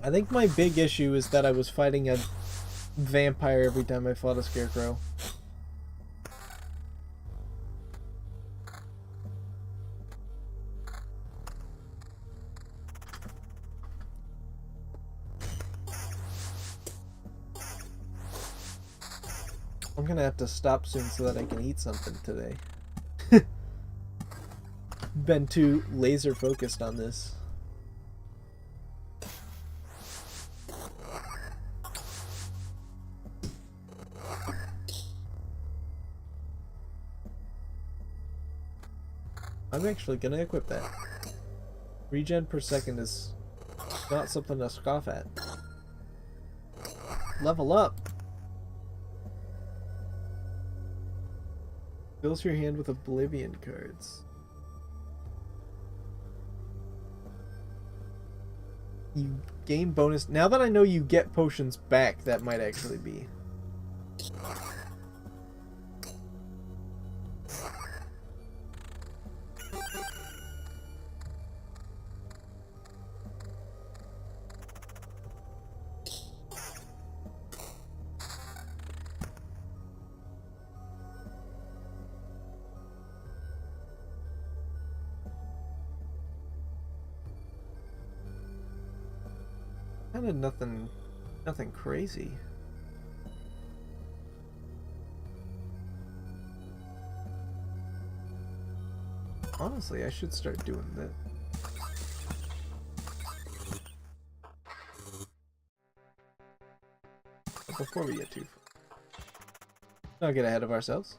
I think my big issue is that I was fighting a vampire every time I fought a scarecrow. I'm gonna have to stop soon so that I can eat something today. Been too laser focused on this. I'm actually gonna equip that. Regen per second is not something to scoff at. Level up! Fills your hand with oblivion cards. You gain bonus. Now that I know you get potions back, that might actually be. Kind of nothing crazy. Honestly, I should start doing that. But before we get too far, don't get ahead of ourselves.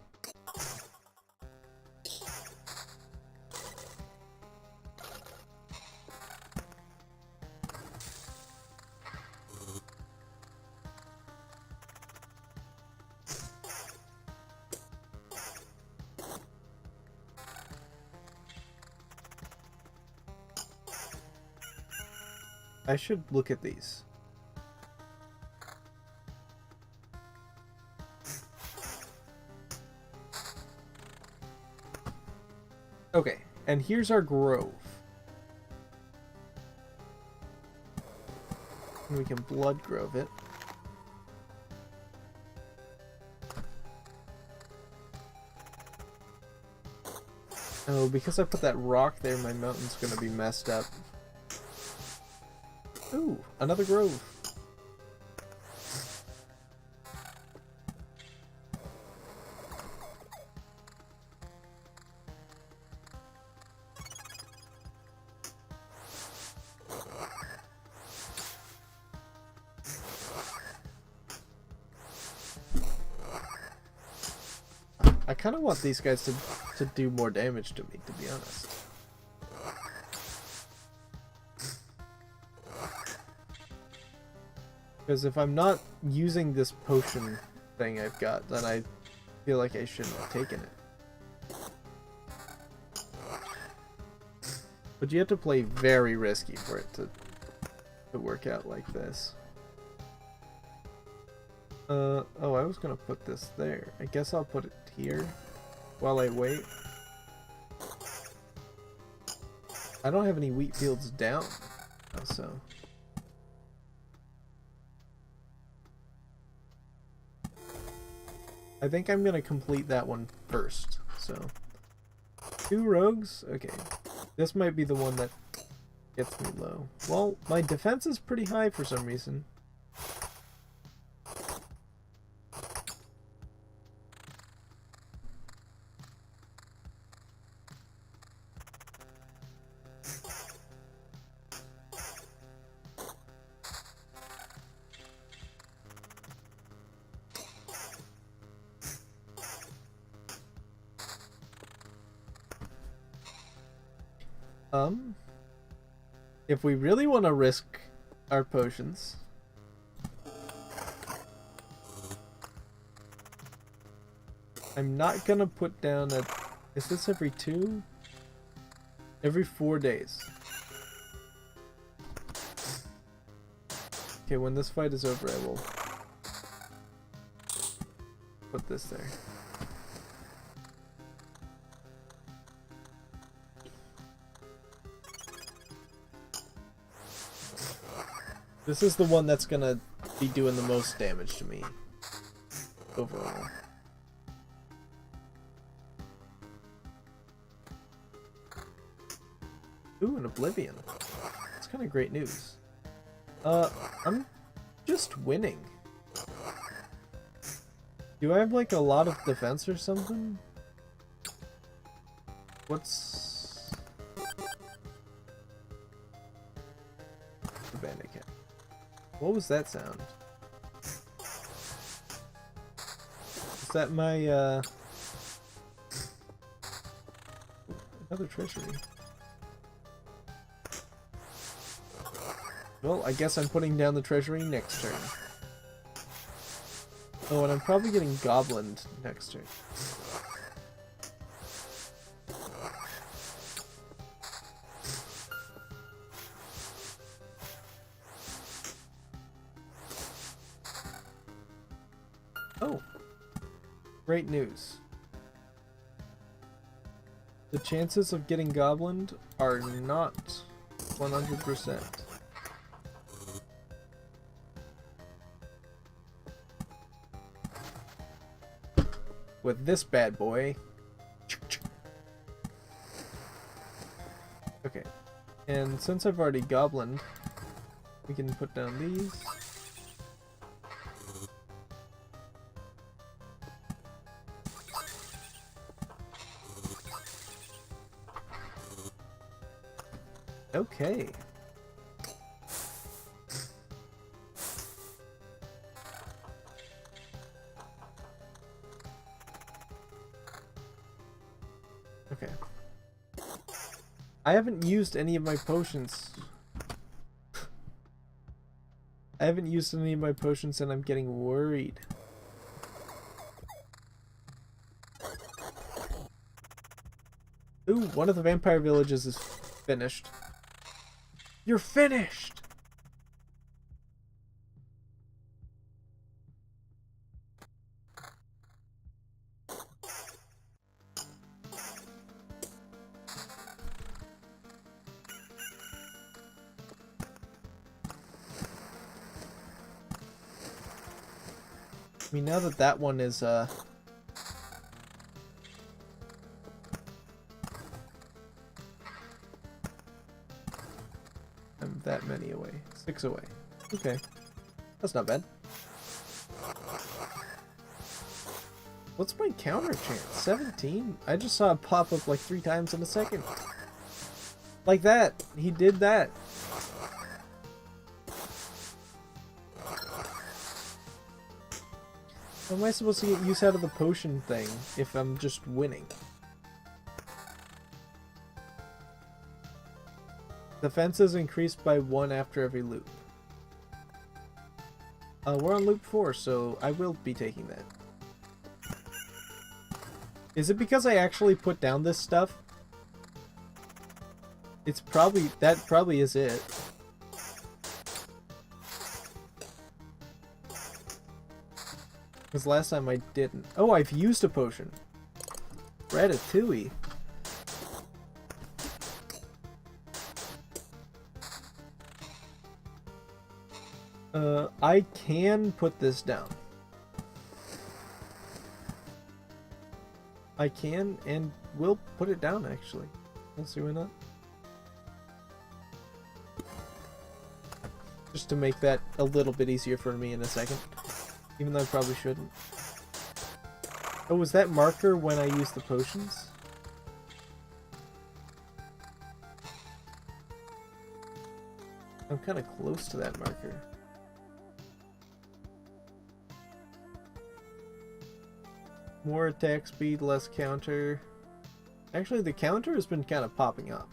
I should look at these. Okay, and here's our grove. And we can blood grove it. Oh, because I put that rock there, my mountain's gonna be messed up. Ooh, another grove. I kind of want these guys to do more damage to me, to be honest. Because if I'm not using this potion thing I've got, then I feel like I shouldn't have taken it. But you have to play very risky for it to work out like this. Oh, I was gonna put this there. I guess I'll put it here while I wait. I don't have any wheat fields down, so... I think I'm gonna complete that one first, so... 2 rogues? Okay. This might be the one that gets me low. Well, my defense is pretty high for some reason. If we really want to risk our potions, I'm not gonna put down a... Is this every 2? Every 4 days. Okay, when this fight is over, I will put this there. This is the one that's gonna be doing the most damage to me overall. Ooh, an Oblivion. That's kind of great news. I'm just winning. Do I have like a lot of defense or something? What's... The bandit cat. What was that sound? Is that my, another treasury. Well, I guess I'm putting down the treasury next turn. Oh, and I'm probably getting goblined next turn. Oh, great news. The chances of getting goblined are not 100%. With this bad boy. Okay, and since I've already goblined, we can put down these. Okay. Okay. I haven't used any of my potions. I haven't used any of my potions and I'm getting worried. Ooh, one of the vampire villages is finished. You're finished! I mean, now that that one is, I'm that many away. 6 away. Okay. That's not bad. What's my counter chance? 17? I just saw it pop up like 3 times in a second. Like that. He did that. How am I supposed to get use out of the potion thing if I'm just winning? Defense is increased by 1 after every loop. We're on loop 4, so I will be taking that. Is it because I actually put down this stuff? It's probably... That probably is it. Because last time I didn't. Oh, I've used a potion. Ratatouille. I can put this down. I can and will put it down, actually. Let's see, why not? Just to make that a little bit easier for me in a second. Even though I probably shouldn't. Oh, was that marker when I used the potions? I'm kind of close to that marker. More attack speed, less counter. Actually, the counter has been kind of popping up.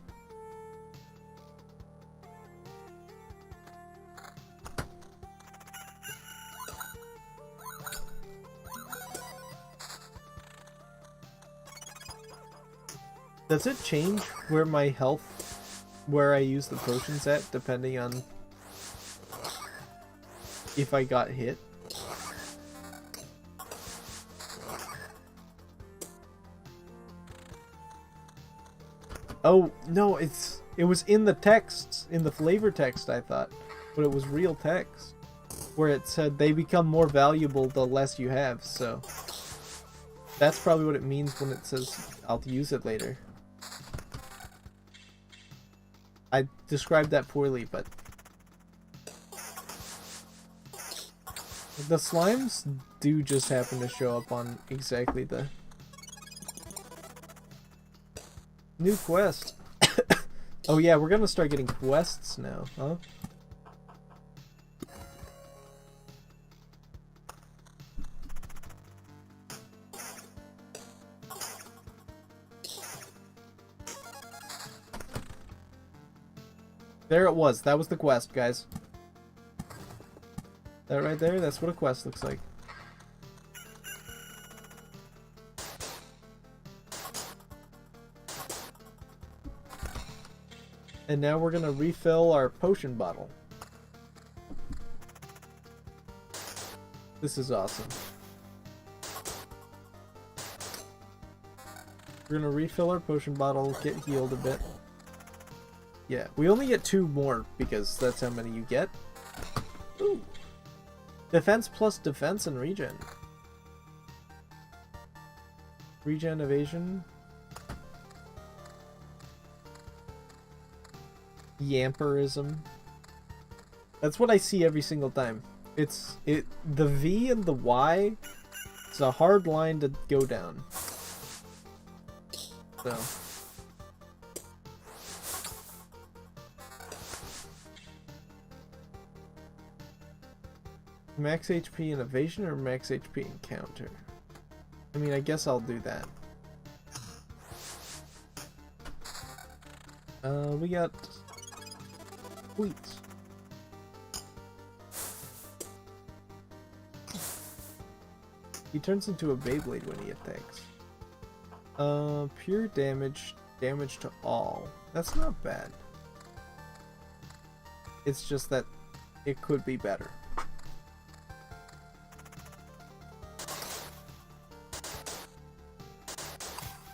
Does it change where my health, where I use the potions at, depending on if I got hit? Oh, no, it was in the text, in the flavor text, I thought. But it was real text. Where it said they become more valuable the less you have, so... That's probably what it means when it says I'll use it later. I described that poorly, but... The slimes do just happen to show up on exactly the... New quest. Oh yeah, we're gonna start getting quests now, huh? There it was. That was the quest, guys. That right there, that's what a quest looks like. And now we're gonna refill our potion bottle. This is awesome. We're gonna refill our potion bottle, get healed a bit. Yeah, we only get 2 more because that's how many you get. Ooh. Defense plus defense and regen. Regen, evasion. Yamperism. That's what I see every single time. The V and the Y, it's a hard line to go down. So max HP in evasion or max HP in counter? I mean, I guess I'll do that. We got wheat. He turns into a Beyblade when he attacks. Pure damage, damage to all. That's not bad. It's just that it could be better.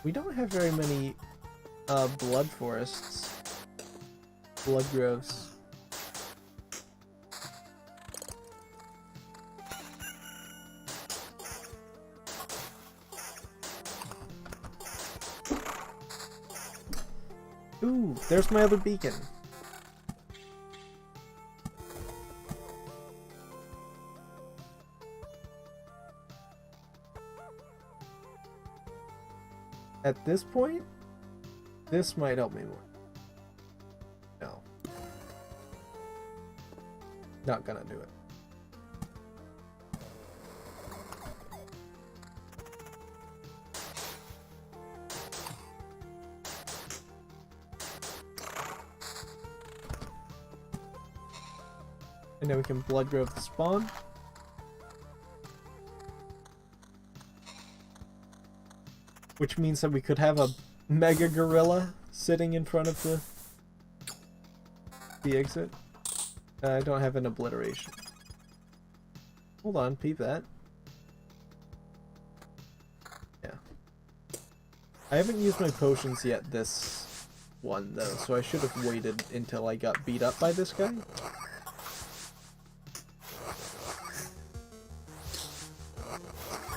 We don't have very many blood forests. Blood groves. Ooh, there's my other beacon. At this point, this might help me more. No. Not gonna do it. And now we can blood grove the spawn. Which means that we could have a mega gorilla sitting in front of the exit. I don't have an obliteration. Hold on, peep that. Yeah. I haven't used my potions yet this one, though, so I should have waited until I got beat up by this guy.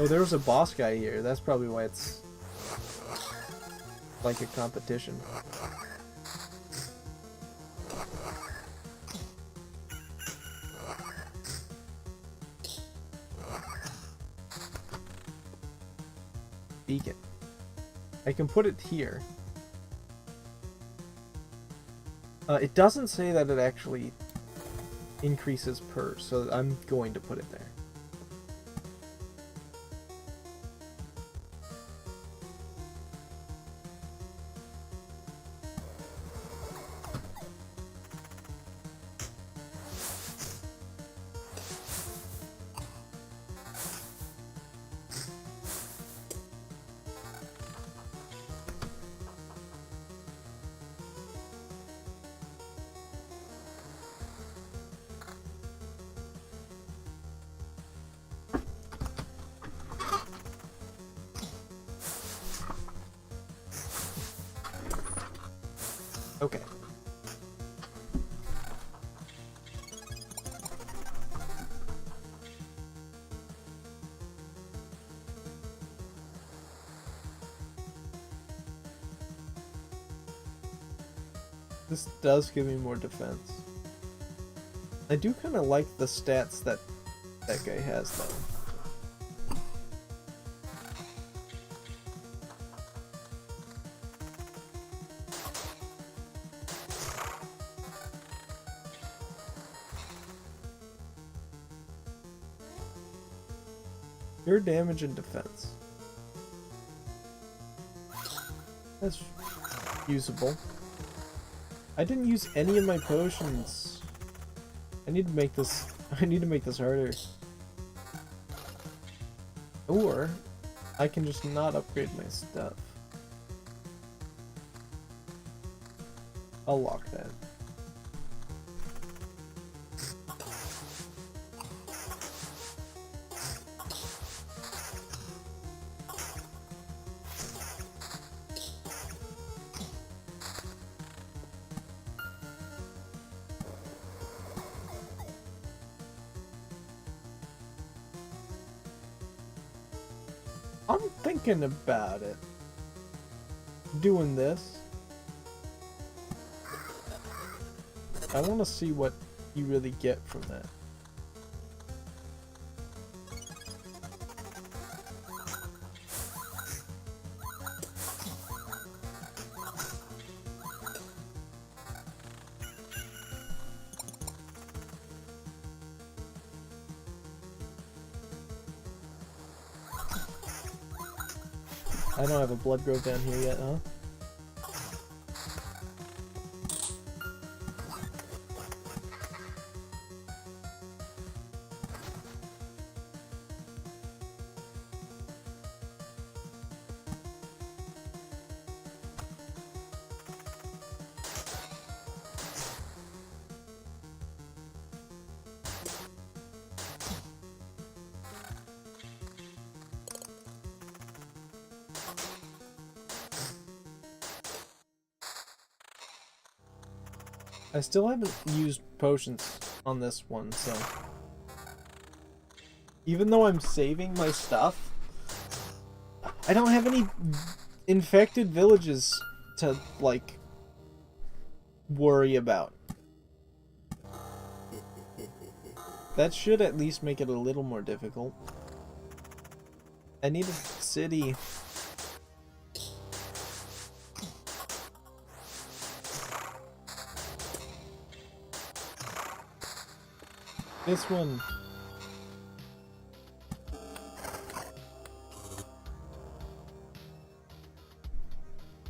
Oh, there was a boss guy here. That's probably why it's like a competition. Beacon. I can put it here. It doesn't say that it actually increases per, so I'm going to put it there. Okay. This does give me more defense. I do kind of like the stats that that guy has, though. Your damage and defense. That's usable. I didn't use any of my potions. I need to make this harder. Or I can just not upgrade my stuff. I'll lock that. I'm thinking about it. Doing this. I want to see what you really get from that. I don't have a blood grove down here yet, huh? I still haven't used potions on this one, so... Even though I'm saving my stuff, I don't have any infected villages to, like, worry about. That should at least make it a little more difficult. I need a city. This one.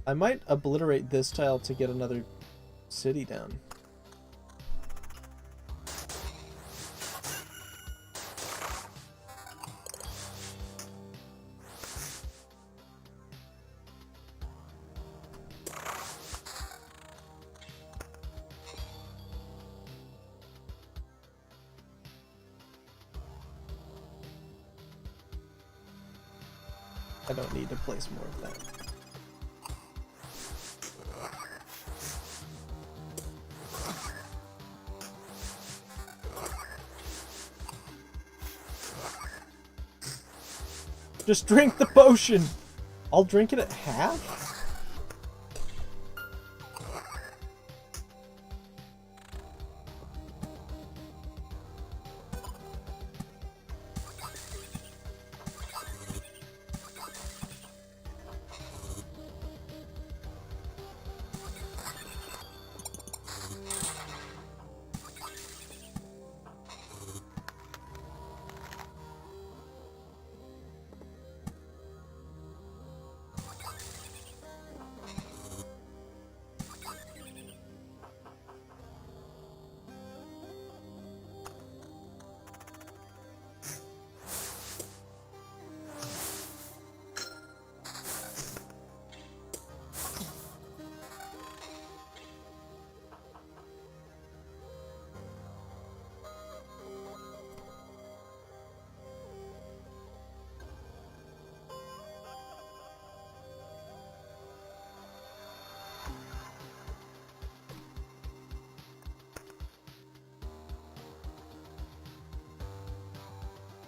I might obliterate this tile to get another city down. I don't need to place more of that. Just drink the potion! I'll drink it at half?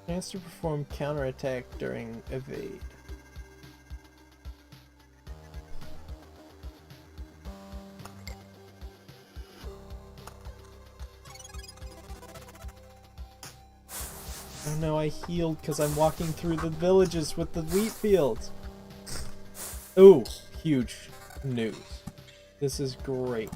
Chance to perform counterattack during evade. Oh no, I healed because I'm walking through the villages with the wheat fields. Ooh, huge news. This is great.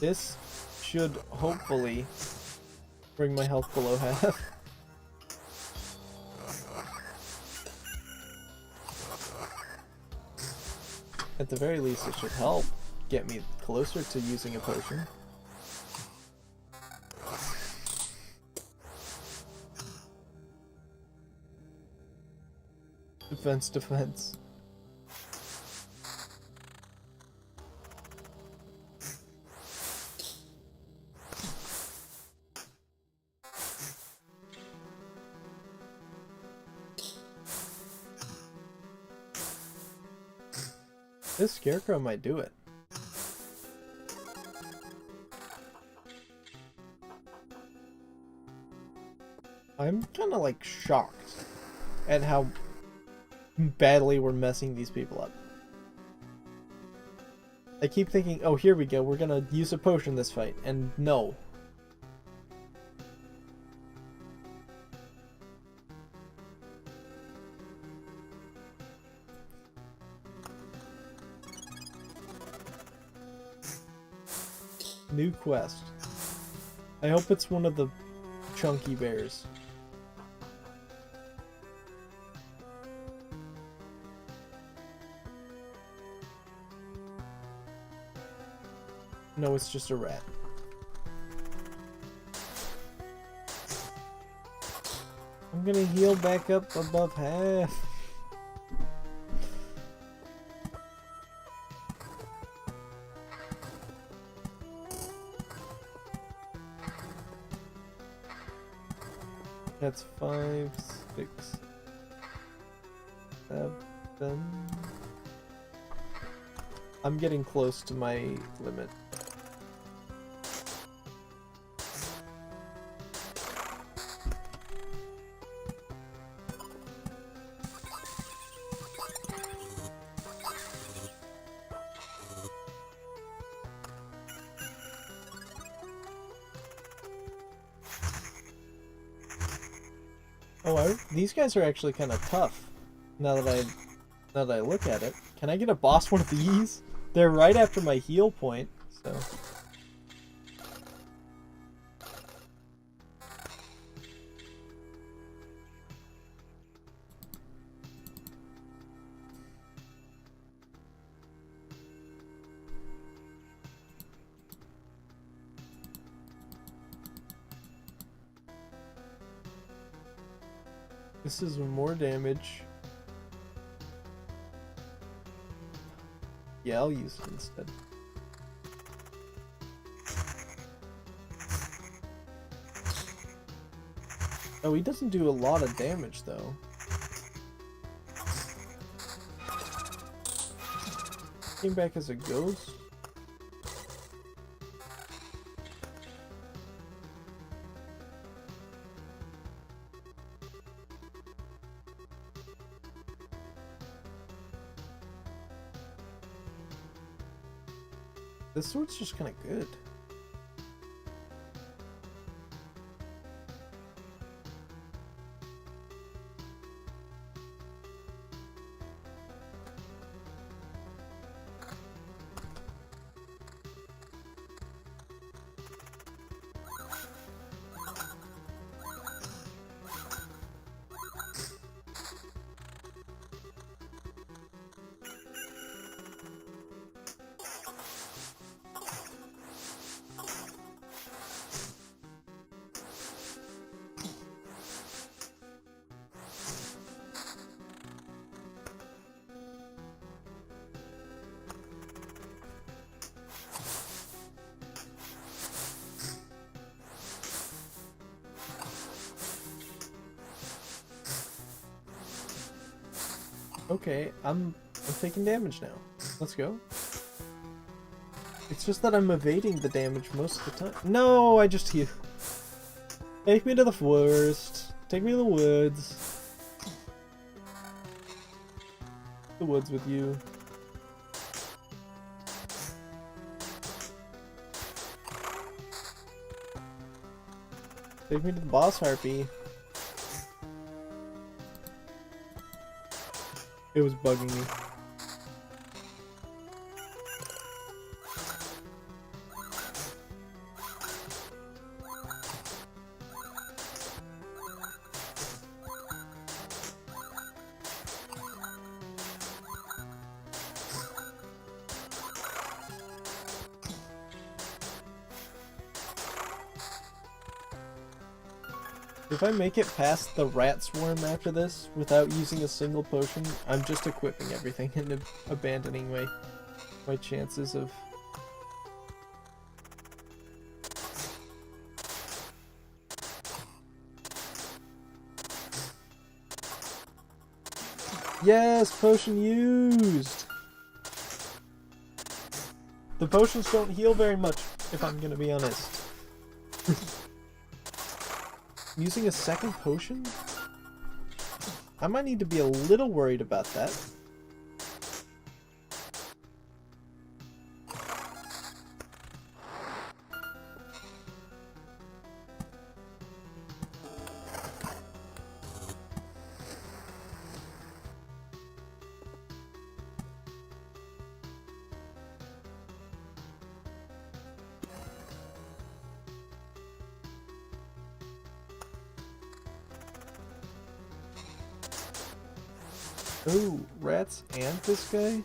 This should hopefully bring my health below half. At the very least, it should help get me closer to using a potion. Defense, defense. This scarecrow might do it. I'm kind of like shocked at how badly we're messing these people up. I keep thinking, oh, here we go, we're gonna use a potion this fight, and no. New quest. I hope it's one of the chunky bears. No, it's just a rat. I'm gonna heal back up above half. That's 5, 6, 7. I'm getting close to my limit. Oh, these guys are actually kind of tough. Now that I look at it, can I get a boss one of these? They're right after my heal point, so. This is more damage. Yeah, I'll use it instead. Oh, he doesn't do a lot of damage, though. Came back as a ghost? This sword's just kind of good. Okay, I'm taking damage now. Let's go. It's just that I'm evading the damage most of the time. No, I just heal. Take me to the forest. Take me to the woods. The woods with you. Take me to the boss harpy. It was bugging me. If I make it past the rat swarm after this without using a single potion, I'm just equipping everything and abandoning my chances of... Yes, potion used! The potions don't heal very much, if I'm gonna be honest. Using a second potion? I might need to be a little worried about that. Ooh, rats and this guy?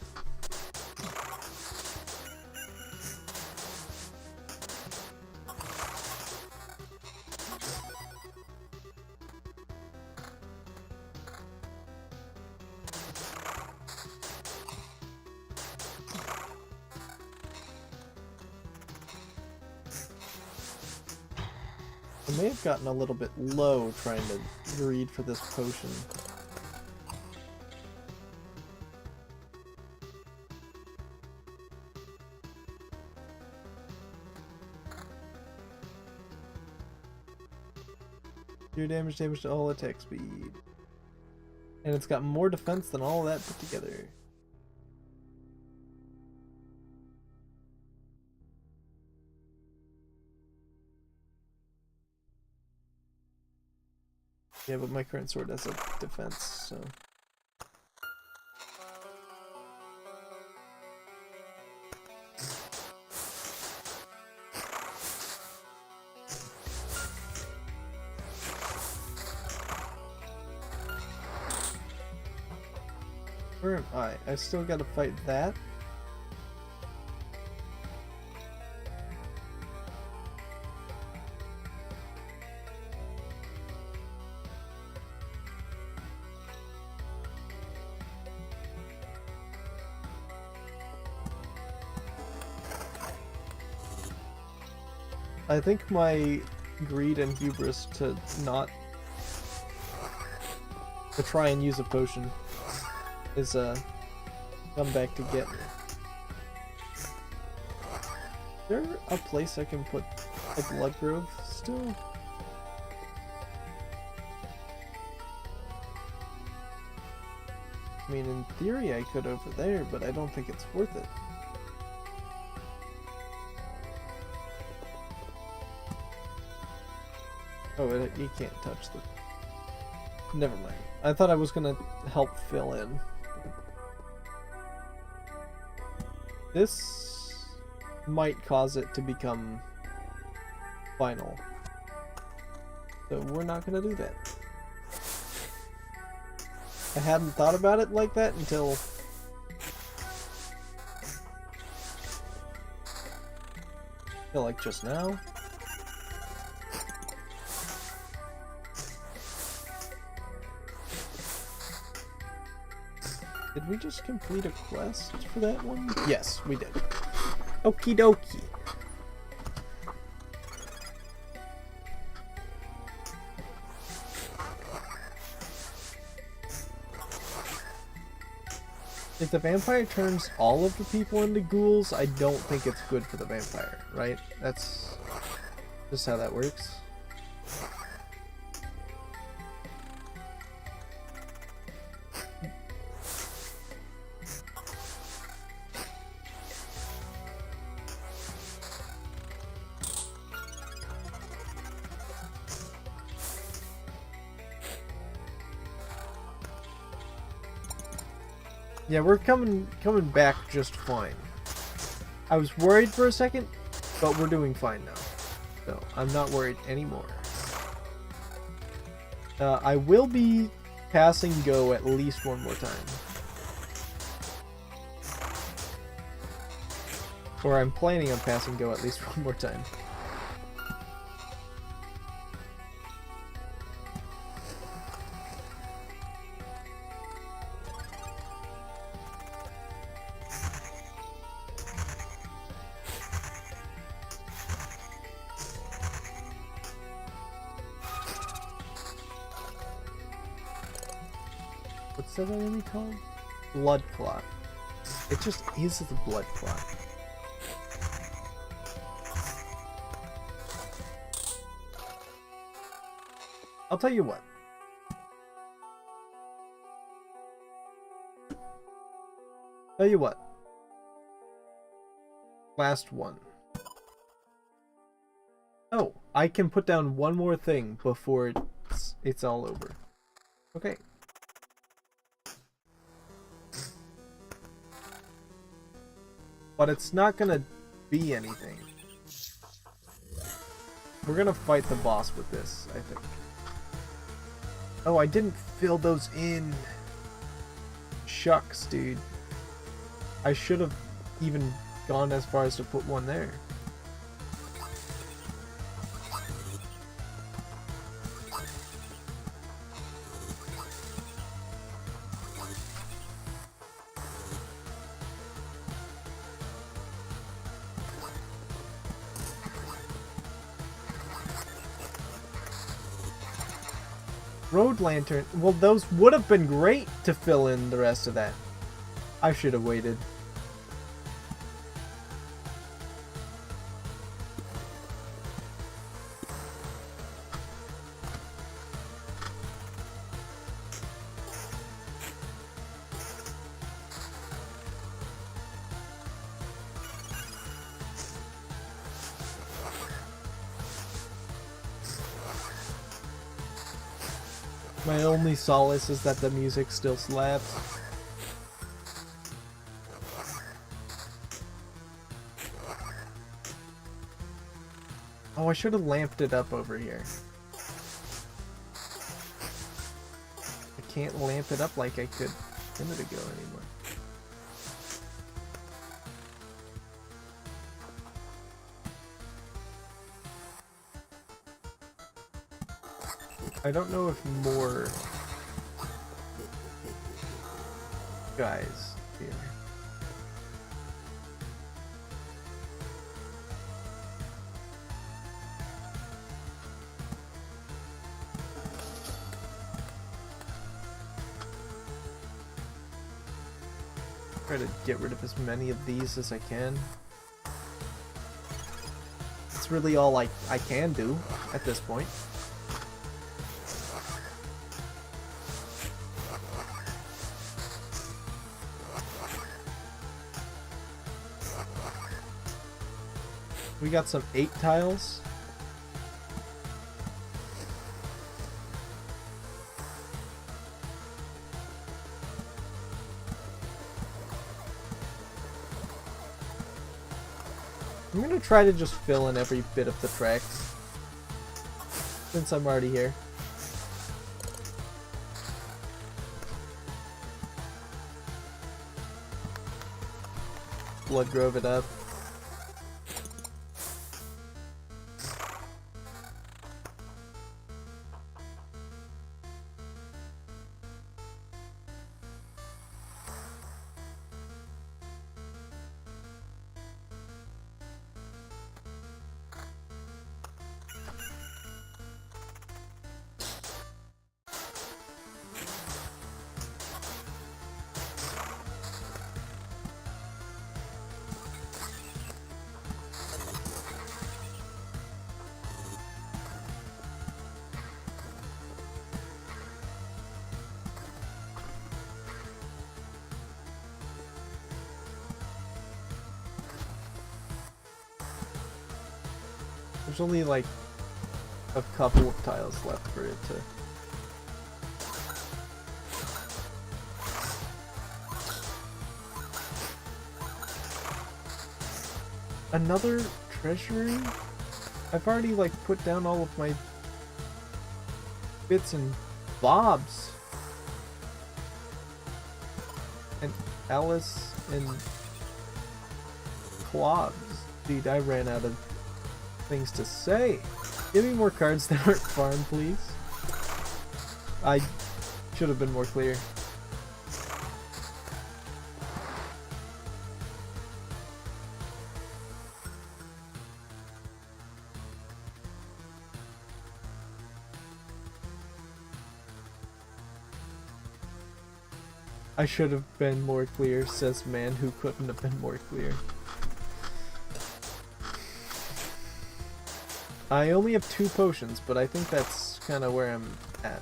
I may have gotten a little bit low trying to greed for this potion. Your damage to all attack speed. And it's got more defense than all of that put together. Yeah, but my current sword has a defense, so... Where am I? I still gotta fight that? I think my greed and hubris to not to try and use a potion is come back to get me. Is there a place I can put a blood grove still? I mean, in theory I could over there, but I don't think it's worth it. Oh, you can't touch the... Never mind. I thought I was gonna help fill in. This might cause it to become final. So we're not gonna do that. I hadn't thought about it like that until... like just now. Did we just complete a quest for that one? Yes, we did. Okie dokie. If the vampire turns all of the people into ghouls, I don't think it's good for the vampire, right? That's just how that works. Yeah, we're coming back just fine. I was worried for a second, but we're doing fine now. So, I'm not worried anymore. I will be passing go at least one more time. Or I'm planning on passing go at least one more time. What's that enemy called? Blood clot. It just is the blood clot. I'll tell you what. Tell you what. Last one. Oh, I can put down one more thing before it's all over. Okay. But it's not gonna be anything. We're gonna fight the boss with this, I think. Oh, I didn't fill those in. Shucks, dude. I should have even gone as far as to put one there. Road lantern. Well, those would have been great to fill in the rest of that. I should have waited. My only solace is that the music still slaps. Oh, I should have lamped it up over here. I can't lamp it up like I could a minute ago anymore. I don't know if more guys here. Try to get rid of as many of these as I can. It's really all I can do at this point. We got some 8 tiles. I'm gonna try to just fill in every bit of the tracks since I'm already here. Blood drove it up. There's only like a couple of tiles left for it to... Another treasury? I've already like put down all of my bits and bobs. And Alice and Clobbs. Dude, I ran out of things to say. Give me more cards that aren't farm, please. I should have been more clear. I should have been more clear, says man who couldn't have been more clear. I only have 2 potions, but I think that's kind of where I'm at.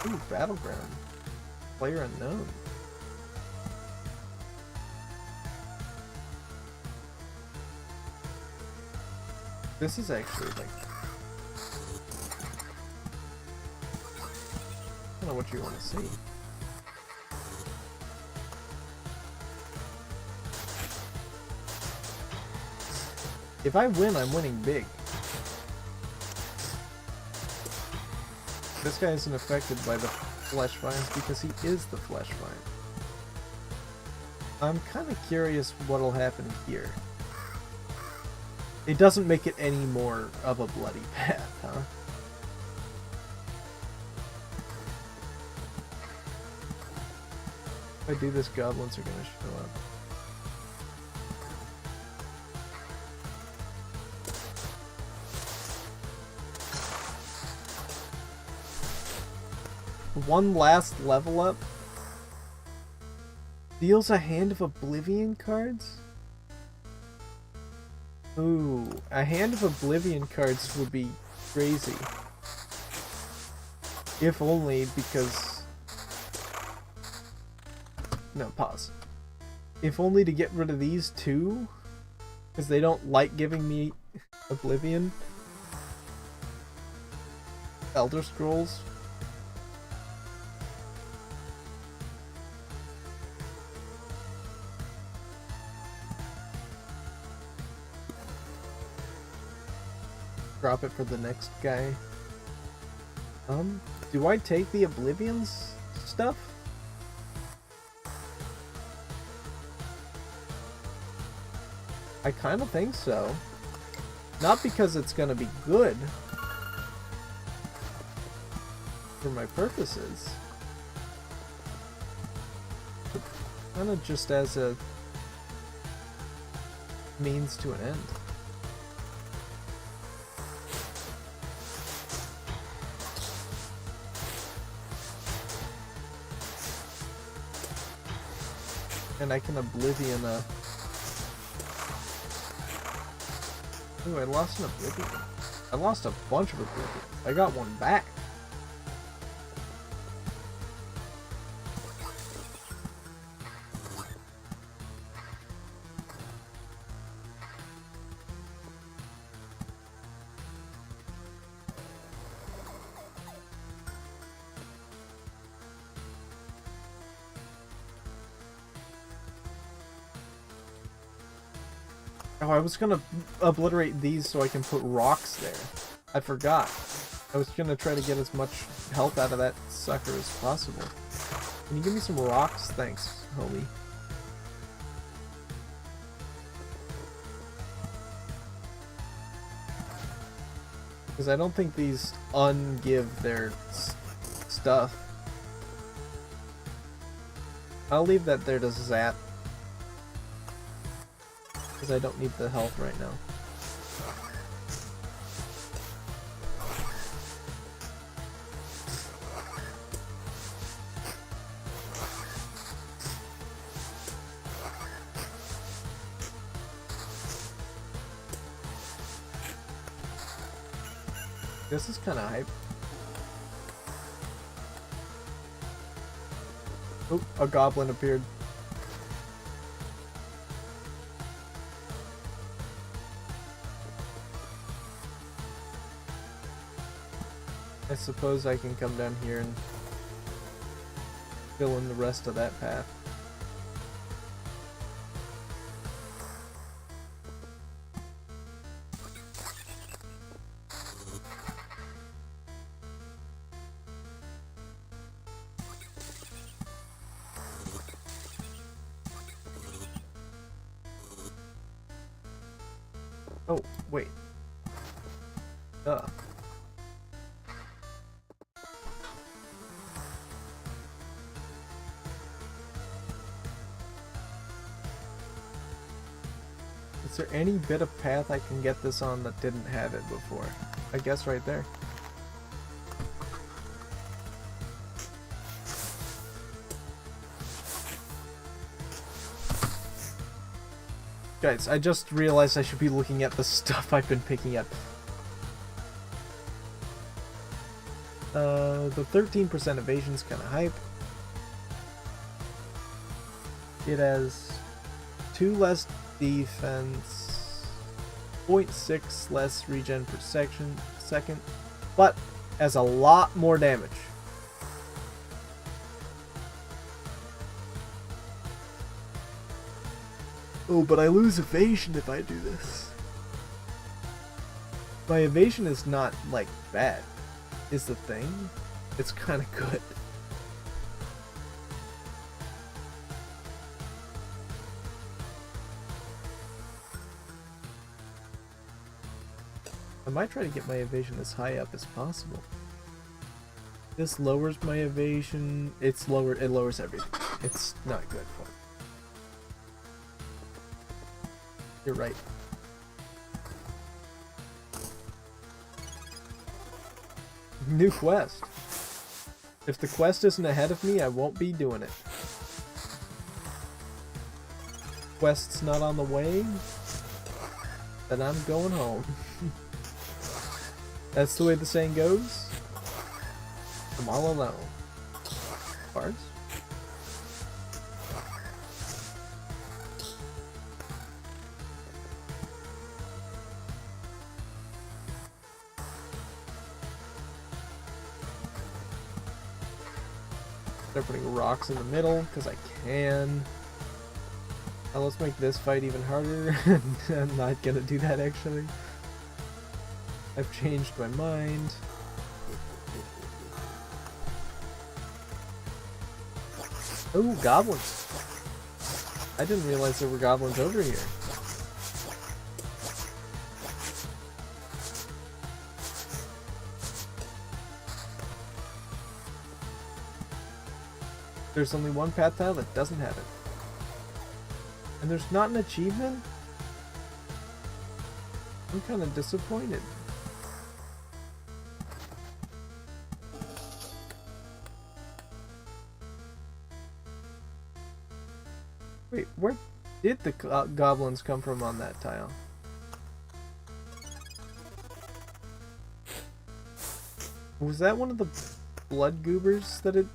Ooh, Battleground. Player unknown. This is actually like... I don't know what you want to see. If I win, I'm winning big. This guy isn't affected by the flesh vines because he is the flesh vine. I'm kind of curious what'll happen here. It doesn't make it any more of a bloody path, huh? If I do this, goblins are gonna show up. One last level up deals a hand of Oblivion cards? Ooh, a hand of Oblivion cards would be crazy. If only because... No, pause. If only to get rid of these two? Because they don't like giving me Oblivion. Elder Scrolls. Drop it for the next guy. Do I take the Oblivion's stuff? I kind of think so. Not because it's gonna be good for my purposes, but kind of just as a means to an end. And I can Oblivion a... Ooh, I lost an Oblivion. I lost a bunch of Oblivion. I got one back. Oh, I was gonna obliterate these so I can put rocks there. I forgot. I was gonna try to get as much health out of that sucker as possible. Can you give me some rocks? Thanks, homie. Because I don't think these ungive their stuff. I'll leave that there to zap. Because I don't need the health right now. This is kind of hype. Oh, a goblin appeared. I suppose I can come down here and fill in the rest of that path. Oh, wait. Duh. Is there any bit of path I can get this on that didn't have it before? I guess right there. Guys, I just realized I should be looking at the stuff I've been picking up. The 13% evasion's kind of hype. It has 2 less defense, 0.6 less regen per second, but has a lot more damage. Oh, but I lose evasion if I do this. My evasion is not, like, bad, is the thing. It's kind of good. I might try to get my evasion as high up as possible. This lowers my evasion. It lowers everything. It's not good for me. You're right. New quest. If the quest isn't ahead of me, I won't be doing it. Quest's not on the way, then I'm going home. That's the way the saying goes. I'm all alone. Cards? They're putting rocks in the middle, because I can. Now let's make this fight even harder. I'm not gonna do that actually. I've changed my mind. Oh, goblins. I didn't realize there were goblins over here. There's only one path tile that doesn't have it. And there's not an achievement? I'm kind of disappointed. Wait, where did the goblins come from on that tile? Was that one of the blood goobers that it...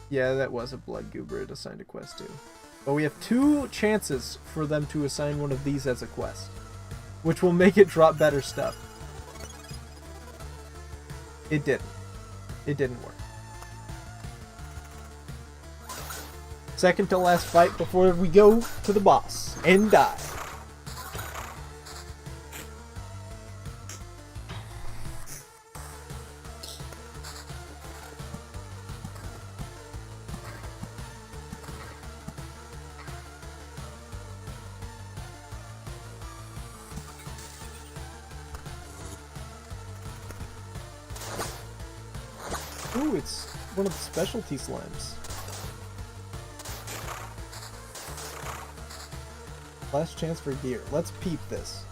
Yeah, that was a blood goober it assigned a quest to. But we have 2 chances for them to assign one of these as a quest, which will make it drop better stuff. It didn't. It didn't work. Second to last fight before we go to the boss and die. Ooh, it's one of the specialty slimes. Last chance for gear. Let's peep this.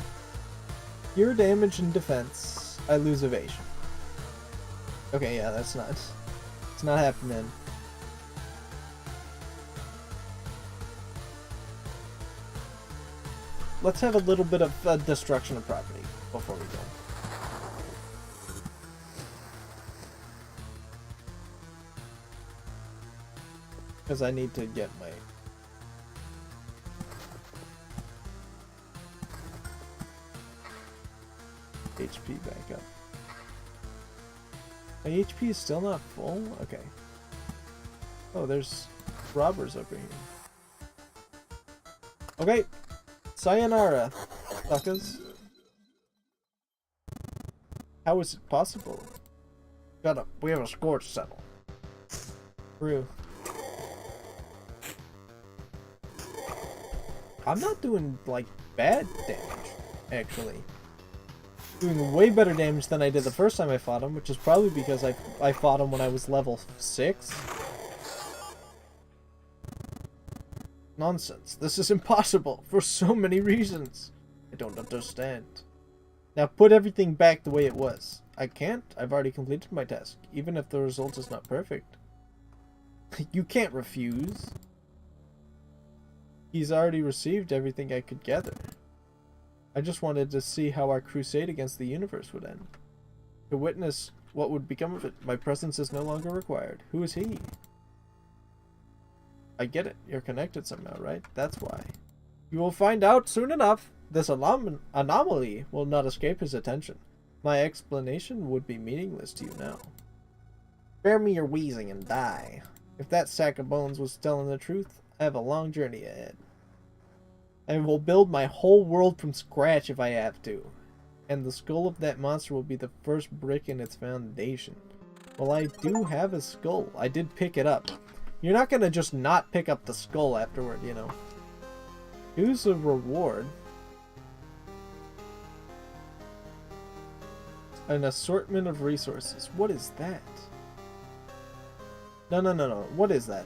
Gear damage and defense. I lose evasion. Okay, yeah, that's not... It's not happening. Let's have a little bit of destruction of property before we go. Because I need to get my... HP back up. My HP is still not full? Okay. Oh, there's robbers over here. Okay. Sayonara, suckers. How is it possible? We have a score to settle. True. I'm not doing, like, bad damage, actually. Doing way better damage than I did the first time I fought him, which is probably because I fought him when I was level 6. Nonsense. This is impossible for so many reasons. I don't understand. Now put everything back the way it was. I can't. I've already completed my task, even if the result is not perfect. You can't refuse. He's already received everything I could gather. I just wanted to see how our crusade against the universe would end. To witness what would become of it, my presence is no longer required. Who is he? I get it. You're connected somehow, right? That's why. You will find out soon enough. This anomaly will not escape his attention. My explanation would be meaningless to you now. Spare me your wheezing and die. If that sack of bones was telling the truth, I have a long journey ahead. I will build my whole world from scratch if I have to. And the skull of that monster will be the first brick in its foundation. Well, I do have a skull. I did pick it up. You're not gonna just not pick up the skull afterward, you know. Choose a reward. An assortment of resources. What is that? No. What is that?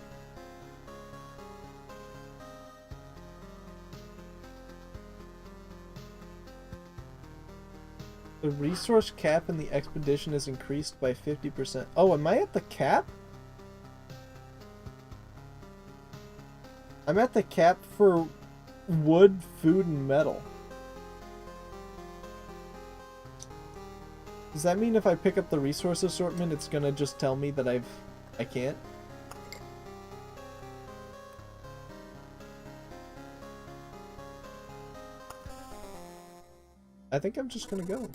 The resource cap in the expedition is increased by 50%. Oh, am I at the cap? I'm at the cap for wood, food, and metal. Does that mean if I pick up the resource assortment, it's gonna just tell me that I can't? I think I'm just gonna go.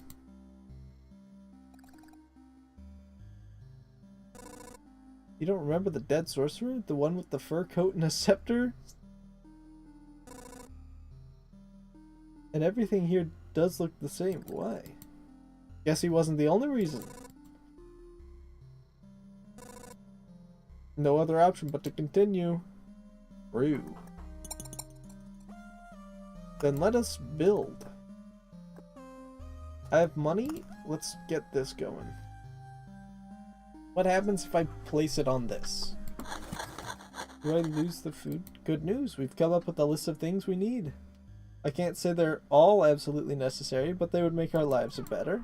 You don't remember the dead sorcerer? The one with the fur coat and a scepter? And everything here does look the same. Why? Guess he wasn't the only reason. No other option but to continue. True. Then let us build. I have money? Let's get this going. What happens if I place it on this? Do I lose the food? Good news, we've come up with a list of things we need. I can't say they're all absolutely necessary, but they would make our lives better.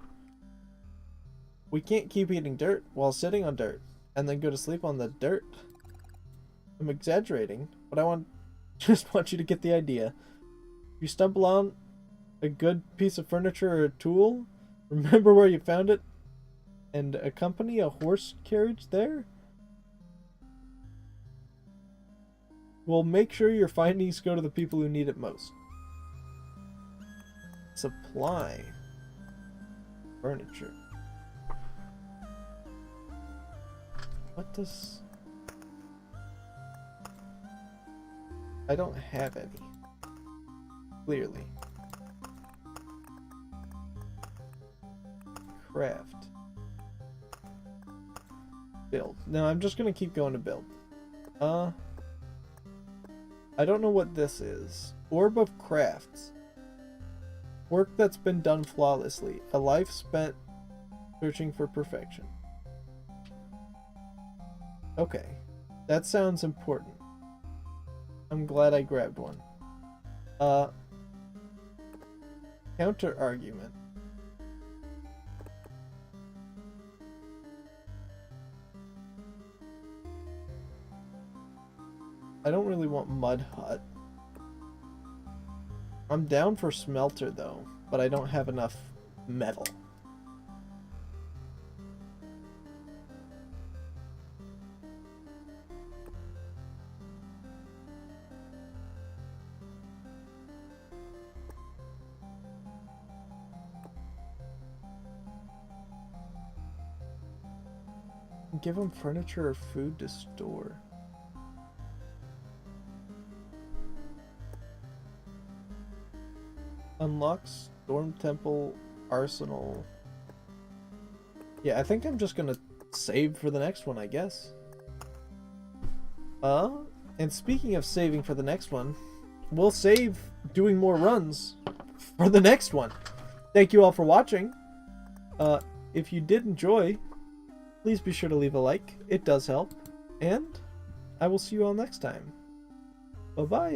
We can't keep eating dirt while sitting on dirt, and then go to sleep on the dirt. I'm exaggerating, but I want Just want you to get the idea. If you stumble on a good piece of furniture or a tool, remember where you found it and accompany a horse carriage there. Well, make sure your findings go to the people who need it most. Supply furniture. What does... I don't have any. Clearly. Craft. Build. No, I'm just gonna keep going to build. I don't know what this is. Orb of Crafts. Work that's been done flawlessly. A life spent searching for perfection. Okay. That sounds important. I'm glad I grabbed one. Counter argument. I don't really want Mud Hut. I'm down for Smelter though, but I don't have enough metal. Give them furniture or food to store. Unlocks Storm Temple Arsenal. Yeah, I think I'm just gonna save for the next one, I guess. And speaking of saving for the next one, we'll save doing more runs for the next one. Thank you all for watching. If you did enjoy, please be sure to leave a like. It does help. And I will see you all next time. Bye-bye.